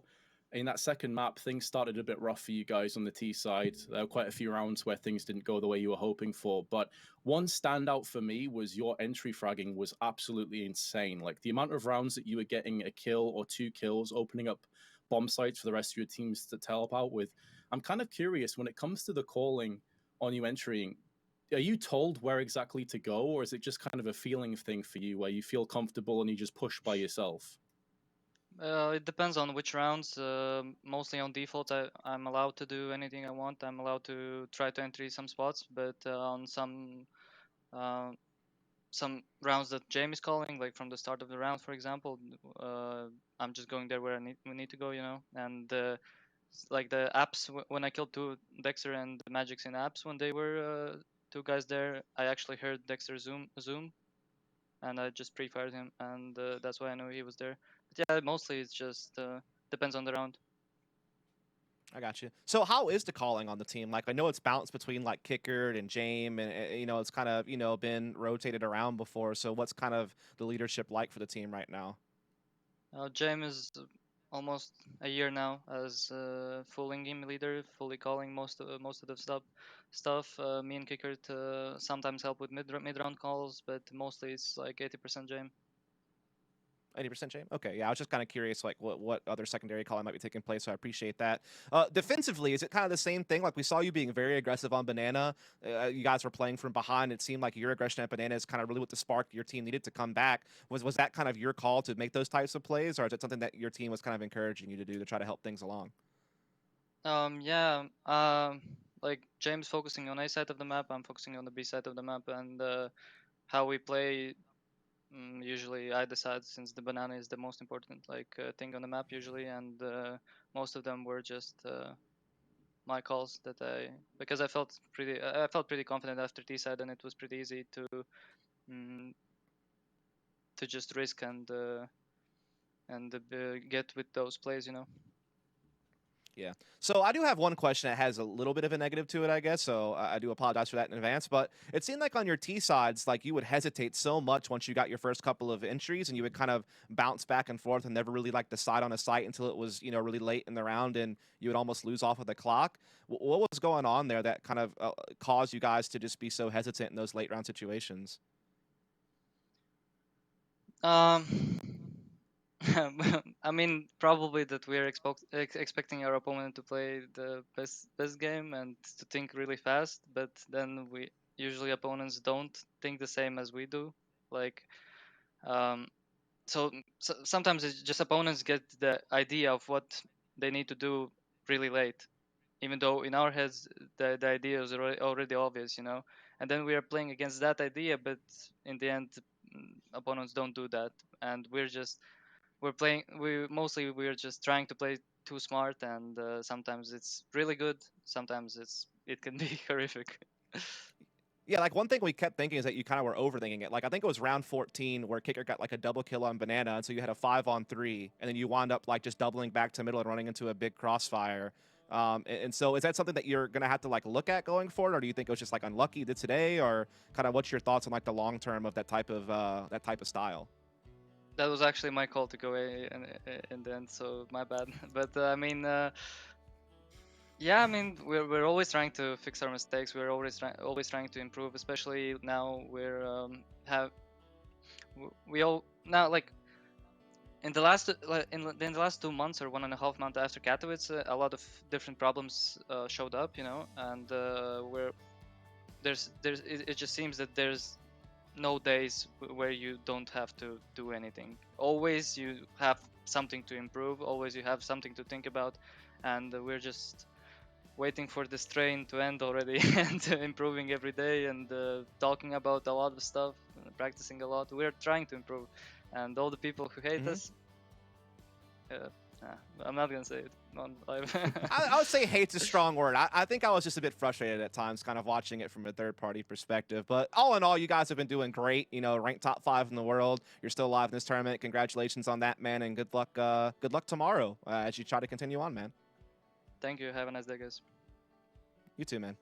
Speaker 1: in that second map, things started a bit rough for you guys on the T side. There were quite a few rounds where things didn't go the way you were hoping for. But one standout for me was your entry fragging was absolutely insane. Like the amount of rounds that you were getting a kill or 2 kills, opening up bomb sites for the rest of your teams to help out with. I'm kind of curious when it comes to the calling on you entering. Are you told where exactly to go, or is it just kind of a feeling thing for you where you feel comfortable and you just push by yourself?
Speaker 16: It depends on which rounds. Mostly on default, I'm allowed to do anything I want. I'm allowed to try to enter some spots, but on some rounds that James is calling, like from the start of the round, for example, I'm just going there where we need to go, And like the apps, when I killed two Dexter and the Magics in apps when they were 2 guys there, I actually heard Dexter zoom, and I just pre-fired him, and that's why I knew he was there. But yeah, mostly it's just depends on the round.
Speaker 2: I got you. So how is the calling on the team? Like, I know it's bounced between like Kickard and Jame, and it's kind of been rotated around before. So what's kind of the leadership like for the team right now?
Speaker 16: Jame is almost a year now as full in-game leader, fully calling most of the stuff. Me and Kickard sometimes help with mid-round calls, but mostly it's like 80% Jame.
Speaker 2: 80% Jame? Okay, yeah, I was just kind of curious, like, what other secondary calling might be taking place, so I appreciate that. Defensively, is it kind of the same thing? Like, we saw you being very aggressive on Banana. You guys were playing from behind. It seemed like your aggression at Banana is kind of really what the spark your team needed to come back. Was that kind of your call to make those types of plays, or is it something that your team was kind of encouraging you to do to try to help things along?
Speaker 16: Yeah, like James focusing on A side of the map, I'm focusing on the B side of the map, and how we play. Usually I decide, since the banana is the most important thing on the map usually, and most of them were just my calls because I felt pretty confident after T side, and it was pretty easy to just risk and get with those plays,
Speaker 2: Yeah. So I do have one question that has a little bit of a negative to it, I guess. So I do apologize for that in advance. But it seemed like on your T sides, like you would hesitate so much once you got your first couple of entries, and you would kind of bounce back and forth and never really like decide on a site until it was, really late in the round, and you would almost lose off of the clock. What was going on there that kind of caused you guys to just be so hesitant in those late round situations?
Speaker 16: I mean, probably that we're expecting our opponent to play the best game and to think really fast, but then usually opponents don't think the same as we do. Like, so sometimes it's just opponents get the idea of what they need to do really late, even though in our heads the idea is already obvious, you know. And then we are playing against that idea, but in the end, opponents don't do that, and we're just trying to play too smart, and sometimes it's really good, sometimes it can be horrific.
Speaker 2: Yeah, like one thing we kept thinking is that you kind of were overthinking it. Like I think it was round 14 where Kicker got like a double kill on Banana, and so you had a 5-on-3, and then you wound up like just doubling back to middle and running into a big crossfire. And so is that something that you're gonna have to like look at going forward, or do you think it was just like unlucky you did today, or kind of what's your thoughts on like the long term of that type of style?
Speaker 16: That was actually my call to go A in the end, so my bad. But I mean, yeah, I mean, we're always trying to fix our mistakes. We're always trying to improve, especially now we all now like in the last in the last 2 months or 1.5 months after Katowice, a lot of different problems showed up, you know, and it just seems that there's no days where you don't have to do anything. Always you have something to improve, always you have something to think about, and we're just waiting for this train to end already and improving every day, and talking about a lot of stuff, practicing a lot. We're trying to improve, and all the people who hate us, I'm not gonna say it on live.
Speaker 2: I would say hate's a strong word. I think I was just a bit frustrated at times kind of watching it from a third-party perspective. But all in all, you guys have been doing great. You know, ranked top 5 in the world. You're still alive in this tournament. Congratulations on that, man, and good luck tomorrow as you try to continue on, man.
Speaker 16: Thank you. Have a nice day, guys.
Speaker 2: You too, man.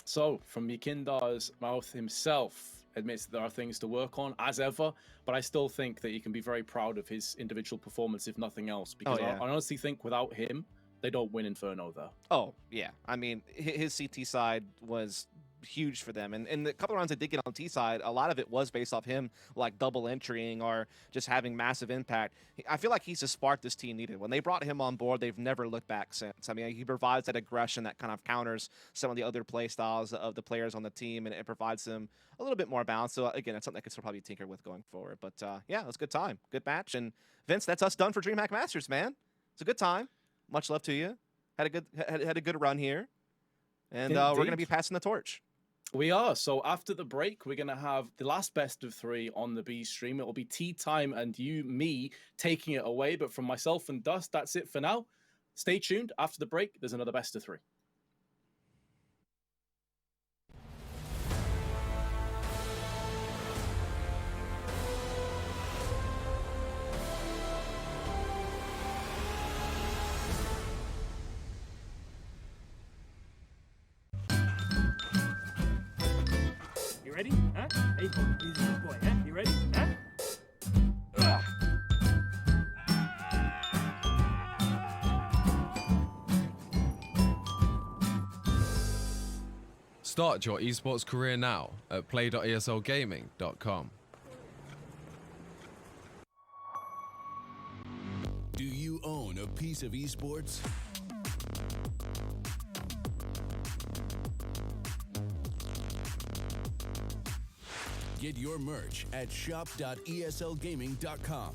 Speaker 1: So, from Mikindar's mouth himself, admits that there are things to work on, as ever, but I still think that you can be very proud of his individual performance, if nothing else, because I honestly think without him, they don't win Inferno, though.
Speaker 2: Oh, yeah. I mean, his CT side was huge for them. And the couple of rounds they did get on T side, a lot of it was based off him, like double entrying or just having massive impact. I feel like he's the spark this team needed. When they brought him on board, they've never looked back since. I mean, he provides that aggression that kind of counters some of the other play styles of the players on the team, and it provides them a little bit more balance. So again, it's something I could probably tinker with going forward. But yeah, it was a good time, good match. And Vince, that's us done for DreamHack Masters, man. It's a good time. Much love to you. Had a good run here, and we're gonna be passing the torch.
Speaker 1: We are. So after the break, we're going to have the last best of 3 on the B stream. It will be tea time and me taking it away. But from myself and Dust, that's it for now. Stay tuned. After the break, there's another best of 3.
Speaker 12: You ready? Huh? Hey, he's a good boy, huh? You ready? Huh?
Speaker 6: Start your esports career now at play.eslgaming.com.
Speaker 18: Do you own a piece of esports? Get your merch at shop.eslgaming.com.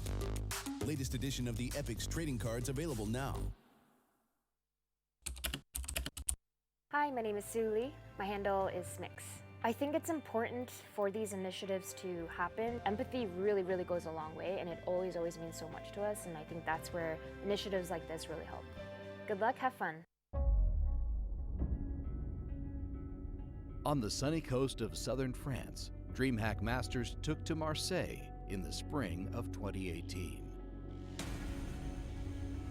Speaker 18: Latest edition of the Epic's trading cards available now.
Speaker 8: Hi, my name is Suli. My handle is Smix. I think it's important for these initiatives to happen. Empathy really, really goes a long way, and it always means so much to us, and I think that's where initiatives like this really help. Good luck, have fun.
Speaker 9: On the sunny coast of southern France, DreamHack Masters took to Marseille in the spring of 2018.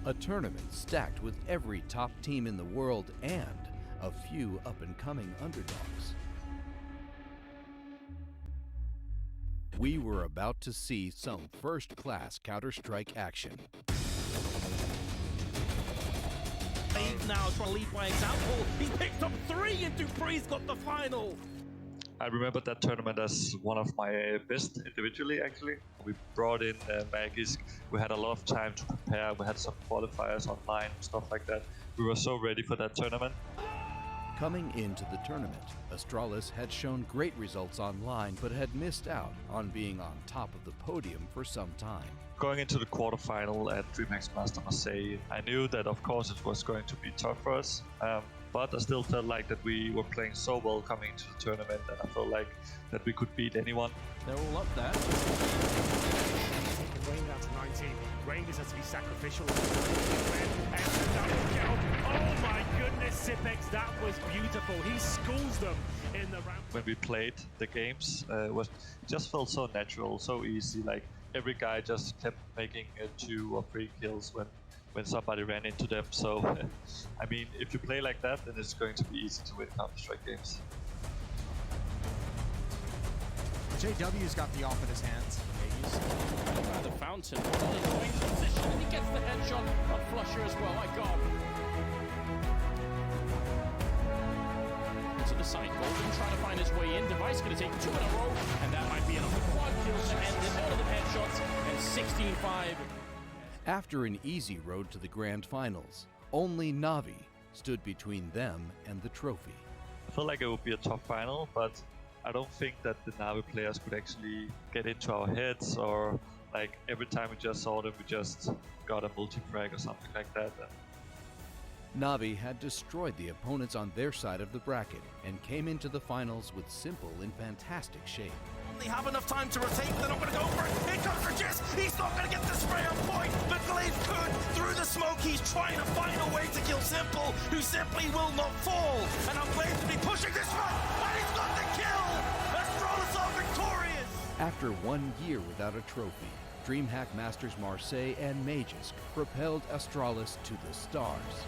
Speaker 9: A tournament stacked with every top team in the world and a few up-and-coming underdogs. We were about to see some first-class Counter-Strike action.
Speaker 10: Now trying to lead by example. He picked up 3 and Dupree's got the final.
Speaker 11: I remember that tournament as one of my best individually, actually. We brought in Magisk. We had a lot of time to prepare. We had some qualifiers online and stuff like that. We were so ready for that tournament.
Speaker 9: Coming into the tournament, Astralis had shown great results online but had missed out on being on top of the podium for some time.
Speaker 11: Going into the quarterfinal at DreamHack Masters Spring, I knew that of course it was going to be tough for us, but I still felt like that we were playing so well coming into the tournament, and I felt like that we could beat anyone.
Speaker 9: They're all up there.
Speaker 12: Rain down to 19. Rain just has to be sacrificial. And the double kill. Oh my goodness, Sipex, that was beautiful. He schools them in the round.
Speaker 11: When we played the games, it just felt so natural, so easy. Like every guy just kept making 2 or 3 kills when somebody ran into them. So, I mean, if you play like that, then it's going to be easy to win Counter-Strike games.
Speaker 13: JW's got the off in his hands.
Speaker 1: He's at the fountain. Well, he's going to position and he gets the headshot on Flusher as well. My God. To the side, Golden trying to find his way in. Device going to take 2 in a row, and that might be another quad kill to end it. All of them headshots and 16-5.
Speaker 9: After an easy road to the grand finals, only Navi stood between them and the trophy.
Speaker 11: I felt like it would be a tough final, but I don't think that the Navi players could actually get into our heads, or like every time we just saw them, we just got a multi-frag or something like that.
Speaker 9: Navi had destroyed the opponents on their side of the bracket and came into the finals with Simple in fantastic shape.
Speaker 10: They have enough time to rotate, they're not going to go for it. Here comes Regis, he's not going to get the spray on point, but Glaive could. Through the smoke, he's trying to find a way to kill Simple, who simply will not fall. And now Glaive to be pushing this one, and he's got the kill! Astralis are victorious!
Speaker 9: After 1 year without a trophy, DreamHack Masters Marseille and Magisk propelled Astralis to the stars.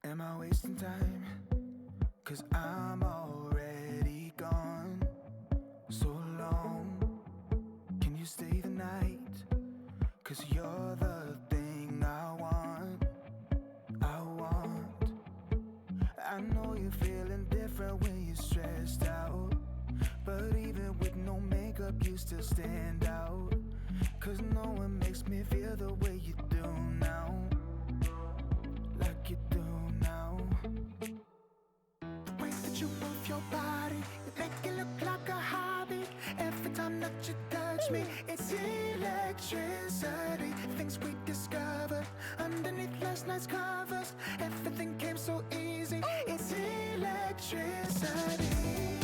Speaker 4: Am I wasting time? 'Cause I'm already gone. So long, can you stay the night? 'Cause you're the thing I want. I know you're feeling different when you're stressed out, but even with no makeup you still stand out. 'Cause no one makes me feel the way you do now. Like you do now. The way that you move your body, you make it look like a hobby. Every time that you touch me, it's electricity. Things we discovered underneath last night's covers. Everything came so easy. It's electricity.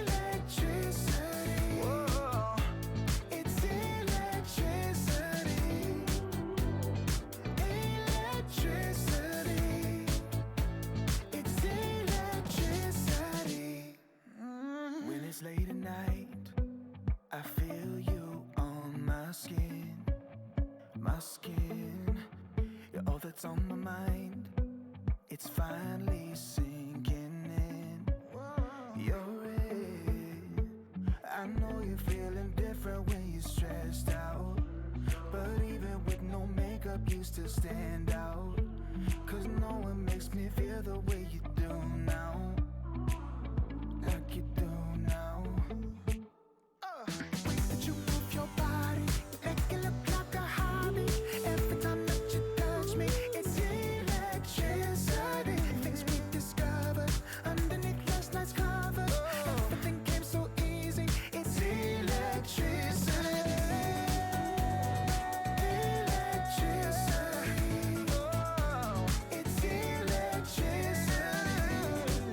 Speaker 4: Electricity. Whoa. It's electricity. Electricity. It's electricity. When it's late at night, I feel you on my skin. My skin. You're all that's on my mind. It's finally sinking in. You're it. I know you're feeling different when you're stressed out, but even with no makeup you still stand out. 'Cause no one makes me feel the way you do now. Like you do now. The way that you move your body, you make it look like a hobby. Every time that you touch me, it's electricity. Things we discovered underneath last night's covers. Everything came so easy. It's electricity. Electricity. Oh, it's electricity.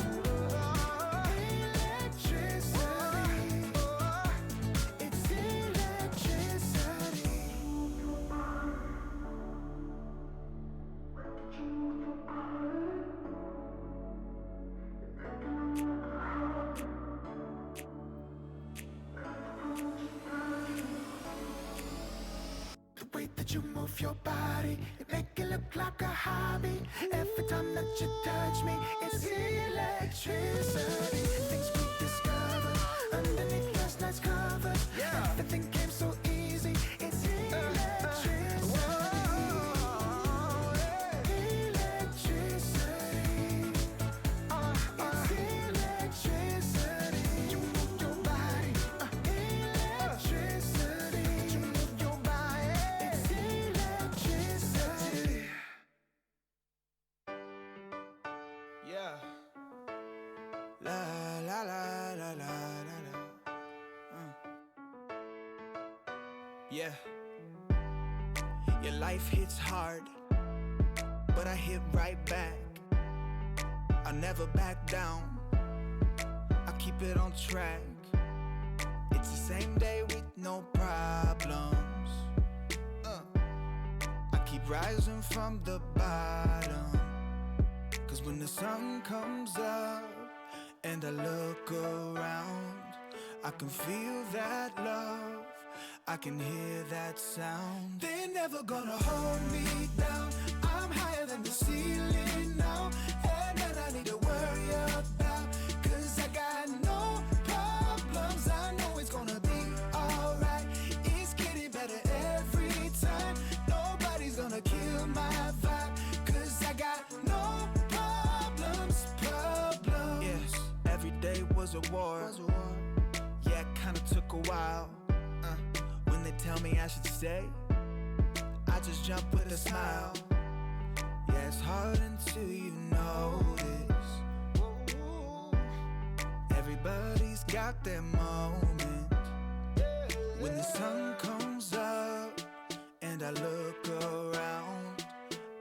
Speaker 4: you move your body, it make it look like a hobby. Every time that you touch me, it's electricity. Things we discovered underneath last night's covers. Everything came so easy. It's electricity.
Speaker 19: Yeah. Your life hits hard, but I hit right back. I never back down, I keep it on track. It's the same day with no problems. I keep rising from the bottom. Cause when the sun comes up and I look around, I can feel that love, I can hear that sound. They're never gonna hold me down. I'm higher than the ceiling now. And then I need to worry about, cause I got no problems. I know it's gonna be alright. It's getting better every time. Nobody's gonna kill my vibe, cause I got no problems. Yes, every day was a war. Yeah, it kinda took a while. When they tell me I should stay, I just jump with a smile. Yeah, it's hard until you notice. Everybody's got their moment. When the sun comes up and I look around,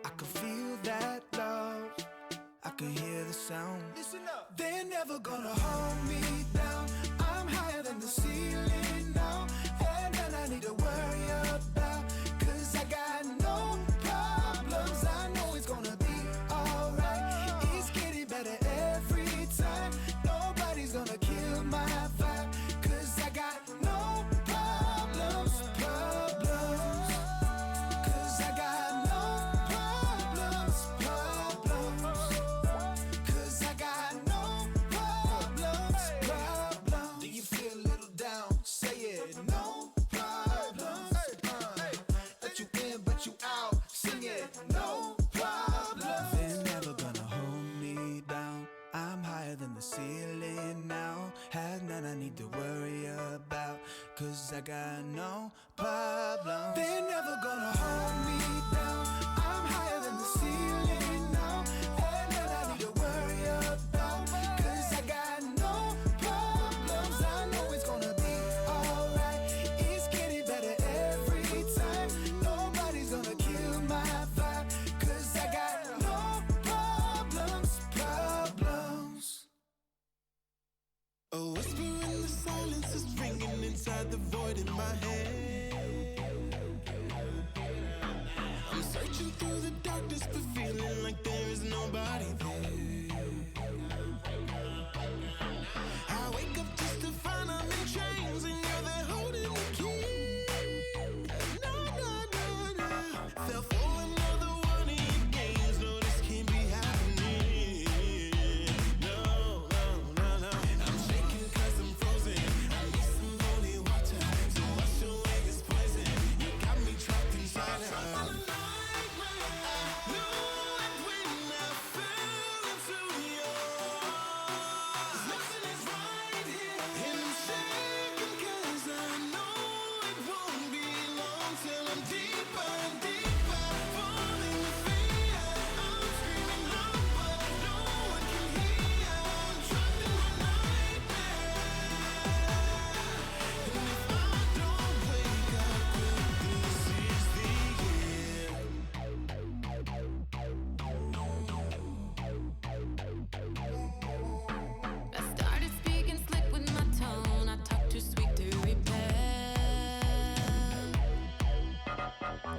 Speaker 19: I can feel that love, I can hear the sound. Listen up. They're never gonna hold me down. I'm higher than the ceiling now. I need to worry about, cause I got no problems. I know it's gonna be alright. It's getting better every time. Nobody's gonna kill my vibe, cause I got no problems. Cause I got no problems. Cause I got no problems. Do you feel a little down? Say it. No. You out, sing it, no problem. They're never gonna hold me down. I'm higher than the ceiling now. Have none I need to worry about, cause I got no problem. They're never gonna hold me down. I'm higher than the ceiling now. Have none I need to worry about, cause I got no problems. I know it's gonna be alright. It's getting better every time. Nobody's gonna kill my vibe, cause I got no problems.
Speaker 10: A whisper in the silence is ringing inside the void in my head. I'm searching through the darkness, but feeling like there is nobody there. I wake up just to find I'm in chains, and you're there holding the key. No. Fell for another one of your games. No, this can't be happening. No. I'm shaking cause I'm frozen. I need some holy water to wash away this poison. You got me trapped inside her. I knew it when I fell into yours. Nothing is right here, and I'm shaking cause I know it won't be long till I'm deeper and deeper, falling to fear. I'm screaming out, but no one can hear. I'm trapped in my nightmare, and if I don't wake up quick, this is the year.
Speaker 3: I started speaking slick with my tone. I talk too sweet to repair.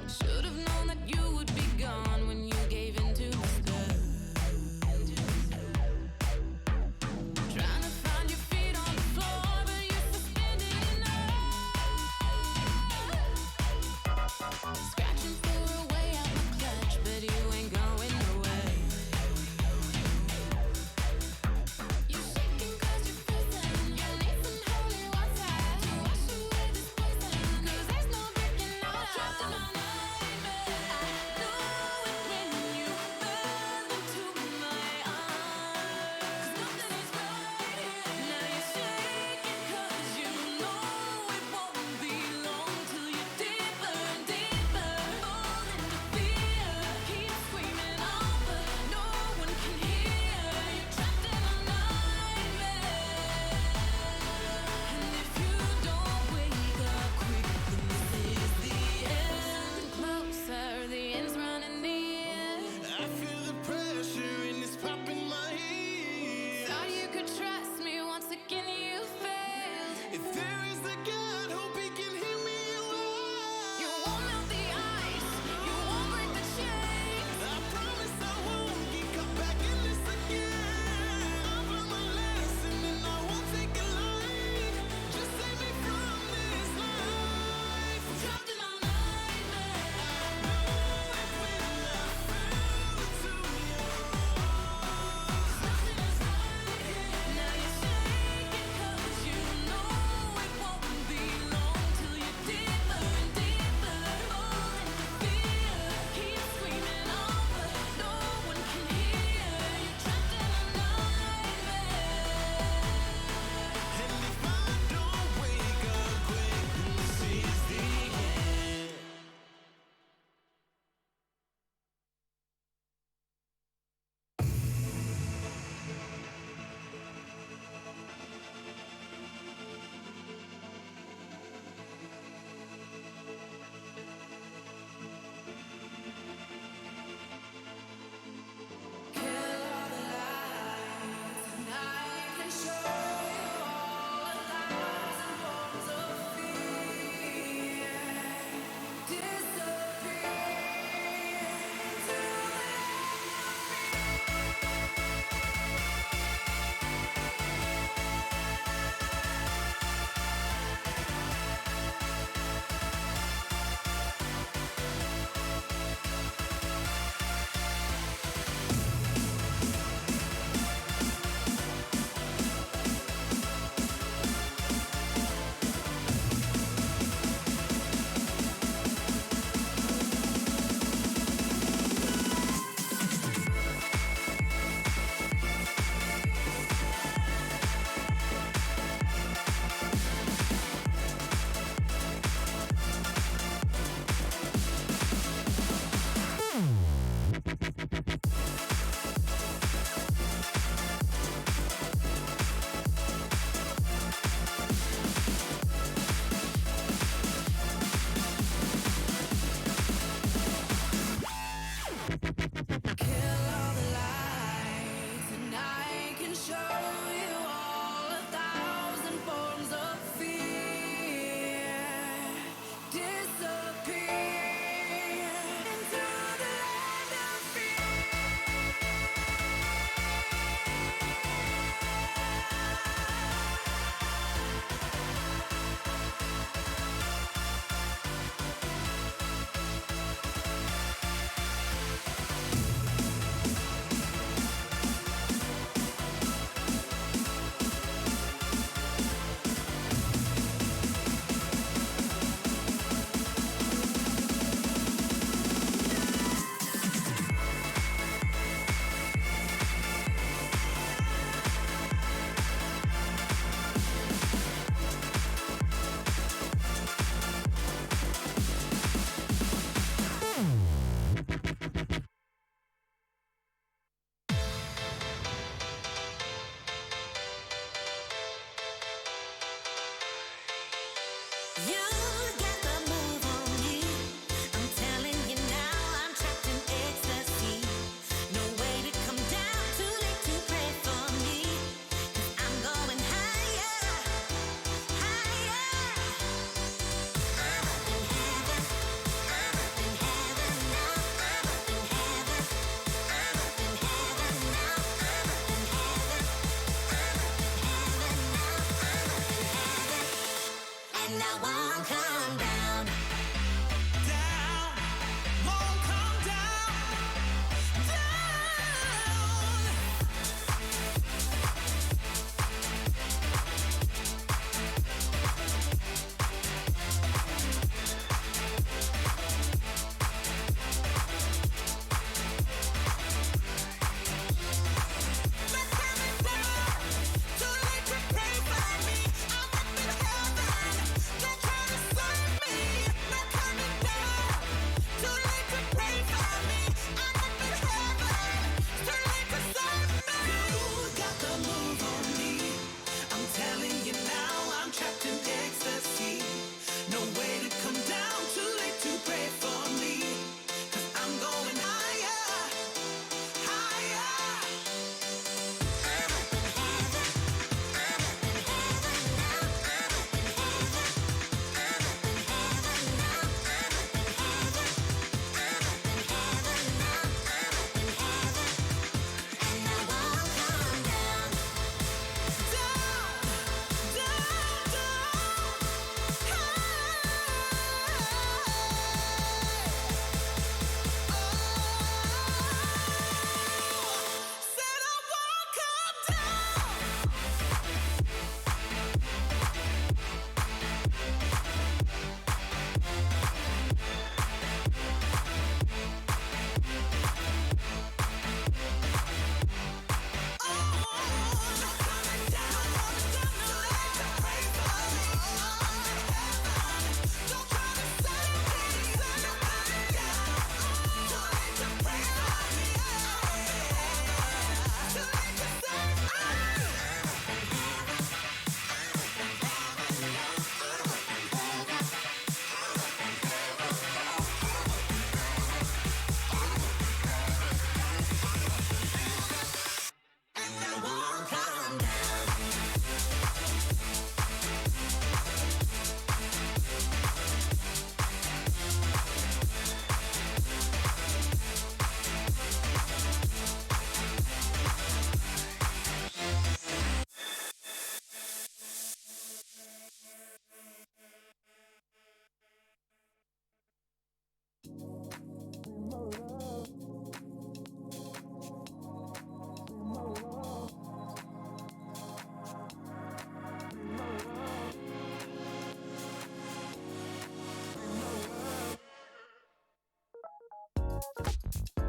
Speaker 3: Should have known that you would be gone when you gave in to my spell. Trying to find your feet on the floor, but you're suspended in air. Scratching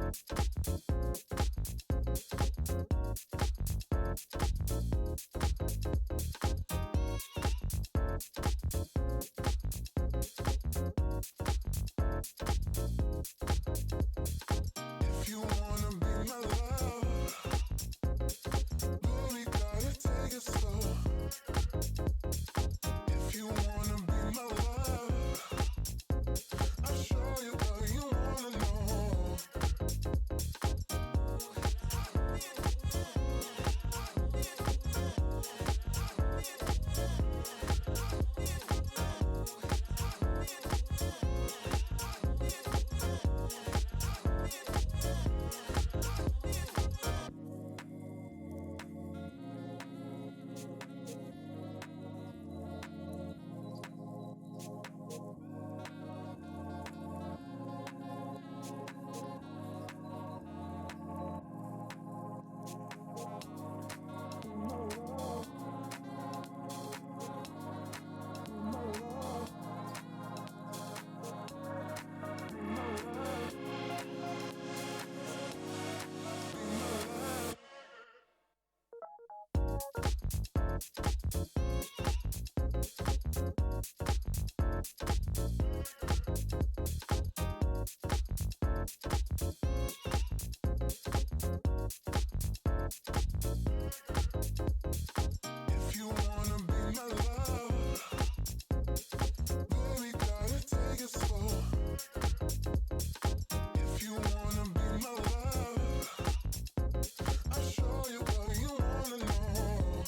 Speaker 4: If you wanna be my love, boy, we gotta take it slow. If you wanna be my love, I'll show you what you wanna know. If you wanna be my love, boy, we gotta take it slow. If you wanna be my love, I'll show you what you wanna know.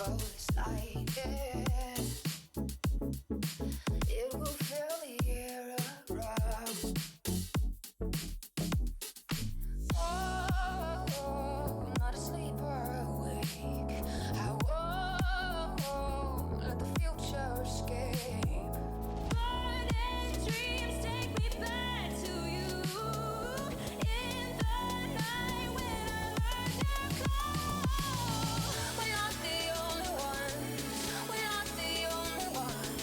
Speaker 3: pulse like it. It will fill the air around. Oh, not asleep or awake. I won't let the future escape. Burning dreams take me back to you. In the night when I heard you call. We're not the only ones. We're not the only ones.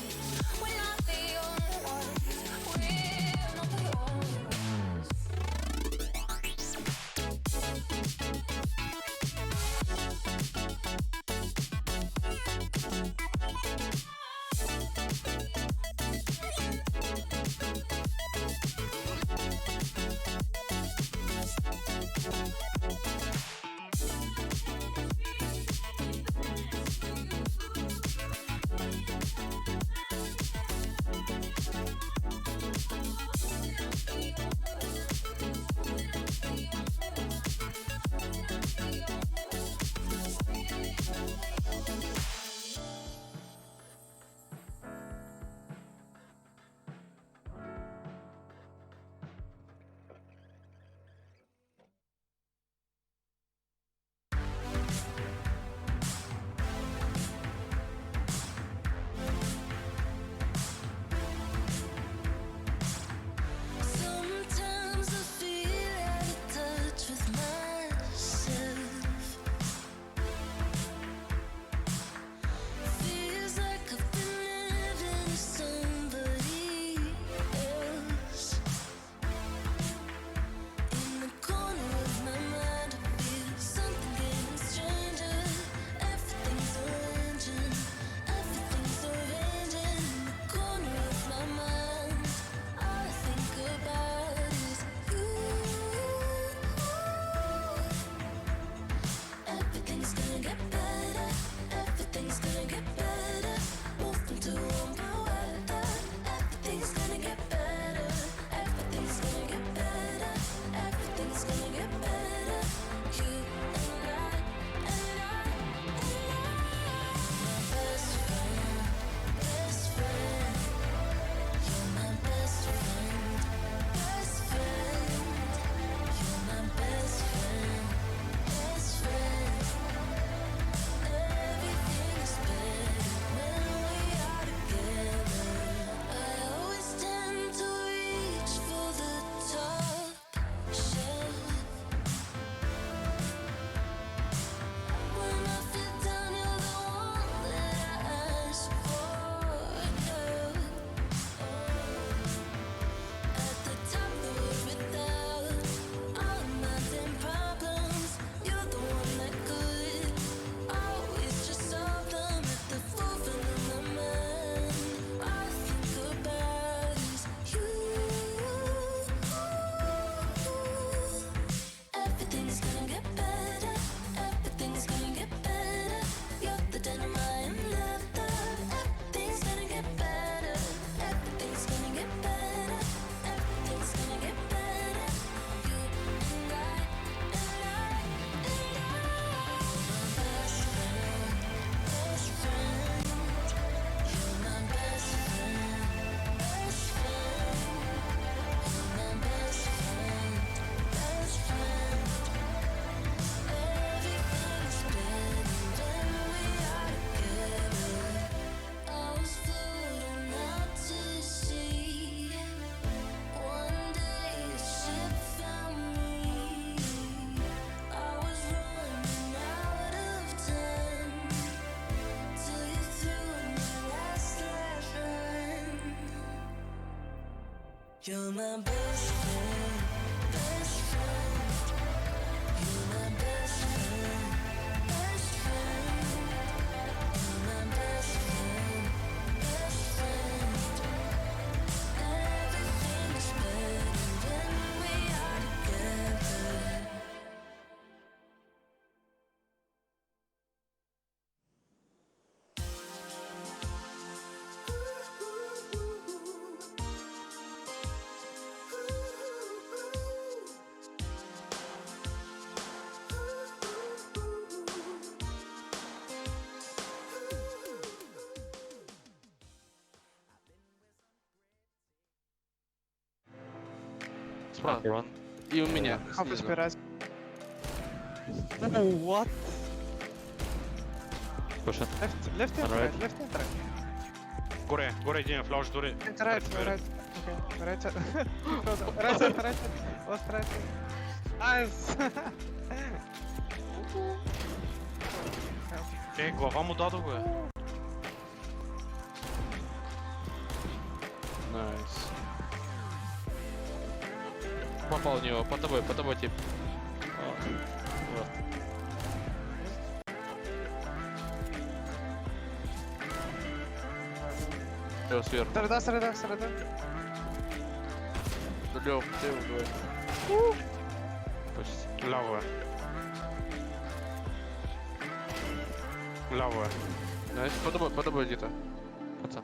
Speaker 3: We're not the only ones. We're not the only ones. Sometimes I feel out of touch with myself. Feels like I've been living with somebody else. In the corner of my mind, I feel something getting stranger. Everything's arranging, everything's arranging. In the corner of my mind, all I think about is you. Everything's gonna get better. Everything's gonna get better. Moving to warmer weather. Everything's gonna get better. Everything's gonna get better. Everything's gonna get better. You and I, and I, and I. My best friend, best friend. You're my best friend, best friend. You're my best friend, best friend. Everything is better when we are together. I always tend to reach for the top shelf. When I feel down, you're the one that I ask for, girl. At the top, the world without all of my damn problems. You're the one that could always just solve them. At the forefront of my mind, all I think about is you. Everything's gonna get better. Everything's gonna get better. You're the dynamite and leather. Everything's gonna get better. Everything's gonna get better. Everything's gonna get better. You and I, and I, and I. My best friend, best friend. You're my best friend, best friend. You're my best friend, best friend. Everything's better when we are together. I was floating out to sea. One day the ship found me. I was running out of time till you threw me last line. You're my best friend, best friend. You're my best friend, best friend. You're my best friend, best friend. Everything's better when we are together.
Speaker 20: Front run. You mean yeah?
Speaker 21: Half speed rise.
Speaker 20: No, what? Push it.
Speaker 21: Left and
Speaker 20: On
Speaker 21: right,
Speaker 20: right.
Speaker 21: left and right.
Speaker 12: Gore igenom, flash, door.
Speaker 21: And right, right. Okay, right side. Right side, right side. Left, right side. Nice!
Speaker 12: Окей, глава му дадох, бе.
Speaker 20: Найс. Попал в него, по тобой тип. О, вот. Лёв сверху.
Speaker 21: Среда.
Speaker 20: Лёв, ты убивай. Почти.
Speaker 12: Лава. Лава.
Speaker 20: Найс, по тобой где-то. Пацан.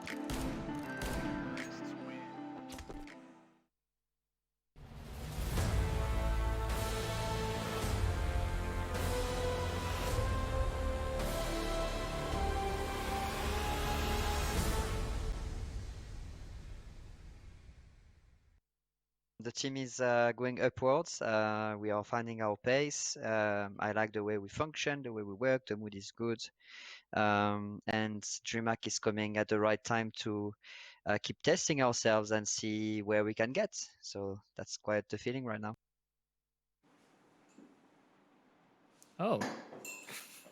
Speaker 22: The team is going upwards. We are finding our pace. I like the way we function, the way we work. The mood is good. And DreamHack is coming at the right time to keep testing ourselves and see where we can get. So that's quite the feeling right now.
Speaker 23: Oh.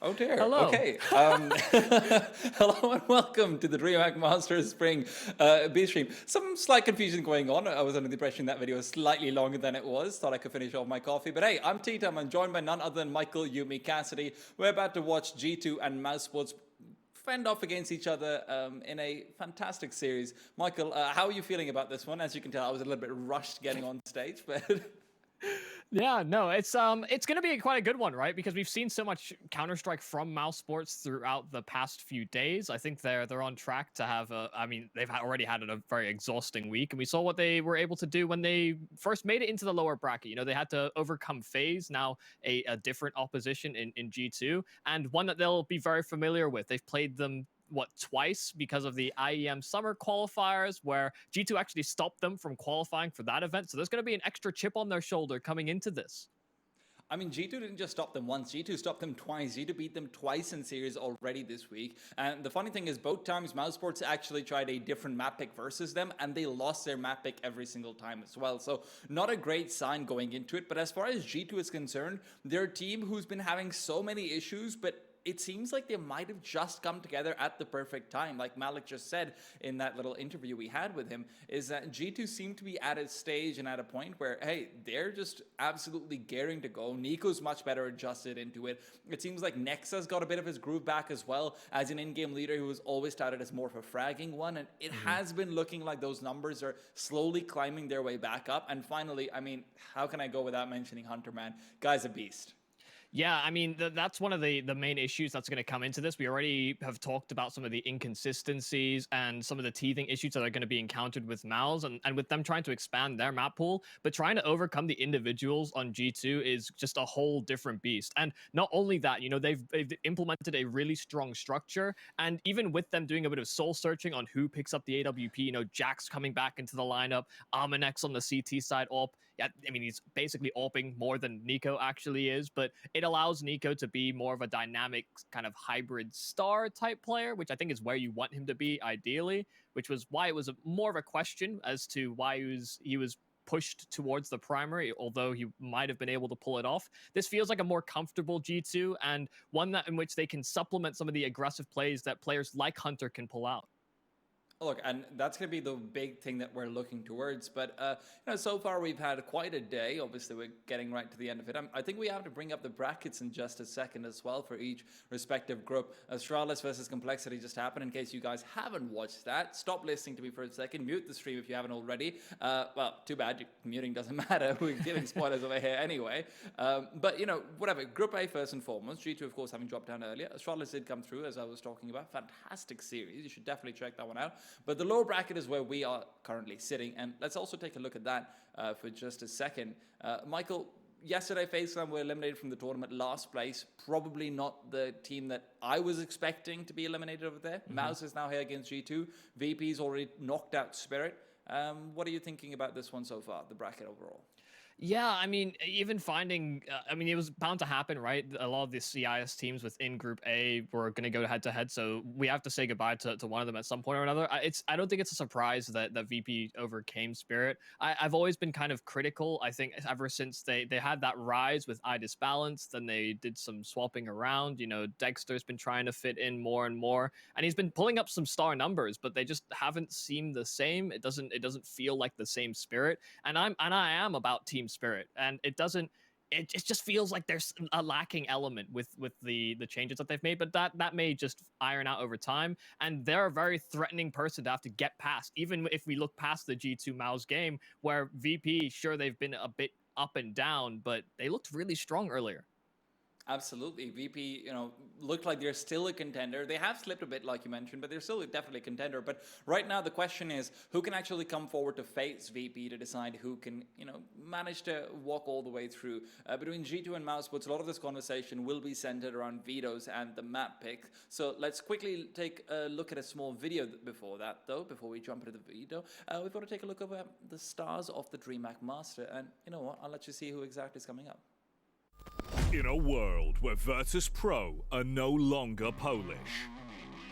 Speaker 24: Oh dear.
Speaker 23: Hello.
Speaker 24: Okay. Hello and welcome to the DreamHack Masters Spring B stream. Some slight confusion going on. I was under the impression that video was slightly longer than it was. Thought I could finish off my coffee. But hey, I'm T-Tam. I'm joined by none other than Michael, Yumi, Cassidy. We're about to watch G2 and Mouse Sports fend off against each other in a fantastic series. Michael, how are you feeling about this one? As you can tell, I was a little bit rushed getting on stage, but...
Speaker 23: Yeah, no, it's going to be quite a good one, right? Because we've seen so much Counter-Strike from Mouse Sports throughout the past few days. I think they're on track to have they've already had a very exhausting week, and we saw what they were able to do when they first made it into the lower bracket. You know, they had to overcome FaZe, now a different opposition in G2, and one that they'll be very familiar with. They've played them twice because of the IEM summer qualifiers, where G2 actually stopped them from qualifying for that event. So there's going to be an extra chip on their shoulder coming into this.
Speaker 24: I mean, G2 didn't just stop them once, G2 stopped them twice. G2 beat them twice in series already this week. And the funny thing is, both times Mouse Sports actually tried a different map pick versus them, and they lost their map pick every single time as well. So not a great sign going into it. But as far as G2 is concerned, they're a team who's been having so many issues, but it seems like they might have just come together at the perfect time. Like Malik just said in that little interview we had with him, is that G2 seem to be at a stage and at a point where, hey, they're just absolutely gearing to go. Nico's much better adjusted into it. It seems like Nexa's got a bit of his groove back as well, as an in-game leader who was always touted as more of a fragging one. And it has been looking like those numbers are slowly climbing their way back up. And finally, I mean, how can I go without mentioning Hunter, man? Guy's a beast.
Speaker 23: Yeah, I mean, that's one of the main issues that's going to come into this. We already have talked about some of the inconsistencies and some of the teething issues that are going to be encountered with Mouse and with them trying to expand their map pool. But trying to overcome the individuals on G2 is just a whole different beast. And not only that, you know, they've implemented a really strong structure. And even with them doing a bit of soul searching on who picks up the AWP, you know, Jack's coming back into the lineup, Armanex on the CT side AWP. Yeah, I mean, he's basically AWPing more than Nico actually is, but it allows Nico to be more of a dynamic kind of hybrid star type player, which I think is where you want him to be ideally, which was why it was more of a question as to why he was pushed towards the primary, although he might have been able to pull it off. This feels like a more comfortable G2 and one that in which they can supplement some of the aggressive plays that players like Hunter can pull out.
Speaker 24: Look, and that's going to be the big thing that we're looking towards. But, you know, so far we've had quite a day. Obviously, we're getting right to the end of it. I think we have to bring up the brackets in just a second as well for each respective group. Astralis versus Complexity just happened. In case you guys haven't watched that, stop listening to me for a second. Mute the stream if you haven't already. Well, too bad. Muting doesn't matter. We're giving spoilers over here anyway. But, you know, whatever. Group A first and foremost. G2, of course, having dropped down earlier. Astralis did come through, as I was talking about. Fantastic series. You should definitely check that one out. But the lower bracket is where we are currently sitting, and let's also take a look at that for just a second. Michael, yesterday FaZe Clan were eliminated from the tournament, last place. Probably not the team that I was expecting to be eliminated over there. Mouse is now here against G2. VP's already knocked out Spirit. What are you thinking about this one so far, the bracket overall?
Speaker 23: Yeah, I mean, even finding, I mean, it was bound to happen, right? A lot of the CIS teams within Group A were going to go head to head, so we have to say goodbye to one of them at some point or another. I don't think it's a surprise that VP overcame Spirit. I've always been kind of critical. I think ever since they had that rise with I Disbalance, then they did some swapping around. You know, Dexter's been trying to fit in more and more, and he's been pulling up some star numbers, but they just haven't seemed the same. It doesn't feel like the same Spirit, and I am about team Spirit, and it just feels like there's a lacking element with the changes that they've made, but that may just iron out over time. And they're a very threatening person to have to get past, even if we look past the G2 Mouse game, where VP, sure, they've been a bit up and down, but they looked really strong earlier.
Speaker 24: Absolutely. VP, looked like they're still a contender. They have slipped a bit, like you mentioned, but they're still definitely a contender. But right now, the question is, who can actually come forward to face VP to decide who can, manage to walk all the way through? Between G2 and Mousesports, a lot of this conversation will be centered around vetoes and the map pick. So let's quickly take a look at a small video before that, though, before we jump into the veto. We've got to take a look over the stars of the DreamHack Master. And you know what? I'll let you see who exactly is coming up.
Speaker 5: In a world where Virtus Pro are no longer Polish,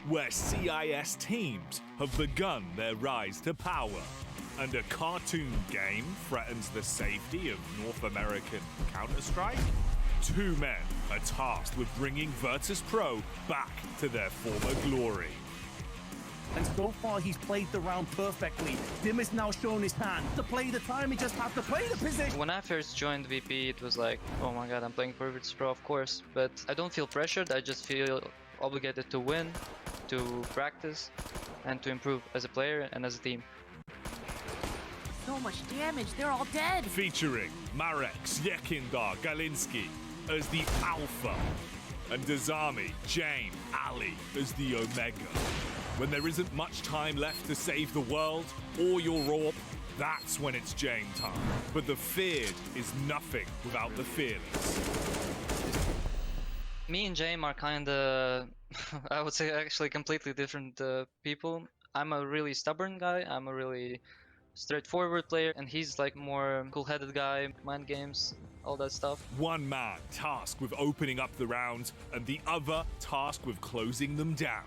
Speaker 5: where CIS teams have begun their rise to power, and a cartoon game threatens the safety of North American Counter-Strike, two men are tasked with bringing Virtus Pro back to their former glory.
Speaker 10: And so far, he's played the round perfectly. Dim has now shown his hand. To play the time, he just has to play the position.
Speaker 16: When I first joined VP, it was like, oh my god, I'm playing for Virtus Pro, of course. But I don't feel pressured, I just feel obligated to win, to practice, and to improve as a player and as a team.
Speaker 7: So much damage, they're all dead.
Speaker 5: Featuring Marek, Yekindar, Galinski as the Alpha, and Dazami, Jane, Ali as the Omega. When there isn't much time left to save the world or your AWP, that's when it's Jane time. But the feared is nothing without the fearless.
Speaker 16: Me and Jame are kinda, I would say actually completely different people. I'm a really stubborn guy, I'm a really straightforward player, and he's like more cool-headed guy, mind games, all that stuff.
Speaker 5: One man tasked with opening up the rounds and the other tasked with closing them down.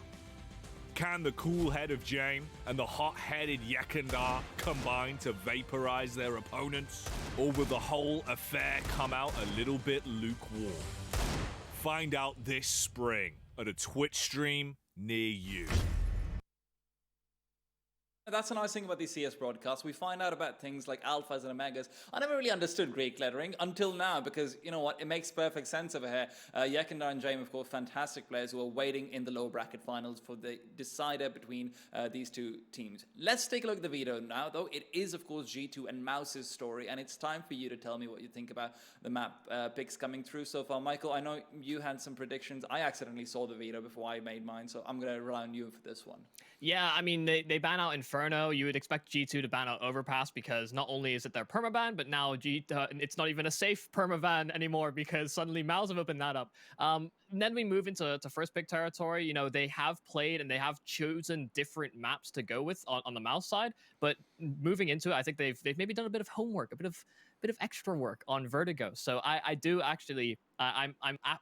Speaker 5: Can the cool head of Jame and the hot-headed Yekindar combine to vaporize their opponents? Or will the whole affair come out a little bit lukewarm? Find out this spring at a Twitch stream near you.
Speaker 24: That's a nice thing about these CS broadcasts. We find out about things like alphas and omegas. I never really understood Greek lettering until now because, you know what, it makes perfect sense over here. Yekindar and Jame, of course, fantastic players who are waiting in the low bracket finals for the decider between these two teams. Let's take a look at the veto now, though. It is, of course, G2 and Mouse's story, and it's time for you to tell me what you think about the map picks coming through so far. Michael, I know you had some predictions. I accidentally saw the veto before I made mine, so I'm going to rely on you for this one.
Speaker 23: Yeah, I mean, they ban out Inferno. You would expect G2 to ban out Overpass because not only is it their permaban, but now it's not even a safe permaban anymore because suddenly Mouse have opened that up. Then we move into first pick territory. You know, they have played and they have chosen different maps to go with on the Mouse side, but moving into it, I think they've maybe done a bit of homework, a bit of extra work on Vertigo. So I do actually, I'm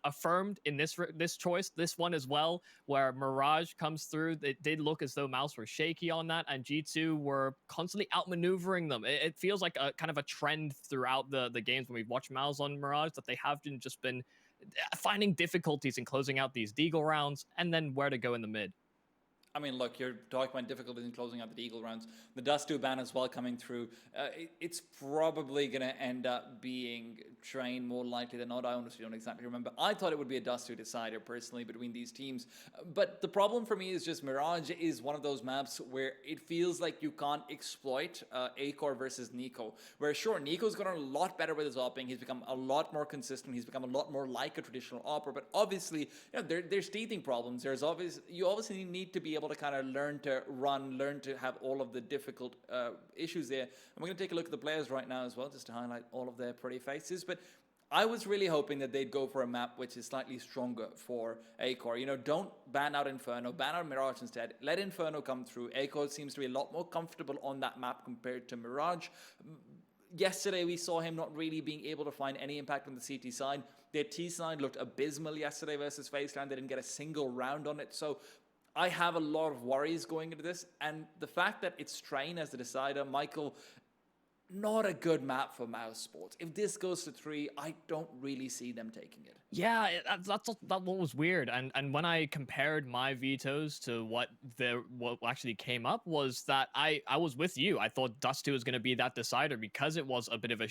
Speaker 23: affirmed in this choice, this one as well, where Mirage comes through. It did look as though Mouse were shaky on that, and G2 were constantly outmaneuvering them. It feels like a kind of a trend throughout the games when we've watched Mouse on Mirage that they have just been finding difficulties in closing out these Deagle rounds and then where to go in the mid.
Speaker 24: I mean, look, you're talking about difficulties in closing out the Deagle rounds. The Dust 2 ban as well coming through. It's probably going to end up being Train more likely than not. I honestly don't exactly remember. I thought it would be a Dust 2 decider, personally, between these teams. But the problem for me is just Mirage is one of those maps where it feels like you can't exploit Acor versus Nico. Where, sure, Nico's gotten a lot better with his opping. He's become a lot more consistent. He's become a lot more like a traditional opper. But obviously, there's teething problems. You obviously need to be able to kind of learn to run, learn to have all of the difficult issues there. And we're going to take a look at the players right now as well, just to highlight all of their pretty faces. But I was really hoping that they'd go for a map which is slightly stronger for Acor. You know, don't ban out Inferno, ban out Mirage instead. Let Inferno come through. Acor seems to be a lot more comfortable on that map compared to Mirage. yesterday we saw him not really being able to find any impact on the CT side. Their T side looked abysmal yesterday versus Faceland. They didn't get a single round on it. So I have a lot of worries going into this. And the fact that it's Train as the decider, Michael, not a good map for Mouse Sports. If this goes to 3, I don't really see them taking it.
Speaker 23: Yeah, that's what was weird. And when I compared my vetoes to what actually came up, was that I was with you. I thought Dust 2 was going to be that decider because it was a bit of a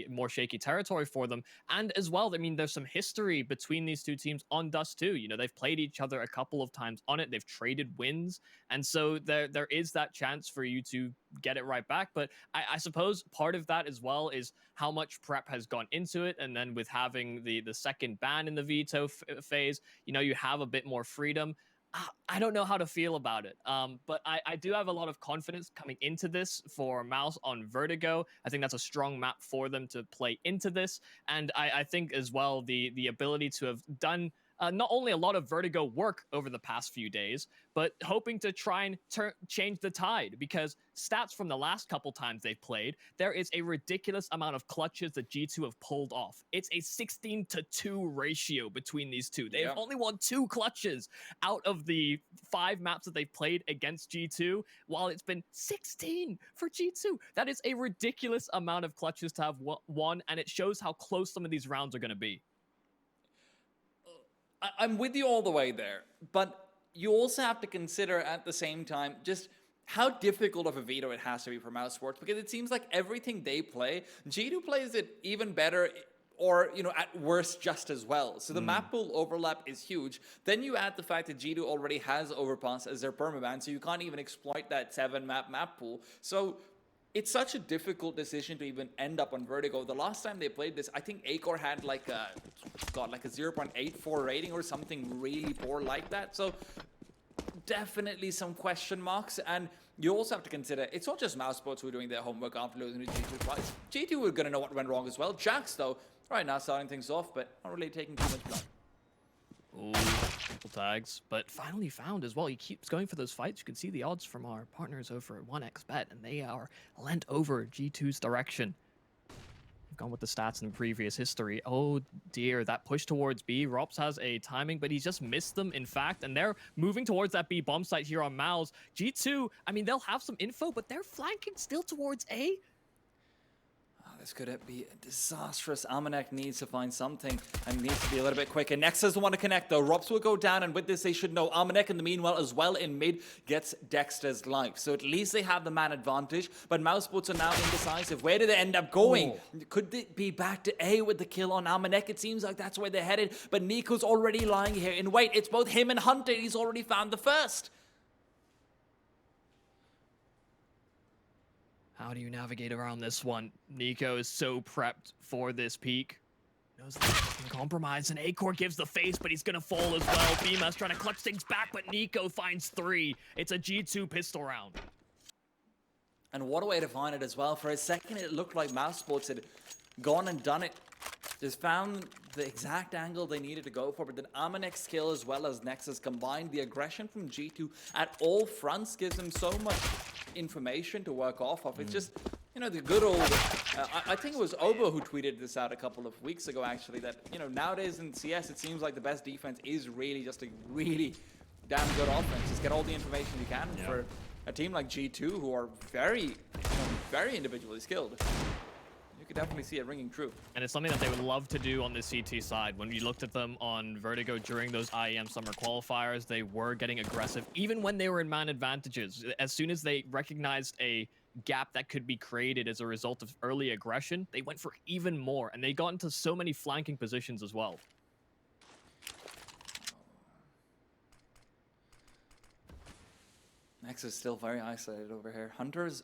Speaker 23: more shaky territory for them. And as well, I mean, there's some history between these two teams on Dust 2. You know, they've played each other a couple of times on it. They've traded wins. And so there is that chance for you to get it right back. But I suppose part of that as well is how much prep has gone into it. And then with having the second ban in the veto phase, you know, you have a bit more freedom. I don't know how to feel about it. But I do have a lot of confidence coming into this for Mouse on Vertigo. I think that's a strong map for them to play into this. And I think as well, the ability to have done not only a lot of Vertigo work over the past few days, but hoping to try and change the tide, because stats from the last couple times they've played, there is a ridiculous amount of clutches that G2 have pulled off. It's a 16-2 ratio between these two. They have only won 2 clutches out of the 5 maps that they've played against G2, while it's been 16 for G2. That is a ridiculous amount of clutches to have won, and it shows how close some of these rounds are going to be.
Speaker 24: I'm with you all the way there, but you also have to consider at the same time just how difficult of a veto it has to be for Mouse Sports, because it seems like everything they play, G2 plays it even better, or, you know, at worst just as well. So the map pool overlap is huge. Then you add the fact that G2 already has Overpass as their permaban, so you can't even exploit that 7-map pool. So it's such a difficult decision to even end up on Vertigo. The last time they played this, I think Acor had like a 0.84 rating or something really poor like that. So definitely some question marks. And you also have to consider, it's not just Mouse Sports who are doing their homework after losing to G2 twice. G2 were going to know what went wrong as well. Jax, though, right now starting things off, but not really taking too much blood.
Speaker 23: Ooh, couple tags, but finally found as well. He keeps going for those fights. You can see the odds from our partners over at 1xBet, and they are lent over G2's direction. We've gone with the stats in the previous history. Oh dear, that push towards B. Rops has a timing, but he's just missed them, in fact, and they're moving towards that B bomb site here on Mouse. G2, I mean, they'll have some info, but they're flanking still towards A.
Speaker 24: This could be disastrous. Amanek needs to find something and needs to be a little bit quicker. Next doesn't want to connect though. Rops will go down, and with this they should know. Amanek in the meanwhile as well in mid gets Dexter's life. So at least they have the man advantage, but Mouse Sports are now indecisive. Where did they end up going? Could it be back to A with the kill on Amanek? It seems like that's where they're headed, but Nico's already lying here in wait. It's both him and Hunter. He's already found the first.
Speaker 23: How do you navigate around this one? Nico is so prepped for this peak. Knows that he can compromise, and Acor gives the face, but he's gonna fall as well. Bima's trying to clutch things back, but Nico finds 3. It's a G2 pistol round.
Speaker 24: And what a way to find it as well. For a second, it looked like Mouse Sports had gone and done it. Just found the exact angle they needed to go for, but then Amanek's kill as well as Nexus combined. The aggression from G2 at all fronts gives them so much information to work off of. It's just, you know, the good old, I think it was Obo who tweeted this out a couple of weeks ago actually, that, you know, nowadays in CS it seems like the best defense is really just a really damn good offense. Just get all the information you can for a team like G2 who are very, very individually skilled. You could definitely see it ringing true.
Speaker 23: And it's something that they would love to do on the CT side. When we looked at them on Vertigo during those IEM summer qualifiers, they were getting aggressive, even when they were in man advantages. As soon as they recognized a gap that could be created as a result of early aggression, they went for even more, and they got into so many flanking positions as well.
Speaker 24: Nexus is still very isolated over here. Hunter's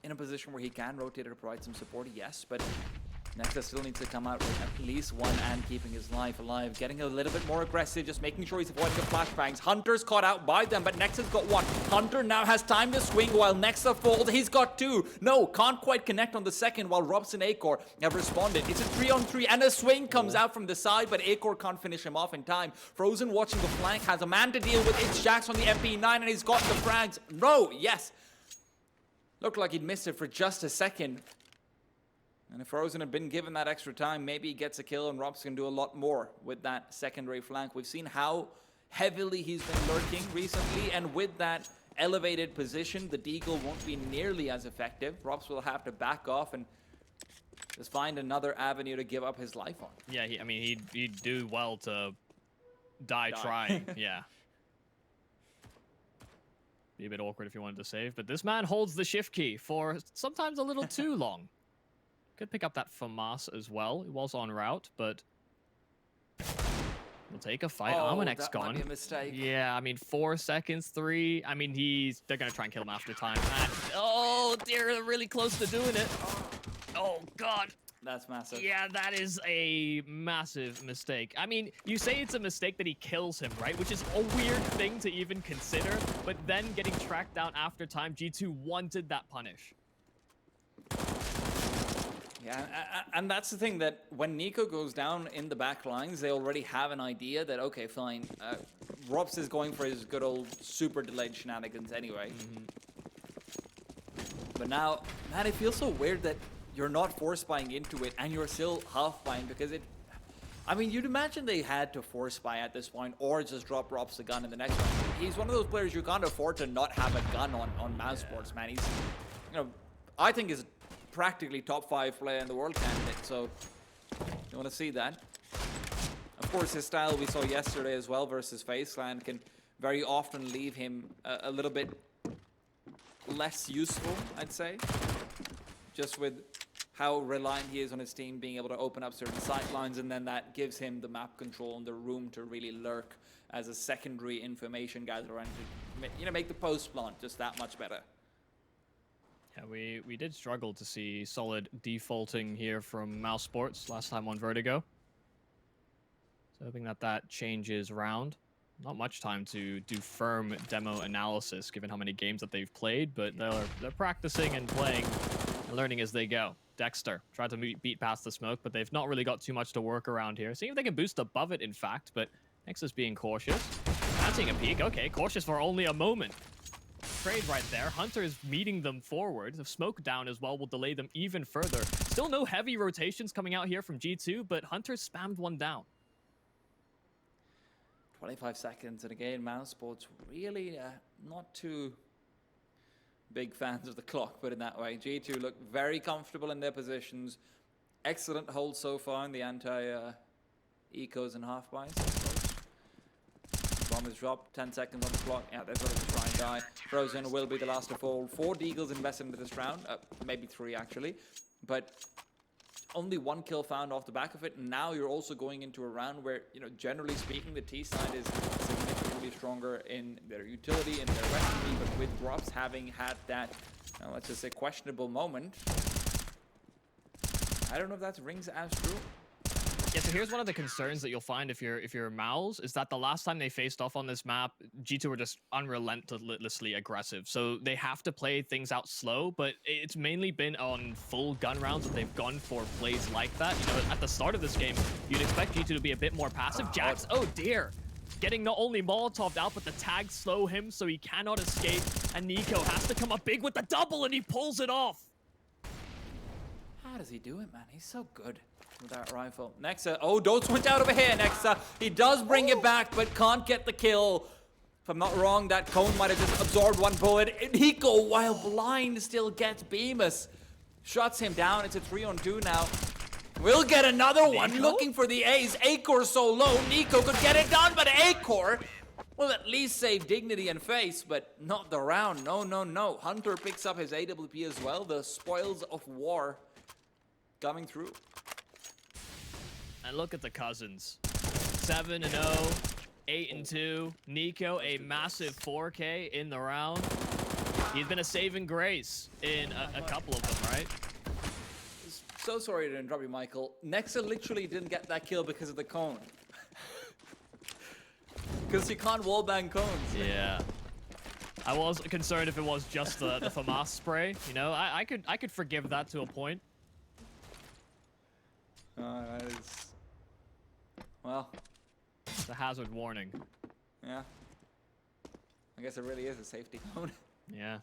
Speaker 24: in a position where he can rotate or provide some support, yes, but Nexus still needs to come out with at least one and keeping his life alive. Getting a little bit more aggressive, just making sure he's avoiding the flashbangs. Hunter's caught out by them, but Nexus got 1. Hunter now has time to swing while Nexus falls. He's got 2. No, can't quite connect on the second while Robs and Acor have responded. It's a 3-on-3 and a swing comes out from the side, but Acor can't finish him off in time. Frozen watching the flank, has a man to deal with. It's Jax on the MP9 and he's got the frags. No, yes. Looked like he'd missed it for just a second. And if Frozen had been given that extra time, maybe he gets a kill and Robs can do a lot more with that secondary flank. We've seen how heavily he's been lurking recently, and with that elevated position, the Deagle won't be nearly as effective. Robs will have to back off and just find another avenue to give up his life on.
Speaker 23: Yeah, I mean, he'd do well to die trying. Yeah. Be a bit awkward if you wanted to save, but this man holds the shift key for sometimes a little too long. Could pick up that FAMAS as well. It was en route, but we'll take a fight. Armanek's
Speaker 24: that might
Speaker 23: gone.
Speaker 24: be a mistake.
Speaker 23: Yeah, I mean, 4 seconds, 3. I mean, they're gonna try and kill him after time. And, oh dear, they're really close to doing it. Oh god.
Speaker 24: That's massive.
Speaker 23: Yeah, that is a massive mistake. I mean, you say it's a mistake that he kills him, right? Which is a weird thing to even consider, but then getting tracked down after time, G2 wanted that punish.
Speaker 24: Yeah, and that's the thing, that when Nico goes down in the back lines, they already have an idea that, okay, fine, Robs is going for his good old super delayed shenanigans anyway. But now, man, it feels so weird that you're not force buying into it and you're still half buying, because I mean, you'd imagine they had to force buy at this point or just drop Robs the gun in the next one. He's one of those players you can't afford to not have a gun on Mouse Sports, man. He's, you know, I think is practically top 5 player in the world candidate, so you want to see that. Of course, his style we saw yesterday as well versus Faceland can very often leave him a little bit less useful, I'd say, just with how reliant he is on his team being able to open up certain sight lines, and then that gives him the map control and the room to really lurk as a secondary information gatherer and to, you know, make the post plant just that much better.
Speaker 23: Yeah, we did struggle to see solid defaulting here from Mouse Sports last time on Vertigo. So hoping that changes round. Not much time to do firm demo analysis given how many games that they've played, but they're practicing and playing and learning as they go. Dexter tried to beat past the smoke, but they've not really got too much to work around here. Seeing if they can boost above it, in fact, but Nexus being cautious. Fancying a peek. Okay, cautious for only a moment. Trade right there. Hunter's meeting them forward. The smoke down as well will delay them even further. Still no heavy rotations coming out here from G2, but Hunter spammed one down.
Speaker 24: 25 seconds, and again, Mouse Sports really not too big fans of the clock, put it that way. G2 look very comfortable in their positions. Excellent hold so far in the anti-ecos and half-buys. Bomb is dropped, 10 seconds on the clock. Yeah, they're going to try and die. Frozen will be the last to fall. 4 Deagles invested into this round, maybe 3 actually, but only 1 kill found off the back of it. And now you're also going into a round where, you know, generally speaking, the T side is significantly stronger in their utility and their weaponry, but with Drops having had that, let's just say, questionable moment, I don't know if that rings as true.
Speaker 23: Yeah, so here's one of the concerns that you'll find if you're Mouse, is that the last time they faced off on this map, G2 were just unrelentlessly aggressive. So they have to play things out slow, but it's mainly been on full gun rounds that they've gone for plays like that. You know, at the start of this game, you'd expect G2 to be a bit more passive. Jax, oh dear! Getting not only Molotov'd out, but the tags slow him so he cannot escape. And Nico has to come up big with the double, and he pulls it off.
Speaker 24: How does he do it, man? He's so good with that rifle. Nexa, oh, Dotes went out over here, Nexa. He does bring it back, but can't get the kill. If I'm not wrong, that cone might have just absorbed 1 bullet. Nico, while blind, still gets Bemis. Shuts him down. It's a 3-on-2 now. We'll get another one. Looking for the ace. Acor so low. Nico could get it done, but Acor will at least save dignity and face, but not the round. No, no, no. Hunter picks up his AWP as well. The spoils of war coming through.
Speaker 23: And look at the cousins. 7-0, 8-2. Nico, a massive 4K in the round. He's been a saving grace in a couple of them, right?
Speaker 24: So sorry to interrupt you, Michael. Nexa literally didn't get that kill because of the cone. Because you can't wallbang cones.
Speaker 23: Yeah. I was concerned if it was just the FAMAS spray. You know, I could forgive that to a point.
Speaker 24: That is... Well...
Speaker 23: It's a hazard warning.
Speaker 24: Yeah. I guess it really is a safety cone.
Speaker 23: Yeah.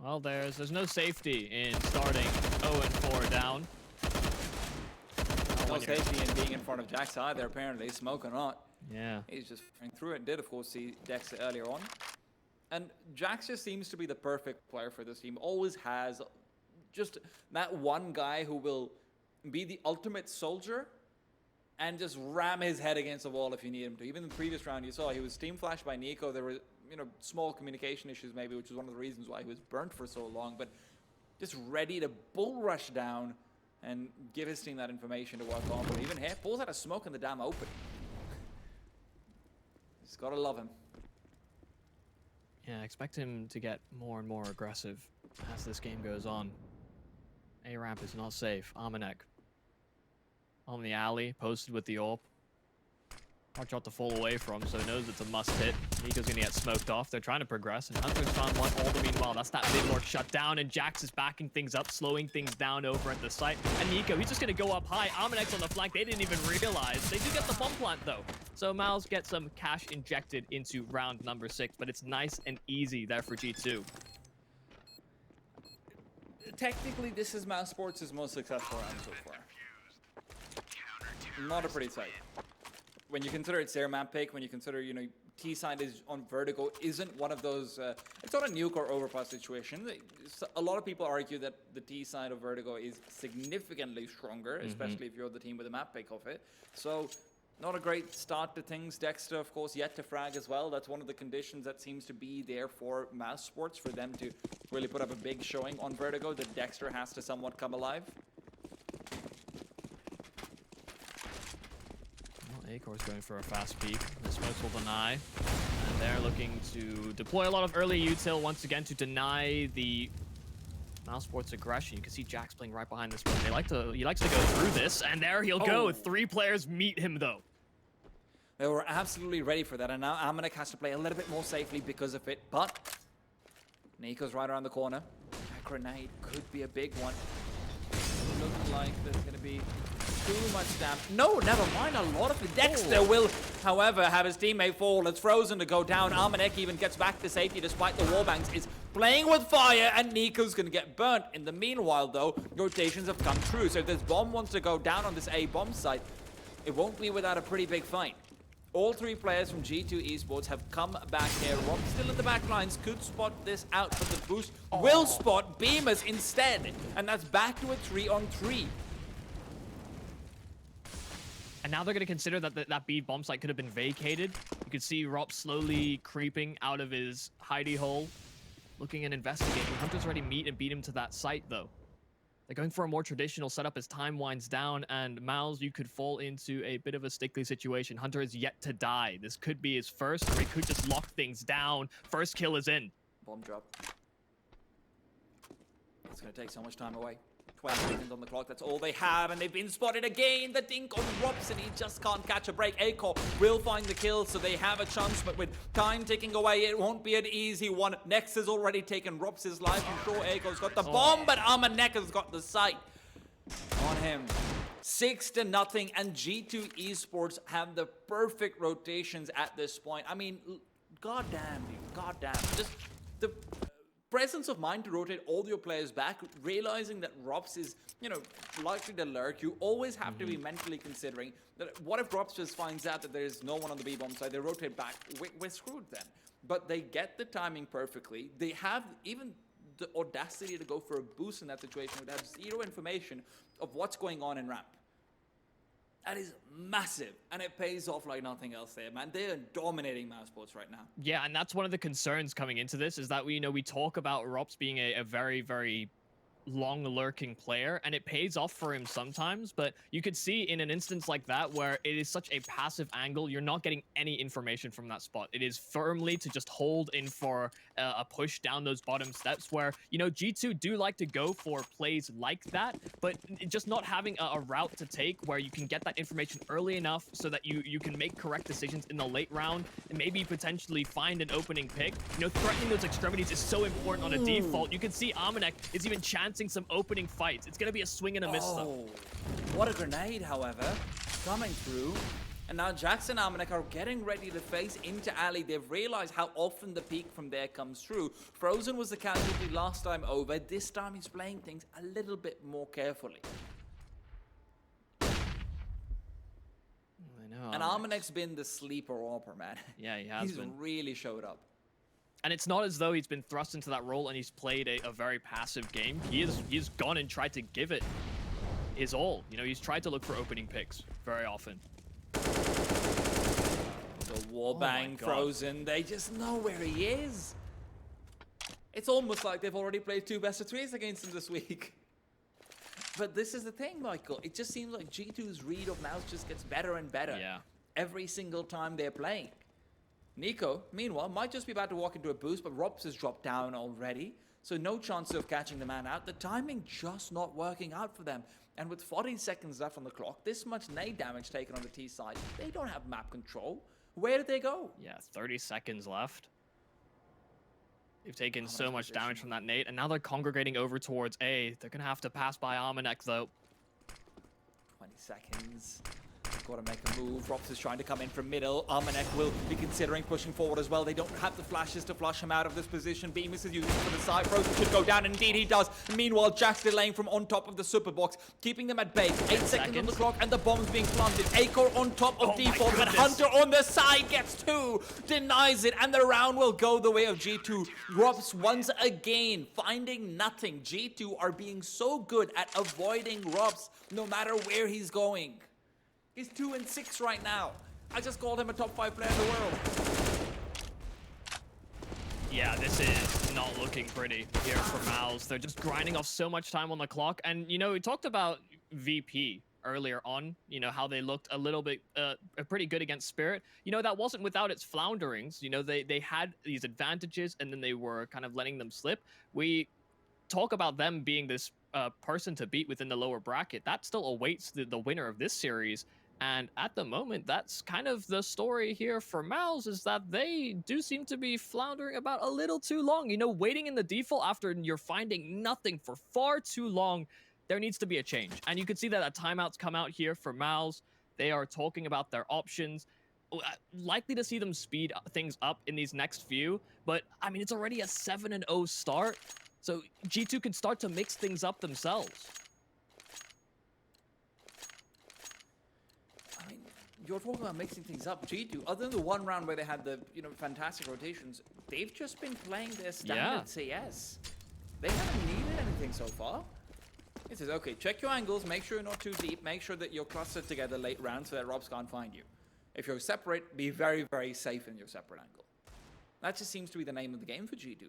Speaker 23: Well, there's no safety in starting 0-4 down.
Speaker 24: No safety in being in front of Jax either, apparently. Smoke or not.
Speaker 23: Yeah.
Speaker 24: He's just going through it. Did, of course, see Dexter earlier on. And Jax just seems to be the perfect player for this team. Always has just that one guy who will be the ultimate soldier and just ram his head against the wall if you need him to. Even in the previous round, you saw he was team flashed by Nico. There were, small communication issues maybe, which is one of the reasons why he was burnt for so long. But just ready to bull rush down and give his team that information to work on. But even here, pulls out a smoke in the damn open. Just gotta love him.
Speaker 23: Yeah, expect him to get more and more aggressive as this game goes on. A ramp is not safe. Armanek on the alley, posted with the AWP. Hard shot to fall away from, so he knows it's a must hit. Nico's gonna get smoked off. They're trying to progress, and Hunter's found one all the meanwhile. That's that mid-lord shut down, and Jax is backing things up, slowing things down over at the site. And Nico, he's just gonna go up high. Armanek's on the flank. They didn't even realize. They do get the bomb plant, though. So Miles gets some cash injected into round number 6, but it's nice and easy there for G2.
Speaker 24: Technically, this is Mouse Sports' most successful round so far. Not a pretty sight. When you consider it's their map pick, when you consider, T-side is on Vertigo, isn't one of those, it's not a nuke or overpass situation. A lot of people argue that the T-side of Vertigo is significantly stronger, especially if you're the team with a map pick of it. So, not a great start to things. Dexter, of course, yet to frag as well. That's one of the conditions that seems to be there for Mouse Sports, for them to really put up a big showing on Vertigo, that Dexter has to somewhat come alive.
Speaker 23: Acor's going for a fast peek. The smokes will deny. And they're looking to deploy a lot of early util once again to deny the Mouse Sports aggression. You can see Jax playing right behind this one. He likes to go through this, and there he'll go. 3 players meet him though.
Speaker 24: They were absolutely ready for that, and now Armanek has to play a little bit more safely because of it, but Nico's right around the corner. That grenade could be a big one. Looks like there's going to be too much damage. No, never mind. A lot of it. Dexter will, however, have his teammate fall. It's frozen to go down. Armanek even gets back to safety despite the wallbangs. Is playing with fire, and Nico's going to get burnt. In the meanwhile, though, rotations have come true. So if this bomb wants to go down on this A bomb site, it won't be without a pretty big fight. All 3 players from G2 Esports have come back here. Rob still in the back lines, could spot this out, but the boost will spot Beamers instead. And that's back to a 3-on-3.
Speaker 23: And now they're going to consider that that B bomb site could have been vacated. You could see Rob slowly creeping out of his hidey hole, looking and investigating. Hunter's already beat him to that site, though. They're going for a more traditional setup as time winds down, and Miles, you could fall into a bit of a stickly situation. Hunter is yet to die. This could be his first, or he could just lock things down. First kill is in.
Speaker 24: Bomb drop. It's going to take so much time away. 12 seconds on the clock, that's all they have, and they've been spotted again. The dink on Robson, he just can't catch a break. Acor will find the kill, so they have a chance, but with time ticking away, it won't be an easy one. Nex has already taken Robson's life. I'm sure Acor's got the bomb, but Armanek has got the sight on him. 6-0, and G2 Esports have the perfect rotations at this point. I mean, goddamn, dude, goddamn. Just the presence of mind to rotate all your players back, realizing that Rops is, likely to lurk. You always have to be mentally considering that what if Rops just finds out that there is no one on the B-bomb side, they rotate back, we're screwed then. But they get the timing perfectly. They have even the audacity to go for a boost in that situation would have 0 information of what's going on in ramp. That is massive, and it pays off like nothing else there, man. They are dominating Mouse Sports right now.
Speaker 23: Yeah, and that's one of the concerns coming into this, is that we talk about Rops being a very, very long lurking player, and it pays off for him sometimes, but you could see in an instance like that where it is such a passive angle, you're not getting any information from that spot. It is firmly to just hold in for a push down those bottom steps where, G2 do like to go for plays like that, but just not having a route to take where you can get that information early enough so that you can make correct decisions in the late round and maybe potentially find an opening pick. Threatening those extremities is so important on a default. You can see Armanek is even chancing some opening fights. It's going to be a swing and a miss, though.
Speaker 24: What a grenade, however, coming through. And now Jax and Amanek are getting ready to face into Ali. They've realized how often the peak from there comes through. Frozen was the casualty last time over. This time he's playing things a little bit more carefully.
Speaker 23: I know.
Speaker 24: And Armanek's been the sleeper AWPer, man.
Speaker 23: Yeah, he has
Speaker 24: He's
Speaker 23: been.
Speaker 24: really showed up.
Speaker 23: And it's not as though he's been thrust into that role and he's played a very passive game. He's gone and tried to give it his all. You know, he's tried to look for opening picks very often.
Speaker 24: The warbang Frozen, they just know where he is. It's almost like they've already played 2 best of 3s against him this week. But this is the thing, Michael. It just seems like G2's read of Mouse just gets better and better.
Speaker 23: Yeah.
Speaker 24: Every single time they're playing. Nico, meanwhile, might just be about to walk into a boost, but Robs has dropped down already. So no chance of catching the man out. The timing just not working out for them. And with 40 seconds left on the clock, this much nade damage taken on the T side, they don't have map control. Where did they go?
Speaker 23: Yeah, 30 seconds left. They've taken so much damage from that nade, and now they're congregating over towards A. They're going to have to pass by Armanek, though.
Speaker 24: 20 seconds. Got to make a move. Robs is trying to come in from middle. Armanek will be considering pushing forward as well. They don't have the flashes to flush him out of this position. Bemis is using it for the side. Frozen should go down. Indeed, he does. Meanwhile, Jax delaying from on top of the super box, keeping them at bay. 8 seconds on the clock, and the bomb's being planted. Acor on top of default, but Hunter on the side gets 2, denies it, and the round will go the way of G2. Robs once again finding nothing. G2 are being so good at avoiding Robs no matter where he's going. He's 2 and 6 right now. I just called him a top 5 player in the world.
Speaker 23: Yeah, this is not looking pretty here for Mouse. They're just grinding off so much time on the clock. And, you know, we talked about VP earlier on, you know, how they looked a little bit pretty good against Spirit. You know, that wasn't without its flounderings. You know, they had these advantages and then they were kind of letting them slip. We talk about them being this person to beat within the lower bracket. That still awaits the winner of this series. And at the moment, that's kind of the story here for Mouse, is that they do seem to be floundering about a little too long. You know, waiting in the default after you're finding nothing for far too long, there needs to be a change. And you can see that a timeout's come out here for Mouse. They are talking about their options. Likely to see them speed things up in these next few. But, I mean, it's already a 7-0 start. So G2 can start to mix things up themselves.
Speaker 24: You're talking about mixing things up. G2, other than the one round where they had the, you know, fantastic rotations, they've just been playing their standard CS. They haven't needed anything so far. It says, okay, check your angles, make sure you're not too deep, make sure that you're clustered together late round so that Robs can't find you. If you're separate, be very, very safe in your separate angle. That just seems to be the name of the game for G2.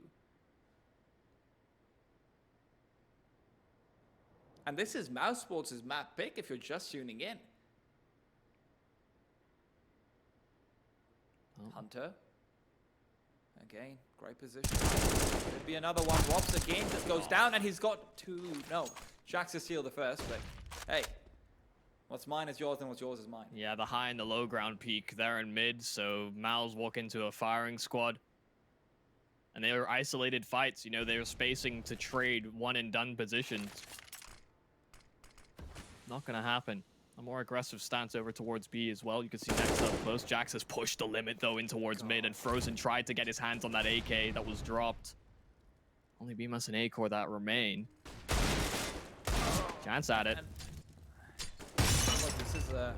Speaker 24: And this is Mouse Sports' map pick if you're just tuning in. Hunter. Again, great position. Could be another one. Robs again just goes down, and he's got 2. No, Jax is steal the first, but hey, what's mine is yours, and what's yours is mine.
Speaker 23: Yeah, the high and the low ground peak there in mid, so Mal's walk into a firing squad. And they were isolated fights, you know, they were spacing to trade one and done positions. Not gonna happen. A more aggressive stance over towards B as well. You can see next up close. Jax has pushed the limit though in towards mid, and Frozen tried to get his hands on that AK that was dropped. Only Bemis and Acor that remain. Chance at it.
Speaker 24: Look, this is a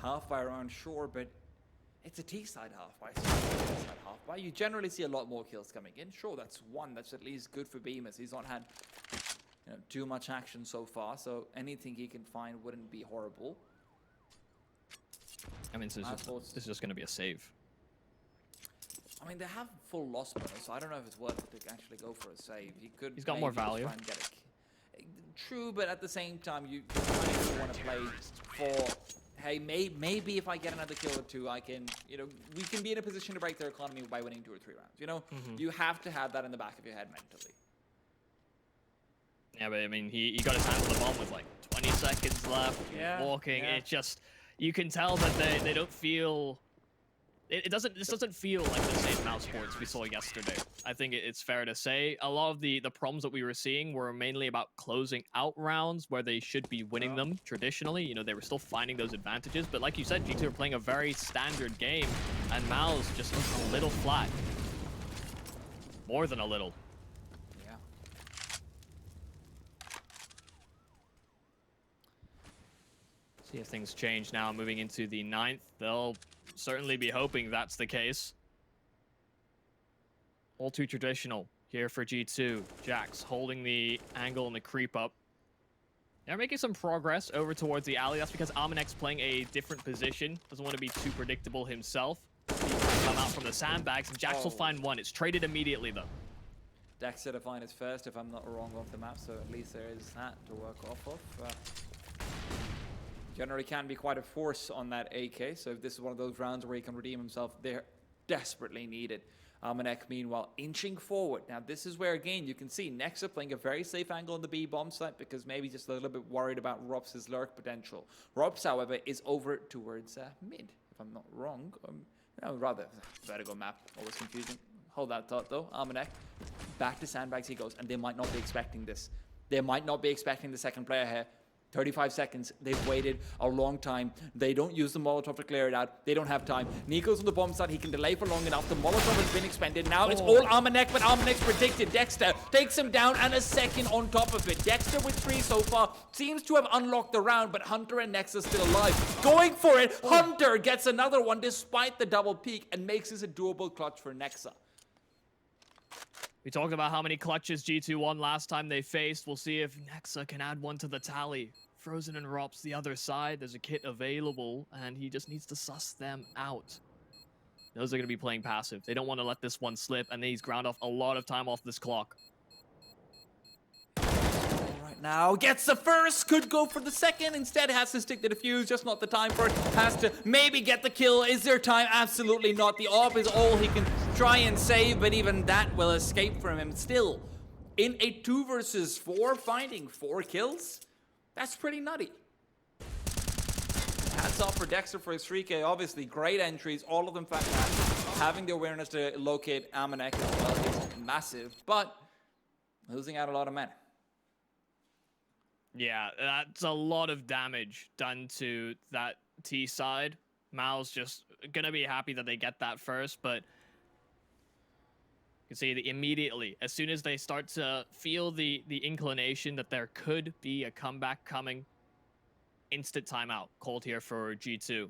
Speaker 24: half by round, sure, but it's a T-side half by. T-side half by. You generally see a lot more kills coming in. Sure, that's one. That's at least good for Bemis. He's not had, you know, too much action so far, so anything he can find wouldn't be horrible.
Speaker 23: I mean, this is just going to be a save.
Speaker 24: I mean, they have full loss bonus, so I don't know if it's worth it to actually go for a save.
Speaker 23: He's got more value.
Speaker 24: Try and get true, but at the same time, you kind of want to play for, hey, maybe if I get another kill or 2, I can, you know, we can be in a position to break their economy by winning 2 or 3 rounds. You know, you have to have that in the back of your head mentally.
Speaker 23: Yeah, but I mean, he got his hands on the bomb with like 20 seconds left. Walking, it just, you can tell that they don't feel This doesn't feel like the same Mouse Sports we saw yesterday. I think it's fair to say a lot of the problems that we were seeing were mainly about closing out rounds where they should be winning them traditionally. You know, they were still finding those advantages, but like you said, G2 are playing a very standard game, and Mouse just looks a little flat. More than a little.
Speaker 24: Yeah.
Speaker 23: See if things change now moving into the 9th. They'll certainly be hoping that's the case. All too traditional here for G2. Jax holding the angle and the creep up. They're making some progress over towards the alley. That's because Armanek's playing a different position. Doesn't want to be too predictable himself. He can come out from the sandbags, and Jax will find one. It's traded immediately, though.
Speaker 24: Dexter to find his first, if I'm not wrong, off the map, so at least there is that to work off of. Generally can be quite a force on that AK, so if this is one of those rounds where he can redeem himself, they're desperately needed. Armanek, meanwhile, inching forward. Now, this is where, again, you can see Nexa playing a very safe angle on the B bomb site because maybe just a little bit worried about Robs' lurk potential. Robs, however, is over towards mid, if I'm not wrong. No, rather, vertigo map, always confusing. Hold that thought, though. Armanek, back to sandbags he goes, and they might not be expecting this. They might not be expecting the second player here. 35 seconds. They've waited a long time. They don't use the Molotov to clear it out. They don't have time. Nico's on the bomb side. He can delay for long enough. The Molotov has been expended. Now it's all Armanek, but Armanek's predicted. Dexter takes him down and a second on top of it. Dexter with 3 so far seems to have unlocked the round, but Hunter and Nex are still alive. Going for it. Hunter gets another one despite the double peak and makes this a doable clutch for Nexa.
Speaker 23: We talked about how many clutches G2 won last time they faced. We'll see if Nexa can add one to the tally. Frozen and Rops the other side. There's a kit available, and he just needs to suss them out. Those are going to be playing passive. They don't want to let this one slip, and he's ground off a lot of time off this clock.
Speaker 24: Right now, gets the first, could go for the second. Instead, has to stick to the fuse, just not the time for it. Has to maybe get the kill. Is there time? Absolutely not. The AWP is all he can try and save, but even that will escape from him. Still, in a 2 versus 4, finding 4 kills. That's pretty nutty. Hats off for Dexter for his 3K. Obviously, great entries. All of them fantastic. Having the awareness to locate Armanek as well is massive, but losing out a lot of men.
Speaker 23: Yeah, that's a lot of damage done to that T side. Mao's just gonna be happy that they get that first, but you can see that immediately, as soon as they start to feel the inclination that there could be a comeback coming, instant timeout called here for G2.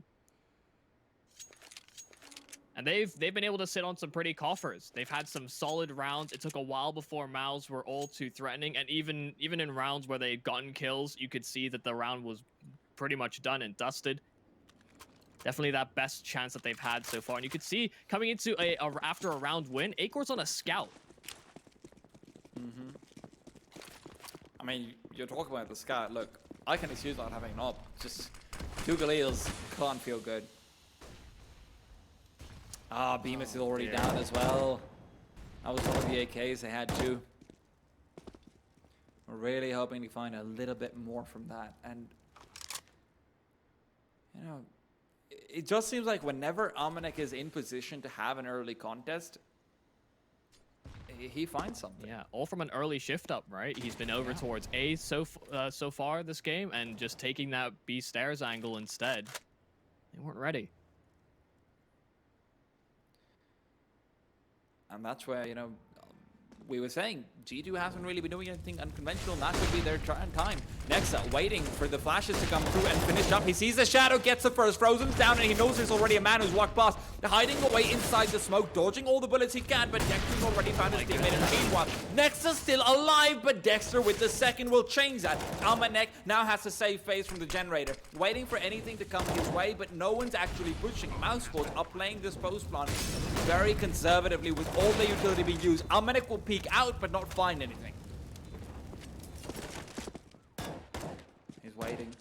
Speaker 23: And they've been able to sit on some pretty coffers. They've had some solid rounds. It took a while before Maos were all too threatening, and even in rounds where they'd gotten kills, you could see that the round was pretty much done and dusted. Definitely that best chance that they've had so far. And you could see coming into after a round win, Acor's on a scout.
Speaker 24: I mean, you're talking about the scout. Look, I can excuse not having an op. Just 2 Galeals can't feel good. Ah, Bemis is already down as well. That was one of the AKs they had too. We're really hoping to find a little bit more from that. And, you know, it just seems like whenever Armanek is in position to have an early contest, he finds something.
Speaker 23: Yeah, all from an early shift up, right? He's been over towards A so far this game, and just taking that B stairs angle instead. They weren't ready.
Speaker 24: And that's where, you know, we were saying G2 hasn't really been doing anything unconventional. That could be their time. Nexa waiting for the flashes to come through and finish up. He sees the shadow, gets the first. Frozen's down, and he knows there's already a man who's walked past. Hiding away inside the smoke, dodging all the bullets he can, but Dexter's already found his teammate. And meanwhile, Nexa's still alive, but Dexter with the second will change that. Armanek now has to save face from the generator, waiting for anything to come his way, but no one's actually pushing. Mousesports are playing this post plan very conservatively with all the utility being used. Armanek will peek out, but not find anything. He's waiting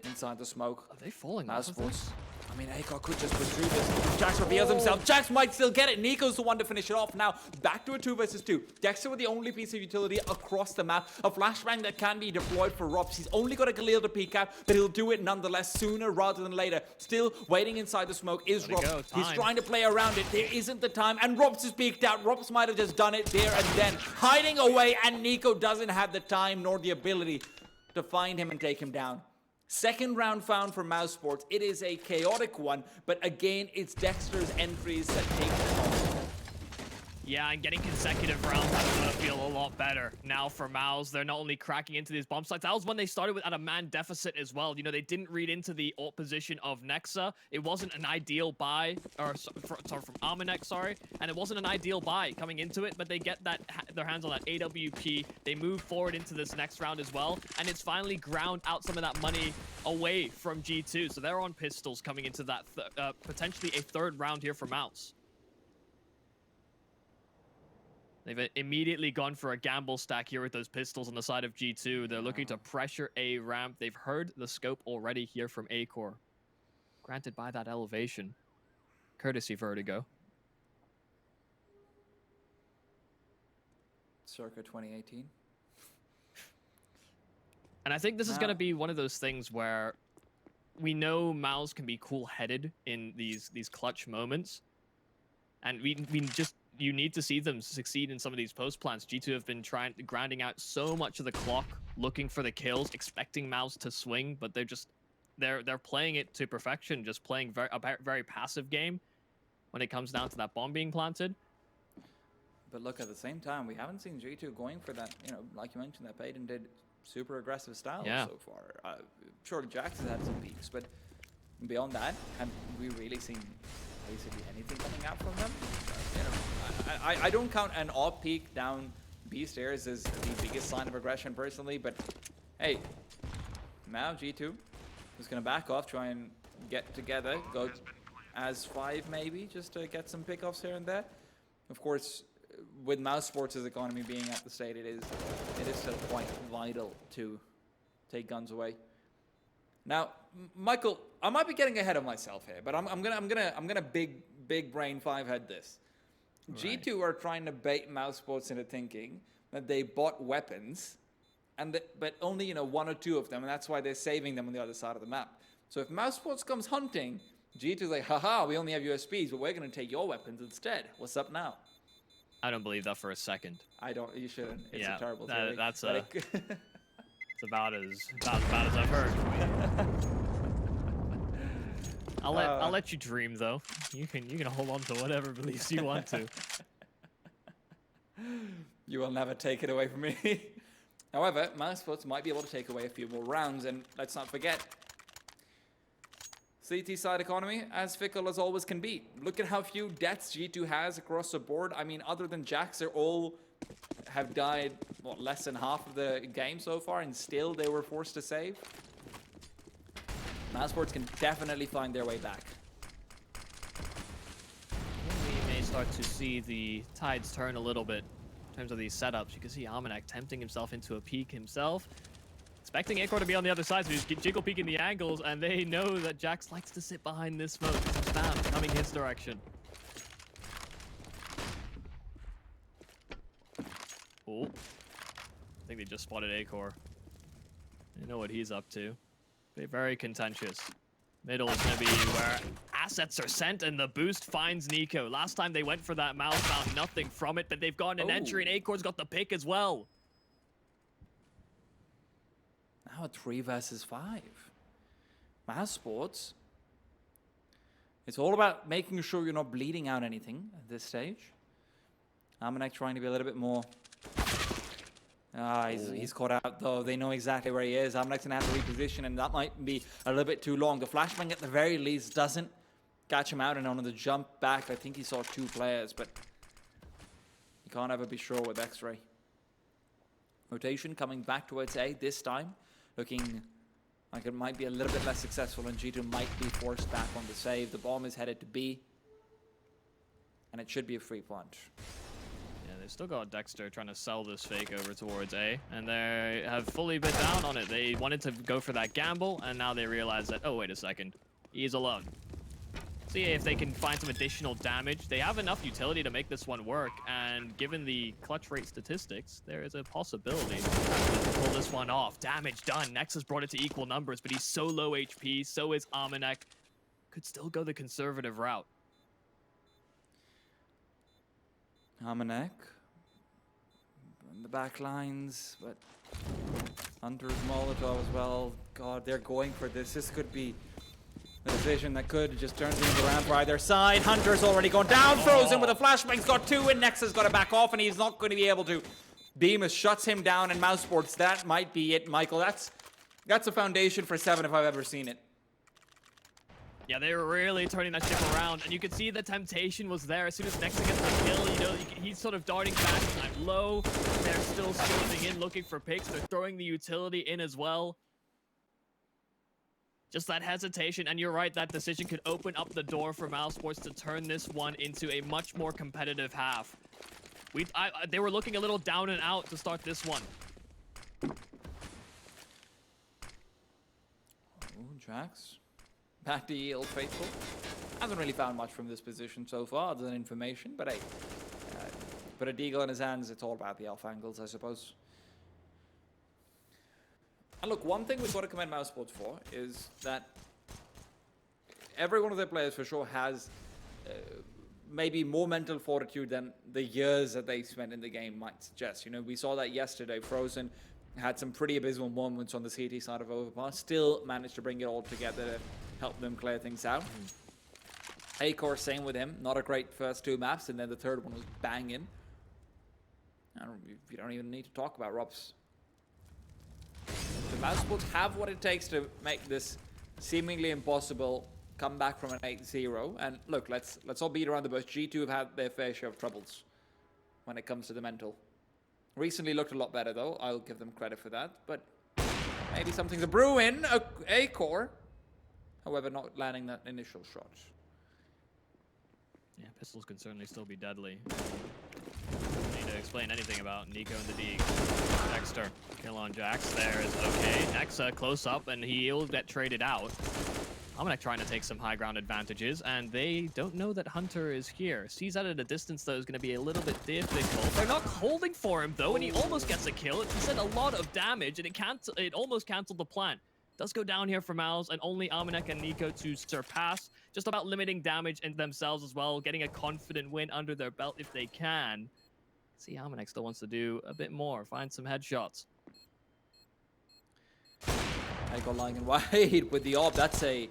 Speaker 24: inside the smoke.
Speaker 23: Are they falling?
Speaker 24: Mousesports I mean, Akor could just push through this. Jax reveals himself. Jax might still get it. Nico's the one to finish it off. Now, back to a 2 versus 2. Dexter with the only piece of utility across the map. A flashbang that can be deployed for Rops. He's only got a Galil to peek at, but he'll do it nonetheless sooner rather than later. Still waiting inside the smoke is Rops. He's trying to play around it. There isn't the time, and Rops is peeked out. Rops might have just done it there and then. Hiding away, and Nico doesn't have the time nor the ability to find him and take him down. Second round found for Mouse Sports. It is a chaotic one, but again, it's Dexter's entries that take them off.
Speaker 23: Yeah, and getting consecutive rounds is going to feel a lot better. Now for Mouse, they're not only cracking into these bomb sites. That was when they started with at a man deficit as well. You know, they didn't read into the alt position of Nexa. It wasn't an ideal buy, or sorry, from Armanek, sorry. And it wasn't an ideal buy coming into it, but they get that their hands on that AWP. They move forward into this next round as well. And it's finally ground out some of that money away from G2. So they're on pistols coming into that potentially a third round here for Mouse. They've immediately gone for a gamble stack here with those pistols on the side of G2. They're looking to pressure a ramp. They've heard the scope already here from Akor. Granted by that elevation. Courtesy Vertigo.
Speaker 24: Circa 2018.
Speaker 23: And I think this is going to be one of those things where we know Mouse can be cool-headed in these clutch moments. And we just... You need to see them succeed in some of these post plans. G2 have been grinding out so much of the clock, looking for the kills, expecting Mouse to swing, but they're playing it to perfection, just playing a very passive game when it comes down to that bomb being planted.
Speaker 24: But look, at the same time, we haven't seen G2 going for that, you know, like you mentioned, that Payton did super aggressive style so far. Sure, Jax has had some peaks, but beyond that, have we really seen basically anything coming out from them? You know, I don't count an off peak down B stairs as the biggest sign of aggression personally, but hey, now G2 is going to back off, try and get together, go as 5 maybe, just to get some pickoffs here and there. Of course, with Mouse Sports' economy being at the state it is still quite vital to take guns away. Now, Michael, I might be getting ahead of myself here, but I'm gonna big brain 5-head this. Right. G2 are trying to bait Mouse Sports into thinking that they bought weapons, but only, you know, 1 or 2 of them, and that's why they're saving them on the other side of the map. So if Mouse Sports comes hunting, G2's like, haha, we only have USBs, but we're gonna take your weapons instead. What's up now?
Speaker 23: I don't believe that for a second.
Speaker 24: You shouldn't. It's a terrible theory.
Speaker 23: That's it's about as I've heard. I'll let you dream though. You can hold on to whatever beliefs you want to.
Speaker 24: You will never take it away from me. However, Mouse Sports might be able to take away a few more rounds, and let's not forget, CT side economy as fickle as always can be. Look at how few deaths G2 has across the board. I mean, other than Jax, they all have died, what, less than half of the game so far, and still they were forced to save. Mouse Sports can definitely find their way back.
Speaker 23: We may start to see the tides turn a little bit in terms of these setups. You can see Armanek tempting himself into a peek himself. Expecting Akor to be on the other side, so he's jiggle peeking the angles, and they know that Jax likes to sit behind this smoke. Spam coming his direction. Oh, I think they just spotted Akor. They know what he's up to. They're very contentious. Middle is going to be where assets are sent, and the boost finds Nico. Last time they went for that mouse, found nothing from it, but they've gotten an entry, and Akor's got the pick as well.
Speaker 24: Now a 3 versus 5. Mouse Sports. It's all about making sure you're not bleeding out anything at this stage. Armanek trying to be a little bit more... he's caught out though. They know exactly where he is. Armanek's gonna have to reposition, and that might be a little bit too long. The flashbang at the very least doesn't catch him out, and on the jump back, I think he saw 2 players, but you can't ever be sure with X-Ray. Rotation coming back towards A this time. Looking like it might be a little bit less successful, and G2 might be forced back on the save. The bomb is headed to B, and it should be a free plunge.
Speaker 23: Yeah, they've still got Dexter trying to sell this fake over towards A, and they have fully been down on it. They wanted to go for that gamble, and now they realize that, oh, wait a second, he's alone. See if they can find some additional damage. They have enough utility to make this one work, and given the clutch rate statistics, there is a possibility to pull this one off. Damage done. Nexus brought it to equal numbers, but he's so low HP, so is Armanek. Could still go the conservative route.
Speaker 24: Armanek in the back lines, but Hunter's Molotov as well. God, they're going for this. This could be a decision that could just turn things around for either side. Hunter's already gone down. Frozen with a flashbang's got two, and Nexus got to back off, and he's not going to be able to. Bemis shuts him down, and Mousesports, that might be it, Michael. That's a foundation for 7 if I've ever seen it.
Speaker 23: Yeah, they were really turning that ship around, and you could see the temptation was there. As soon as Nexus gets the kill, you know, he's sort of darting back. I'm low. They're still swarming in, looking for picks. They're throwing the utility in as well. Just that hesitation, and you're right, that decision could open up the door for Mousesports to turn this one into a much more competitive half. They were looking a little down and out to start this one.
Speaker 24: Oh, Jax. Back to Yield Faithful. Hasn't really found much from this position so far, other than information, but hey. But a deagle in his hands, it's all about the alpha angles, I suppose. And look, one thing we've got to commend Mousesports for is that every one of their players for sure has maybe more mental fortitude than the years that they spent in the game might suggest. You know, we saw that yesterday. Frozen had some pretty abysmal moments on the CT side of Overpass, still managed to bring it all together to help them clear things out. Acor, same with him. Not a great first 2 maps, and then the third one was banging. You don't even need to talk about Robs. The Mousesports have what it takes to make this seemingly impossible come back from an 8-0. And look, let's all beat around the bush. G2 have had their fair share of troubles when it comes to the mental. Recently looked a lot better, though. I'll give them credit for that. But maybe something's a brewing. Acor, however, not landing that initial shot.
Speaker 23: Yeah, pistols can certainly still be deadly. Don't need to explain anything about Nico and the Deeg. Dexter, kill on Jax there is okay. Nexa close up, and he'll get traded out. Armanek trying to take some high ground advantages, and they don't know that Hunter is here. Sees that at a distance, though, is going to be a little bit difficult. They're not holding for him, though, and he almost gets a kill. He said a lot of damage, and it almost canceled the plan. Does go down here for Mouse, and only Armanek and Nico to surpass. Just about limiting damage in themselves as well, getting a confident win under their belt if they can. See, Armanek still wants to do a bit more, find some headshots.
Speaker 24: Michael lying in wide with the AWP. That's a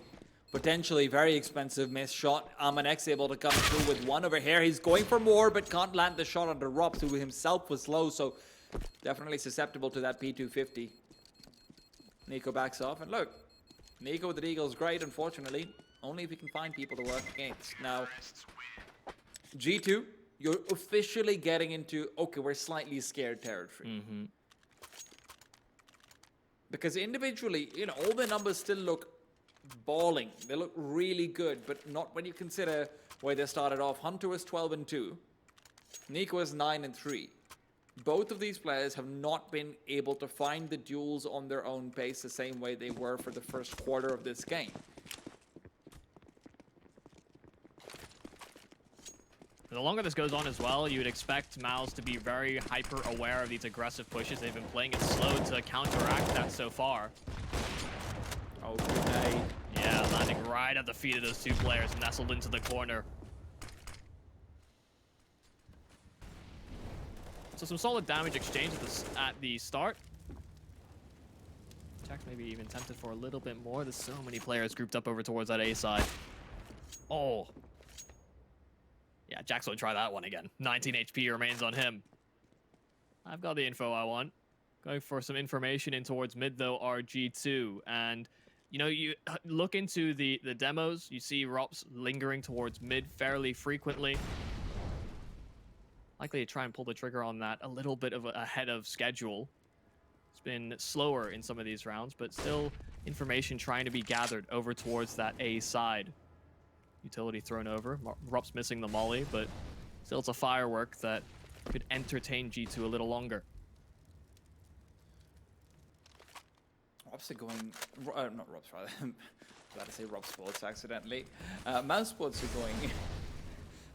Speaker 24: potentially very expensive missed shot. Armanek's able to come through with one over here. He's going for more, but can't land the shot under Robs, who himself was low, so definitely susceptible to that P250. Nico backs off, and look, Nico with the Deagle is great, unfortunately. Only if he can find people to work against. Now, G2, you're officially getting into, okay, we're slightly scared territory. Because individually, you know, all the numbers still look balling. They look really good, but not when you consider where they started off. Hunter was 12-2. Nico is 9-3. Both of these players have not been able to find the duels on their own pace the same way they were for the first quarter of this game.
Speaker 23: The longer this goes on as well, you would expect Mouse to be very hyper-aware of these aggressive pushes. They've been playing it slow to counteract that so far.
Speaker 24: Oh, grenade.
Speaker 23: Yeah, landing right at the feet of those two players, nestled into the corner. So some solid damage exchange at the start. Jax maybe even tempted for a little bit more. There's so many players grouped up over towards that A side. Oh. Yeah, Jax won't try that one again. 19 HP remains on him. I've got the info I want. Going for some information in towards mid, though, RG2. And, you know, you look into the demos, you see Rops lingering towards mid fairly frequently. Likely to try and pull the trigger on that a little bit of ahead of schedule. It's been slower in some of these rounds, but still information trying to be gathered over towards that A side. Utility thrown over. Rops missing the molly, but still it's a firework that could entertain G2 a little longer.
Speaker 24: Rops are going... not Rops, rather. About to say Rob Sports accidentally. Mouse Sports are going.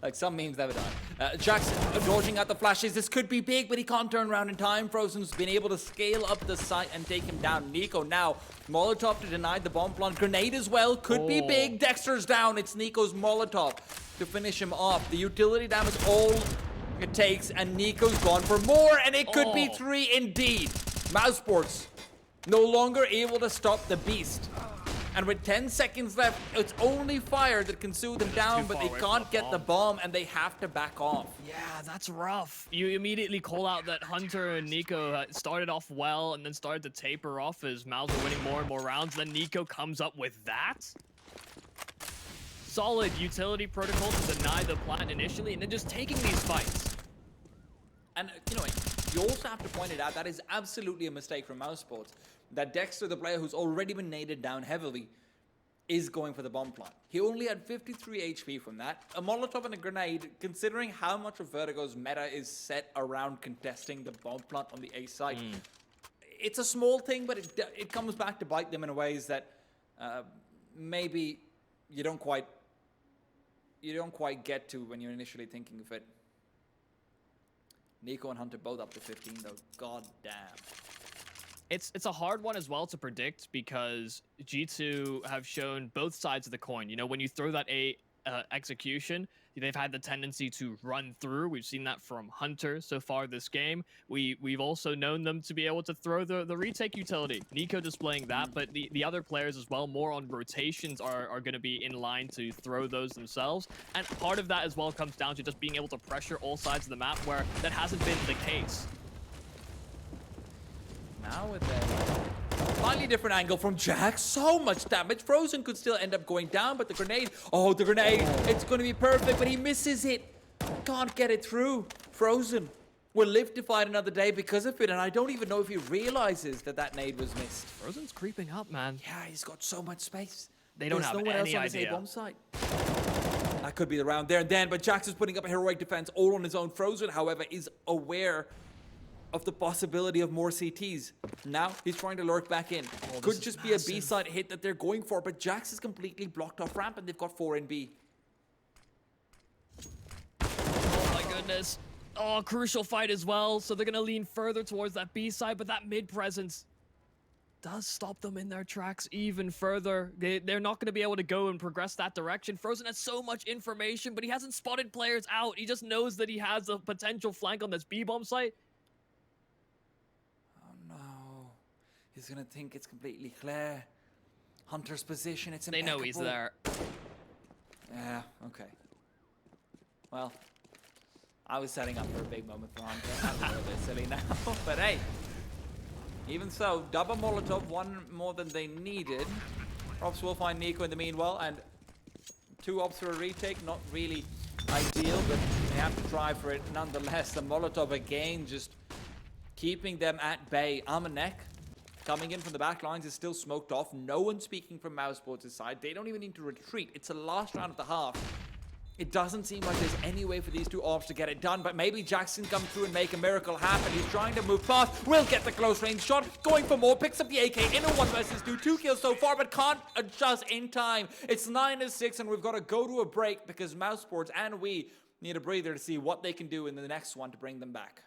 Speaker 24: Like some memes never die. Jackson dodging out the flashes. This could be big, but he can't turn around in time. Frozen's been able to scale up the site and take him down. Nico now. Molotov to deny the bomb plant. Grenade as well. Could be big. Dexter's down. It's Nico's Molotov to finish him off. The utility damage all it takes, and Nico's gone for more, and it could be 3 indeed. Mouse Sports no longer able to stop the beast. And with 10 seconds left, it's only fire that can soothe them down, but they can't get the bomb, and they have to back off.
Speaker 23: Yeah, that's rough. You immediately call out that Hunter and Nico started off well and then started to taper off as Mouse were winning more and more rounds. Then Nico comes up with that. Solid utility protocol to deny the plant initially, and then just taking these fights.
Speaker 24: And, you know, you also have to point it out, that is absolutely a mistake from Mouse Sports. That Dexter, the player who's already been naded down heavily, is going for the bomb plant. He only had 53 HP from that. A Molotov and a grenade, considering how much of Vertigo's meta is set around contesting the bomb plant on the A site. It's a small thing, but it comes back to bite them in ways that maybe you don't quite get to when you're initially thinking of it. Nico and Hunter both up to 15 though. God damn.
Speaker 23: It's a hard one as well to predict because G2 have shown both sides of the coin. You know, when you throw that A execution, they've had the tendency to run through. We've seen that from Hunter so far this game. We've also known them to be able to throw the retake utility. Nico displaying that, but the other players as well, more on rotations, are going to be in line to throw those themselves. And part of that as well comes down to just being able to pressure all sides of the map, where that hasn't been the case.
Speaker 24: Now with a slightly different angle from Jack. So much damage. Frozen could still end up going down, but the grenade... Oh, the grenade. It's going to be perfect, but he misses it. Can't get it through. Frozen will live to fight another day because of it, and I don't even know if he realizes that that nade was missed.
Speaker 23: Frozen's creeping up, man.
Speaker 24: Yeah, he's got so much space.
Speaker 23: They don't have
Speaker 24: no one else
Speaker 23: any
Speaker 24: on his
Speaker 23: idea.
Speaker 24: A-bomb site. That could be the round there and then, but Jax is putting up a heroic defense all on his own. Frozen, however, is aware of the possibility of more CTs. Now he's trying to lurk back in. Could just be a B-side hit that they're going for, but Jax is completely blocked off ramp and they've got 4 in B.
Speaker 23: Oh my goodness. Oh, crucial fight as well. So they're going to lean further towards that B side, but that mid presence does stop them in their tracks even further. They're not going to be able to go and progress that direction. Frozen has so much information, but he hasn't spotted players out. He just knows that he has a potential flank on this B-bomb site.
Speaker 24: He's gonna think it's completely clear. Hunter's position, it's
Speaker 23: They
Speaker 24: impeccable.
Speaker 23: know he's there.
Speaker 24: Yeah, okay. Well, I was setting up for a big moment for Hunter. I'm a little bit silly now, but hey. Even so, double Molotov, one more than they needed. Ops will find Nico in the meanwhile, and 2 ops for a retake, not really ideal, but they have to try for it nonetheless. The Molotov again, just keeping them at bay. Amanek coming in from the back lines is still smoked off. No one speaking from Mouse Sports' side. They don't even need to retreat. It's the last round of the half. It doesn't seem like there's any way for these 2 offs to get it done, but maybe Jackson come through and make a miracle happen. He's trying to move fast. Will get the close range shot. Going for more. Picks up the AK in a 1 versus 2. 2 kills so far, but can't adjust in time. It's 9-6, and we've got to go to a break because Mouse Sports and we need a breather to see what they can do in the next one to bring them back.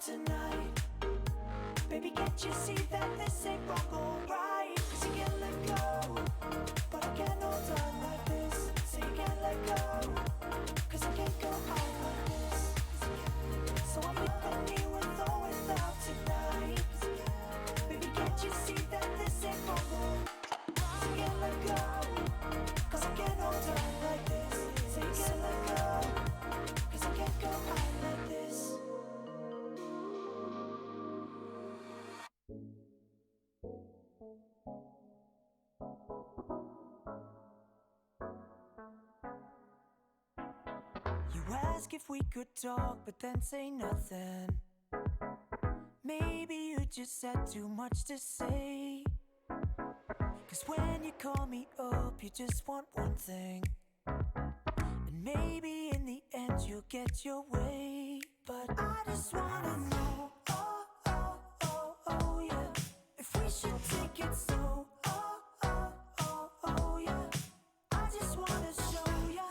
Speaker 3: Tonight, baby, can't you see that this ain't wrong or right? 'Cause you can't let go, but I can't hold on like this. So you can't let go, 'cause I can't go out like this. So I'm leaving you with or without tonight. Baby, can't you see that this ain't wrong or right? So you can't let go, 'cause I can't hold on like this. So you can't let go, 'cause I can't go out like this.
Speaker 4: You ask if we could talk, but then say nothing. Maybe you just had too much to say. Cause when you call me up, you just want one thing. And maybe in the end you'll get your way. But I just wanna know, oh, oh, oh, oh, yeah, if we should take it slow, oh, oh, oh, oh, yeah. I just wanna show ya,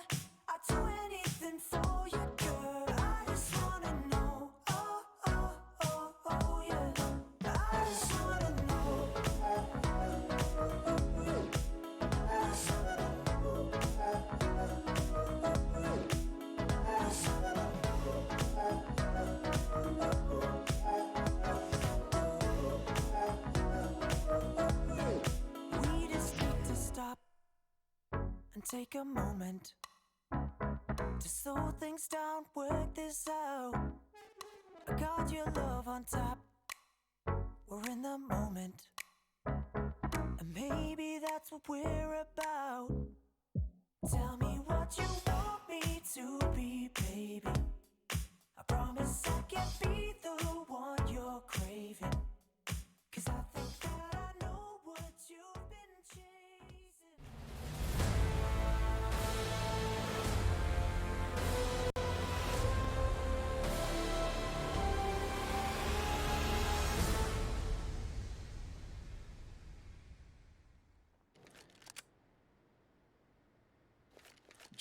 Speaker 4: I'd do anything for you, girl. I just wanna know, oh, oh, oh, oh, yeah. I just wanna know. We just need to stop and take a moment to slow things down, work this out. I got your love on top, we're in the moment, and maybe that's what we're about. Tell me what you want me to be, baby. I promise I can be the one you're craving. Cause I think that I know what you've been chasing.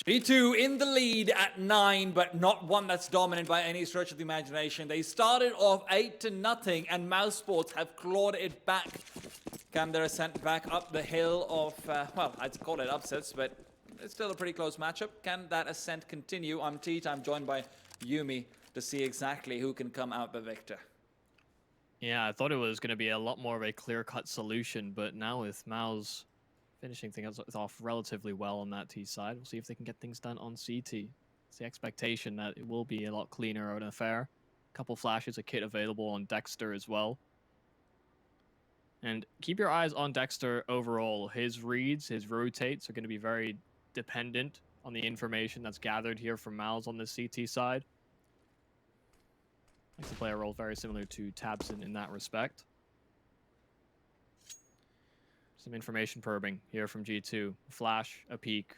Speaker 24: G2 in the lead at 9, but not one that's dominant by any stretch of the imagination. They started off 8-0, and Mouse Sports have clawed it back. Can their ascent back up the hill of, well, I'd call it upsets, but it's still a pretty close matchup. Can that ascent continue? I'm Teet, I'm joined by Yumi to see exactly who can come out the victor.
Speaker 23: Yeah, I thought it was going to be a lot more of a clear-cut solution, but now with Mouse finishing things off relatively well on that T side, we'll see if they can get things done on CT. It's the expectation that it will be a lot cleaner of an affair. A couple flashes of kit available on Dexter as well. And keep your eyes on Dexter overall. His reads, his rotates are going to be very dependent on the information that's gathered here from Miles on the CT side. Likes to play a role very similar to Tabson in that respect. Some information probing here from G2. Flash, a peek,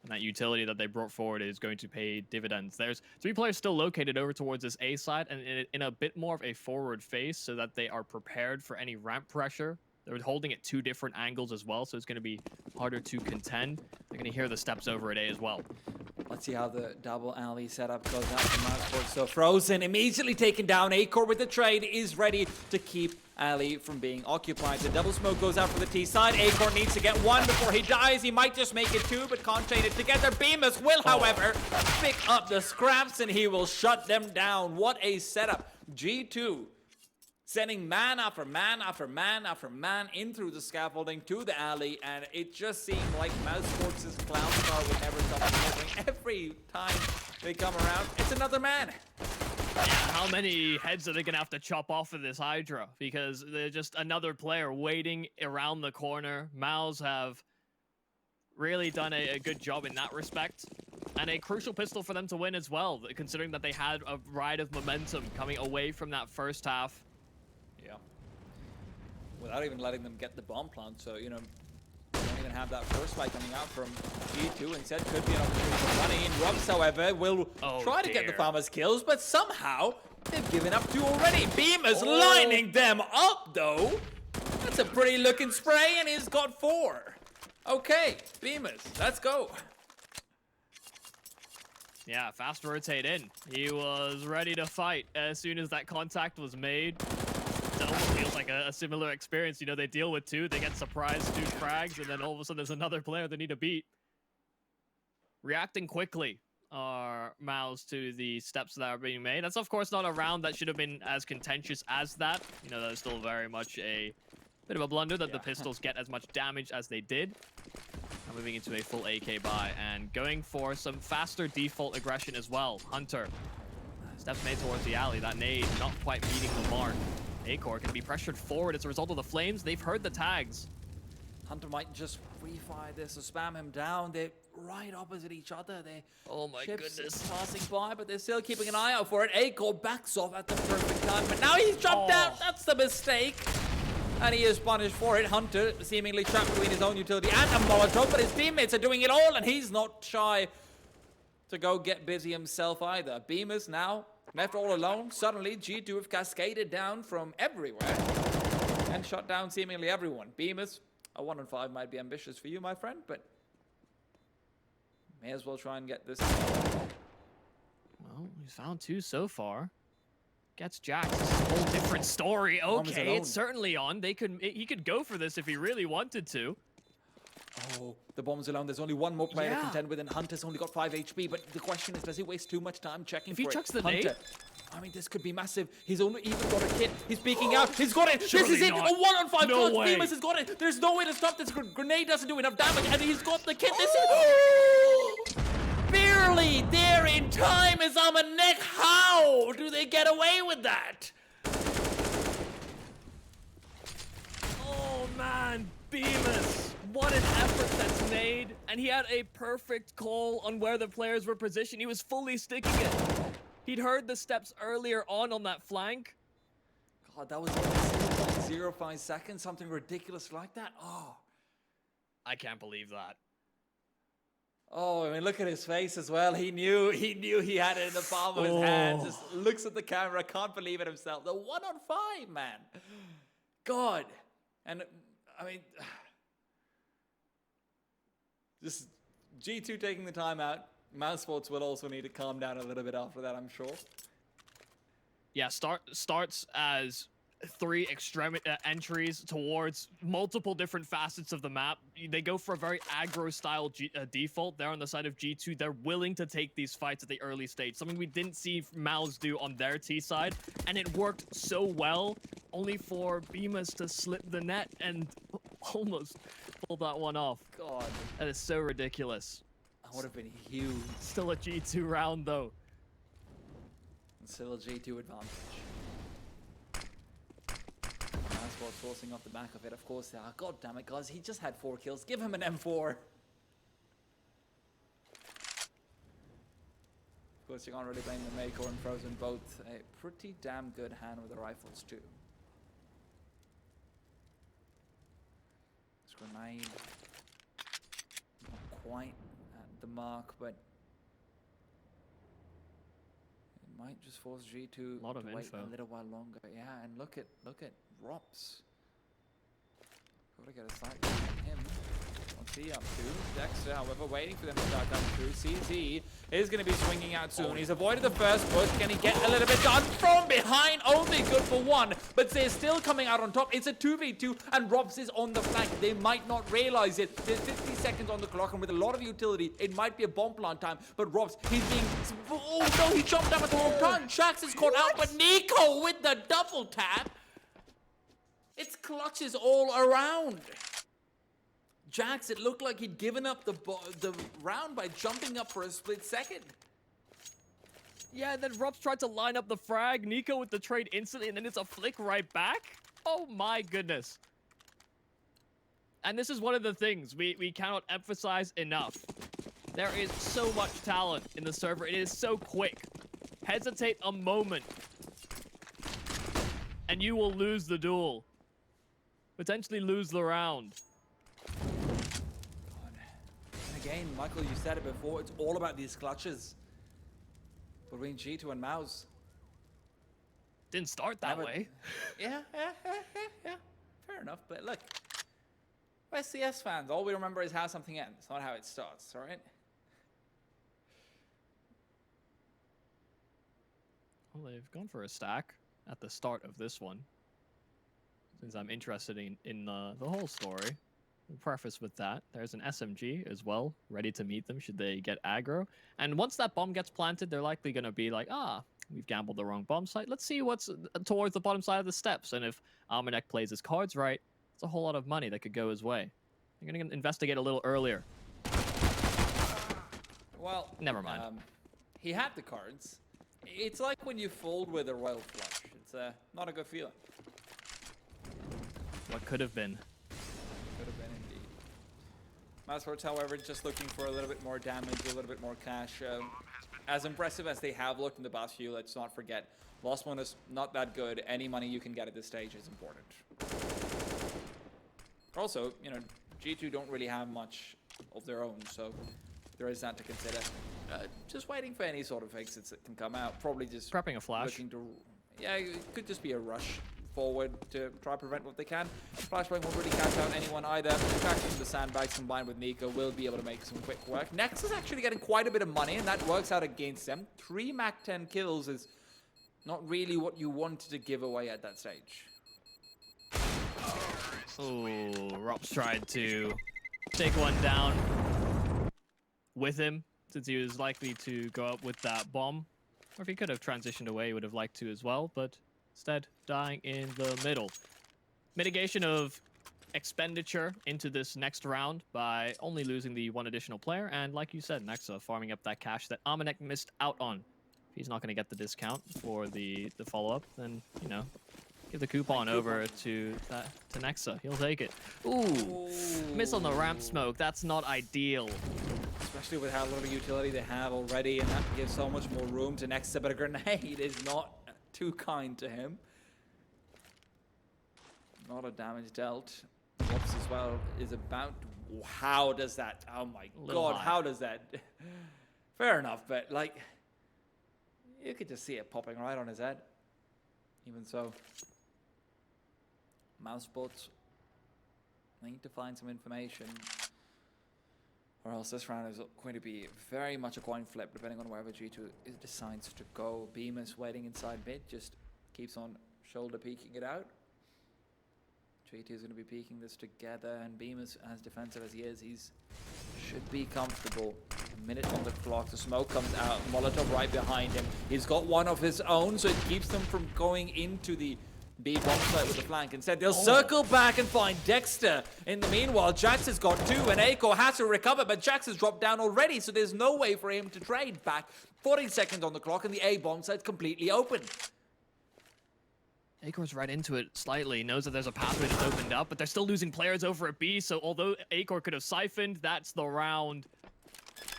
Speaker 23: and that utility that they brought forward is going to pay dividends. There's 3 players still located over towards this A side and in a bit more of a forward face so that they are prepared for any ramp pressure. They're holding at 2 different angles as well, so it's going to be harder to contend. They're going to hear the steps over at A as well.
Speaker 24: Let's see how the double alley setup goes out for Mouse Sports. So Frozen immediately taken down. Acor with the trade is ready to keep alley from being occupied. The double smoke goes out for the T side. Acor needs to get 1 before he dies. He might just make it 2, but can't chain it together. Bemis will, however, pick up the scraps and he will shut them down. What a setup. G2 sending man after man after man after man in through the scaffolding to the alley, and it just seemed like Mouse Sports' clown car would never stop delivering. Every time they come around, it's another man.
Speaker 23: Yeah, how many heads are they going to have to chop off of this Hydra? Because they're just another player waiting around the corner. Mouse have really done a good job in that respect. And a crucial pistol for them to win as well, considering that they had a ride of momentum coming away from that first half.
Speaker 24: Yeah. Without even letting them get the bomb plant, so, you know, they don't even have that first fight coming out from G2. Instead, could be an opportunity for running in. Rubs, however, will try to get the farmers kills, but somehow they've given up 2 already. Beamer's lining them up, though. That's a pretty looking spray, and he's got 4. Okay, Beamers, let's go.
Speaker 23: Yeah, fast rotate in. He was ready to fight as soon as that contact was made. It almost feels like a similar experience. You know, they deal with 2, they get surprised 2 frags, and then all of a sudden there's another player they need to beat. Reacting quickly are Mouse to the steps that are being made. That's of course not a round that should have been as contentious as that. You know, that's still very much a bit of a blunder that the pistols get as much damage as they did. Now moving into a full AK buy and going for some faster default aggression as well. Hunter. Steps made towards the alley. That nade not quite meeting the mark. Acor can be pressured forward as a result of the flames. They've heard the tags.
Speaker 24: Hunter might just refire this or spam him down. They're right opposite each other. They
Speaker 23: Oh my goodness.
Speaker 24: passing by, but they're still keeping an eye out for it. Aiko backs off at the perfect time, but now he's jumped out. That's the mistake. And he is punished for it. Hunter seemingly trapped between his own utility and a Molotov, but his teammates are doing it all, and he's not shy to go get busy himself either. Beamers now left all alone. Suddenly, G2 have cascaded down from everywhere and shut down seemingly everyone. Beamers, a 1-5 might be ambitious for you, my friend, but may as well try and get this.
Speaker 23: Well, he's found 2 so far. Gets Jax. This is a whole different story. Okay, it's certainly on. He could go for this if he really wanted to.
Speaker 24: Oh, the bomb's alone. There's only one more player to contend with, and Hunter's only got 5 HP. But the question is, does he waste too much time checking for it?
Speaker 23: If he chucks the
Speaker 24: Hunter,
Speaker 23: nade?
Speaker 24: I mean, this could be massive. He's only even got a kit. He's peeking out. He's got it.
Speaker 23: Surely
Speaker 24: this is
Speaker 23: not.
Speaker 24: it. A 1-on-5
Speaker 23: No
Speaker 24: clutch.
Speaker 23: way.
Speaker 24: Bemis has got it. There's no way to stop this. Grenade doesn't do enough damage, and he's got the kit. This is barely there in time as I'm a neck. How do they get away with that?
Speaker 23: Oh man, Bemis. What an effort that's made. And he had a perfect call on where the players were positioned. He was fully sticking it. He'd heard the steps earlier on that flank.
Speaker 24: God, that was only 0.05 seconds. Something ridiculous like that. Oh.
Speaker 23: I can't believe that.
Speaker 24: Oh, I mean, look at his face as well. He knew he had it in the palm of his hand. Just looks at the camera, can't believe it himself. The 1-on-5, man. God. And, I mean, just G2 taking the time out. Mouse Sports will also need to calm down a little bit after that, I'm sure.
Speaker 23: Yeah, starts as 3 extreme entries towards multiple different facets of the map. They go for a very aggro style default there on the side of G2. They're willing to take these fights at the early stage, something we didn't see Mouse do on their T side, and it worked so well, only for Bemis to slip the net and almost pull that one off.
Speaker 24: God.
Speaker 23: That is so ridiculous.
Speaker 24: That would have been huge.
Speaker 23: Still a G2 round though.
Speaker 24: And still a G2 advantage. Well, forcing off the back of it, of course they are. God damn it, guys. He just had 4 kills. Give him an M4. Of course, you can't really blame the Mako and Frozen. Both a pretty damn good hand with the rifles, too. This grenade. Not quite at the mark, but it might just force G2 to wait a little while longer. Yeah, and look at Rops. Gotta get a sight on him. What's he up to? Dexter, however, waiting for them to start coming through. CZ is going to be swinging out soon. He's avoided the first push. Can he get a little bit done from behind? Only good for 1, but they're still coming out on top. It's a 2v2, and Rops is on the flank. They might not realize it. There's 50 seconds on the clock, and with a lot of utility, it might be a bomb plant time. But Rops, he's being... Oh no, he jumped up at the wrong time. Shax is caught out, but Nico with the double tap. It's clutches all around. Jax, it looked like he'd given up the round by jumping up for a split second.
Speaker 23: Yeah, then Robs tried to line up the frag. Nico with the trade instantly, and then it's a flick right back. Oh my goodness. And this is one of the things we cannot emphasize enough. There is so much talent in the server. It is so quick. Hesitate a moment, and you will lose the duel. Potentially lose the round.
Speaker 24: God. And again, Michael, you said it before, it's all about these clutches between G2 and Mouse.
Speaker 23: Didn't start that way.
Speaker 24: Yeah. Fair enough, but look, we're CS fans. All we remember is how something ends, not how it starts, all right?
Speaker 23: Well, they've gone for a stack at the start of this one. Since I'm interested in the whole story, we'll preface with that. There's an SMG as well, ready to meet them should they get aggro. And once that bomb gets planted, they're likely going to be like, we've gambled the wrong bomb site. Let's see what's towards the bottom side of the steps. And if Almanek plays his cards right, it's a whole lot of money that could go his way. They're going to investigate a little earlier.
Speaker 24: Well,
Speaker 23: never mind.
Speaker 24: He had the cards. It's like when you fold with a royal flush. It's not a good feeling.
Speaker 23: What could have been.
Speaker 24: Could have been indeed. Mousesports, however, just looking for a little bit more damage, a little bit more cash. As impressive as they have looked in the past few, let's not forget, loss bonus not that good. Any money you can get at this stage is important. Also, you know, G2 don't really have much of their own, so there is that to consider. Just waiting for any sort of exits that can come out. Probably just
Speaker 23: prepping a flash.
Speaker 24: Looking to, yeah, it could just be a rush forward to try to prevent what they can. Flashbang won't really catch out anyone either. Attacking the sandbags combined with Nico will be able to make some quick work. Nex is actually getting quite a bit of money, and that works out against them. 3 Mac 10 kills is not really what you wanted to give away at that stage.
Speaker 23: Ooh, Rops tried to take one down with him, since he was likely to go up with that bomb. Or if he could have transitioned away, he would have liked to as well, but instead dying in the middle. Mitigation of expenditure into this next round by only losing the 1 additional player, and like you said, Nexa farming up that cash that Amanek missed out on. If he's not going to get the discount for the follow-up, then, you know, give the coupon over to Nexa. He'll take it. Ooh, miss on the ramp smoke. That's not ideal.
Speaker 24: Especially with how little utility they have already, and that gives so much more room to Nexa, but a grenade is not too kind to him. Not a damage dealt. Whoops as well is about... How does that... Oh my god,
Speaker 23: high.
Speaker 24: how does that... Fair enough, but like... You could just see it popping right on his head. Even so. Mousebots. Need to find some information. Or else this round is going to be very much a coin flip, depending on wherever G2 decides to go. Beamus waiting inside mid, just keeps on shoulder peeking it out. G2 is going to be peeking this together, and Beamus, as defensive as he is, should be comfortable. A minute on the clock, the smoke comes out, Molotov right behind him. He's got one of his own, so it keeps them from going into the B bomb site with the flank. Instead, they'll circle back and find Dexter. In the meanwhile, Jax has got 2, and Aiko has to recover, but Jax has dropped down already, so there's no way for him to trade back. 40 seconds on the clock, and the A bomb site's completely open.
Speaker 23: Acor's right into it slightly, knows that there's a pathway that's opened up, but they're still losing players over at B, so although Acor could have siphoned, that's the round.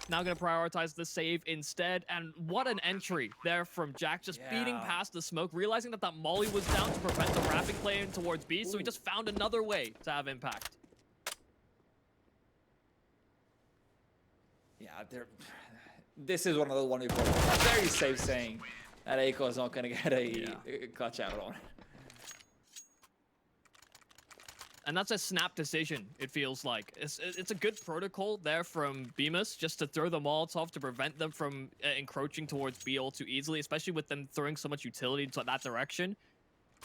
Speaker 23: Now going to prioritize the save instead, and what an entry there from Jack, just beating past the smoke, realizing that that molly was down to prevent the wrapping play in towards B, so he just found another way to have impact.
Speaker 24: Yeah, this is one of the one we brought up. Very safe saying that Aiko is not going to get a clutch out on.
Speaker 23: And that's a snap decision, it feels like. It's a good protocol there from Beamus, just to throw the Molotov to prevent them from encroaching towards B all too easily, especially with them throwing so much utility to that direction.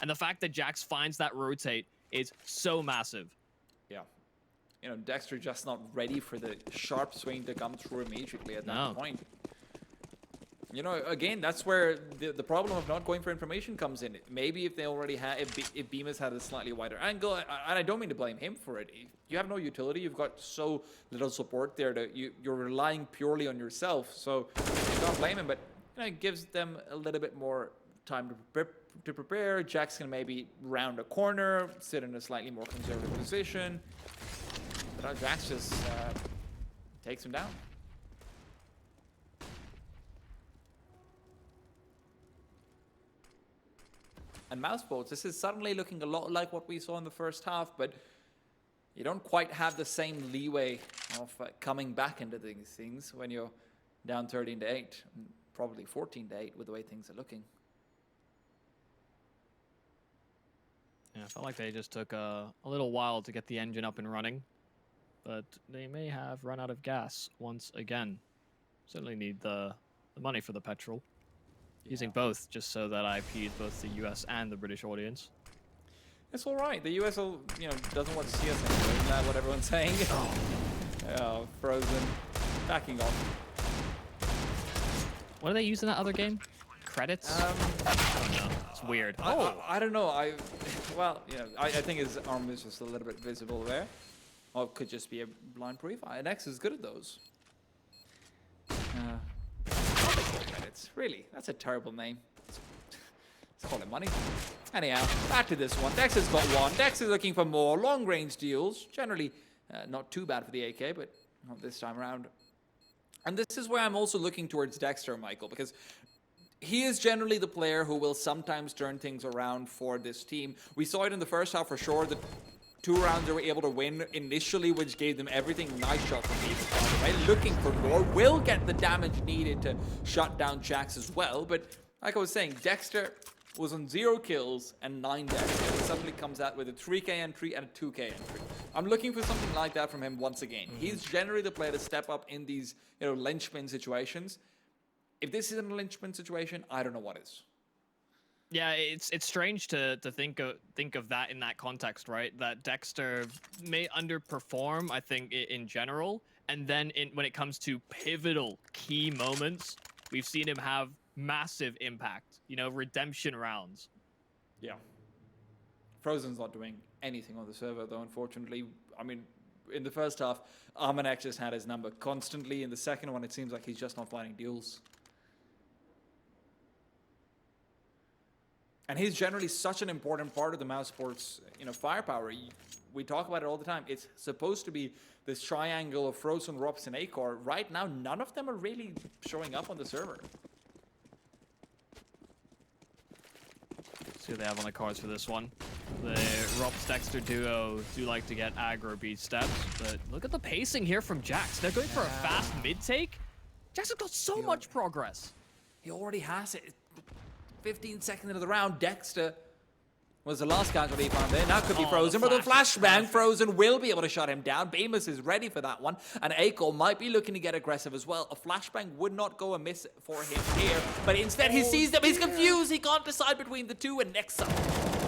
Speaker 23: And the fact that Jax finds that rotate is so massive.
Speaker 24: Yeah. You know, Dexter just not ready for the sharp swing to come through immediately at that point. You know, again, that's where the problem of not going for information comes in. Maybe if they already had, if Beamus had a slightly wider angle, and I don't mean to blame him for it. You have no utility. You've got so little support there that you're relying purely on yourself. So you can't blame him, but you know, it gives them a little bit more time to prepare. Jax can maybe round a corner, sit in a slightly more conservative position. But Jax just takes him down. And Mouseboats, this is suddenly looking a lot like what we saw in the first half, but you don't quite have the same leeway of coming back into these things when you're down 13-8, probably 14-8 with the way things are looking.
Speaker 23: Yeah, I felt like they just took a little while to get the engine up and running, but they may have run out of gas once again. Certainly need the money for the petrol. Using both just so that I appease both the US and the British audience.
Speaker 24: It's all right. The US will, you know, doesn't want to see us anyway. Isn't that what everyone's saying? Oh, Frozen. Backing off.
Speaker 23: What are they using that other game? Credits? I don't know. It's weird.
Speaker 24: I don't know. Well, you know, I think his arm is just a little bit visible there. Or it could just be a blind brief. NX is good at those. Credits. Really? That's a terrible name. Let's call it money. Anyhow, back to this one. Dex has got one. Dex is looking for more long-range deals. Generally Not too bad for the AK, but not this time around. And this is where I'm also looking towards Dexter, Michael, because he is generally the player who will sometimes turn things around for this team. We saw it in the first half for sure. The 2 rounds they were able to win initially, which gave them everything. Nice shot from Beats, right? Looking for more. Will get the damage needed to shut down Jax as well. But like I was saying, Dexter was on 0 kills and 9 deaths. And he suddenly comes out with a 3k entry and a 2k entry. I'm looking for something like that from him once again. He's generally the player to step up in these, linchpin situations. If this isn't a linchpin situation, I don't know what is.
Speaker 23: Yeah, it's strange to think of that in that context, right? That Dexter may underperform, I think, in general, and then when it comes to pivotal key moments, we've seen him have massive impact. Redemption rounds.
Speaker 24: Yeah. Frozen's not doing anything on the server, though, unfortunately. I mean, in the first half, Armanek just had his number constantly. In the second one, it seems like he's just not finding duels. And he's generally such an important part of the Mouse Sports, firepower. We talk about it all the time. It's supposed to be this triangle of Frozen, Rops, and Acor. Right now, none of them are really showing up on the server.
Speaker 23: See what they have on the cards for this one. The Rops-Dexter duo do like to get aggro beat steps, but look at the pacing here from Jax. They're going for a fast mid-take. Jax has got so much progress.
Speaker 24: He already has it. 15 seconds into the round, Dexter was the last casualty he found there. Now could be Frozen, but the flashbang, Frozen will be able to shut him down. Bemis is ready for that one, and Acor might be looking to get aggressive as well. A flashbang would not go amiss for him here, but instead he sees them. He's confused. He can't decide between the two, and next up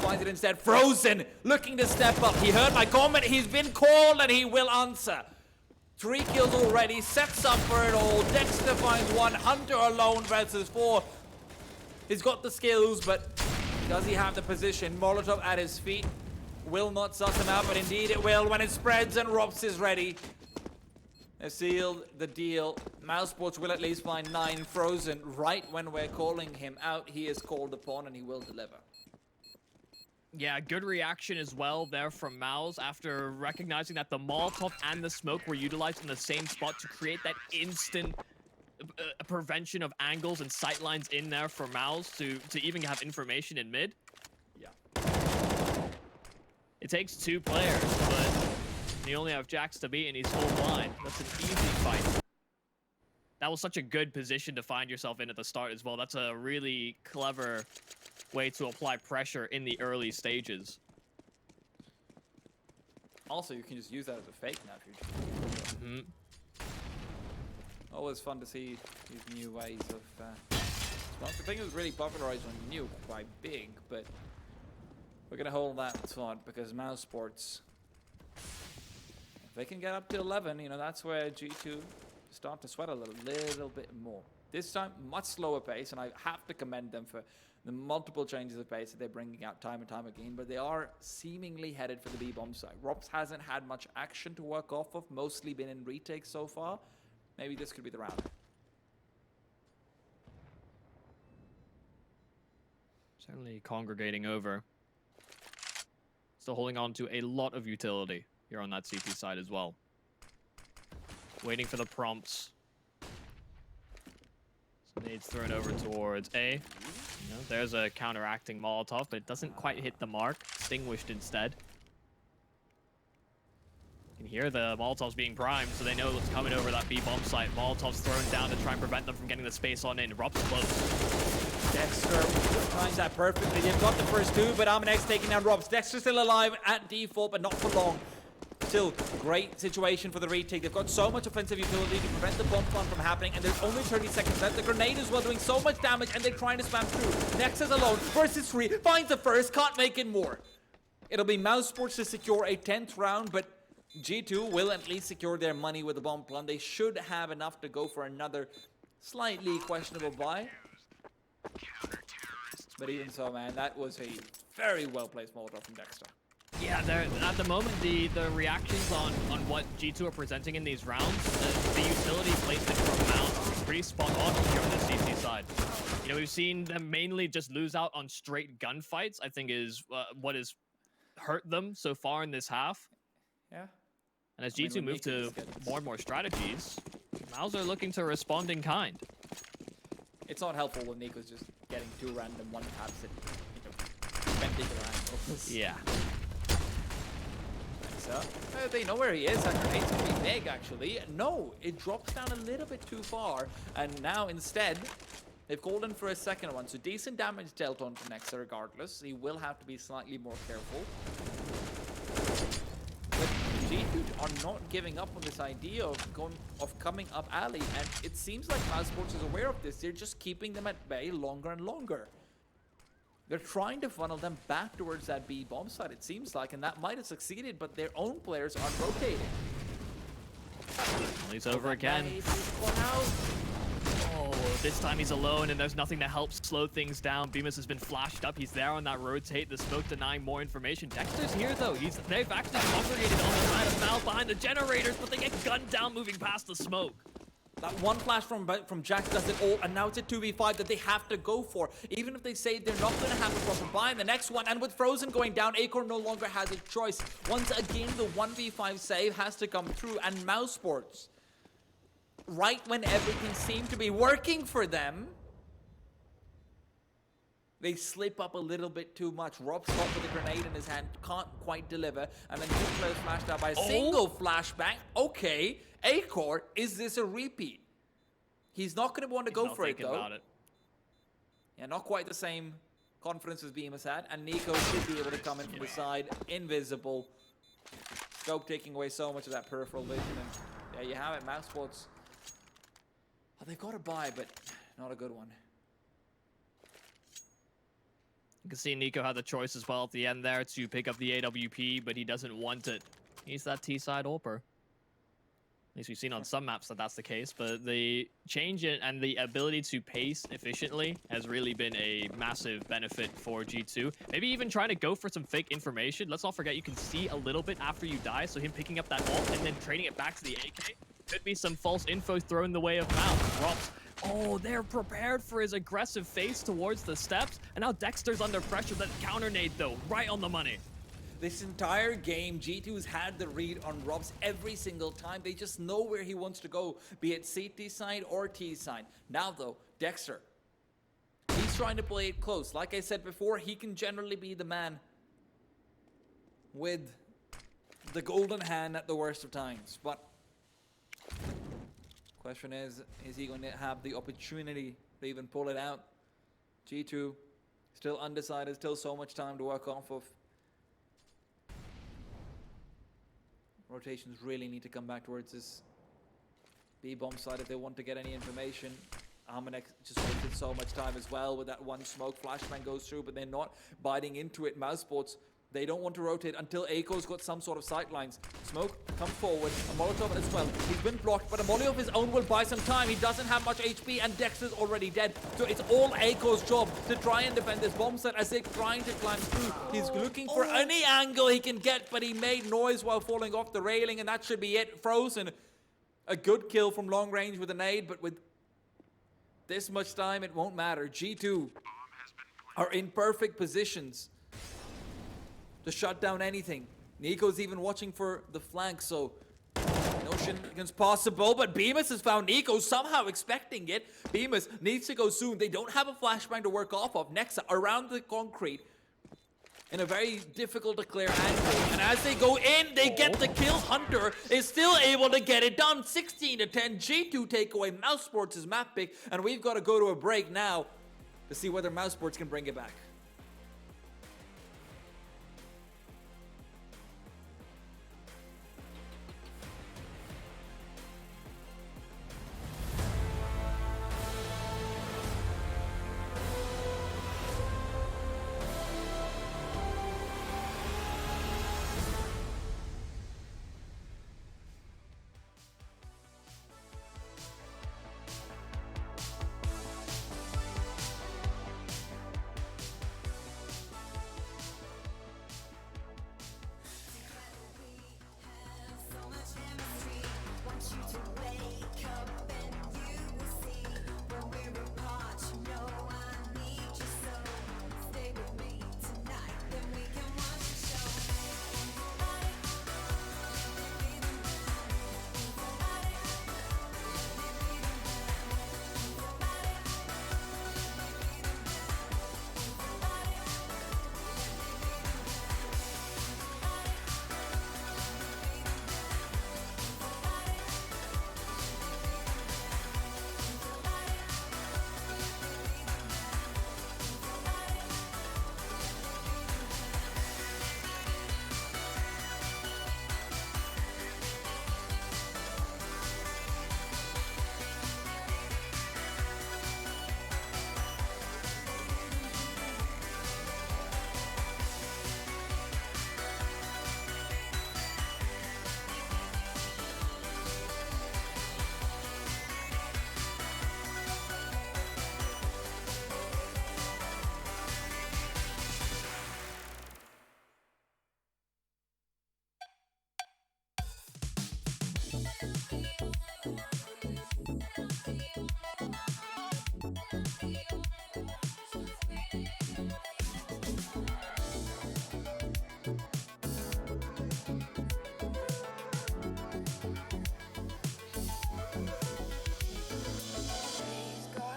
Speaker 24: finds it instead. Frozen looking to step up. He heard my comment. He's been called, and he will answer. 3 kills already, sets up for it all. Dexter finds one. Hunter alone versus 4. He's got the skills, but does he have the position? Molotov at his feet will not suss him out, but indeed it will when it spreads and Rops is ready. They've sealed the deal. Mouse Sports will at least find 9. Frozen right when we're calling him out. He is called upon and he will deliver.
Speaker 23: Yeah, good reaction as well there from Mouse after recognizing that the Molotov and the smoke were utilized in the same spot to create that instant prevention of angles and sight lines in there for Mouse to even have information in mid.
Speaker 24: Yeah.
Speaker 23: It takes 2 players, but you only have Jax to beat and he's full blind. That's an easy fight. That was such a good position to find yourself in at the start as well. That's a really clever way to apply pressure in the early stages.
Speaker 24: Also, you can just use that as a fake now if you Always fun to see these new ways of well, the thing that was really popularized on new, quite big, but we're gonna hold that thought because Mouse Sports, if they can get up to 11, that's where G2 start to sweat a little bit more. This time, much slower pace, and I have to commend them for the multiple changes of pace that they're bringing out time and time again, but they are seemingly headed for the B-bomb side. Rops hasn't had much action to work off of, mostly been in retakes so far. Maybe this could be the round.
Speaker 23: Certainly congregating over. Still holding on to a lot of utility here on that CT side as well. Waiting for the prompts. Nades thrown over towards A. There's a counteracting Molotov, but it doesn't quite hit the mark. Extinguished instead. You can hear the Molotovs being primed, so they know what's coming over that B-bomb site. Molotovs thrown down to try and prevent them from getting the space on in. Rops close.
Speaker 24: Dexter times that perfectly. They've got the first 2, but Armanek's taking down Rops. Dexter still alive at default, but not for long. Still, great situation for the retake. They've got so much offensive utility to prevent the bomb plant from happening, and there's only 30 seconds left. The grenade as well doing so much damage, and they're trying to spam through. Nexus alone versus 3, finds the first, can't make it more. It'll be Mouse Sports to secure a 10th round, but G2 will at least secure their money with the bomb plant. They should have enough to go for another slightly questionable buy. But even so, man, that was a very well-placed Molotov from Dexter.
Speaker 23: Yeah, at the moment, the reactions on what G2 are presenting in these rounds, the utility placement from Mouse is pretty spot on here on the CT side. We've seen them mainly just lose out on straight gunfights, I think is what has hurt them so far in this half.
Speaker 24: Yeah.
Speaker 23: And as
Speaker 24: I mean,
Speaker 23: G2
Speaker 24: when
Speaker 23: move
Speaker 24: Nico
Speaker 23: to
Speaker 24: just gets-
Speaker 23: more and more strategies, Mouse are looking to respond in kind.
Speaker 24: It's not helpful when Nico's just getting 2 random one taps at, you know, perpendicular angles.
Speaker 23: Yeah.
Speaker 24: So, they know where he is. That grenade's gonna be big, actually. No, it drops down a little bit too far. And now, instead, they've called in for a second one. So, decent damage dealt onto Nexa regardless. He will have to be slightly more careful. But G2 are not giving up on this idea of coming up alley. And it seems like Mouse Sports is aware of this. They're just keeping them at bay longer and longer. They're trying to funnel them back towards that B bomb site, it seems like, and that might have succeeded, but their own players aren't rotating.
Speaker 23: He's over again. Oh, this time he's alone, and there's nothing to help slow things down. Bemis has been flashed up. He's there on that rotate. The smoke denying more information. Dexter's here, though. They've actually congregated on the side of Mal behind the generators, but they get gunned down moving past the smoke.
Speaker 24: That one flash from Jax does it all, and now it's a 2v5 that they have to go for. Even if they say they're not going to have a proper buy in the next one, and with Frozen going down, Acorn no longer has a choice. Once again, the 1v5 save has to come through, and Mouse Sports, right when everything seemed to be working for them, they slip up a little bit too much. Rob's caught with a grenade in his hand, can't quite deliver, and then two players flashed out by a single flashbang. Okay, Acorn, is this a repeat? He's not going to want to go for it, though.
Speaker 23: About it.
Speaker 24: Yeah, not quite the same confidence as Bemis had, and Nico should be able to come in from the side, invisible. Scope taking away so much of that peripheral vision, and there you have it, Mouse Sports. Oh, they've got a buy, but not a good one.
Speaker 23: You can see Nico had the choice as well at the end there to pick up the AWP, but he doesn't want it. He's that T-side AWPer. At least we've seen on some maps that that's the case, but the change in and the ability to pace efficiently has really been a massive benefit for G2. Maybe even trying to go for some fake information. Let's not forget you can see a little bit after you die, so him picking up that ult and then trading it back to the AK. Could be some false info thrown the way of Mouse. Drops. Oh, they're prepared for his aggressive face towards the steps, and now Dexter's under pressure. That counter nade, though, right on the money.
Speaker 24: This entire game, G2's had the read on Robs every single time. They just know where he wants to go, be it CT side or T side. Now, though, Dexter, he's trying to play it close. Like I said before, he can generally be the man with the golden hand at the worst of times. But question is he going to have the opportunity to even pull it out? G2 still undecided, still so much time to work off of. Rotations really need to come back towards this B-bomb side if they want to get any information. Armanek just wasted so much time as well with that one smoke. Flashbang goes through, but they're not biting into it. Mouse Sports, they don't want to rotate until Ako's got some sort of sight lines. Smoke, come forward. A Molotov as well. He's been blocked, but a Molly of his own will buy some time. He doesn't have much HP, and Dexter's already dead. So it's all Ako's job to try and defend this bomb set as they're trying to climb through. He's looking for any angle he can get, but he made noise while falling off the railing, and that should be it. Frozen. A good kill from long range with a nade, but with this much time, it won't matter. G2 are in perfect positions to shut down anything. Nico's even watching for the flank, so no shenanigans possible, but Bemis has found Nico, somehow expecting it. Bemis needs to go soon. They don't have a flashbang to work off of. Nexa around the concrete in a very difficult to clear angle, and as they go in, they get the kill. Hunter is still able to get it done. 16 to 10, G2 take away Mouse Sports' map pick, and we've got to go to a break now to see whether Mouse Sports can bring it back.
Speaker 3: She's gone.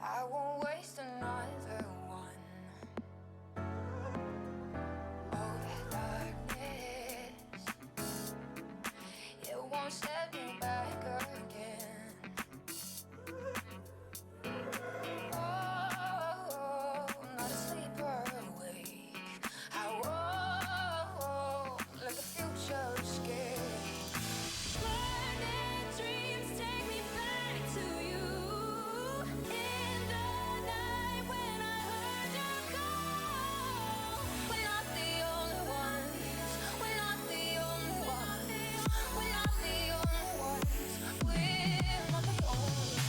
Speaker 3: I won't waste another one. Oh, that darkness, it won't set me back again. Oh, not asleep or awake. Like a future escape. Burning dreams take me back to you. In the night when I heard you call. We're not the only ones. We're not the only ones. We're not the only ones. We're not the only ones.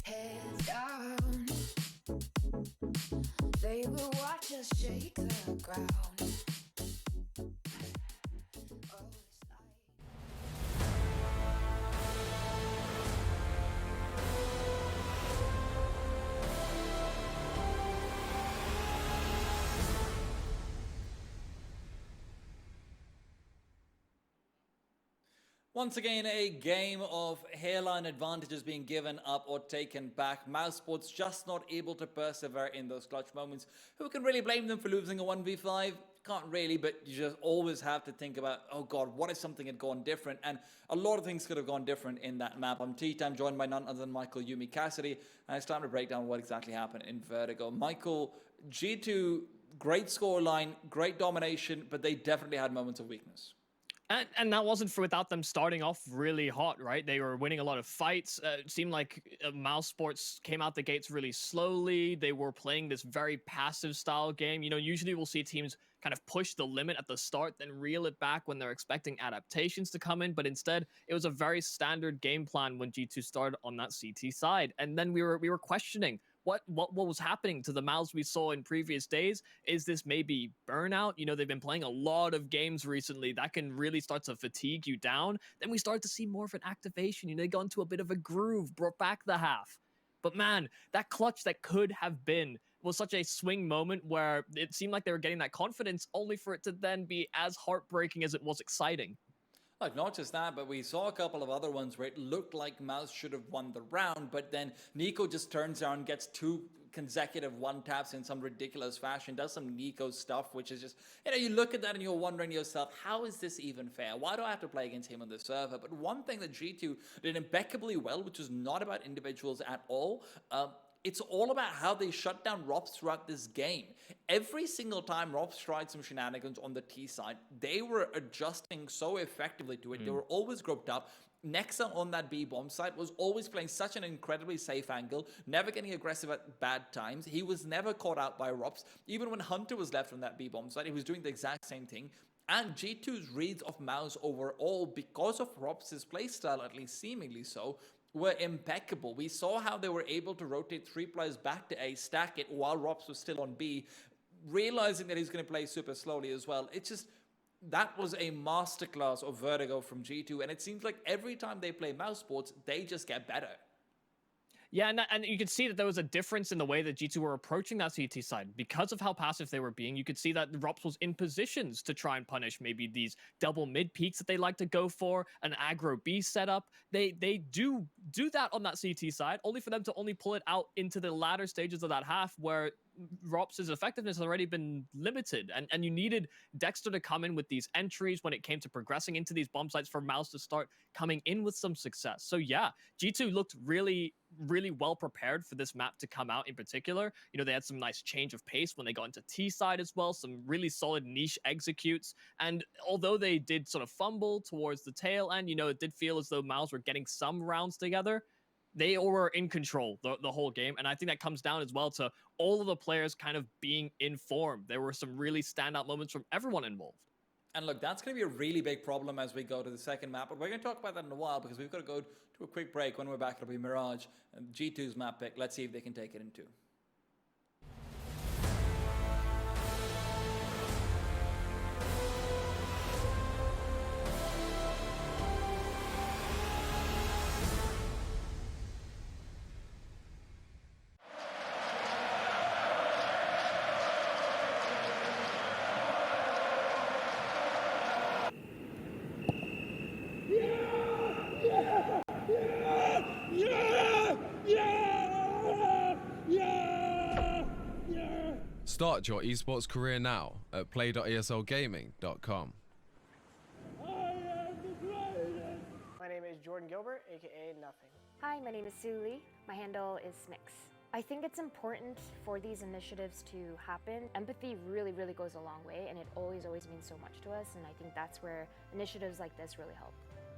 Speaker 3: Heads down, they will watch us shake the ground.
Speaker 24: Once again, a game of hairline advantages being given up or taken back. Mousesports just not able to persevere in those clutch moments. Who can really blame them for losing a 1v5? Can't really, but you just always have to think about, oh god, what if something had gone different? And a lot of things could have gone different in that map. I'm T-Time, joined by none other than Michael Yumi Cassidy, and it's time to break down what exactly happened in Vertigo. Michael, G2, great scoreline, great domination, but they definitely had moments of weakness.
Speaker 23: And that wasn't for without them starting off really hot, right? They were winning a lot of fights. It seemed like Mouse Sports came out the gates really slowly. They were playing this very passive style game. You know, usually we'll see teams kind of push the limit at the start, then reel it back when they're expecting adaptations to come in. But instead, it was a very standard game plan when G2 started on that CT side. And then we were questioning what was happening to the Mouths we saw in previous days. Is this maybe burnout? You know, they've been playing a lot of games recently. That can really start to fatigue you down. Then we start to see more of an activation. You know, they got into a bit of a groove, brought back the half. But man, that clutch that could have been was such a swing moment where it seemed like they were getting that confidence, only for it to then be as heartbreaking as it was exciting.
Speaker 24: Like, not just that, but we saw a couple of other ones where it looked like Mouse should have won the round, but then Nico just turns around, gets 2 consecutive one-taps in some ridiculous fashion, does some Nico stuff, which is just, you know, you look at that and you're wondering to yourself, how is this even fair? Why do I have to play against him on the server? But one thing that G2 did impeccably well, which is not about individuals at all, it's all about how they shut down Rops throughout this game. Every single time Rops tried some shenanigans on the T side, they were adjusting so effectively to it. They were always grouped up. Nexa on that B bomb side was always playing such an incredibly safe angle, never getting aggressive at bad times. He was never caught out by Rops. Even when Hunter was left on that B bomb side, he was doing the exact same thing. And G2's reads of Mouse overall, because of Rops' playstyle, at least seemingly so, were impeccable. We saw how they were able to rotate 3 players back to A, stack it while Rops was still on B, realizing that he's going to play super slowly as well. It's just, that was a masterclass of Vertigo from G2, and it seems like every time they play Mouse Sports, they just get better.
Speaker 23: Yeah, and you could see that there was a difference in the way that G2 were approaching that CT side. Because of how passive they were being, you could see that Rops was in positions to try and punish maybe these double mid peaks that they like to go for, an aggro B setup. They do that on that CT side, only for them to only pull it out into the latter stages of that half where Rops' effectiveness has already been limited, and you needed Dexter to come in with these entries when it came to progressing into these bomb sites for Mouse to start coming in with some success. So yeah, G2 looked really well prepared for this map to come out in particular. You know, they had some nice change of pace when they got into T side as well, some really solid niche executes, and although they did sort of fumble towards the tail end, you know, it did feel as though Mouse were getting some rounds together. they were in control the whole game. And I think that comes down as well to all of the players kind of being informed. There were some really standout moments from everyone involved.
Speaker 24: And look, that's going to be a really big problem as we go to the second map. But we're going to talk about that in a while because we've got to go to a quick break. When we're back, it'll be Mirage and G2's map pick. Let's see if they can take it in 2.
Speaker 6: Start your esports career now at play.eslgaming.com.
Speaker 2: My name is Jordan Gilbert, aka Nothing.
Speaker 8: Hi, my name is Sue Lee. My handle is Smix. I think it's important for these initiatives to happen. Empathy really, really goes a long way, and it always means so much to us, and I think that's where initiatives like this really help.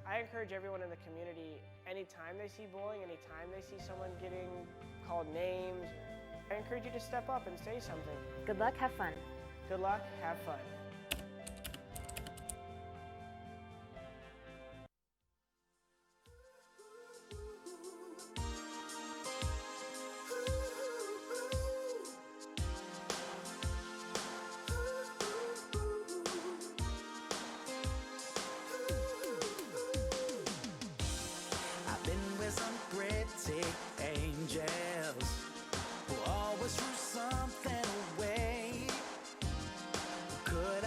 Speaker 2: I encourage everyone in the community, anytime they see bullying, anytime they see someone getting called names, I encourage you to step up and say something.
Speaker 8: Good luck, have fun.
Speaker 2: Good luck, have fun.
Speaker 19: I've been with some pretty angels who always threw something away. Could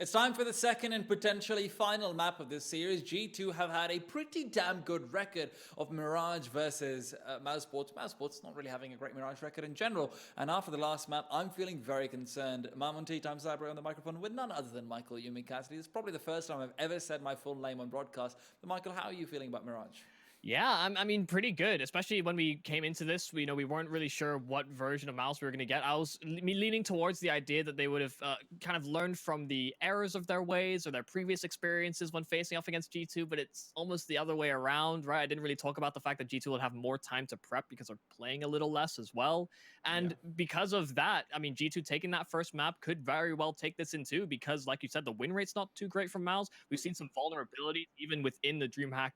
Speaker 24: It's time for the second and potentially final map of this series. G2 have had a pretty damn good record of Mirage versus Mousesports. Mousesports not really having a great Mirage record in general. And after the last map, I'm feeling very concerned. Mamonti times Library on the microphone with none other than Michael Yumi Cassidy. It's probably the first time I've ever said my full name on broadcast. But Michael, how are you feeling about Mirage?
Speaker 23: Yeah, I mean, pretty good. Especially when we came into this, we weren't really sure what version of Mouse we were going to get. I was leaning towards the idea that they would have kind of learned from the errors of their ways or their previous experiences when facing off against G2, but it's almost the other way around, right? I didn't really talk about the fact that G2 will have more time to prep because they're playing a little less as well. And because of that, I mean, G2 taking that first map could very well take this in too, because like you said, the win rate's not too great from Mouse. We've seen some vulnerabilities even within the DreamHack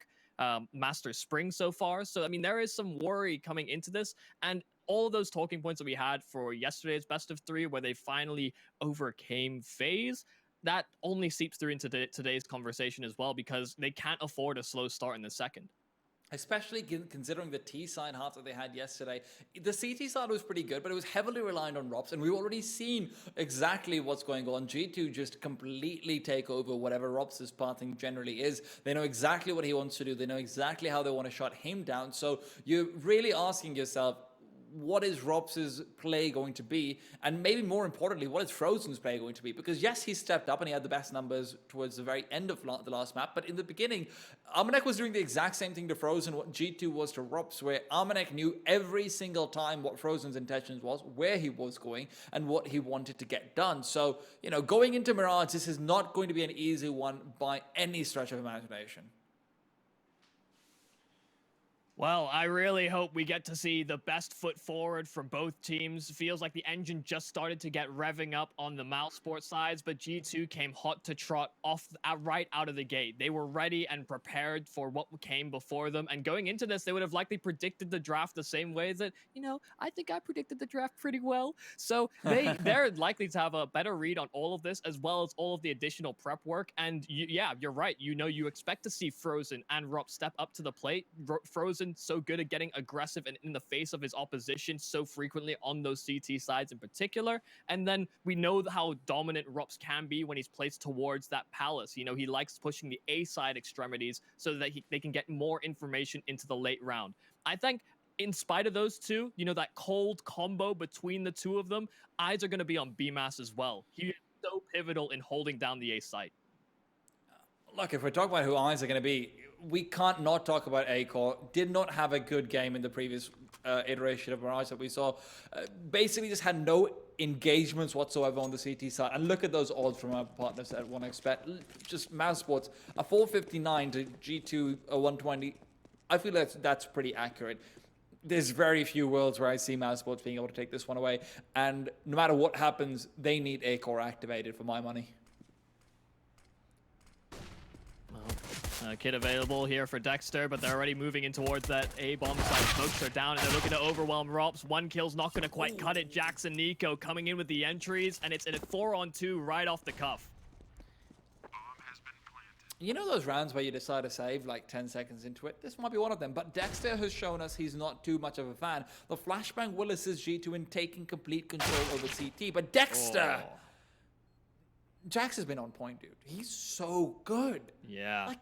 Speaker 23: Masters Spring so far. So, I mean, there is some worry coming into this. And all of those talking points that we had for yesterday's best of 3, where they finally overcame FaZe, that only seeps through into today's conversation as well, because they can't afford a slow start in the second.
Speaker 24: Especially considering the T side half that they had yesterday. The CT side was pretty good, but it was heavily reliant on Robs, and we've already seen exactly what's going on. G2 just completely take over whatever Robs' pathing generally is. They know exactly what he wants to do. They know exactly how they want to shut him down. So you're really asking yourself, what is Robs' play going to be? And maybe more importantly, what is Frozen's play going to be? Because yes, he stepped up and he had the best numbers towards the very end of the last map. But in the beginning, Armanek was doing the exact same thing to Frozen, what G2 was to Robs, where Armanek knew every single time what Frozen's intentions was, where he was going, and what he wanted to get done. So, going into Mirage, this is not going to be an easy one by any stretch of imagination.
Speaker 23: Well, I really hope we get to see the best foot forward from both teams. Feels like the engine just started to get revving up on the Mousesports sides, but G2 came hot to trot right out of the gate. They were ready and prepared for what came before them. And going into this, they would have likely predicted the draft the same way that, I think I predicted the draft pretty well. So they're likely to have a better read on all of this, as well as all of the additional prep work. And yeah, you're right. You expect to see Frozen and Rob step up to the plate. Frozen so good at getting aggressive and in the face of his opposition so frequently on those CT sides in particular. And then we know how dominant Rops can be when he's placed towards that palace. He likes pushing the A side extremities so that they can get more information into the late round. I think in spite of those two, that cold combo between the two of them, eyes are going to be on BMAS as well. He is so pivotal in holding down the A site.
Speaker 24: Look, if we're talking about who eyes are going to be, we can't not talk about A-Core. Did not have a good game in the previous iteration of Mirage that we saw. Basically just had no engagements whatsoever on the CT side. And look at those odds from our partners at 1xBet. Just Mousesports, a 459 to G2, a 120. I feel that's pretty accurate. There's very few worlds where I see Mousesports being able to take this one away. And no matter what happens, they need A-Core activated for my money.
Speaker 23: Kit available here for Dexter, but they're already moving in towards that A-bomb side. Smokes are down, and they're looking to overwhelm Rops. One kill's not going to quite cut it. Jackson Nico coming in with the entries, and it's in a 4-on-2 right off the cuff.
Speaker 24: You know those rounds where you decide to save like 10 seconds into it? This might be one of them, but Dexter has shown us he's not too much of a fan. The flashbang will assist G2 in taking complete control over CT, but Dexter! Jax has been on point, dude. He's so good.
Speaker 23: Yeah.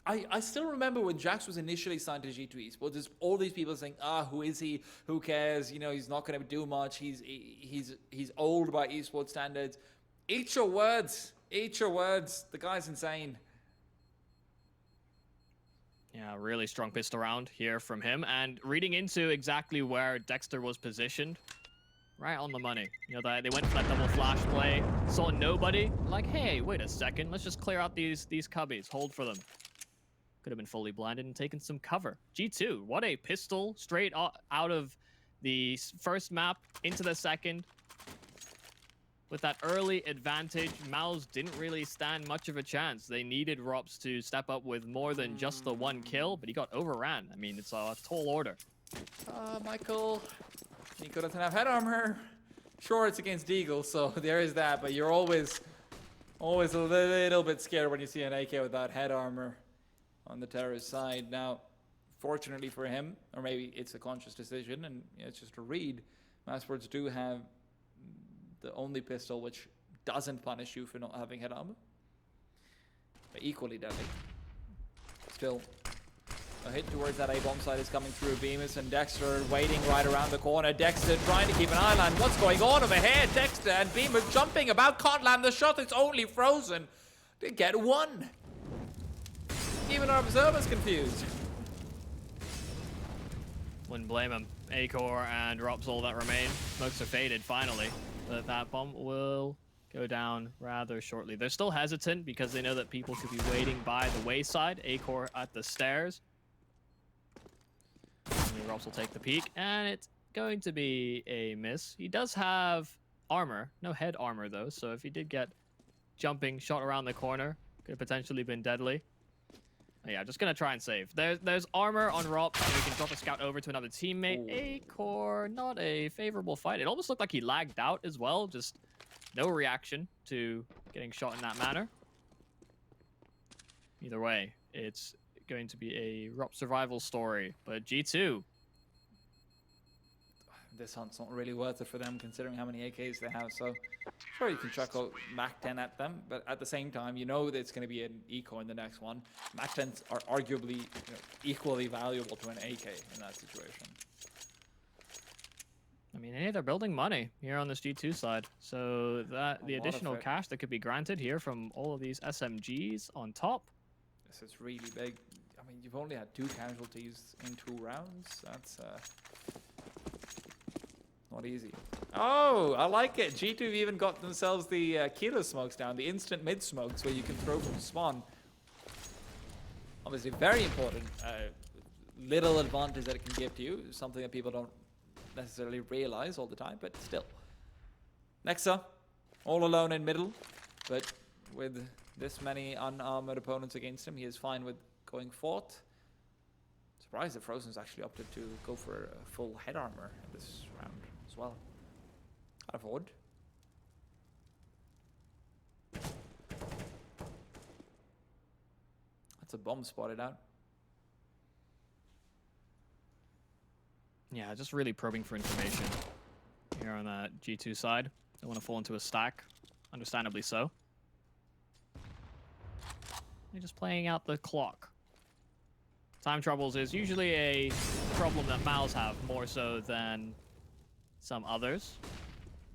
Speaker 24: I still remember when Jax was initially signed to G2 Esports, there's all these people saying, who is he? Who cares? He's not going to do much. He's old by esports standards. Eat your words. Eat your words. The guy's insane.
Speaker 23: Yeah, really strong pistol round here from him. And reading into exactly where Dexter was positioned, right on the money. They went for that double flash play, saw nobody. Like, hey, wait a second. Let's just clear out these cubbies. Hold for them. Could have been fully blinded and taken some cover. G2, what a pistol straight out of the first map into the second. With that early advantage, Mouse didn't really stand much of a chance. They needed Rops to step up with more than just the one kill, but he got overran. I mean, it's a tall order.
Speaker 24: Michael, Nico doesn't have head armor. Sure, it's against Deagle, so there is that, but you're always a little bit scared when you see an AK without head armor on the terrorist side. Now, fortunately for him, or maybe it's a conscious decision, and it's just a read, Mousesports do have the only pistol which doesn't punish you for not having head armor. But equally deadly. Still, a hit towards that A-bomb side is coming through. Bemis and Dexter waiting right around the corner. Dexter trying to keep an eye on what's going on overhead. Dexter and Bemis jumping about, can't land the shot. It's only Frozen to get one. Even our observer's confused.
Speaker 23: Wouldn't blame him. Acor and Rops all that remain. Smokes are faded finally, but that bomb will go down rather shortly. They're still hesitant because they know that people could be waiting by the wayside. Acor at the stairs. And Rops will take the peek, and it's going to be a miss. He does have armor, no head armor though, so if he did get jumping shot around the corner, could have potentially been deadly. Yeah, just gonna try and save. There's armor on Rops, and we can drop a scout over to another teammate. Acor, not a favorable fight. It almost looked like he lagged out as well. Just no reaction to getting shot in that manner. Either way, it's going to be a Rop survival story. But G2.
Speaker 24: This hunt's not really worth it for them considering how many AKs they have, so sure you can chuck a Mac 10 at them, but at the same time you know that it's going to be an eco in the next one. Mac 10s are arguably equally valuable to an AK in that situation.
Speaker 23: I mean, hey, they're building money here on this G2 side, so that the additional cash that could be granted here from all of these SMGs on top.
Speaker 24: This is really big. I mean, you've only had 2 casualties in 2 rounds. That's not easy. Oh, I like it. G2 have even got themselves the kilo smokes down, the instant mid smokes where you can throw from spawn. Obviously, very important. Little advantage that it can give to you, something that people don't necessarily realize all the time, but still. Nexa, all alone in middle, but with this many unarmored opponents against him, he is fine with going forth. Surprised that Frozen's actually opted to go for a full head armor in this round as well. Out of wood. That's a bomb spotted out.
Speaker 23: Yeah, just really probing for information here on that G2 side. Don't want to fall into a stack, understandably so. They're just playing out the clock. Time troubles is usually a problem that Mals have more so than some others.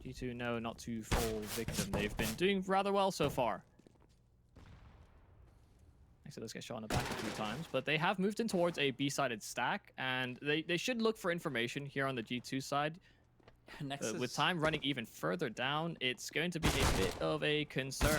Speaker 23: G2 know not to fall victim. They've been doing rather well so far. Actually, let's get shot in the back a few times, but they have moved in towards a B-sided stack, and they should look for information here on the G2 side. With time running even further down, it's going to be a bit of a concern.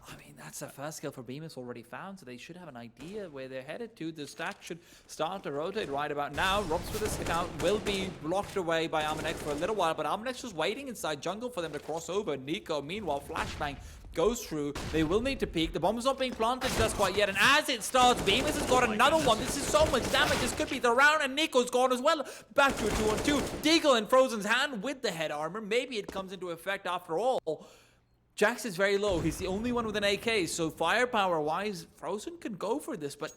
Speaker 24: I mean, that's the first kill for Bemis already found, so they should have an idea where they're headed to. The stack should start to rotate right about now. Robs with a scout will be blocked away by Armanek for a little while, but Armanek's just waiting inside jungle for them to cross over. Nico, meanwhile, flashbang goes through. They will need to peek. The bomb's not being planted just quite yet, and as it starts, Bemis has got another one. This is so much damage. This could be the round, and Nico's gone as well. Back to a 2-on-2. Deagle in Frozen's hand with the head armor. Maybe it comes into effect after all. Jax is very low. He's the only one with an AK, so firepower-wise, Frozen can go for this, but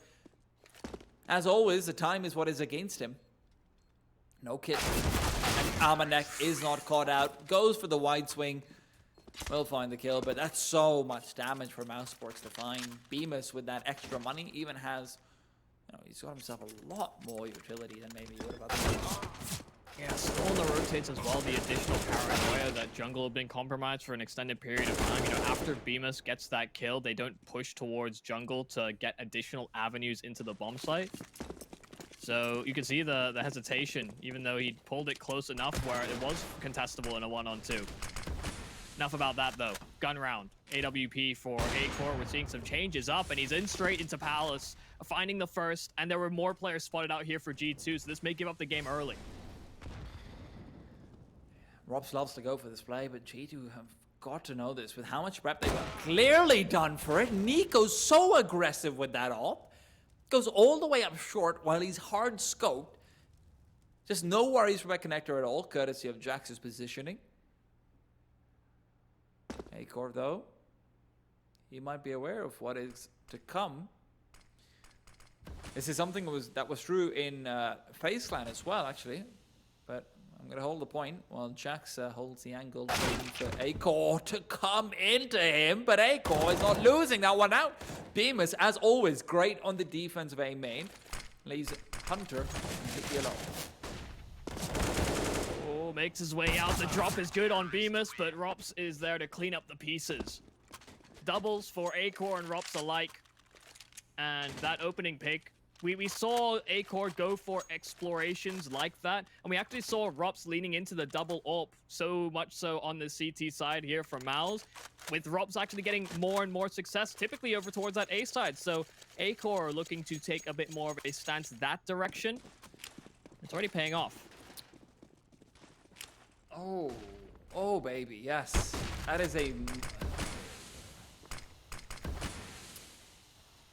Speaker 24: as always, the time is what is against him. No kit. And Armanek is not caught out. Goes for the wide swing. Will find the kill, but that's so much damage for Mouse Sports to find. Bemis with that extra money even has, he's got himself a lot more utility than maybe he would have otherwise.
Speaker 23: Yeah, still on the rotates as well. The additional paranoia that jungle have been compromised for an extended period of time. After Bemis gets that kill, they don't push towards jungle to get additional avenues into the bomb site. So you can see the hesitation, even though he pulled it close enough where it was contestable in a 1-on-2. Enough about that, though. Gun round. AWP for Acor. We're seeing some changes up, and he's in straight into Palace, finding the first, and there were more players spotted out here for G2, so this may give up the game early.
Speaker 24: Robs loves to go for this play, but G2 have got to know this. With how much prep they've clearly done for it, Nico's so aggressive with that op. Goes all the way up short while he's hard scoped. Just no worries from a connector at all, courtesy of Jax's positioning. Acor, though, he might be aware of what is to come. This is something that was true in FaZe Clan as well, actually. But I'm going to hold the point while Jax holds the angle for Acor to come into him, but Acor is not losing that one out. Bemis, as always, great on the defensive A main. Leaves Hunter and hit yellow.
Speaker 23: Oh, makes his way out. The drop is good on Bemis, but Rops is there to clean up the pieces. Doubles for Acor and Rops alike. And that opening pick, we saw Acor go for explorations like that, and we actually saw Rops leaning into the double AWP, so much so on the CT side here for Mouse, with Rops actually getting more and more success, typically over towards that A side. So Acor looking to take a bit more of a stance that direction. It's already paying off.
Speaker 24: Oh baby, yes. That is a...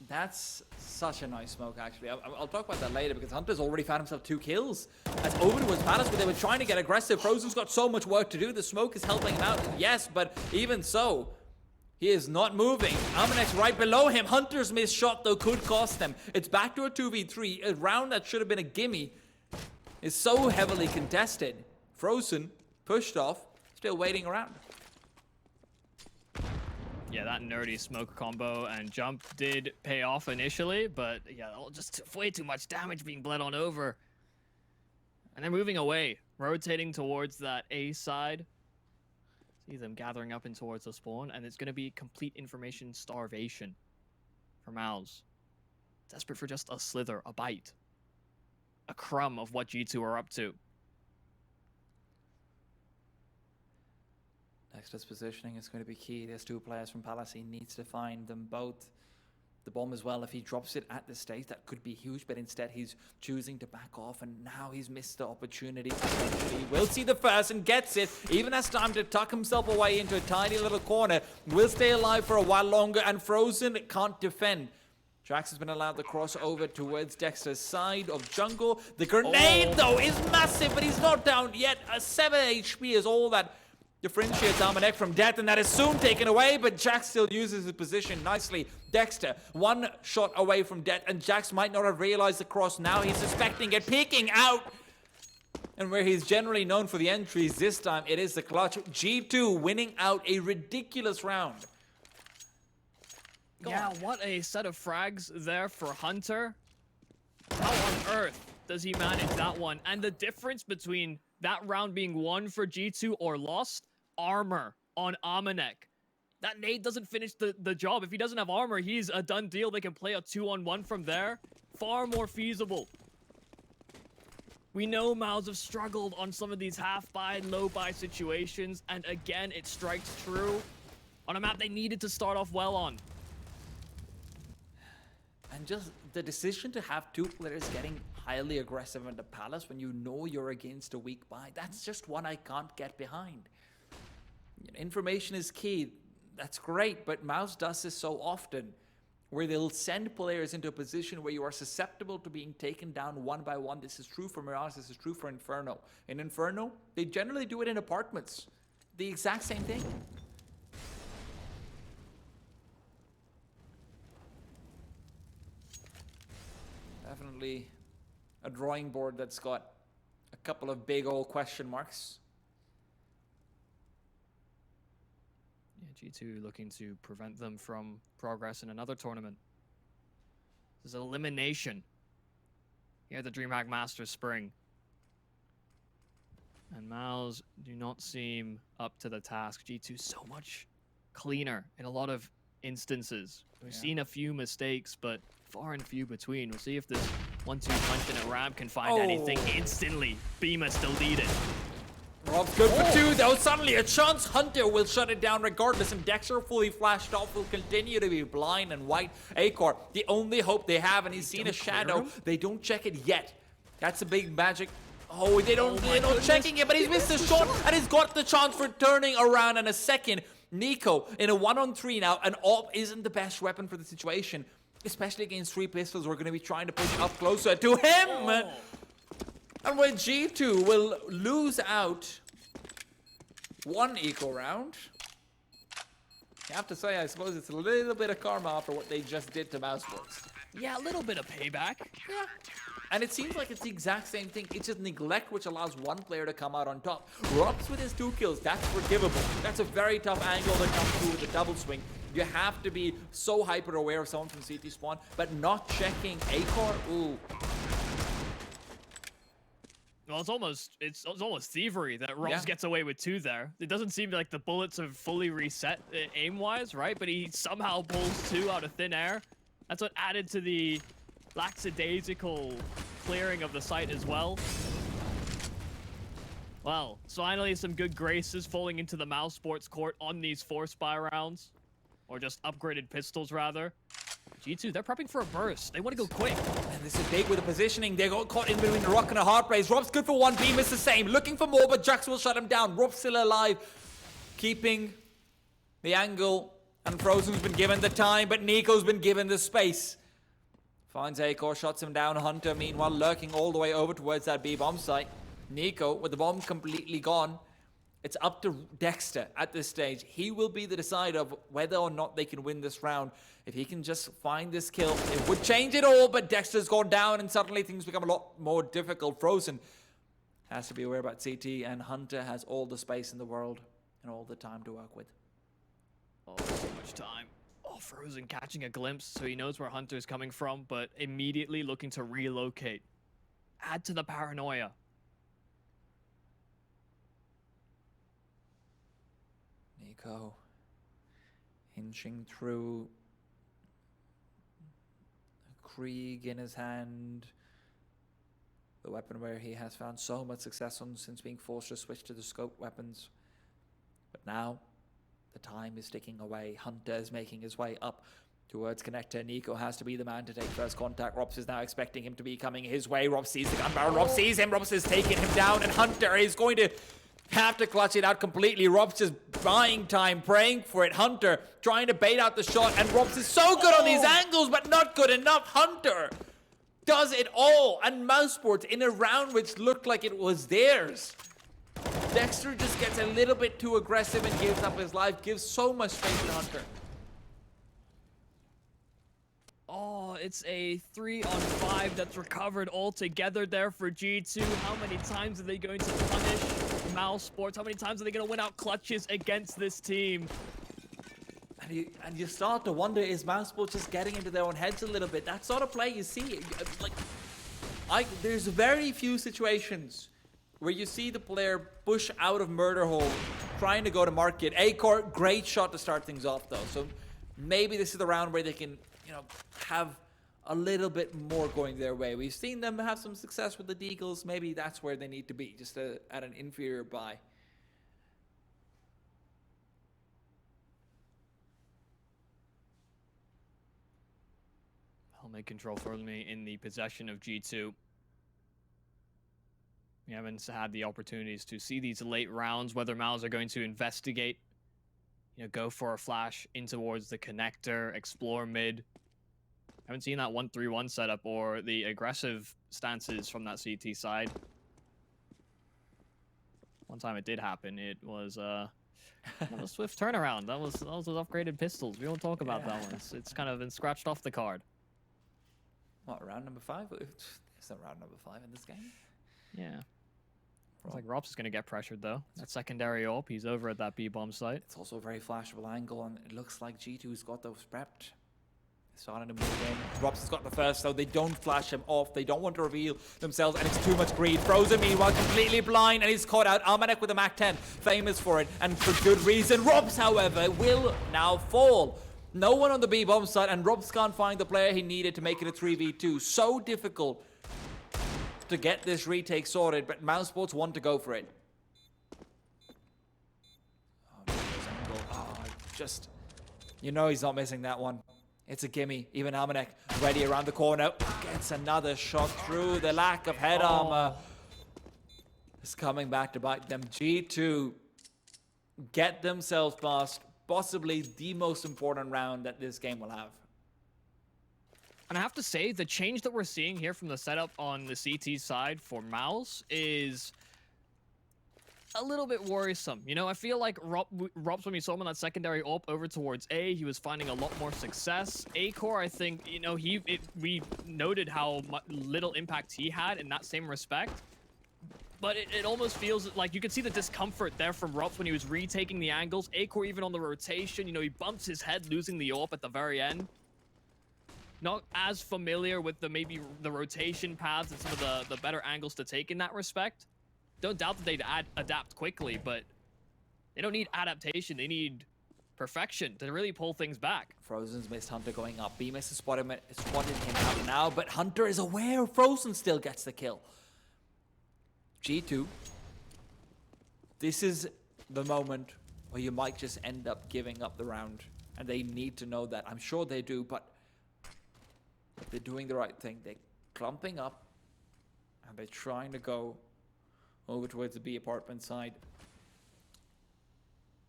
Speaker 24: That's such a nice smoke, actually. I'll talk about that later, because Hunter's already found himself 2 kills. As over towards Palace, where they were trying to get aggressive. Frozen's got so much work to do. The smoke is helping him out, yes, but even so, he is not moving. Amanex right below him. Hunter's missed shot, though, could cost them. It's back to a 2v3. A round that should have been a gimme is so heavily contested. Frozen, pushed off, still waiting around.
Speaker 23: Yeah, that nerdy smoke combo and jump did pay off initially, but yeah, just way too much damage being bled on over. And they're moving away, rotating towards that A side. See them gathering up in towards the spawn, and it's going to be complete information starvation for Mouse. Desperate for just a slither, a bite, a crumb of what G2 are up to.
Speaker 24: Dexter's positioning is going to be key. There's 2 players from Palace. He needs to find them both. The bomb as well, if he drops it at this stage, that could be huge, but instead he's choosing to back off, and now he's missed the opportunity. He will see the first and gets it. Even has time to tuck himself away into a tiny little corner. Will stay alive for a while longer, and Frozen can't defend. Jax has been allowed to cross over towards Dexter's side of jungle. The grenade, though, is massive, but he's not down yet. A 7 HP is all that differentiates Amanek from death, and that is soon taken away, but Jax still uses his position nicely. Dexter, 1 shot away from death, and Jax might not have realized the cross. Now he's suspecting it, peeking out. And where he's generally known for the entries, this time it is the clutch. G2 winning out a ridiculous round.
Speaker 23: Yeah, what a set of frags there for Hunter. How on earth does he manage that one? And the difference between that round being won for G2 or lost, armor on Amanek. That nade doesn't finish the job. If he doesn't have armor, he's a done deal. They can play a 2-on-1 from there. Far more feasible. We know Mouse have struggled on some of these half-buy, low-buy situations, and again, it strikes true on a map they needed to start off well on.
Speaker 24: And just the decision to have 2 players getting highly aggressive in the Palace when you know you're against a weak buy, that's just one I can't get behind. Information is key. That's great, but Mouse does this so often, where they'll send players into a position where you are susceptible to being taken down one by one. This is true for Mirage, this is true for Inferno. In Inferno, they generally do it in apartments. The exact same thing. Definitely a drawing board that's got a couple of big old question marks.
Speaker 23: Yeah, G2 looking to prevent them from progress in another tournament. This is elimination here at the DreamHack Masters Spring. And Mouse do not seem up to the task. G2 so much cleaner in a lot of instances. We've seen a few mistakes, but far and few between. We'll see if this 1-2 punch in a ramp can find anything instantly. Bemis deleted.
Speaker 24: Rob's good for 2, though. Suddenly a chance. Hunter will shut it down regardless, and Dexter, fully flashed off, will continue to be blind and white. Acor, the only hope they have, and he's seen a shadow. They don't check it yet. That's a big magic. Oh, they're not checking it, but he's missed a shot, and he's got the chance for turning around in a second. Nico in a 1-on-3 now, and AWP isn't the best weapon for the situation, especially against 3 pistols. We're going to be trying to push up closer to him. And when G2 will lose out 1 eco round, You have to say, I suppose it's a little bit of karma after what they just did to Mousesports.
Speaker 23: Yeah, a little bit of payback.
Speaker 24: Yeah. And it seems like it's the exact same thing. It's just neglect which allows one player to come out on top. Robs with his 2 kills, that's forgivable. That's a very tough angle to come through with a double swing. You have to be so hyper aware of someone from CT spawn, but not checking A-core, ooh.
Speaker 23: Well, it's almost thievery that Robs gets away with 2 there. It doesn't seem like the bullets have fully reset aim-wise, right? But he somehow pulls 2 out of thin air. That's what added to the lackadaisical clearing of the site as well. Well, finally some good graces falling into the Mousesports court on these 4 spy rounds. Or just upgraded pistols, rather. G2, they're prepping for a burst. They want to go quick.
Speaker 24: And this is big with the positioning. They got caught in between the rock and a hard place. Rob's good for 1, Beam is the same. Looking for more, but Jax will shut him down. Rob's still alive. Keeping the angle. And Frozen's been given the time, but Nico's been given the space. Finds Acor, shots him down. Hunter, meanwhile, lurking all the way over towards that B-bomb site. Nico, with the bomb completely gone. It's up to Dexter at this stage. He will be the decider of whether or not they can win this round. If he can just find this kill, it would change it all, but Dexter's gone down and suddenly things become a lot more difficult. Frozen has to be aware about CT, and Hunter has all the space in the world and all the time to work with.
Speaker 23: Oh, so much time. Oh, Frozen catching a glimpse, so he knows where Hunter's coming from, but immediately looking to relocate. Add to the paranoia.
Speaker 24: Nico inching through. Krieg in his hand. The weapon where he has found so much success on since being forced to switch to the scope weapons. But now, the time is ticking away. Hunter is making his way up towards connector. Nico has to be the man to take first contact. Robs is now expecting him to be coming his way. Robs sees the gun barrel. Robs sees him. Robs is taking him down. And Hunter is going to have to clutch it out completely. Robs is buying time, praying for it. Hunter trying to bait out the shot. And Robs is so good on these angles, but not good enough. Hunter does it all. And Mousesports in a round which looked like it was theirs. Dexter just gets a little bit too aggressive and gives up his life. Gives so much space to Hunter.
Speaker 23: Oh, it's a 3-on-5 that's recovered all together there for G2. How many times are they going to punish Mousesports? How many times are they going to win out clutches against this team?
Speaker 24: And you start to wonder, is Mousesports just getting into their own heads a little bit? That sort of play you see. There's very few situations where you see the player push out of murder hole, trying to go to market. A-Core, great shot to start things off though. So maybe this is the round where they can, have a little bit more going their way. We've seen them have some success with the Deagles. Maybe that's where they need to be, just at an inferior buy.
Speaker 23: Helmet control firmly in the possession of G2. We haven't had the opportunities to see these late rounds, whether Mouse are going to investigate, go for a flash in towards the connector, explore mid. Haven't seen that 1-3-1 setup or the aggressive stances from that CT side. One time it did happen. It was a swift turnaround. That was those upgraded pistols. We don't talk about that one. It's kind of been scratched off the card.
Speaker 24: What, round number 5? There's no round number 5 in this game.
Speaker 23: Yeah. Looks like Robs is going to get pressured, though. That secondary AWP, he's over at that B-bomb site.
Speaker 24: It's also a very flashable angle, and it looks like G2's got those prepped. Starting to move in. Robs has got the first, so they don't flash him off. They don't want to reveal themselves, and it's too much greed. Frozen, meanwhile, completely blind, and he's caught out. Almanek with a Mac-10, famous for it, and for good reason. Robs, however, will now fall. No one on the B-bomb side, and Robs can't find the player he needed to make it a 3v2. So difficult to get this retake sorted, but Mousesports want to go for it. He's not missing that one. It's a gimme. Even Almanek ready around the corner. Gets another shot through. The lack of head armor is coming back to bite them. G2 get themselves past possibly the most important round that this game will have.
Speaker 23: And I have to say, the change that we're seeing here from the setup on the CT side for Mouse is a little bit worrisome. You know, I feel like Robs, when we saw him on that secondary AWP over towards A, he was finding a lot more success. A-Core, I think, you know, we noted how little impact he had in that same respect. But it almost feels like you could see the discomfort there from Robs when he was retaking the angles. A-Core even on the rotation, you know, he bumps his head, losing the AWP at the very end. Not as familiar with maybe the rotation paths and some of the better angles to take in that respect. Don't doubt that they'd adapt quickly, but they don't need adaptation. They need perfection to really pull things back.
Speaker 24: Frozen's missed Hunter going up. Bemis has spotted him out now, but Hunter is aware. Frozen still gets the kill. G2. This is the moment where you might just end up giving up the round. And they need to know that. I'm sure they do, but they're doing the right thing. They're clumping up and they're trying to go over towards the B apartment side.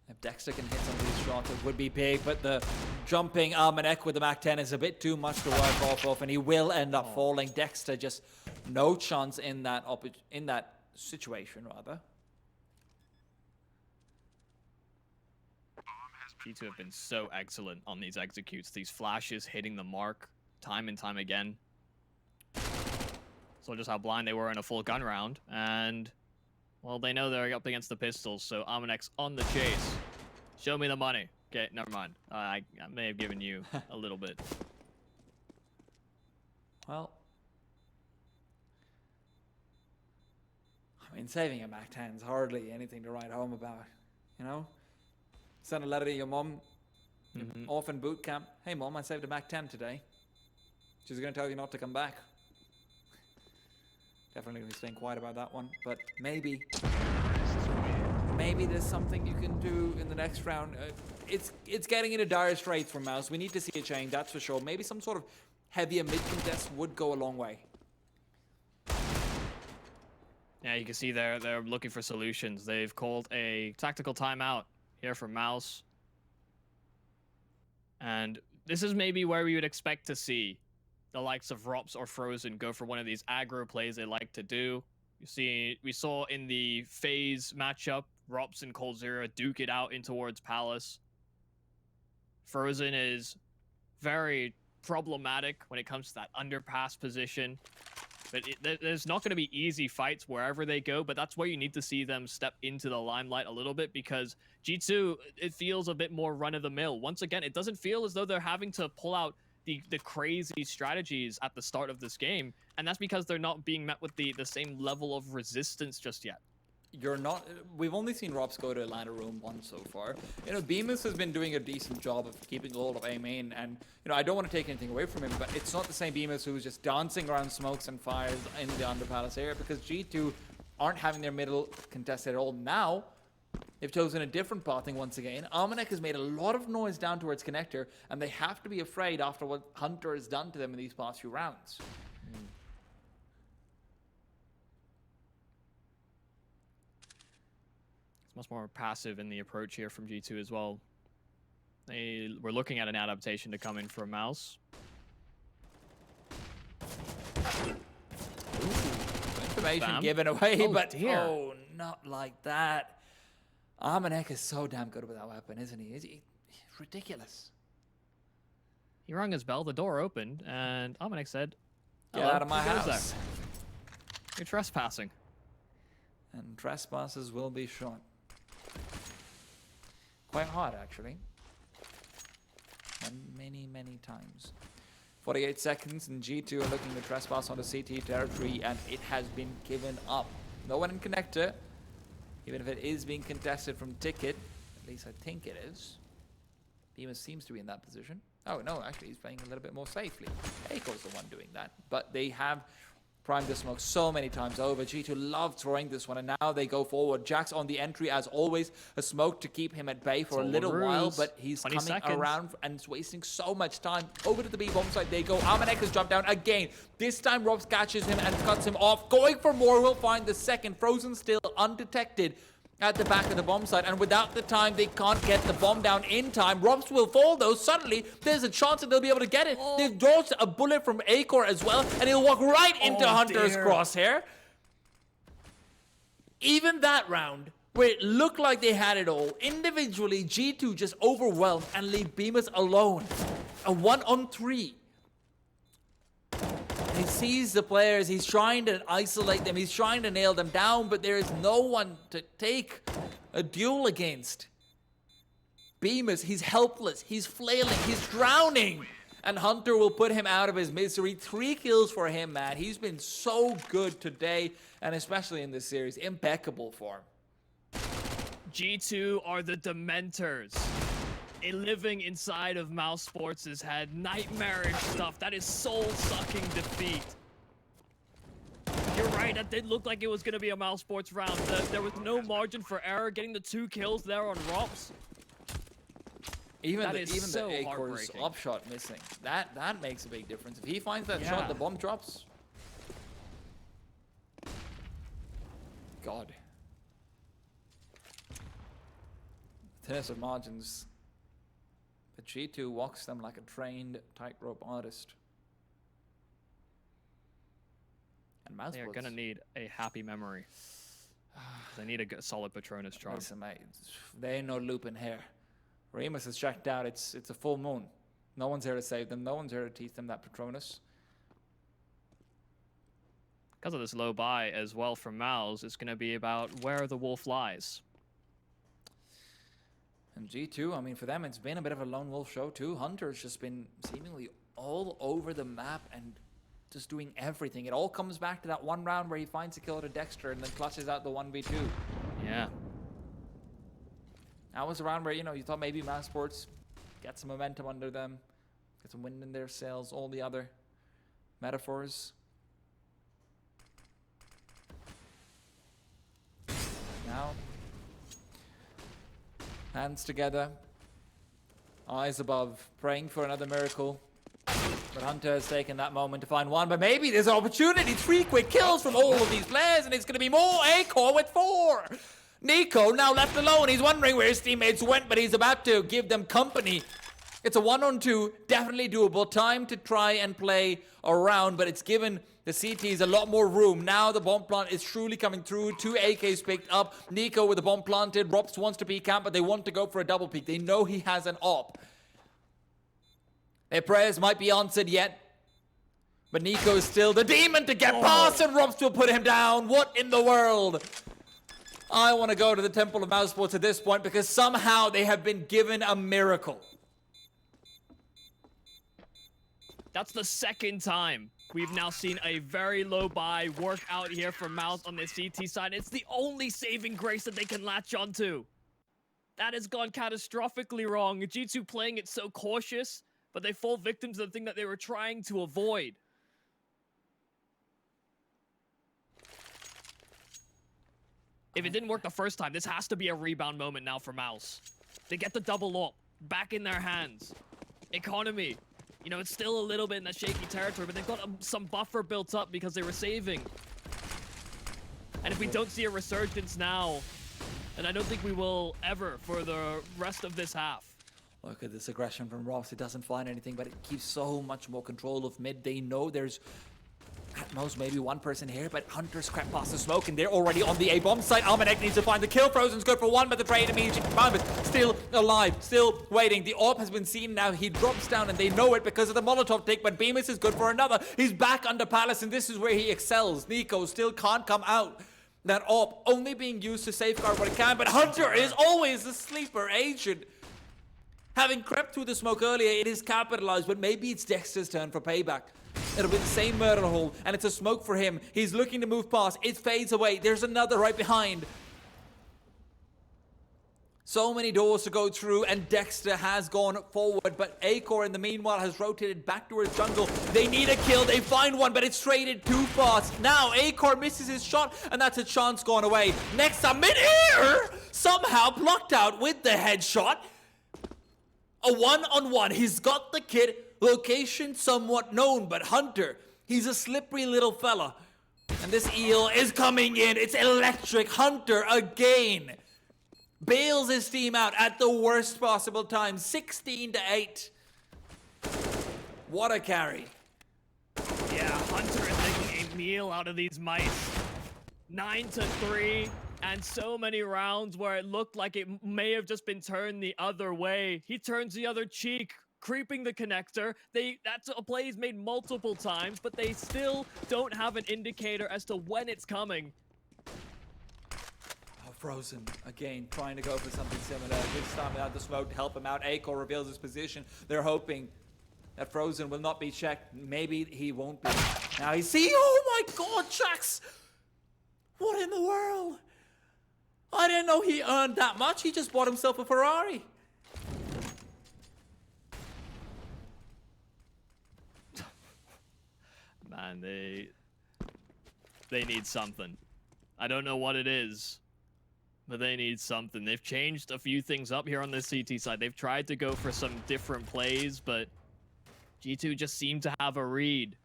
Speaker 24: If Dexter can hit some of these shots, it would be big, but the jumping Almanac with the MAC-10 is a bit too much to work off of, and he will end up falling. Dexter just no chance in that situation, rather.
Speaker 23: G2 have been so excellent on these executes, these flashes hitting the mark time and time again. So just how blind they were in a full gun round, and well, they know they're up against the pistols, so Almanac's on the chase. Show me the money. Okay, never mind. I may have given you a little bit.
Speaker 24: Well, I mean, saving a MAC-10 is hardly anything to write home about, you know? Send a letter to your mom, off in boot camp. Hey, mom, I saved a MAC-10 today. She's going to tell you not to come back. Definitely going to be staying quiet about that one, but maybe there's something you can do in the next round. It's getting into dire straits for Mouse. We need to see a change, that's for sure. Maybe some sort of heavier mid-contest would go a long way.
Speaker 23: Yeah, you can see they're looking for solutions. They've called a tactical timeout here for Mouse. And this is maybe where we would expect to see the likes of Rops or Frozen go for one of these aggro plays they like to do. You see, we saw in the phase matchup, Rops and Cold Zero duke it out in towards Palace. Frozen is very problematic when it comes to that underpass position. But there's not going to be easy fights wherever they go, but that's where you need to see them step into the limelight a little bit, because G2, it feels a bit more run-of-the-mill. Once again, it doesn't feel as though they're having to pull out the crazy strategies at the start of this game, and that's because they're not being met with the same level of resistance just yet.
Speaker 24: We've only seen Robs go to Atlanta Room once so far. You know, Bemis has been doing a decent job of keeping hold of A main, and, you know, I don't want to take anything away from him, but it's not the same Bemis who's just dancing around smokes and fires in the Under Palace area, because G2 aren't having their middle contested at all. Now, they've chosen a different pathing once again. Almanac has made a lot of noise down towards Connector, and they have to be afraid after what Hunter has done to them in these past few rounds.
Speaker 23: It's much more passive in the approach here from G2 as well. They were looking at an adaptation to come in for Mouse.
Speaker 24: Information given away, but
Speaker 23: dear.
Speaker 24: oh, not like that. Almanac is so damn good with that weapon, isn't he? He's ridiculous.
Speaker 23: He rang his bell, the door opened, and Almanac said,
Speaker 24: "Get out of my house.
Speaker 23: There? You're trespassing."
Speaker 24: And trespassers will be shot. Quite hard, actually. And many, many times. 48 seconds, and G2 are looking to trespass onto CT territory, and it has been given up. No one in Connector. Even if it is being contested from Ticket, at least I think it is. Bemis seems to be in that position. Oh, no, actually, he's playing a little bit more safely. Aiko's the one doing that. But they have primed the smoke so many times over. G2 love throwing this one, and now they go forward. Jack's on the entry, as always. A smoke to keep him at bay for a little while, but he's coming around and it's wasting so much time. Over to the B bomb site they go. Almanac has jumped down again. This time, Robs catches him and cuts him off. Going for more, will find the second. Frozen still undetected at the back of the bomb site, and without the time, they can't get the bomb down in time. Robs will fall, though. Suddenly, there's a chance that they'll be able to get it. They've dodged a bullet from A-Core as well, and he'll walk right into Hunter's crosshair. Even that round where it looked like they had it all. Individually, G2 just overwhelmed and leave Bemis alone. A 1-on-3. He sees the players, he's trying to isolate them, he's trying to nail them down, but there is no one to take a duel against. Bemis, he's helpless, he's flailing, he's drowning. And Hunter will put him out of his misery. 3 kills for him, man. He's been so good today, and especially in this series. Impeccable form.
Speaker 23: G2 are the Dementors. Living inside of Mouse Sports' head. Nightmarish stuff. That is soul-sucking defeat. You're right, that did look like it was going to be a Mouse Sports round. There was no margin for error. Getting the 2 kills there on Rops.
Speaker 24: Even
Speaker 23: that
Speaker 24: the
Speaker 23: is so
Speaker 24: Acor's
Speaker 23: heartbreaking.
Speaker 24: upshot missing. That makes a big difference. If he finds that shot, the bomb drops. God. Tennis of margins. But G2 walks them like a trained tightrope artist. And
Speaker 23: They are going to need a happy memory. They need a good, solid Patronus charm.
Speaker 24: Listen, mate, there ain't no loop in here. Remus is checked out. It's a full moon. No one's here to save them. No one's here to teach them that Patronus.
Speaker 23: Because of this low buy as well from Mouse, it's going to be about where the wolf lies.
Speaker 24: And G2, I mean, for them, it's been a bit of a lone wolf show too. Hunter's just been seemingly all over the map and just doing everything. It all comes back to that one round where he finds a kill to Dexter and then clutches out the 1v2.
Speaker 23: Yeah.
Speaker 24: That was a round where, you know, you thought maybe Mouse Sports get some momentum under them, get some wind in their sails, all the other metaphors. Now, hands together, eyes above, praying for another miracle. But Hunter has taken that moment to find one, but maybe there's an opportunity. 3 quick kills from all of these players, and it's going to be more. Acor with 4. Nico now left alone. He's wondering where his teammates went, but he's about to give them company. It's a 1-on-2, definitely doable. Time to try and play around, but it's given the CTs a lot more room. Now the bomb plant is truly coming through. 2 AKs picked up. Nico with the bomb planted. Rops wants to peek out, but they want to go for a double peek. They know he has an op. Their prayers might be answered yet, but Nico is still the demon to get past, and Rops will put him down. What in the world? I want to go to the Temple of Mouse Sports at this point because somehow they have been given a miracle.
Speaker 23: That's the second time we've now seen a very low buy work out here for Mouse on the CT side. It's the only saving grace that they can latch onto. That has gone catastrophically wrong. G2 playing it so cautious, but they fall victim to the thing that they were trying to avoid. If it didn't work the first time, this has to be a rebound moment now for Mouse. They get the double up back in their hands. Economy. You know, it's still a little bit in that shaky territory, but they've got some buffer built up because they were saving. And if we don't see a resurgence now, then I don't think we will ever for the rest of this half.
Speaker 24: Look at this aggression from Ross. It doesn't find anything, but it keeps so much more control of mid. They know there's at most maybe one person here, but Hunter's crept past the smoke, and they're already on the A-bomb site. Almanek needs to find the kill. Frozen's good for 1, but the trade immediately found it. Still alive, still waiting. The AWP has been seen now. He drops down, and they know it because of the Molotov take, but Bemis is good for another. He's back under Palace, and this is where he excels. Nico still can't come out. That AWP only being used to safeguard what it can, but Hunter is always the sleeper agent. Having crept through the smoke earlier, it is capitalized, but maybe it's Dexter's turn for payback. It'll be the same murder hole, and it's a smoke for him. He's looking to move past. It fades away. There's another right behind. So many doors to go through, and Dexter has gone forward, but Acor in the meanwhile has rotated back towards jungle. They need a kill. They find one, but it's traded too fast. Now Acor misses his shot, and that's a chance gone away. Next up, mid-air! Somehow blocked out with the headshot. A 1-on-1. He's got the kit. Location somewhat known, but Hunter, he's a slippery little fella. And this eel is coming in. It's electric. Hunter again bails his team out at the worst possible time. 16-8. What a carry.
Speaker 23: Yeah, Hunter is making a meal out of these mice. 9-3. And so many rounds where it looked like it may have just been turned the other way. He turns the other cheek, creeping the connector. That's a play he's made multiple times, but they still don't have an indicator as to when it's coming.
Speaker 24: Oh, Frozen, again, trying to go for something similar. This time without the smoke to help him out. Acor reveals his position. They're hoping that Frozen will not be checked. Maybe he won't be. Now he's see. Oh my God, Jax! What in the world? I didn't know he earned that much. He just bought himself a Ferrari.
Speaker 23: Man, they need something. I don't know what it is, but they need something. They've changed a few things up here on the CT side. They've tried to go for some different plays, but G2 just seem to have a read.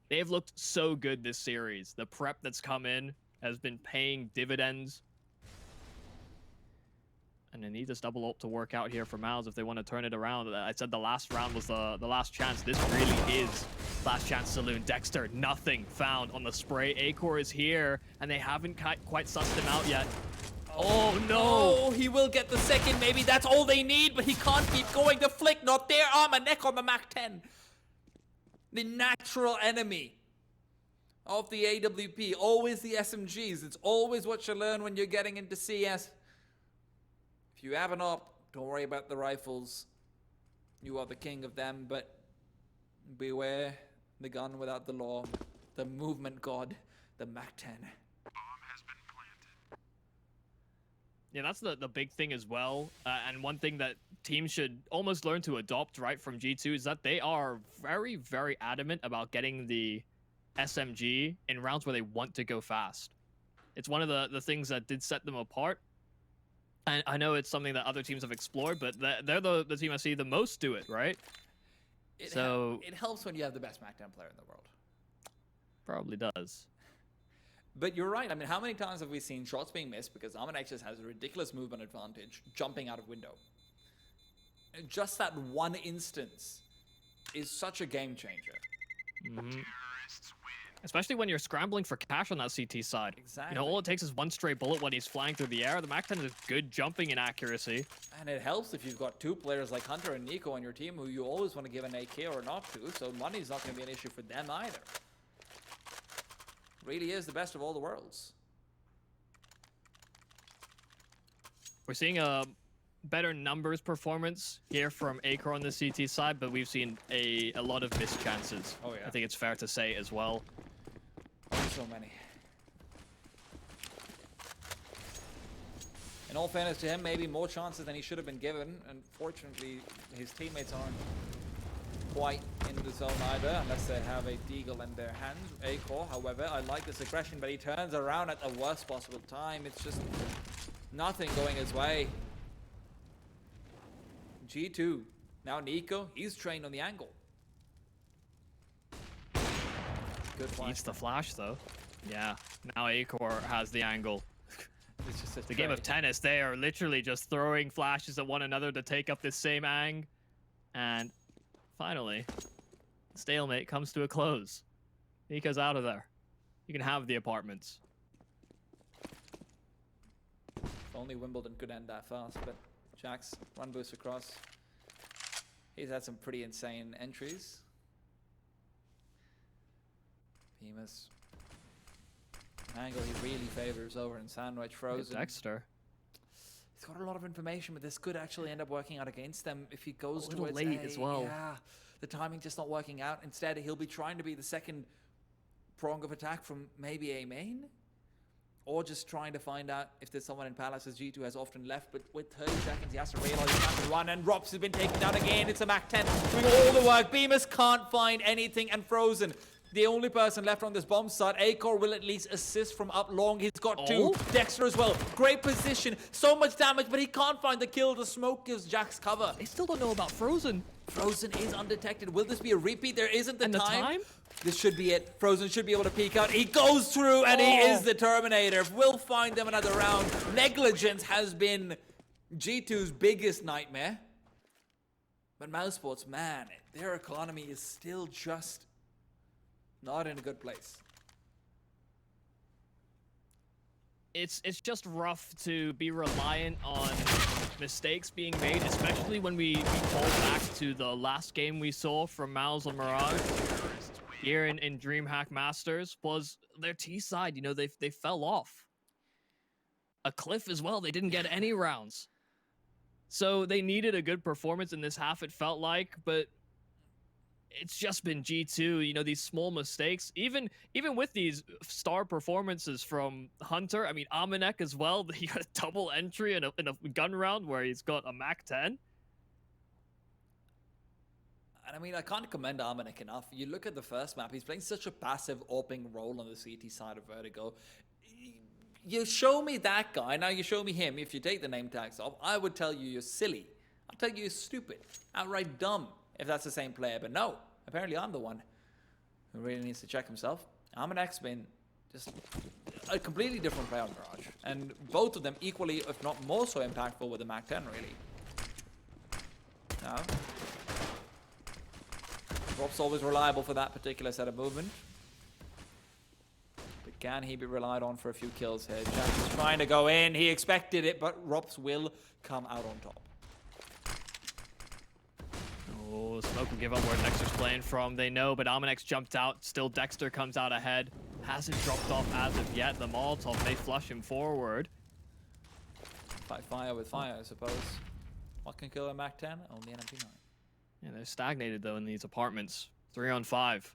Speaker 23: They've looked so good this series. The prep that's come in has been paying dividends. And they need this double ult to work out here for Miles if they want to turn it around. I said the last round was the last chance. This really is last chance saloon. Dexter, nothing found on the spray. Acor is here, and they haven't quite sussed him out yet. Oh no!
Speaker 24: Oh, he will get the second. Maybe that's all they need, but he can't keep going. The flick, not there. Arm and neck on the Mach 10. The natural enemy of the AWP. Always the SMGs. It's always what you learn when you're getting into CS. If you have an op, don't worry about the rifles. You are the king of them, but beware the gun without the law. The movement god, the Mach 10.
Speaker 23: Yeah, that's the big thing as well. And one thing that teams should almost learn to adopt right from G2 is that they are very, very adamant about getting the SMG in rounds where they want to go fast. It's one of the things that did set them apart. And I know it's something that other teams have explored, but they're the team I see the most do it, right?
Speaker 24: It helps when you have the best Mach 10 player in the world.
Speaker 23: Probably does.
Speaker 24: But you're right. I mean, how many times have we seen shots being missed because Amanexus has a ridiculous movement advantage jumping out of window? And just that one instance is such a game changer.
Speaker 23: Mm-hmm. Especially when you're scrambling for cash on that CT side.
Speaker 24: Exactly.
Speaker 23: You know, all it takes is one stray bullet when he's flying through the air. The Mach 10 is good jumping in accuracy.
Speaker 24: And it helps if you've got two players like Hunter and Nico on your team who you always want to give an AK or not to, so money's not going to be an issue for them either. Really is the best of all the worlds.
Speaker 23: We're seeing a better numbers performance here from Acor on the CT side, but we've seen a lot of missed chances.
Speaker 24: Oh, yeah.
Speaker 23: I think it's fair to say as well.
Speaker 24: So many. In all fairness to him, maybe more chances than he should have been given. Unfortunately, his teammates aren't quite in the zone either, unless they have a deagle in their hand. Acor, however, I like this aggression, but he turns around at the worst possible time. It's just nothing going his way. G2, now Nico, he's trained on the angle. Good flash.
Speaker 23: Beats the flash though. Yeah, now Acor has the angle.
Speaker 24: It's just
Speaker 23: the game of tennis, they are literally just throwing flashes at one another to take up this same ang. And finally, the stalemate comes to a close. Nico's out of there. You can have the apartments.
Speaker 24: If only Wimbledon could end that fast, but Jax, run boost across. He's had some pretty insane entries. Bemis. Angle he really favors over in Sandwich. Frozen.
Speaker 23: Dexter.
Speaker 24: He's got a lot of information, but this could actually end up working out against them if he goes
Speaker 23: A little
Speaker 24: towards
Speaker 23: late
Speaker 24: A.
Speaker 23: as well.
Speaker 24: Yeah, the timing just not working out. Instead, he'll be trying to be the second prong of attack from maybe A main, or just trying to find out if there's someone in Palace, as G2 has often left. But with 30 seconds, he has to realize he has to run, and Rops has been taken down again. It's a Mach 10 doing all the work. Bemis can't find anything, and Frozen, the only person left on this bomb site. Acor will at least assist from up long. He's got two. Dexter as well. Great position. So much damage, but he can't find the kill. The smoke gives Jax cover.
Speaker 23: They still don't know about Frozen.
Speaker 24: Frozen is undetected. Will this be a repeat? There isn't the
Speaker 23: And
Speaker 24: time.
Speaker 23: the time?
Speaker 24: This should be it. Frozen should be able to peek out. He goes through, and he is the Terminator. We'll find them another round. Negligence has been G2's biggest nightmare. But Mousesports, man, their economy is still just not in a good place.
Speaker 23: it's just rough to be reliant on mistakes being made, especially when we fall back to the last game we saw from Miles and Mirage here in DreamHack Masters. Was their T side, you know, they fell off a cliff as well. They didn't get any rounds, so they needed a good performance in this half, it felt like, but it's just been G2, you know, these small mistakes. Even with these star performances from Hunter, I mean, Amanek as well, he got a double entry in a gun round where he's got a Mac 10.
Speaker 24: And I mean, I can't commend Amanek enough. You look at the first map, he's playing such a passive opening role on the CT side of Vertigo. You show me that guy, now you show me him. If you take the name tags off, I would tell you you're silly. I'll tell you you're stupid, outright dumb, if that's the same player. But no, apparently I'm the one who really needs to check himself. Amanek's been just a completely different player on Mirage. And both of them equally, if not more so, impactful with the Mac 10, really. Now, Rob's always reliable for that particular set of movement. But can he be relied on for a few kills here? Jack is trying to go in. He expected it, but Robs will come out on top.
Speaker 23: Oh, Smoke will give up where Dexter's playing from. They know, but Amanex jumped out. Still, Dexter comes out ahead. Hasn't dropped off as of yet. The Molotov, they flush him forward.
Speaker 24: Fight fire with fire, I suppose. What can kill a Mac 10? Only an MP9.
Speaker 23: Yeah, they're stagnated, though, in these apartments. 3 on 5.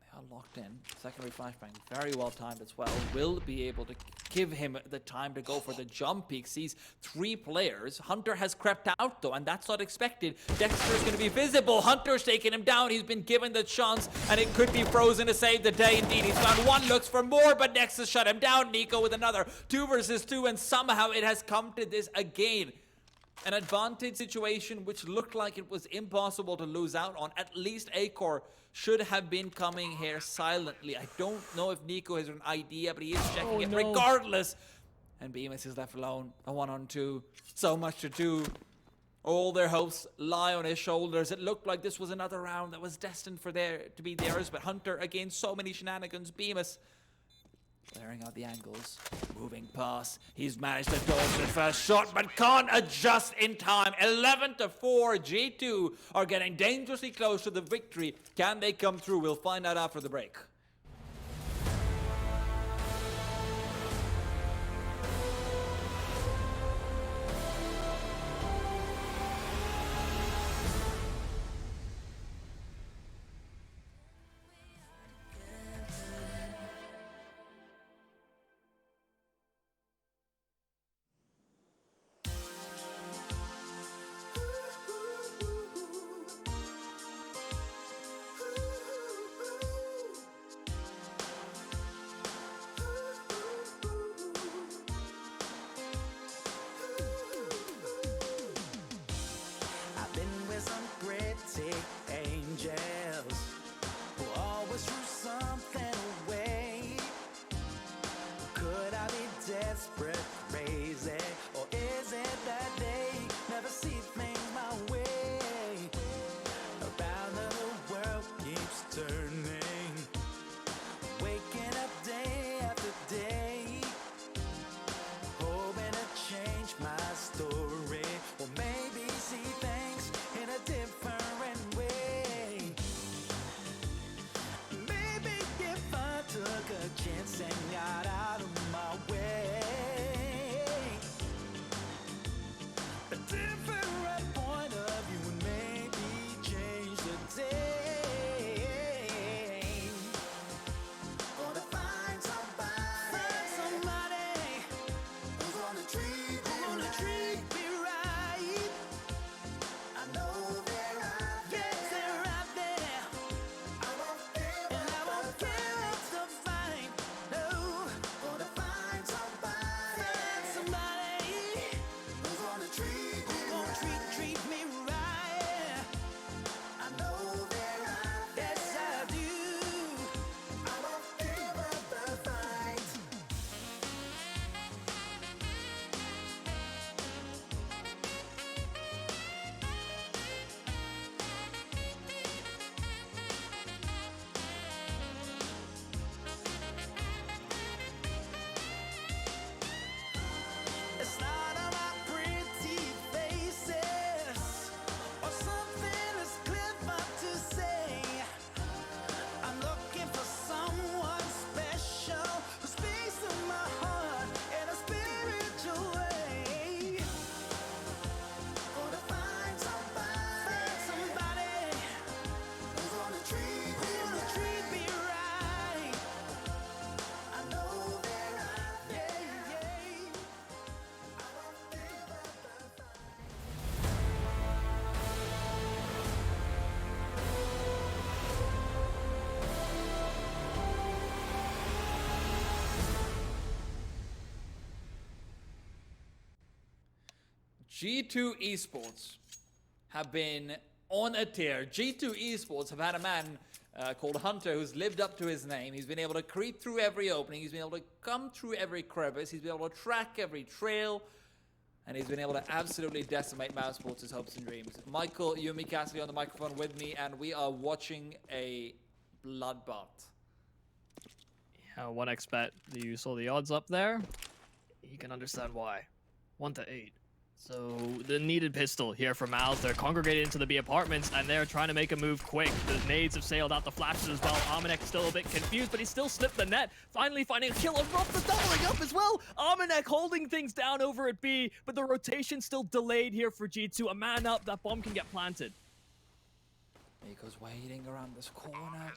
Speaker 24: They are locked in. Secondary flashbang, very well timed as well. Will be able to give him the time to go for the jump peak. Sees 3 players. Hunter has crept out, though, and that's not expected. Dexter is going to be visible. Hunter's taking him down. He's been given the chance, and it could be Frozen to save the day. Indeed, he's found one, looks for more, but Nexus shut him down. Nico with another 2 versus 2, and somehow it has come to this again. An advantage situation which looked like it was impossible to lose out on. At least Acor should have been coming here silently. I don't know if Nico has an idea, but he is checking it regardless. And Bemis is left alone. A 1-on-2. So much to do. All their hopes lie on his shoulders. It looked like this was another round that was destined for to be theirs. But Hunter, again, so many shenanigans. Bemis clearing out the angles, moving past. He's managed to dodge the first shot, but can't adjust in time. 11-4, G2 are getting dangerously close to the victory. Can they come through? We'll find out after the break. G2 Esports have been on a tear. G2 Esports have had a man called Hunter who's lived up to his name. He's been able to creep through every opening. He's been able to come through every crevice. He's been able to track every trail. And he's been able to absolutely decimate Mouse Sports' hopes and dreams. Michael, Yumi Cassidy on the microphone with me, and we are watching a bloodbath.
Speaker 23: Yeah, 1xBet, you saw the odds up there. You can understand why. 1-8. So the needed pistol here for Mouse. They're congregated into the B apartments and they're trying to make a move quick. The nades have sailed out the flashes as well. Armanek still a bit confused, but he still slipped the net. Finally finding a kill, and Rob's doubling up as well. Armanek holding things down over at B, but the rotation still delayed here for G2. A man up, that bomb can get planted.
Speaker 24: He goes waiting around this corner.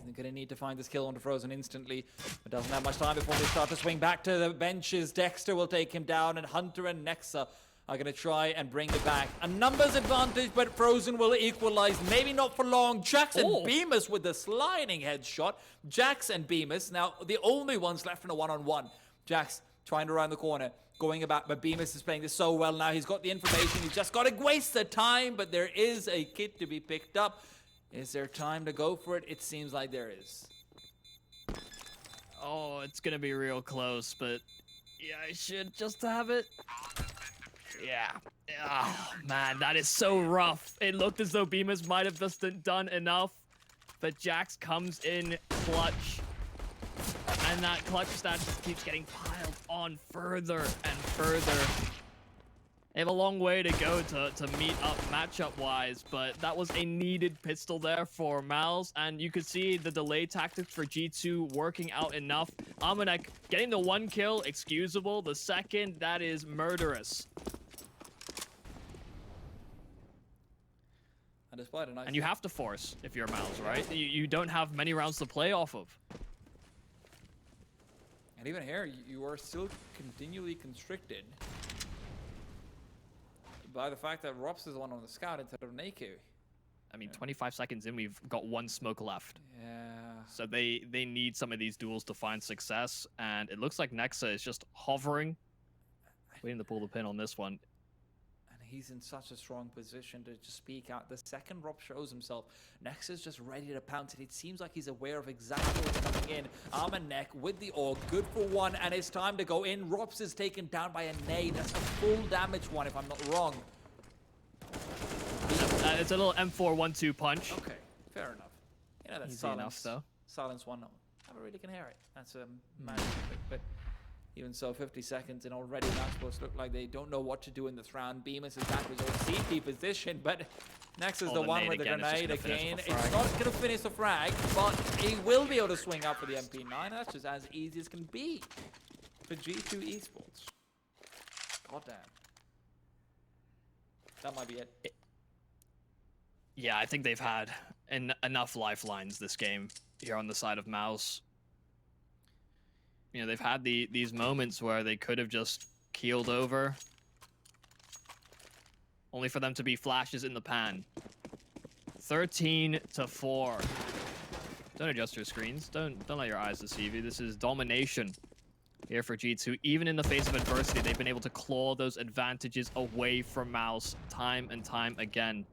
Speaker 24: He's going to need to find this kill onto Frozen instantly, but doesn't have much time before they start to swing back to the benches. Dexter will take him down, and Hunter and Nexa are going to try and bring it back. A numbers advantage, but Frozen will equalize. Maybe not for long. Jax and Bemis with the sliding headshot. Jax and Bemis, now the only ones left in a one-on-one. Jax trying to round the corner, going about, but Bemis is playing this so well now. He's got the information. He's just got to waste the time, but there is a kit to be picked up. Is there time to go for it? It seems like there is.
Speaker 23: Oh, it's gonna be real close, but yeah, I should just have it. Yeah. Oh, man, that is so rough. It looked as though Bemis might have just done enough, but Jax comes in clutch. And that clutch stat just keeps getting piled on further and further. They have a long way to go to meet up matchup-wise, but that was a needed pistol there for Malz, and you could see the delay tactics for G2 working out enough. Armanek getting the one kill, excusable. The second, that is murderous.
Speaker 24: And despite a nice...
Speaker 23: And you have to force if you're Malz, right? You don't have many rounds to play off of.
Speaker 24: And even here, you are still continually constricted by the fact that Rops is the one on the scout instead of Naku.
Speaker 23: I mean, 25 seconds in, we've got one smoke left.
Speaker 24: Yeah.
Speaker 23: So they need some of these duels to find success, and it looks like Nexa is just hovering, waiting to pull the pin on this one.
Speaker 24: And he's in such a strong position to just speak out. The second Rob shows himself, Nexa's just ready to pounce it. It seems like he's aware of exactly what's coming in. Armanek with the AUG, good for one, and it's time to go in. Rops is taken down by a nade. That's a full damage one, if I'm not wrong.
Speaker 23: It's a little M4-1-2 punch.
Speaker 24: Okay, fair enough. You know, that's
Speaker 23: Easy
Speaker 24: silence.
Speaker 23: enough, though.
Speaker 24: Silence one. I really can hear it. That's a magic trick, but even so, 50 seconds, and already Mousebots look like they don't know what to do in this round. Bemis is back with his CT position, but Nex is the one with the grenade again. It's not going to finish the frag, but he will be able to swing up for the MP9. That's just as easy as can be for G2 Esports. Goddamn. That might be it.
Speaker 23: Yeah, I think they've had enough lifelines this game here on the side of Mouse. You know, they've had these moments where they could have just keeled over, only for them to be flashes in the pan. 13-4. Don't adjust your screens. Don't let your eyes deceive you. This is domination here for G2. Even in the face of adversity, they've been able to claw those advantages away from Mouse time and time again.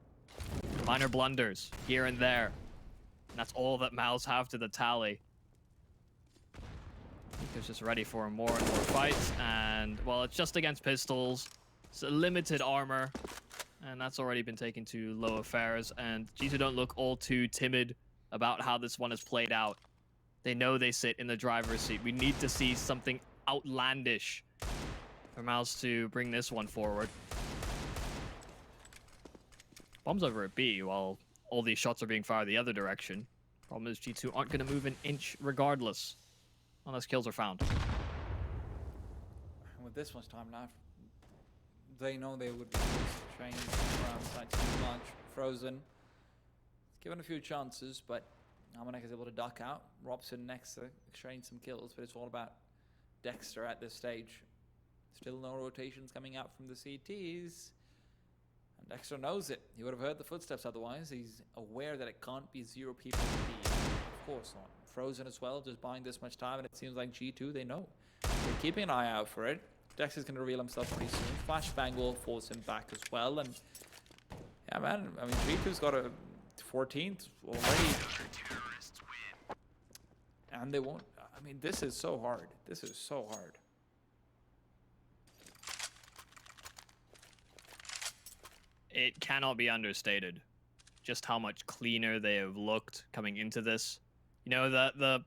Speaker 23: Minor blunders here and there. And that's all that Mouse have to the tally. He's just ready for more and more fights, and well, it's just against pistols. It's a limited armor, and that's already been taken to low affairs. And G2 don't look all too timid about how this one has played out. They know they sit in the driver's seat. We need to see something outlandish for Mouse to bring this one forward. Bombs over at B while all these shots are being fired the other direction. Problem is G2 aren't going to move an inch regardless, unless kills are found.
Speaker 24: With this much time left, they know they would be trained around side too much. Frozen. It's given a few chances, but Armanek is able to duck out. Robson next to exchange some kills, but it's all about Dexter at this stage. Still no rotations coming out from the CTs. And Dexter knows it. He would have heard the footsteps otherwise. He's aware that it can't be 0 people in B. Of course not. Frozen as well, just buying this much time, and it seems like G2, they know. They're keeping an eye out for it. Dex is going to reveal himself pretty soon. Flashbang will force him back as well. And yeah, man, I mean, G2's got a 14th already. And they won't. I mean, this is so hard. This is so hard.
Speaker 23: It cannot be understated just how much cleaner they have looked coming into this. You know, the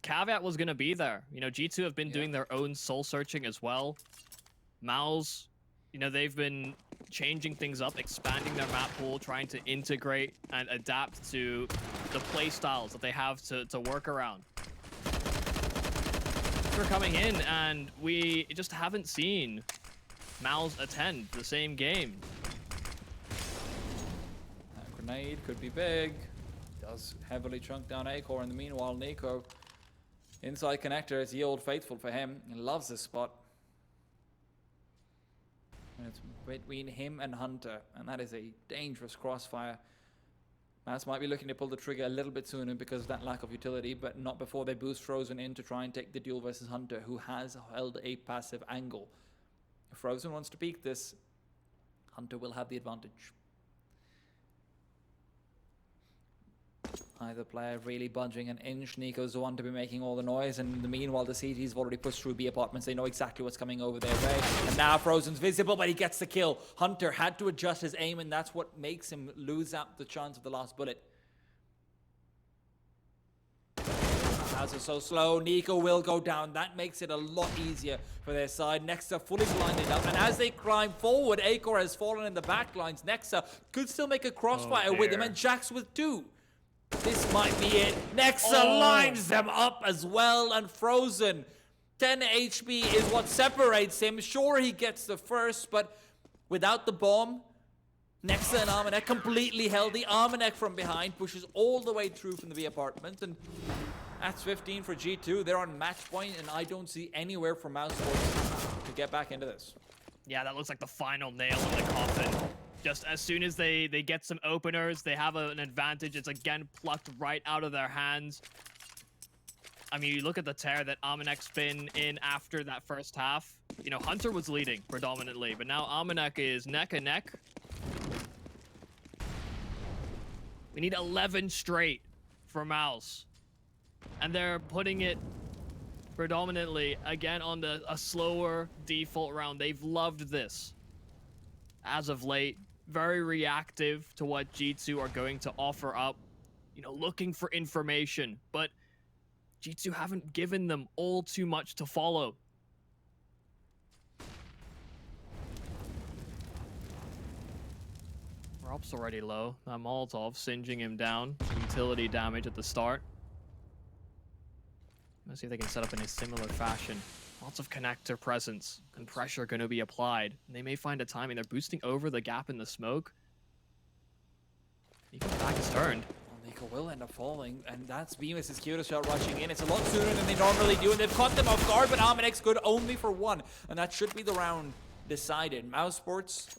Speaker 23: caveat was going to be there. You know, G2 have been doing their own soul searching as well. Mouse, you know, they've been changing things up, expanding their map pool, trying to integrate and adapt to the play styles that they have to work around. We're coming in and we just haven't seen Mouse attend the same game.
Speaker 24: That grenade could be big. Does heavily chunk down Acor. In the meanwhile, Nico inside connector. It's the old faithful for him. He loves this spot. And it's between him and Hunter, and that is a dangerous crossfire. Mouse might be looking to pull the trigger a little bit sooner because of that lack of utility, but not before they boost Frozen in to try and take the duel versus Hunter, who has held a passive angle. If Frozen wants to peek this, Hunter will have the advantage. Either player really budging an inch. Nico's the one to be making all the noise, and in the meanwhile, the CT's already pushed through B apartments. They know exactly what's coming over their way. And now Frozen's visible, but he gets the kill. Hunter had to adjust his aim, and that's what makes him lose out the chance of the last bullet. As it's so slow, Nico will go down. That makes it a lot easier for their side. Nexa fully blinded up, and as they climb forward, Acor has fallen in the back lines. Nexa could still make a crossfire with him, and Jax with 2. This might be it. Nexa lines them up as well, and Frozen. 10 HP is what separates him. Sure, he gets the first, but without the bomb, Nexa and Armanek completely healthy. Armanek from behind pushes all the way through from the B apartment, and that's 15 for G2. They're on match point, and I don't see anywhere for Mouse Sports to get back into this.
Speaker 23: Yeah, that looks like the final nail in the coffin. Just as soon as they get some openers, they have an advantage. It's again plucked right out of their hands. I mean, you look at the tear that Armanek's been in after that first half. You know, Hunter was leading predominantly, but now Armanek is neck and neck. We need 11 straight for Mouse. And they're putting it predominantly, again, on a slower default round. They've loved this as of late. Very reactive to what G2 are going to offer up. You know, looking for information. But G2 haven't given them all too much to follow. Rob's already low. That Molotov singeing him down. Utility damage at the start. Let's see if they can set up in a similar fashion. Lots of connector presence and pressure going to be applied. And they may find a timing. They're boosting over the gap in the smoke. Nico's back is turned.
Speaker 24: Well, Nico will end up falling, and that's Bemis' cue to start rushing in. It's a lot sooner than they normally do, and they've caught them off guard, but Armanek's good only for 1, and that should be the round decided. Mouse Sports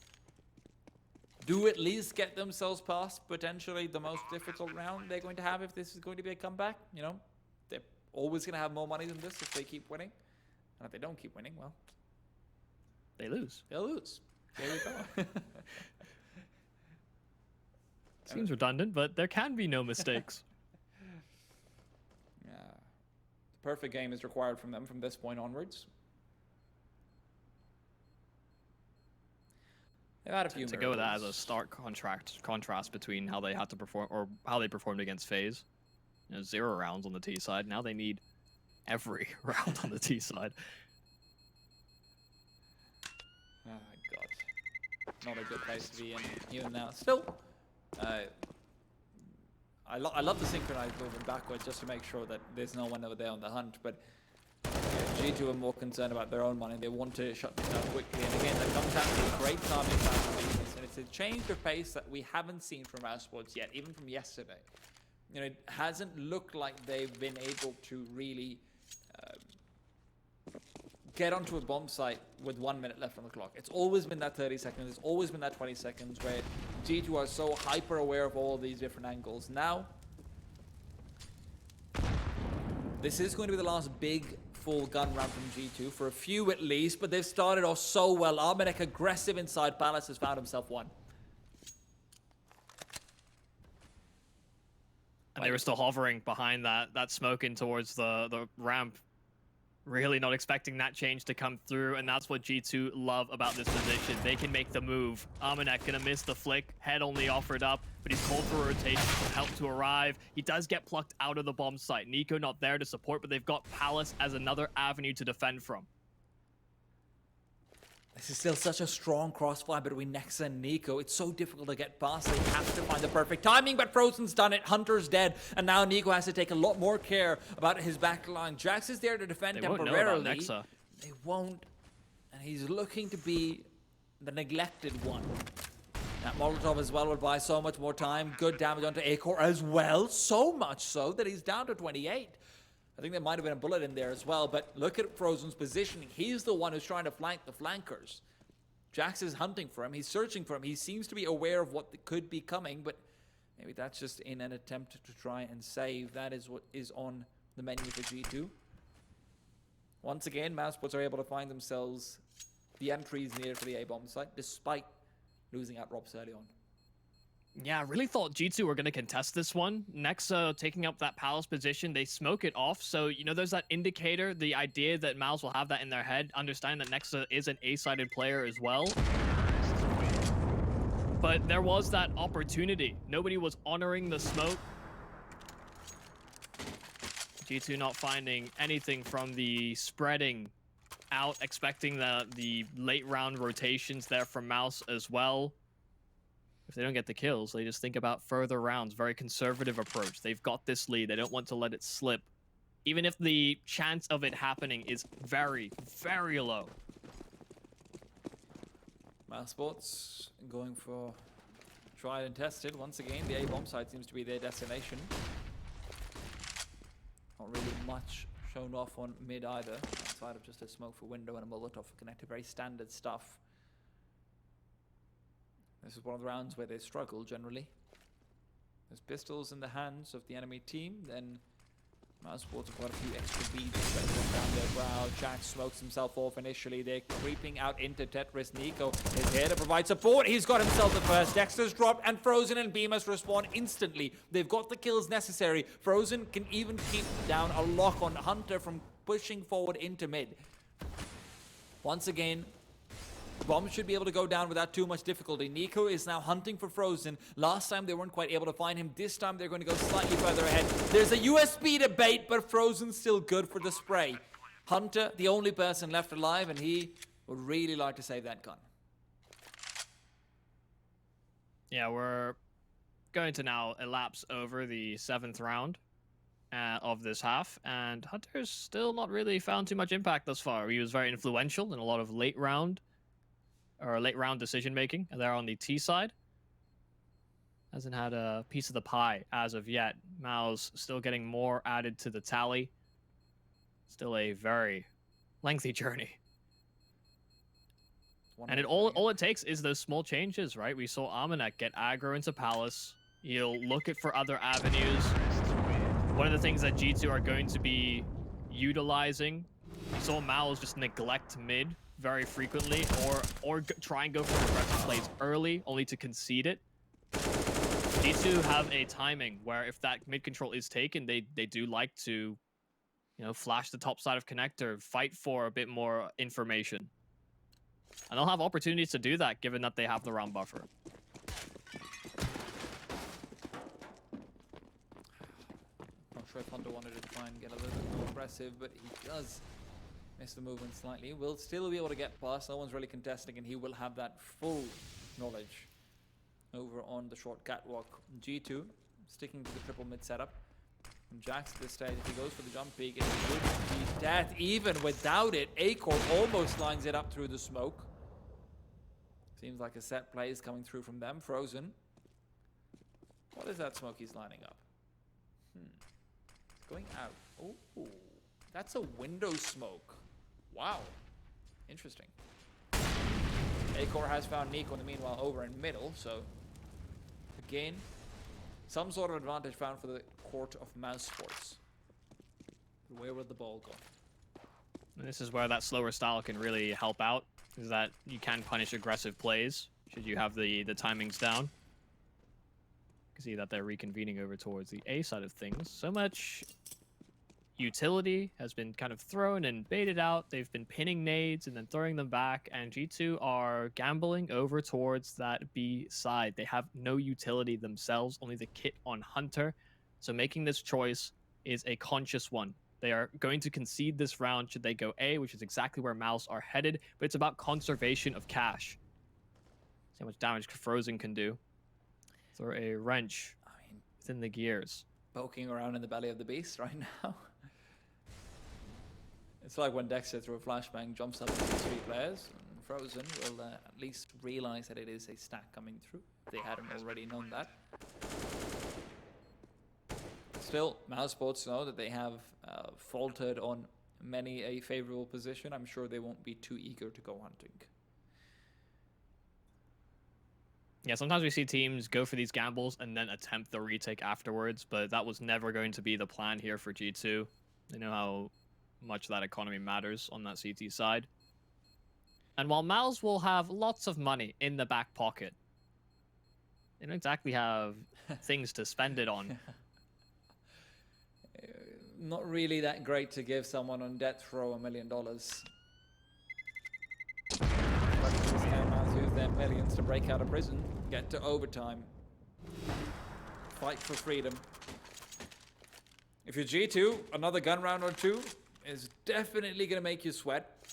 Speaker 24: do at least get themselves past potentially the most difficult round they're going to have if this is going to be a comeback. You know, they're always going to have more money than this if they keep winning. And if they don't keep winning, well,
Speaker 23: they lose.
Speaker 24: They'll lose. There we go.
Speaker 23: Seems redundant, but there can be no mistakes.
Speaker 24: Yeah. The perfect game is required from them from this point onwards. They've had a few
Speaker 23: to go with that as a stark contrast between how they had to perform, or how they performed against FaZe. You know, 0 rounds on the T side. Now they need every round on the T side.
Speaker 24: Oh my god. Not a good place to be in even now. Still, I love the synchronized movement backwards just to make sure that there's no one over there on the hunt, but G2 are more concerned about their own money. They want to shut this down quickly, and again, that comes down to a great timing from and it's a change of pace that we haven't seen from Mouse Sports yet, even from yesterday. You know, it hasn't looked like they've been able to really get onto a bomb site with 1 minute left on the clock. It's always been that 30 seconds. It's always been that 20 seconds where G2 are so hyper aware of all these different angles. Now, this is going to be the last big full gun round from G2 for a few at least, but they've started off so well. Armanek aggressive inside Palace has found himself one.
Speaker 23: And they were still hovering behind that smoke in towards the ramp. Really not expecting that change to come through, and that's what G2 love about this position. They can make the move. Armanek gonna miss the flick. Head only offered up, but he's called for a rotation for help to arrive. He does get plucked out of the bomb site. Nico not there to support, but they've got Palace as another avenue to defend from.
Speaker 24: This is still such a strong crossfire between Nexa and Nico. It's so difficult to get past. They have to find the perfect timing, but Frozen's done it. Hunter's dead, and now Nico has to take a lot more care about his backline. Jax is there to defend temporarily.
Speaker 23: Won't know about Nexa.
Speaker 24: They won't, and he's looking to be the neglected one. That Molotov as well would buy so much more time. Good damage onto Acor as well. So much so that he's down to 28. I think there might have been a bullet in there as well, but look at Frozen's positioning. He's the one who's trying to flank the flankers. Jax is hunting for him. He's searching for him. He seems to be aware of what could be coming, but maybe that's just in an attempt to try and save. That is what is on the menu for G2. Once again, Mousesports are able to find themselves the entries near to the A-bomb site, despite losing out Robs early on.
Speaker 23: Yeah, I really thought G2 were going to contest this one. Nexa taking up that Palace position, they smoke it off. So, you know, there's that indicator, the idea that Mouse will have that in their head, understand that Nexa is an A-sided player as well. But there was that opportunity. Nobody was honoring the smoke. G2 not finding anything from the spreading out, expecting the late round rotations there from Mouse as well. If they don't get the kills, they just think about further rounds. Very conservative approach. They've got this lead. They don't want to let it slip. Even if the chance of it happening is very, very low.
Speaker 24: Mousesports going for tried and tested. Once again, the A-bomb site seems to be their destination. Not really much shown off on mid either, outside of just a smoke for window and a Molotov for connector. Very standard stuff. This is one of the rounds where they struggle, generally. There's pistols in the hands of the enemy team, then Mousesports have got a few extra beads down their brow. Jax smokes himself off initially. They're creeping out into Tetris. Nico is here to provide support. He's got himself the first. Dexter's dropped, and Frozen and Bemis respawn instantly. They've got the kills necessary. Frozen can even keep down a lock on Hunter from pushing forward into mid. Once again, Bomb should be able to go down without too much difficulty. Nico is now hunting for Frozen. Last time they weren't quite able to find him. This time they're going to go slightly further ahead. There's a USB debate, but Frozen's still good for the spray. Hunter, the only person left alive, and he would really like to save that gun.
Speaker 23: Yeah, we're going to now elapse over the 7th round of this half, and Hunter's still not really found too much impact thus far. He was very influential in a lot of late round decision making there on the T side. Hasn't had a piece of the pie as of yet. Mao's still getting more added to the tally. Still a very lengthy journey. And all it takes is those small changes, right? We saw Armanek get aggro into Palace. He'll look for other avenues. One of the things that G2 are going to be utilizing, we saw Mao's just neglect mid very frequently, or try and go for aggressive plays early, only to concede it. G2 have a timing where if that mid control is taken, they do like to, you know, flash the top side of connector, fight for a bit more information. And they'll have opportunities to do that, given that they have the round buffer.
Speaker 24: Not sure if Hunter wanted to try and get a little bit more aggressive, but he does miss the movement slightly. Will still be able to get past. No one's really contesting, and he will have that full knowledge over on the short catwalk. G2 sticking to the triple mid setup. And Jax at this stage, if he goes for the jump peek, it would be death even without it. Acor almost lines it up through the smoke. Seems like a set play is coming through from them. Frozen. What is that smoke he's lining up? It's going out. Oh, that's a window smoke. Wow. Interesting. Acor has found Nico in the meanwhile over in middle, so again, some sort of advantage found for the court of Mousesports. Where would the ball go?
Speaker 23: And this is where that slower style can really help out, is that you can punish aggressive plays should you have the timings down. You can see that they're reconvening over towards the A side of things. So much utility has been kind of thrown and baited out. They've been pinning nades and then throwing them back, and G2 are gambling over towards that B side. They have no utility themselves, only the kit on Hunter. So making this choice is a conscious one. They are going to concede this round should they go A, which is exactly where Mouse are headed, but it's about conservation of cash. See how much damage Frozen can do. Throw a wrench within the gears.
Speaker 24: Poking around in the belly of the beast right now. It's like when Dexter through a flashbang jumps up to 3 players, and Frozen will at least realize that it is a stack coming through. If they hadn't already known that. Still, Mousesports know that they have faltered on many a favorable position. I'm sure they won't be too eager to go hunting.
Speaker 23: Yeah, sometimes we see teams go for these gambles and then attempt the retake afterwards, but that was never going to be the plan here for G2. They know how much that economy matters on that CT side. And while Mal's will have lots of money in the back pocket, they don't exactly have things to spend it on.
Speaker 24: Not really that great to give someone on death row $1 million. But Mouse use their millions to break out of prison, get to overtime, fight for freedom. If you're G2, another gun round or two is definitely going to make you sweat.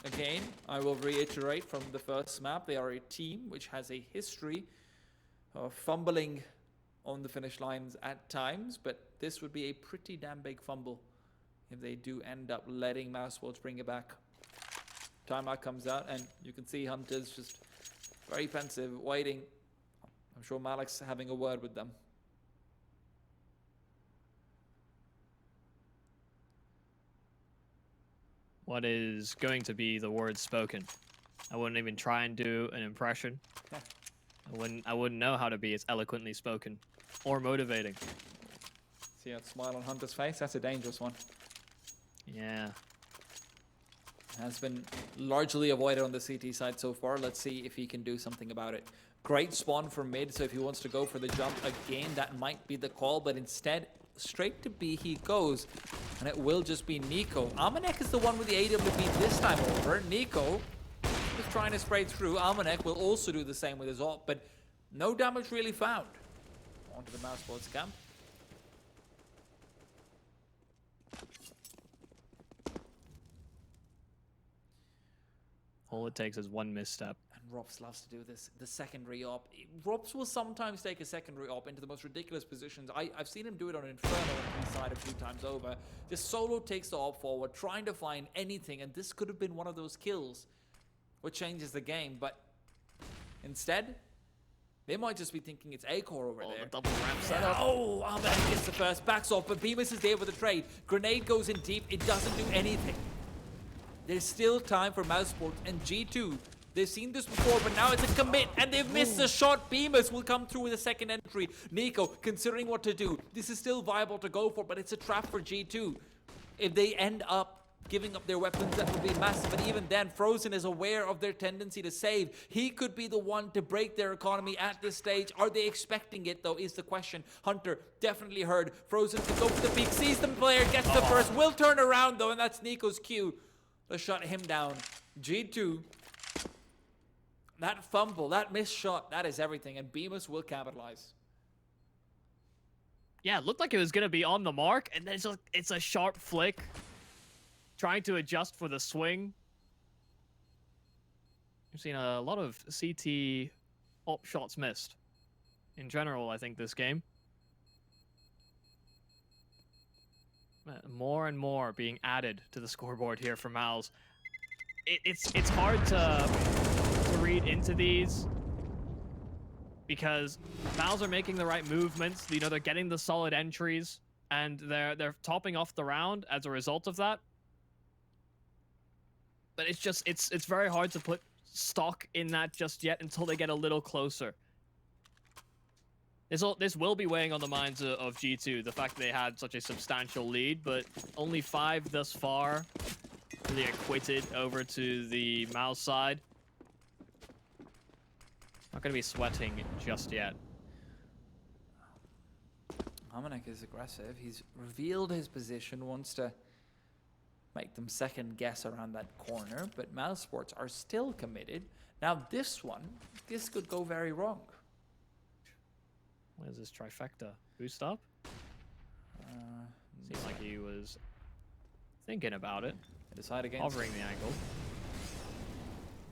Speaker 24: Again, I will reiterate from the first map, they are a team which has a history of fumbling on the finish lines at times, but this would be a pretty damn big fumble if they do end up letting Mousesports bring it back. Timeout comes out, and you can see Hunter's just very pensive, waiting. I'm sure Malik's having a word with them.
Speaker 23: What is going to be the word spoken? I wouldn't even try and do an impression. I wouldn't know how to be as eloquently spoken or motivating.
Speaker 24: See that smile on Hunter's face? That's a dangerous one.
Speaker 23: Yeah.
Speaker 24: Has been largely avoided on the CT side so far. Let's see if he can do something about it. Great spawn from mid, so if he wants to go for the jump again, that might be the call, but instead, straight to B he goes, and it will just be Nico. Almanek is the one with the AWP this time over. Nico is trying to spray through. Almanek will also do the same with his ult, but no damage really found. Onto the Mousesports camp.
Speaker 23: All it takes is one misstep.
Speaker 24: And Robs loves to do this. The secondary op. Robs will sometimes take a secondary op into the most ridiculous positions. I've seen him do it on Inferno on the side a few times over. Just solo takes the op forward, trying to find anything, and this could have been one of those kills what changes the game, but instead, they might just be thinking it's A-Core over there.
Speaker 23: The double ramp setup.
Speaker 24: Oh, Almanek gets the first, backs off, but Bemis is there with the trade. Grenade goes in deep, it doesn't do anything. There's still time for Mousesports and G2. They've seen this before, but now it's a commit, and they've missed the shot. Bemis will come through with a second entry. Nico, considering what to do. This is still viable to go for, but it's a trap for G2. If they end up giving up their weapons, that would be massive. But even then, Frozen is aware of their tendency to save. He could be the one to break their economy at this stage. Are they expecting it, though, is the question. Hunter definitely heard. Frozen can go for the peak, sees the player, gets the first, will turn around, though, and that's Nico's cue. Let's shut him down. G2, that fumble, that missed shot, that is everything, and Bemis will capitalize.
Speaker 23: Yeah, it looked like it was going to be on the mark, and then it's a sharp flick. Trying to adjust for the swing. We've seen a lot of CT op shots missed. In general, I think, this game. More and more being added to the scoreboard here for Mal's. It's hard to read into these because Mal's are making the right movements. You know, they're getting the solid entries, and they're topping off the round as a result of that. But it's just it's very hard to put stock in that just yet until they get a little closer. This will be weighing on the minds of G2, the fact that they had such a substantial lead, but only 5 thus far. Really acquitted over to the mouse side. Not going to be sweating just yet.
Speaker 24: Amanek is aggressive. He's revealed his position, wants to make them second guess around that corner, but Mouse Sports are still committed. Now this one, this could go very wrong.
Speaker 23: What is this trifecta? Boost up? Seems like he was thinking about it.
Speaker 24: Decide against
Speaker 23: hovering the angle.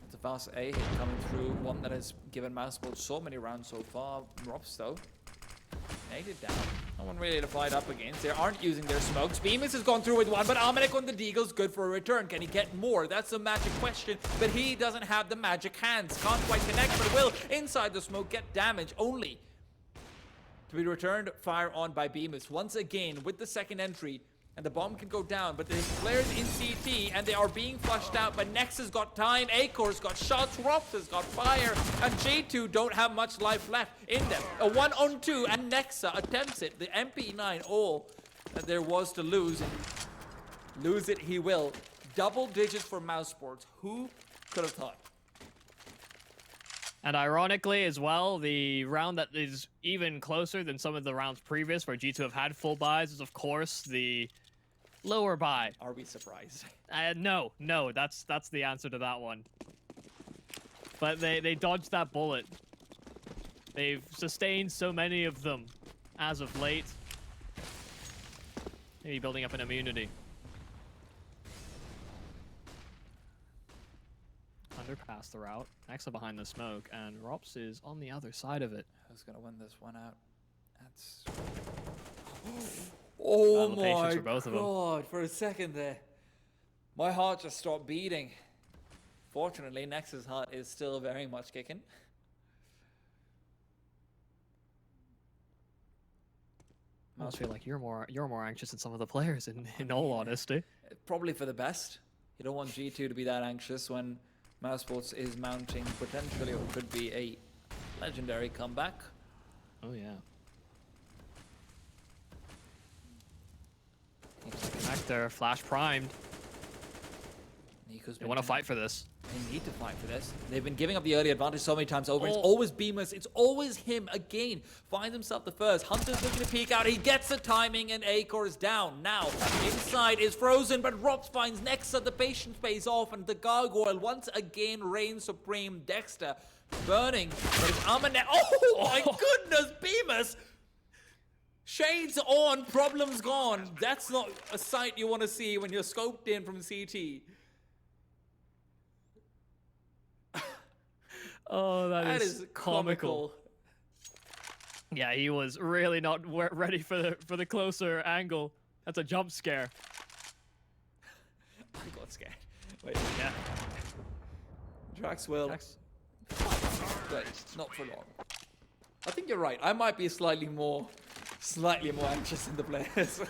Speaker 24: It's a fast A hit coming through, one that has given Mouse Sports so many rounds so far. Rops though, made it down. No one really to fight up against. They aren't using their smokes. Bemis has gone through with one, but Amanek on the Deagle's good for a return. Can he get more? That's the magic question, but he doesn't have the magic hands. Can't quite connect, but will inside the smoke get damage only to be returned fire on by Bemis. Once again with the second entry, and the bomb can go down, but there's players in CT and they are being flushed out, but Nex has got time, Acor's got shots, Rops has got fire, and J2 don't have much life left in them. A 1-on-2 and Nexa attempts it. The MP9 all that there was to lose, and lose it he will. Double digits for Mouse Sports. Who could have thought?
Speaker 23: And ironically as well, the round that is even closer than some of the rounds previous where G2 have had full buys is of course the lower buy.
Speaker 24: Are we surprised?
Speaker 23: No, that's the answer to that one. But they dodged that bullet. They've sustained so many of them as of late. Maybe building up an immunity. Underpass the route. Nexa behind the smoke, and Rops is on the other side of it.
Speaker 24: Who's gonna win this one out? That's oh my
Speaker 23: for both of them.
Speaker 24: god! For a second there, my heart just stopped beating. Fortunately, Nex's heart is still very much kicking.
Speaker 23: I almost feel like you're more anxious than some of the players in all honesty.
Speaker 24: Probably for the best. You don't want G2 to be that anxious when Mouse Sports is mounting potentially what could be a legendary comeback.
Speaker 23: Oh yeah. Connector, flash primed. They want to fight for this.
Speaker 24: They need to fight for this. They've been giving up the early advantage so many times over. It's always Bemis. It's always him again. Finds himself the first. Hunter's looking to peek out. He gets the timing and Acor is down. Now, inside is frozen, but Rops finds Nexa. The patience pays off and the gargoyle once again reigns supreme. Dexter burning. But it's Amanek. Oh my goodness, Bemis! Shades on, problems gone. That's not a sight you want to see when you're scoped in from CT.
Speaker 23: Oh, that is comical. Yeah, he was really not ready for the closer angle. That's a jump scare.
Speaker 24: I got scared. Wait.
Speaker 23: Yeah.
Speaker 24: Drax will. But not for long. I think you're right. I might be slightly more anxious than the players.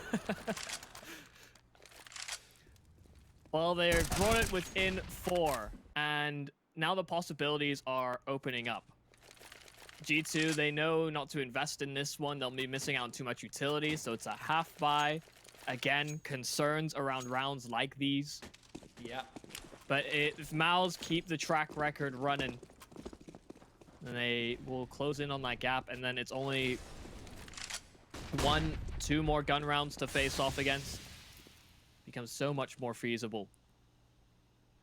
Speaker 23: Well, they brought it within 4, and now the possibilities are opening up. G2, they know not to invest in this one. They'll be missing out on too much utility, so it's a half buy. Again, concerns around rounds like these.
Speaker 24: Yeah.
Speaker 23: But if Mouse keep the track record running, then they will close in on that gap, and then it's only 1-2 more gun rounds to face off against. Becomes so much more feasible.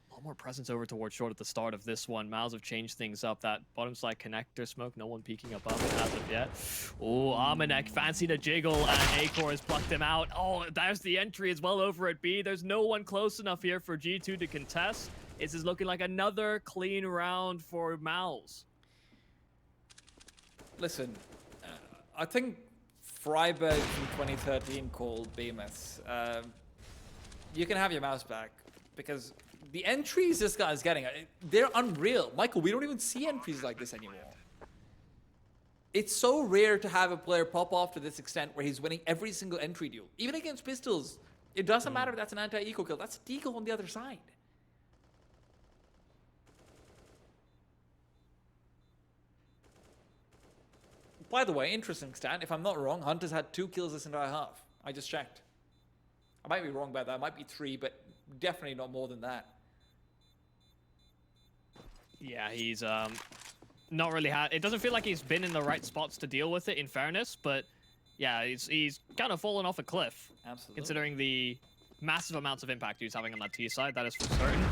Speaker 23: A lot more presence over towards short at the start of this one. Mouse have changed things up. That bottom side connector smoke, no one peeking above it as of yet. Oh, Amanek fancy to jiggle, and Acor has plucked him out. Oh, there's the entry as well over at B. There's no one close enough here for G2 to contest. This is looking like another clean round for Mouse.
Speaker 24: Listen, I think Freiburg from 2013 called Bemis. You can have your mouse back, because the entries this guy's getting, they're unreal. Michael, we don't even see entries like this anymore. It's so rare to have a player pop off to this extent where he's winning every single entry duel. Even against pistols, it doesn't matter if that's an anti-eco kill. That's a deagle on the other side. By the way, interesting stat. If I'm not wrong, Hunter's had 2 kills this entire half. I just checked. I might be wrong about that. It might be 3, but definitely not more than that.
Speaker 23: Yeah, he's not really had. It doesn't feel like he's been in the right spots to deal with it, in fairness. But yeah, he's kind of fallen off a cliff.
Speaker 24: Absolutely.
Speaker 23: Considering the massive amounts of impact he's having on that T side, that is for certain.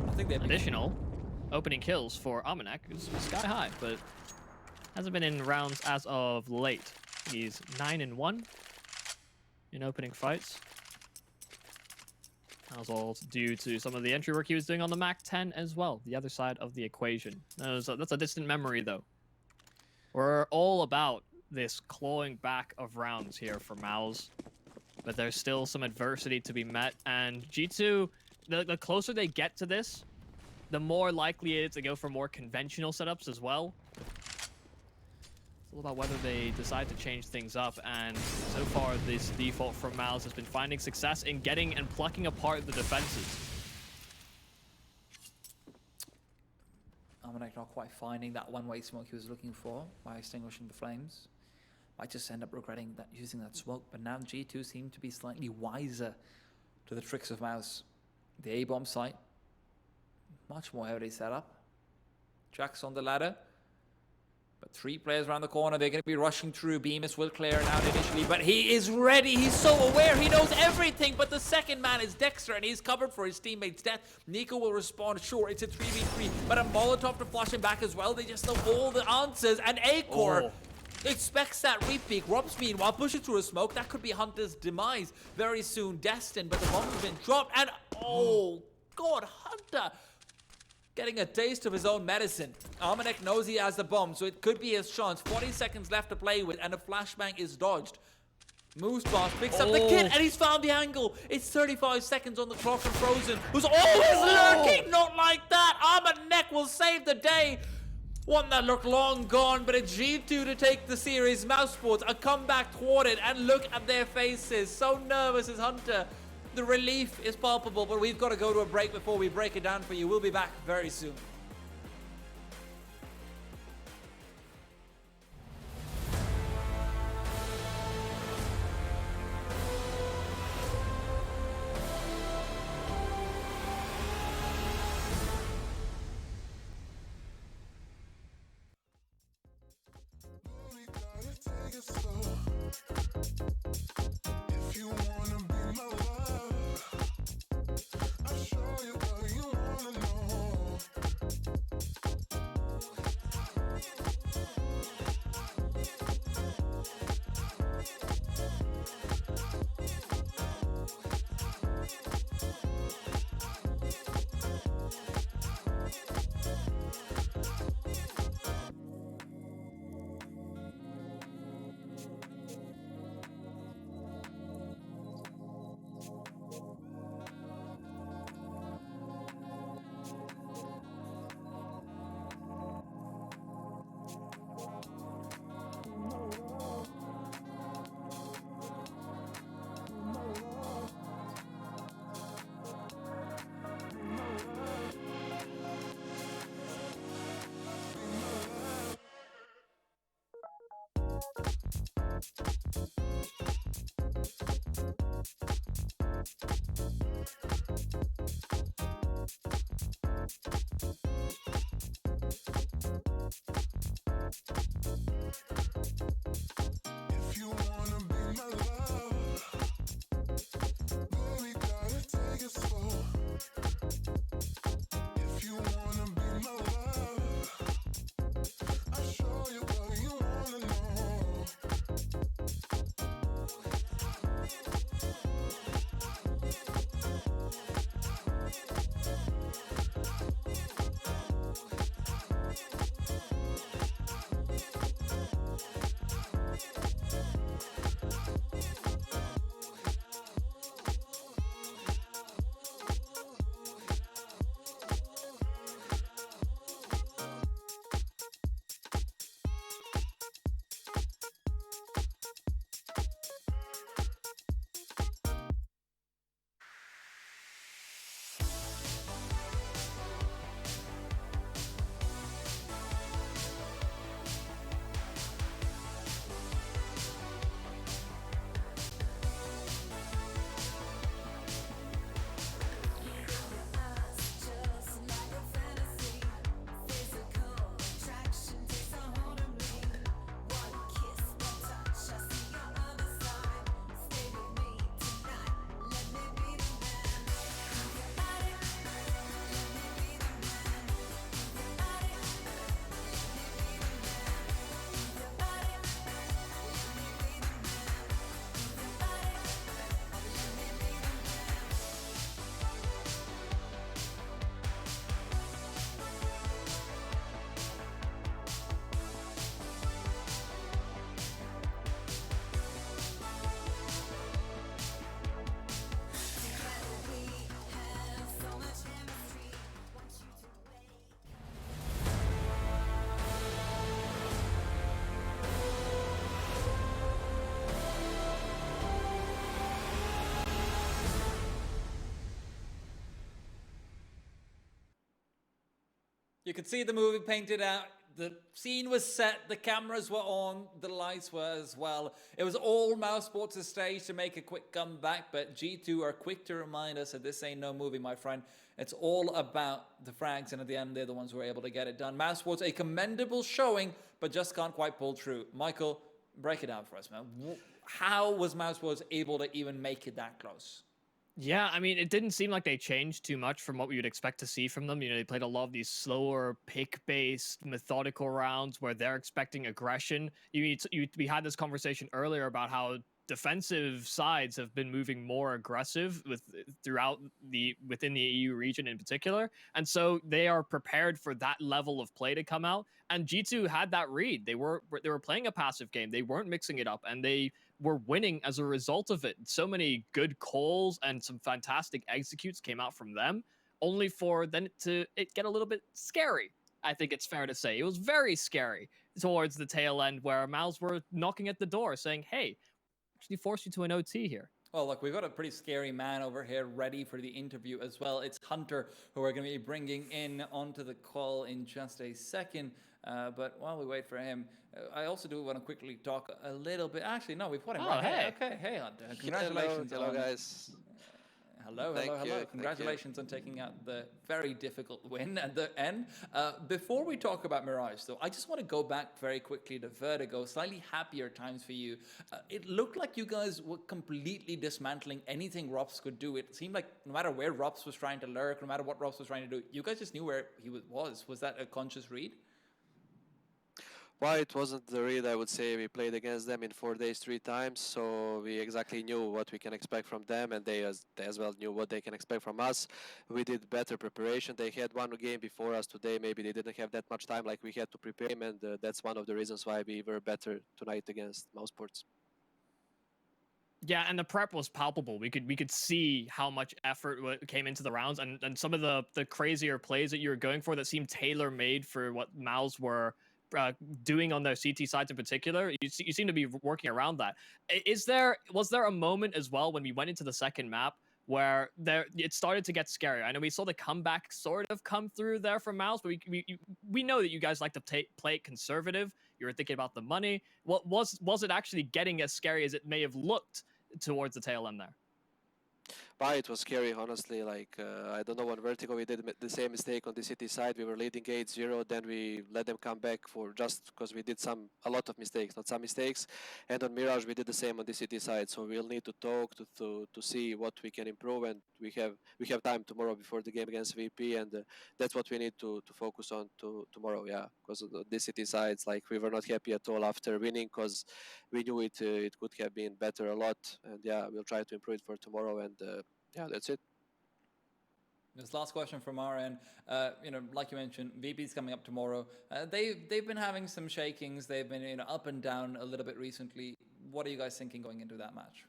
Speaker 24: I think they're
Speaker 23: additional opening kills for Amanek is sky high, but hasn't been in rounds as of late. He's 9-1 in opening fights. That was all due to some of the entry work he was doing on the Mac 10 as well, the other side of the equation. That's a distant memory, though. We're all about this clawing back of rounds here for Mouse, but there's still some adversity to be met, and G2, the closer they get to this, the more likely it is to go for more conventional setups as well. It's all about whether they decide to change things up, and so far this default from Mouse has been finding success in getting and plucking apart the defenses.
Speaker 24: Amanek not quite finding that one-way smoke he was looking for by extinguishing the flames. Might just end up regretting that using that smoke, but now G2 seem to be slightly wiser to the tricks of Mouse. The A-bomb site, much more heavily set up. Jack's on the ladder, but 3 players around the corner. They're going to be rushing through. Bemis will clear it out initially, but he is ready. He's so aware. He knows everything, but the second man is Dexter, and he's covered for his teammate's death. Nico will respond. Sure, it's a 3v3, but a Molotov to flush him back as well. They just know all the answers, and Acor expects that repeat. Robs meanwhile pushing through a smoke. That could be Hunter's demise very soon destined, but the bomb has been dropped, and oh god, Hunter getting a taste of his own medicine. Amanek knows he has the bomb, so it could be his chance. 40 seconds left to play with, and a flashbang is dodged. Moves past, picks up the kid, and he's found the angle. It's 35 seconds on the clock, and Frozen, who's always lurking, not like that. Amanek will save the day. One that looked long gone, but it's G2 to take the series. Mousesports, a comeback thwarted, and look at their faces. So nervous is Hunter. The relief is palpable, but we've got to go to a break before we break it down for you. We'll be back very soon.
Speaker 4: If you wanna be my love, I'll show you what you wanna know. If you wanna be my love, baby, gotta take it slow. If you wanna be my love, I'll show you what you wanna know.
Speaker 24: could see the movie painted out. The scene was set, the cameras were on, the lights were as well. It was all Mouse Sports' stage to make a quick comeback, but G2 are quick to remind us that this ain't no movie, my friend. It's all about the frags, and at the end, they're the ones who were able to get it done. Mouse Sports, a commendable showing, but just can't quite pull through. Michael, break it down for us, man. How was Mouse Sports able to even make it that close?
Speaker 23: Yeah, I mean, it didn't seem like they changed too much from what we would expect to see from them. You know, they played a lot of these slower, pick-based, methodical rounds where they're expecting aggression. We had this conversation earlier about how defensive sides have been moving more aggressive within the EU region in particular, and so they are prepared for that level of play to come out. And G2 had that read. They were playing a passive game. They weren't mixing it up, and they were winning as a result of it. So many good calls and some fantastic executes came out from them, only for then it get a little bit scary. I think it's fair to say it was very scary towards the tail end, where Mals were knocking at the door saying, "Hey, actually force you to an OT here."
Speaker 24: Well, look, we've got a pretty scary man over here ready for the interview as well. It's Hunter, who we're going to be bringing in onto the call in just a second. But while we wait for him, I also do want to quickly talk a little bit. Actually, no, we've got him right here. Okay, hey, Hunter. Congratulations.
Speaker 14: Hello guys.
Speaker 24: Hello. Congratulations on taking out the very difficult win at the end. Before we talk about Mirage, though, I just want to go back very quickly to Vertigo. Slightly happier times for you. It looked like you guys were completely dismantling anything Rops could do. It seemed like no matter where Rops was trying to lurk, no matter what Rops was trying to do, you guys just knew where he was. Was that a conscious read?
Speaker 14: Well, it wasn't the read, I would say. We played against them in 4 days 3 times, so we exactly knew what we can expect from them, and they as well knew what they can expect from us. We did better preparation. They had one game before us today. Maybe they didn't have that much time like we had to prepare him, and that's one of the reasons why we were better tonight against Mousesports.
Speaker 23: Yeah, and the prep was palpable. We could see how much effort came into the rounds, and some of the crazier plays that you were going for that seemed tailor-made for what Mals were doing on their CT sides in particular. You seem to be working around that. Was there a moment as well when we went into the second map where it started to get scary? I know we saw the comeback sort of come through there from Mals, but we know that you guys like to play it conservative. You were thinking about the money. What was it actually getting as scary as it may have looked towards the tail end there?
Speaker 14: But it was scary, honestly. Like, I don't know, on Vertigo we did the same mistake on the city side. We were leading 8-0, then we let them come back for just because we did a lot of mistakes, not some mistakes. And on Mirage we did the same on the city side. So we'll need to talk to see what we can improve, and we have time tomorrow before the game against VP, and that's what we need to focus on tomorrow. Yeah, because the city sides, like, we were not happy at all after winning, because we knew it could have been better a lot. And yeah, we'll try to improve it for tomorrow, and yeah, that's it.
Speaker 24: This last question from our end, like you mentioned, VP's coming up tomorrow. They've been having some shakings. They've been up and down a little bit recently. What are you guys thinking going into that match?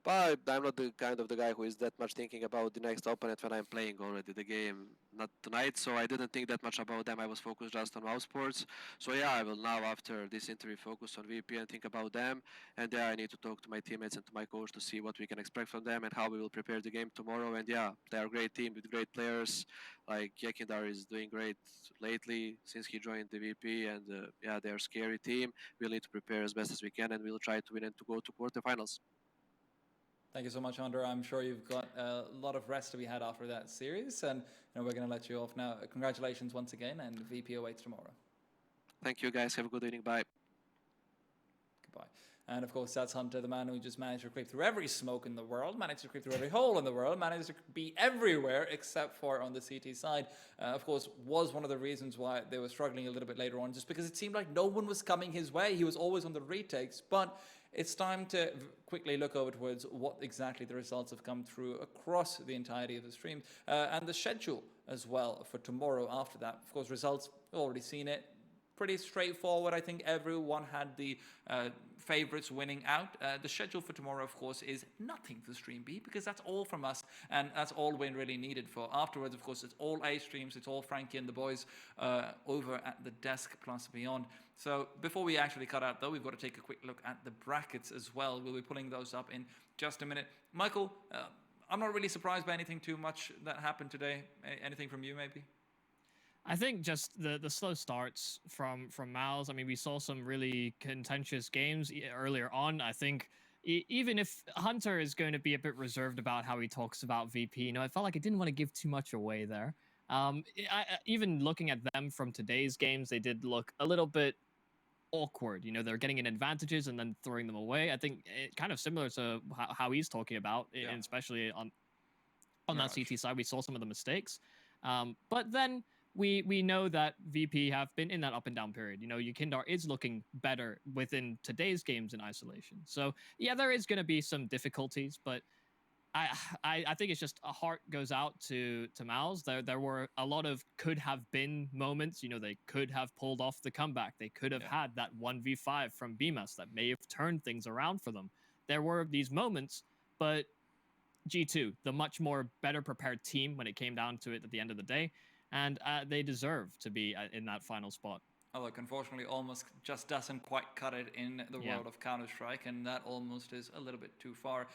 Speaker 14: But I'm not the kind of the guy who is that much thinking about the next opponent when I'm playing already the game, not tonight. So I didn't think that much about them. I was focused just on Mousesports. So yeah, I will now, after this interview, focus on VP and think about them. And yeah, I need to talk to my teammates and to my coach to see what we can expect from them and how we will prepare the game tomorrow. And yeah, they are a great team with great players. Like, Yakindar is doing great lately since he joined the VP. And yeah, they're a scary team. We'll need to prepare as best as we can, and we'll try to win and to go to quarterfinals.
Speaker 24: Thank you so much, Hunter. I'm sure you've got a lot of rest to be had after that series, and we're going to let you off now. Congratulations once again, and VP awaits tomorrow.
Speaker 14: Thank you, guys. Have a good evening. Bye.
Speaker 24: Goodbye. And of course, that's Hunter, the man who just managed to creep through every smoke in the world, managed to creep through every hole in the world, managed to be everywhere except for on the CT side. Of course, was one of the reasons why they were struggling a little bit later on, just because it seemed like no one was coming his way. He was always on the retakes, but it's time to quickly look over towards what exactly the results have come through across the entirety of the stream, and the schedule as well for tomorrow after that. Of course, results, we've already seen it. Pretty straightforward. I think everyone had the favorites winning out. The schedule for tomorrow, of course, is nothing for Stream B, because that's all from us, and that's all we're really needed for. Afterwards, of course, it's all A streams. It's all Frankie and the boys over at the desk plus beyond. So before we actually cut out, though, we've got to take a quick look at the brackets as well. We'll be pulling those up in just a minute. Michael, I'm not really surprised by anything too much that happened today. Anything from you, maybe?
Speaker 23: I think just the slow starts from Mal's. I mean, we saw some really contentious games earlier on. I think even if Hunter is going to be a bit reserved about how he talks about VP, you know, I felt like I didn't want to give too much away there. Even looking at them from today's games, they did look a little bit awkward. You know, they're getting in advantages and then throwing them away. I think it kind of similar to how he's talking about, and especially on that CT side, we saw some of the mistakes. But then we know that VP have been in that up and down period. You know, Yukindar is looking better within today's games in isolation. So yeah, there is going to be some difficulties, but I think it's just a heart goes out to Mal's. There were a lot of could have been moments. You know, they could have pulled off the comeback. They could have had that 1v5 from BMS that may have turned things around for them. There were these moments, but G2, the much more better prepared team when it came down to it at the end of the day, and they deserve to be in that final spot.
Speaker 24: Oh, look, unfortunately, almost just doesn't quite cut it in the world of Counter-Strike, and that almost is a little bit too far.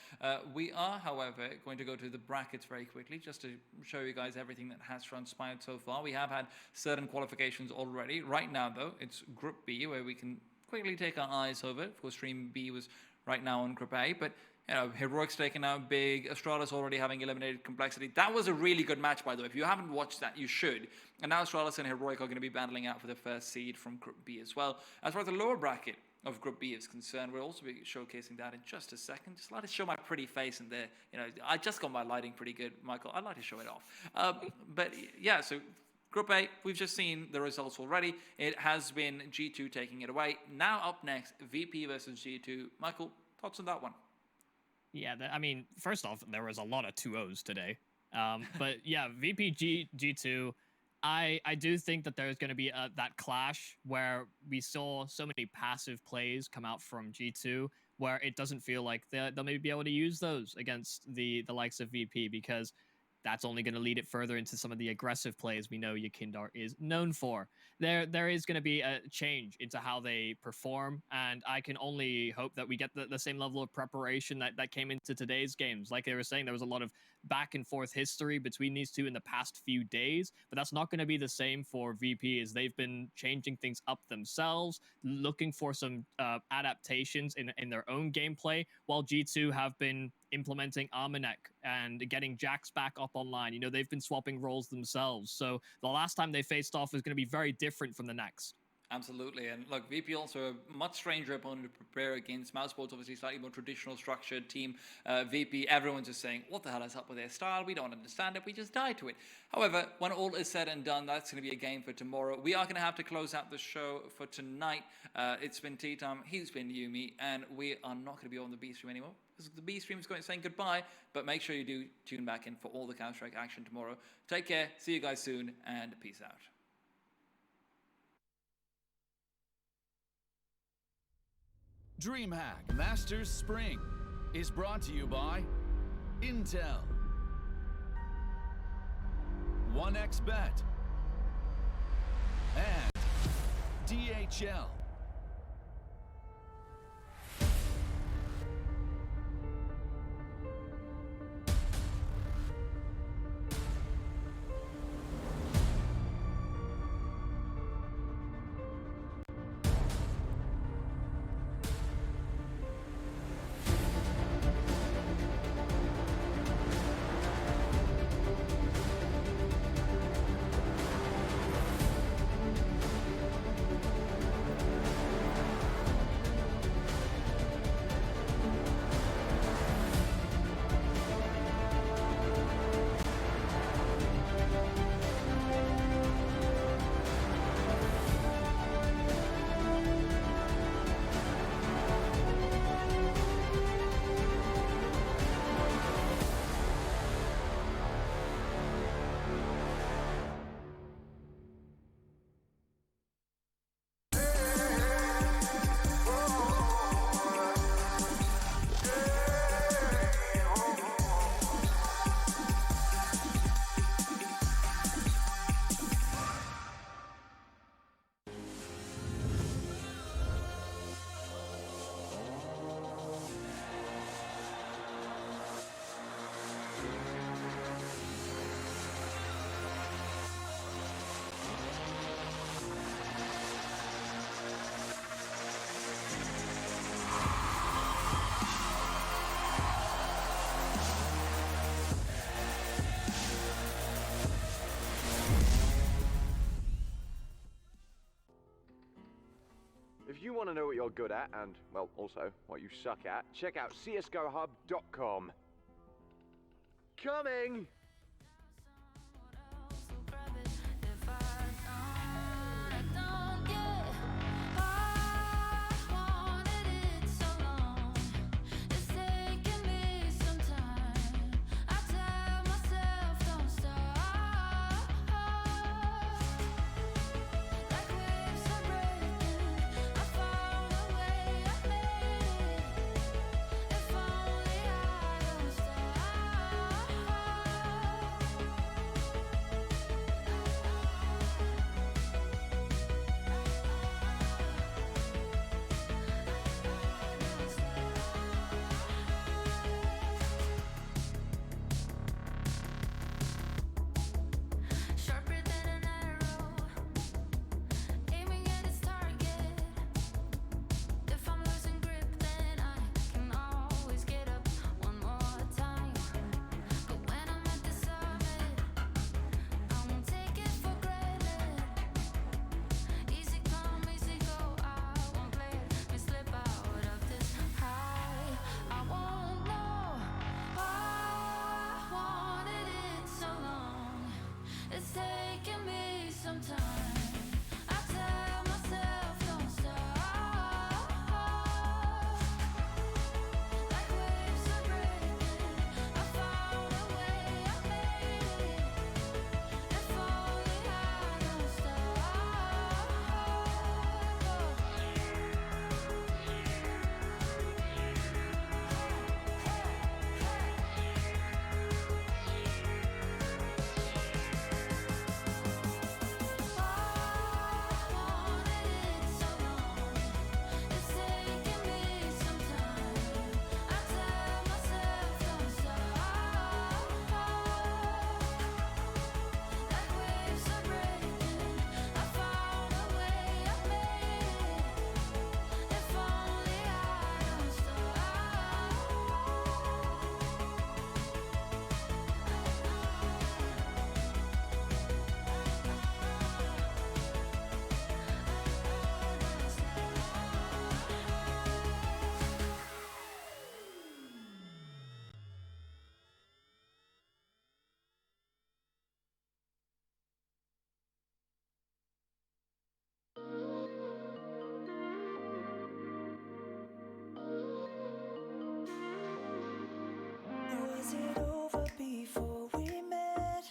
Speaker 24: We are, however, going to go to the brackets very quickly, just to show you guys everything that has transpired so far. We have had certain qualifications already. Right now, though, it's Group B, where we can quickly take our eyes over. Of course, Stream B was right now on Group A, but you know, Heroic's taken out big, Astralis already having eliminated Complexity. That was a really good match, by the way. If you haven't watched that, you should. And now Astralis and Heroic are going to be battling out for the first seed from Group B as well. As far as the lower bracket of Group B is concerned, we'll also be showcasing that in just a second. Just like to show my pretty face in there. You know, I just got my lighting pretty good, Michael. I'd like to show it off. But yeah, so Group A, we've just seen the results already. It has been G2 taking it away. Now up next, VP versus G2. Michael, thoughts on that one?
Speaker 23: Yeah, I mean, first off, there was a lot of 2-0s today. But yeah, VP G2, I do think that there's going to be that clash where we saw so many passive plays come out from G2, where it doesn't feel like they'll maybe be able to use those against the likes of VP, because that's only going to lead it further into some of the aggressive plays we know Yukindar is known for. There is going to be a change into how they perform, and I can only hope that we get the same level of preparation that came into today's games. Like they were saying, there was a lot of back and forth history between these two in the past few days, but that's not going to be the same for VP, as they've been changing things up themselves, looking for some adaptations in their own gameplay, while G2 have been implementing Armanek and getting Jax back up online. You know, they've been swapping roles themselves. So the last time they faced off is going to be very different from the next.
Speaker 24: Absolutely, and look, VP also a much stranger opponent to prepare against. Mousesports obviously slightly more traditional structured team. VP, everyone's just saying, what the hell is up with their style? We don't understand it, we just die to it. However, when all is said and done, that's going to be a game for tomorrow. We are going to have to close out the show for tonight. It's been tea time, he's been Yumi, and we are not going to be on the B stream anymore, because the B stream is saying goodbye, but make sure you do tune back in for all the Counter-Strike action tomorrow. Take care, see you guys soon, and peace out.
Speaker 13: DreamHack Masters Spring is brought to you by Intel, 1xBet, and DHL.
Speaker 1: to know what you're good at and, well, also what you suck at, check out csgohub.com. Coming!
Speaker 4: Was it over before we met?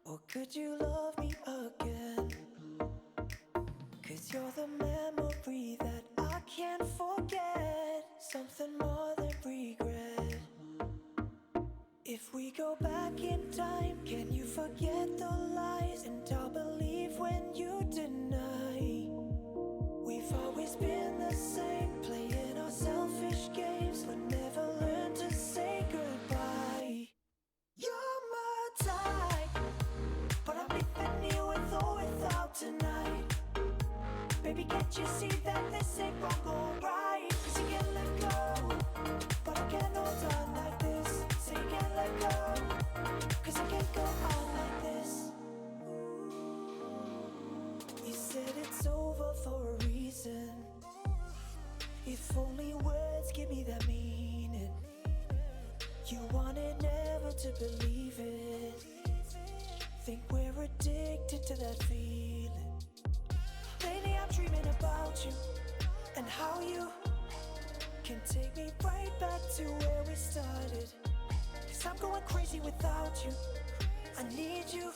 Speaker 4: Or could you love me again? 'Cause you're the memory that I can't forget. Something more than regret. If we go back in time, can you forget the lies? And I'll believe when you deny. We've always been the same, playing our selfish games, but never learned to say goodbye. You're my type, but I'm leaving you with or without tonight. Baby, can't you see that this ain't wrong or right? 'Cause you can't let go, but I can't hold on like this. So you can't let go, 'cause I can't go on like this. You said it's over for a reason. If only words give me that meaning. You wanted never to believe it. Think we're addicted to that feeling. Lately I'm dreaming about you and how you can take me right back to where we started. 'Cause I'm going crazy without you. I need you.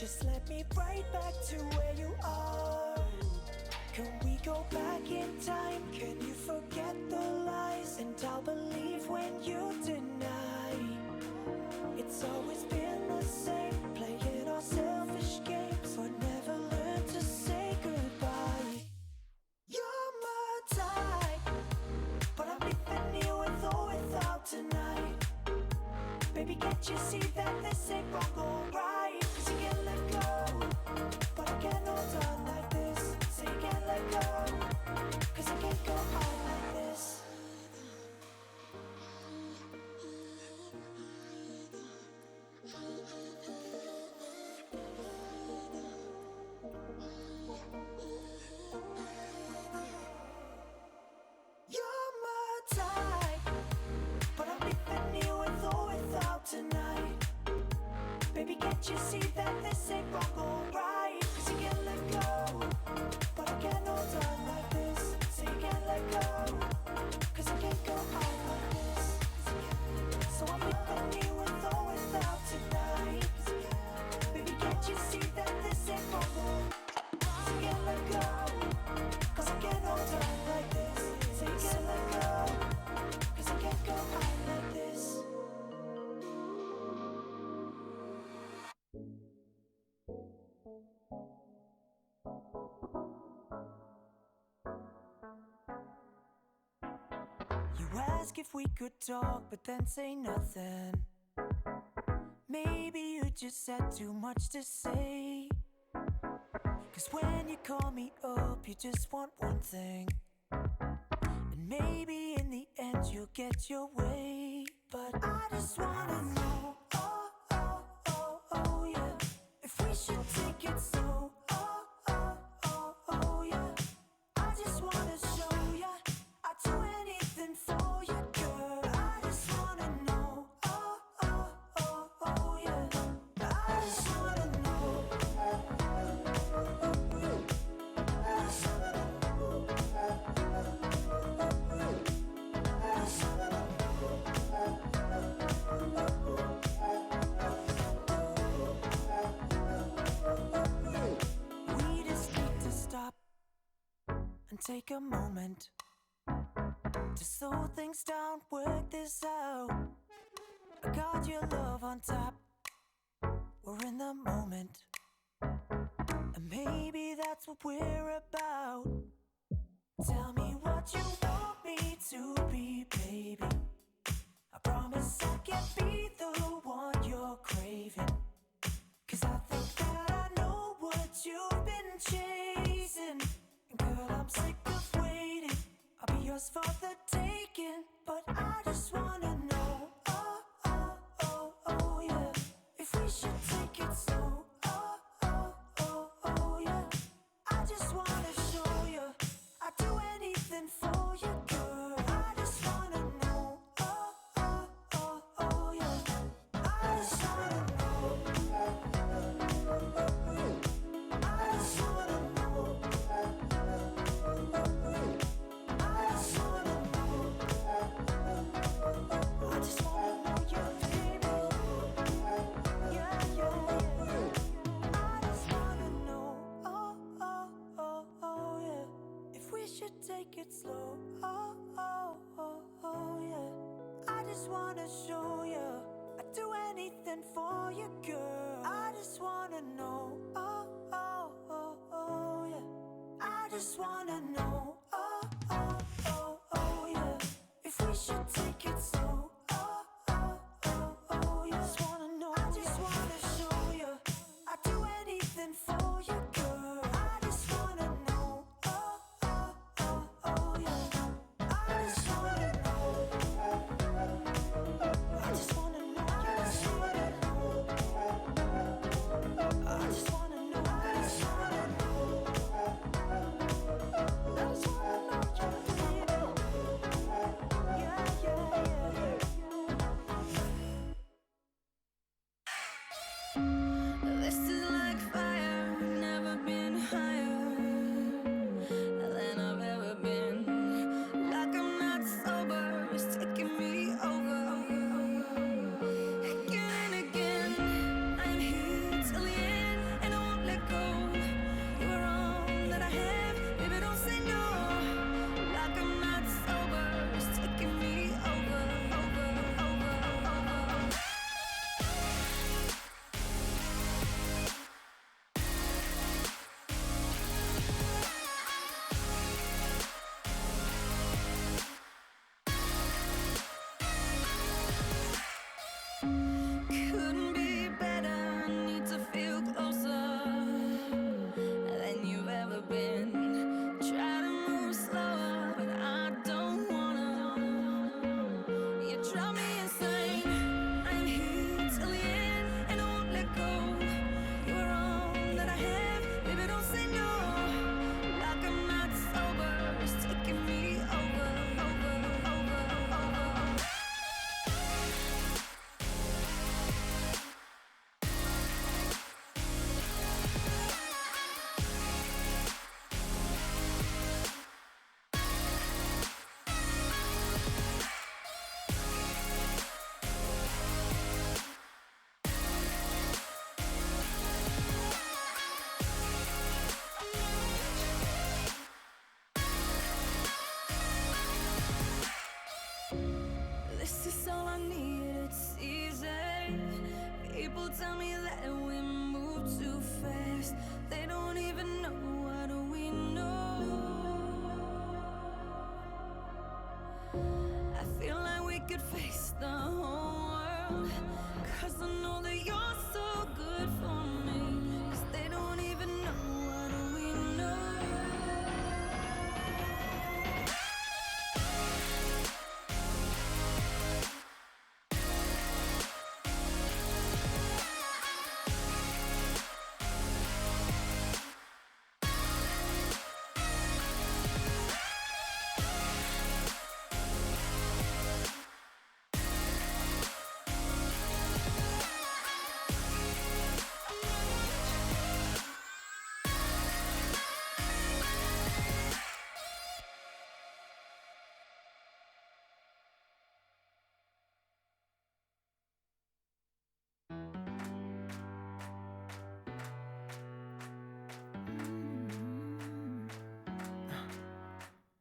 Speaker 4: Just let me right back to where you are. Can we go back in time? Can you forget the lies? And I'll believe when you deny. It's always been the same, playing our selfish games, but never learn to say goodbye. You're my type, but I'm leaving you with or without tonight. Baby, can't you see that this ain't wrong or right? 'Cause you can't let go, but I can't hold on like this. So you can't let go, 'cause I can't go on like this. can't you see that this ain't wrong or right? 'Cause you can't let go, but I can't hold on like this. So you can't let go, 'cause I can't go on like this. So I'm leaving you with or without tonight. Baby, can't you see that this ain't wrong or right? So you can't let go, 'cause I can't hold on like this. So you can't let go, 'cause I can't go on like this. You ask if we could talk, but then say nothing. Maybe you just had too much to say. 'Cause when you call me up, you just want one thing. And maybe in the end you'll get your way. But I just wanna know, oh, oh, oh, oh, yeah, if we should take it slow, oh, oh, oh, oh, yeah. I just wanna show ya I'd do anything for you, girl. I just wanna know, oh, oh, oh, oh, yeah. I just wanna know. We just need to stop and take a moment to slow things down, work this out. I got your love on top, we're in the moment, and maybe that's what we're about. Tell me what you want me to be, baby. I promise I can be the one you're craving. 'Cause I think that I know what you've been chasing. And girl, I'm sick of waiting. I'll be yours for the taking. But I just wanna know, oh, oh, oh, oh, yeah, if we should take it slow, oh, oh, oh, oh, yeah. I just wanna show you I'd do anything for you, girl. I just wanna know, oh, oh, oh, oh, yeah. I just wanna know. I just wanna know. I just wanna know. I just wanna know you, baby. Yeah, yeah, yeah. I just wanna know, oh, oh, oh, oh, yeah, if we should take it slow, oh, oh, oh, oh, yeah. I just wanna show you I'd do anything for you, girl. I just wanna know, oh, oh, oh, oh, yeah. I just wanna know, oh, oh, oh, oh, yeah, if we should take it slow, oh, oh, oh, oh, yeah. I just wanna know, I just wanna show you I'd do anything for you, girl. I just wanna know, oh, oh, oh, oh, yeah. I just wanna know. I just wanna know, I just wanna know. I just wanna know, I just wanna know. I just wanna know.
Speaker 3: People tell me that we move too fast. They don't even know what we know. I feel like we could face the whole world, 'cause I know that you're so good for me. 'Cause they don't even know what we know.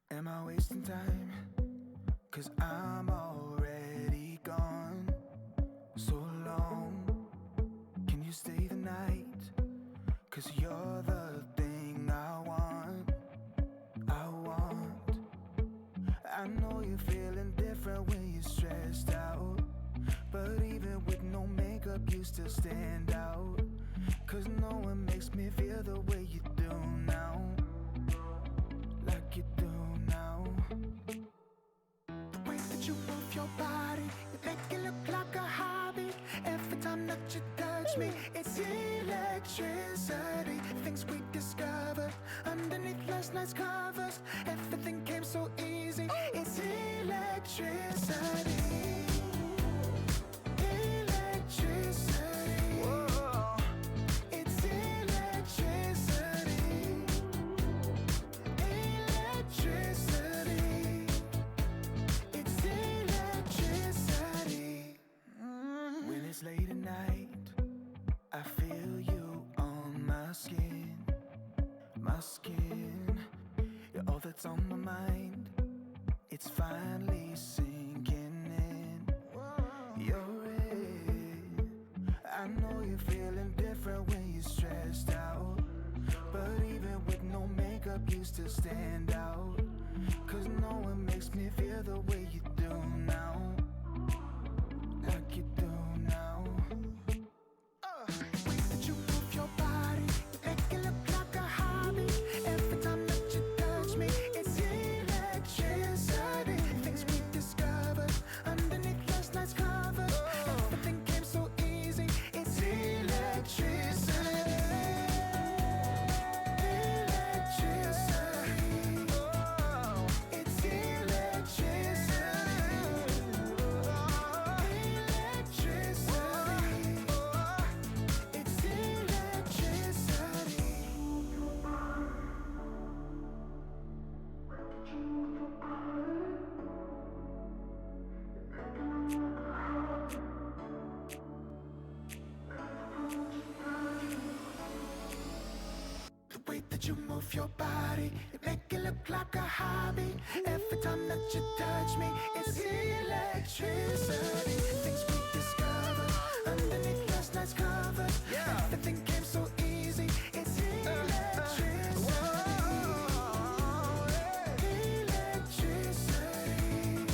Speaker 4: Am I wasting time? 'Cause I'm already gone. So long, can you stay the night? 'Cause you're the thing I want. I know you're feeling different when you're stressed out, but even with no makeup you still stand out. 'Cause no one makes me feel the way you do now. Like you do now. The way that you move your body, you make it look like a hobby. Every time that you touch me, it's electricity. Things we discovered underneath last night's covers. Everything came so easy. It's electricity. Electricity. Whoa. It's electricity. Electricity. It's electricity. When it's late at night, I feel you on my skin. My skin. You're all that's on my mind. It's finally sinking in. You're it. I know you're feeling different when you're stressed out, but even with no makeup you still stand out. 'Cause no one makes me feel the way you do now. Like you do now. The way that you move your body, you make it look like a hobby. Every time that you touch me, it's electricity. Things we discovered underneath last night's covers. Everything came so easy. It's electricity. Electricity. Oh, it's electricity. Electricity. It's electricity. The way that you move your body, you make it look like a hobby. Every time that you touch me, it's electricity. Things we discovered underneath last night's covers. Everything came so easy. It's electricity. Electricity.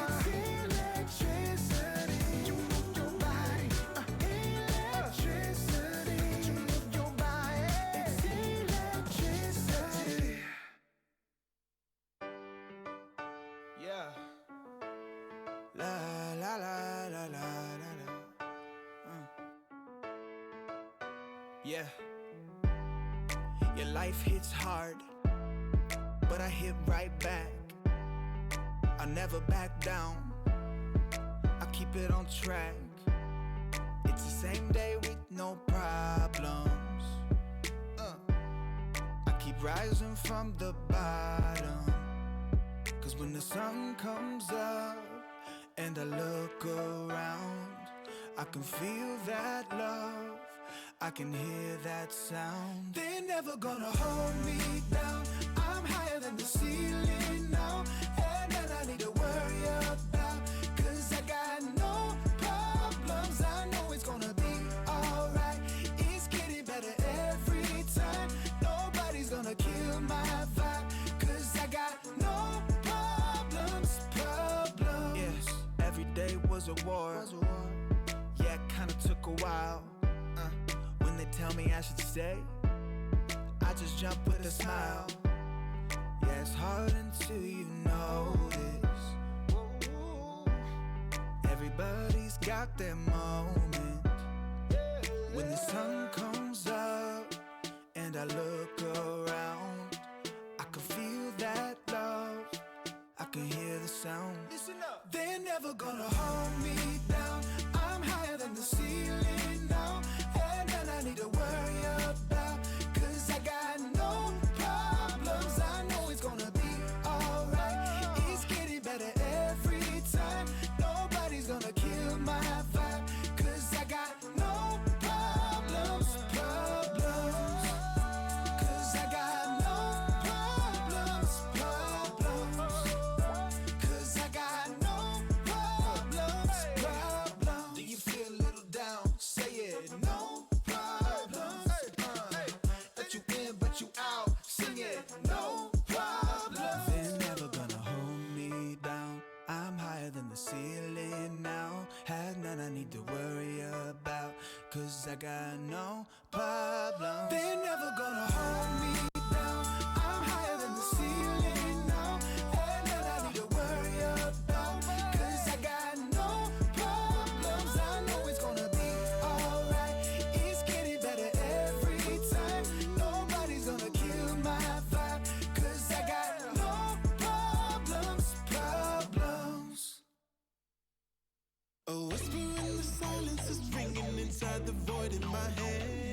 Speaker 4: It's electricity. You move your body. Electricity. You move your body. It's electricity. Yeah. La la la la la la la. Yeah. Your life hits hard, but I hit right back. I never back down. I keep it on track. It's the same day with no problems. I keep rising from the bottom. 'Cause when the sun comes up and I look around, I can feel that love, I can hear that sound. They're never gonna hold me down. I'm higher than the ceiling now, and then I need to worry about. 'Cause I got no problems. I know it's was a war. Yeah, it kinda took a while. When they tell me I should stay, I just jump with a smile. Yeah, it's hard until you notice. Everybody's got their moment. When the sun comes up and I look around, I can feel that love, I can hear the sound. Listen up. They're never gonna hold me down. I'm higher than the ceiling now, and then I need to worry about, 'cause I got no problems. I know it's gonna be alright. It's getting better every time. Nobody's gonna kill my vibe, 'cause I got no problems, problems. 'Cause I got no problems, problems. 'Cause I got no problems, problems. Do you feel a little down? Say it. No problems. Let you in, but you out. Sing it. No problems. They're never gonna hold me down. I'm higher than the ceiling now. Had none I need to worry about, 'cause I got no problems. They're never gonna hold me down. I'm higher than the ceiling now. Had none I need to worry about, 'cause I got no problems. I know it's gonna be alright. It's getting better every time. Nobody's gonna kill my vibe, 'cause I got no problems, problems. A whisper in the silence is ringing inside the void in my head.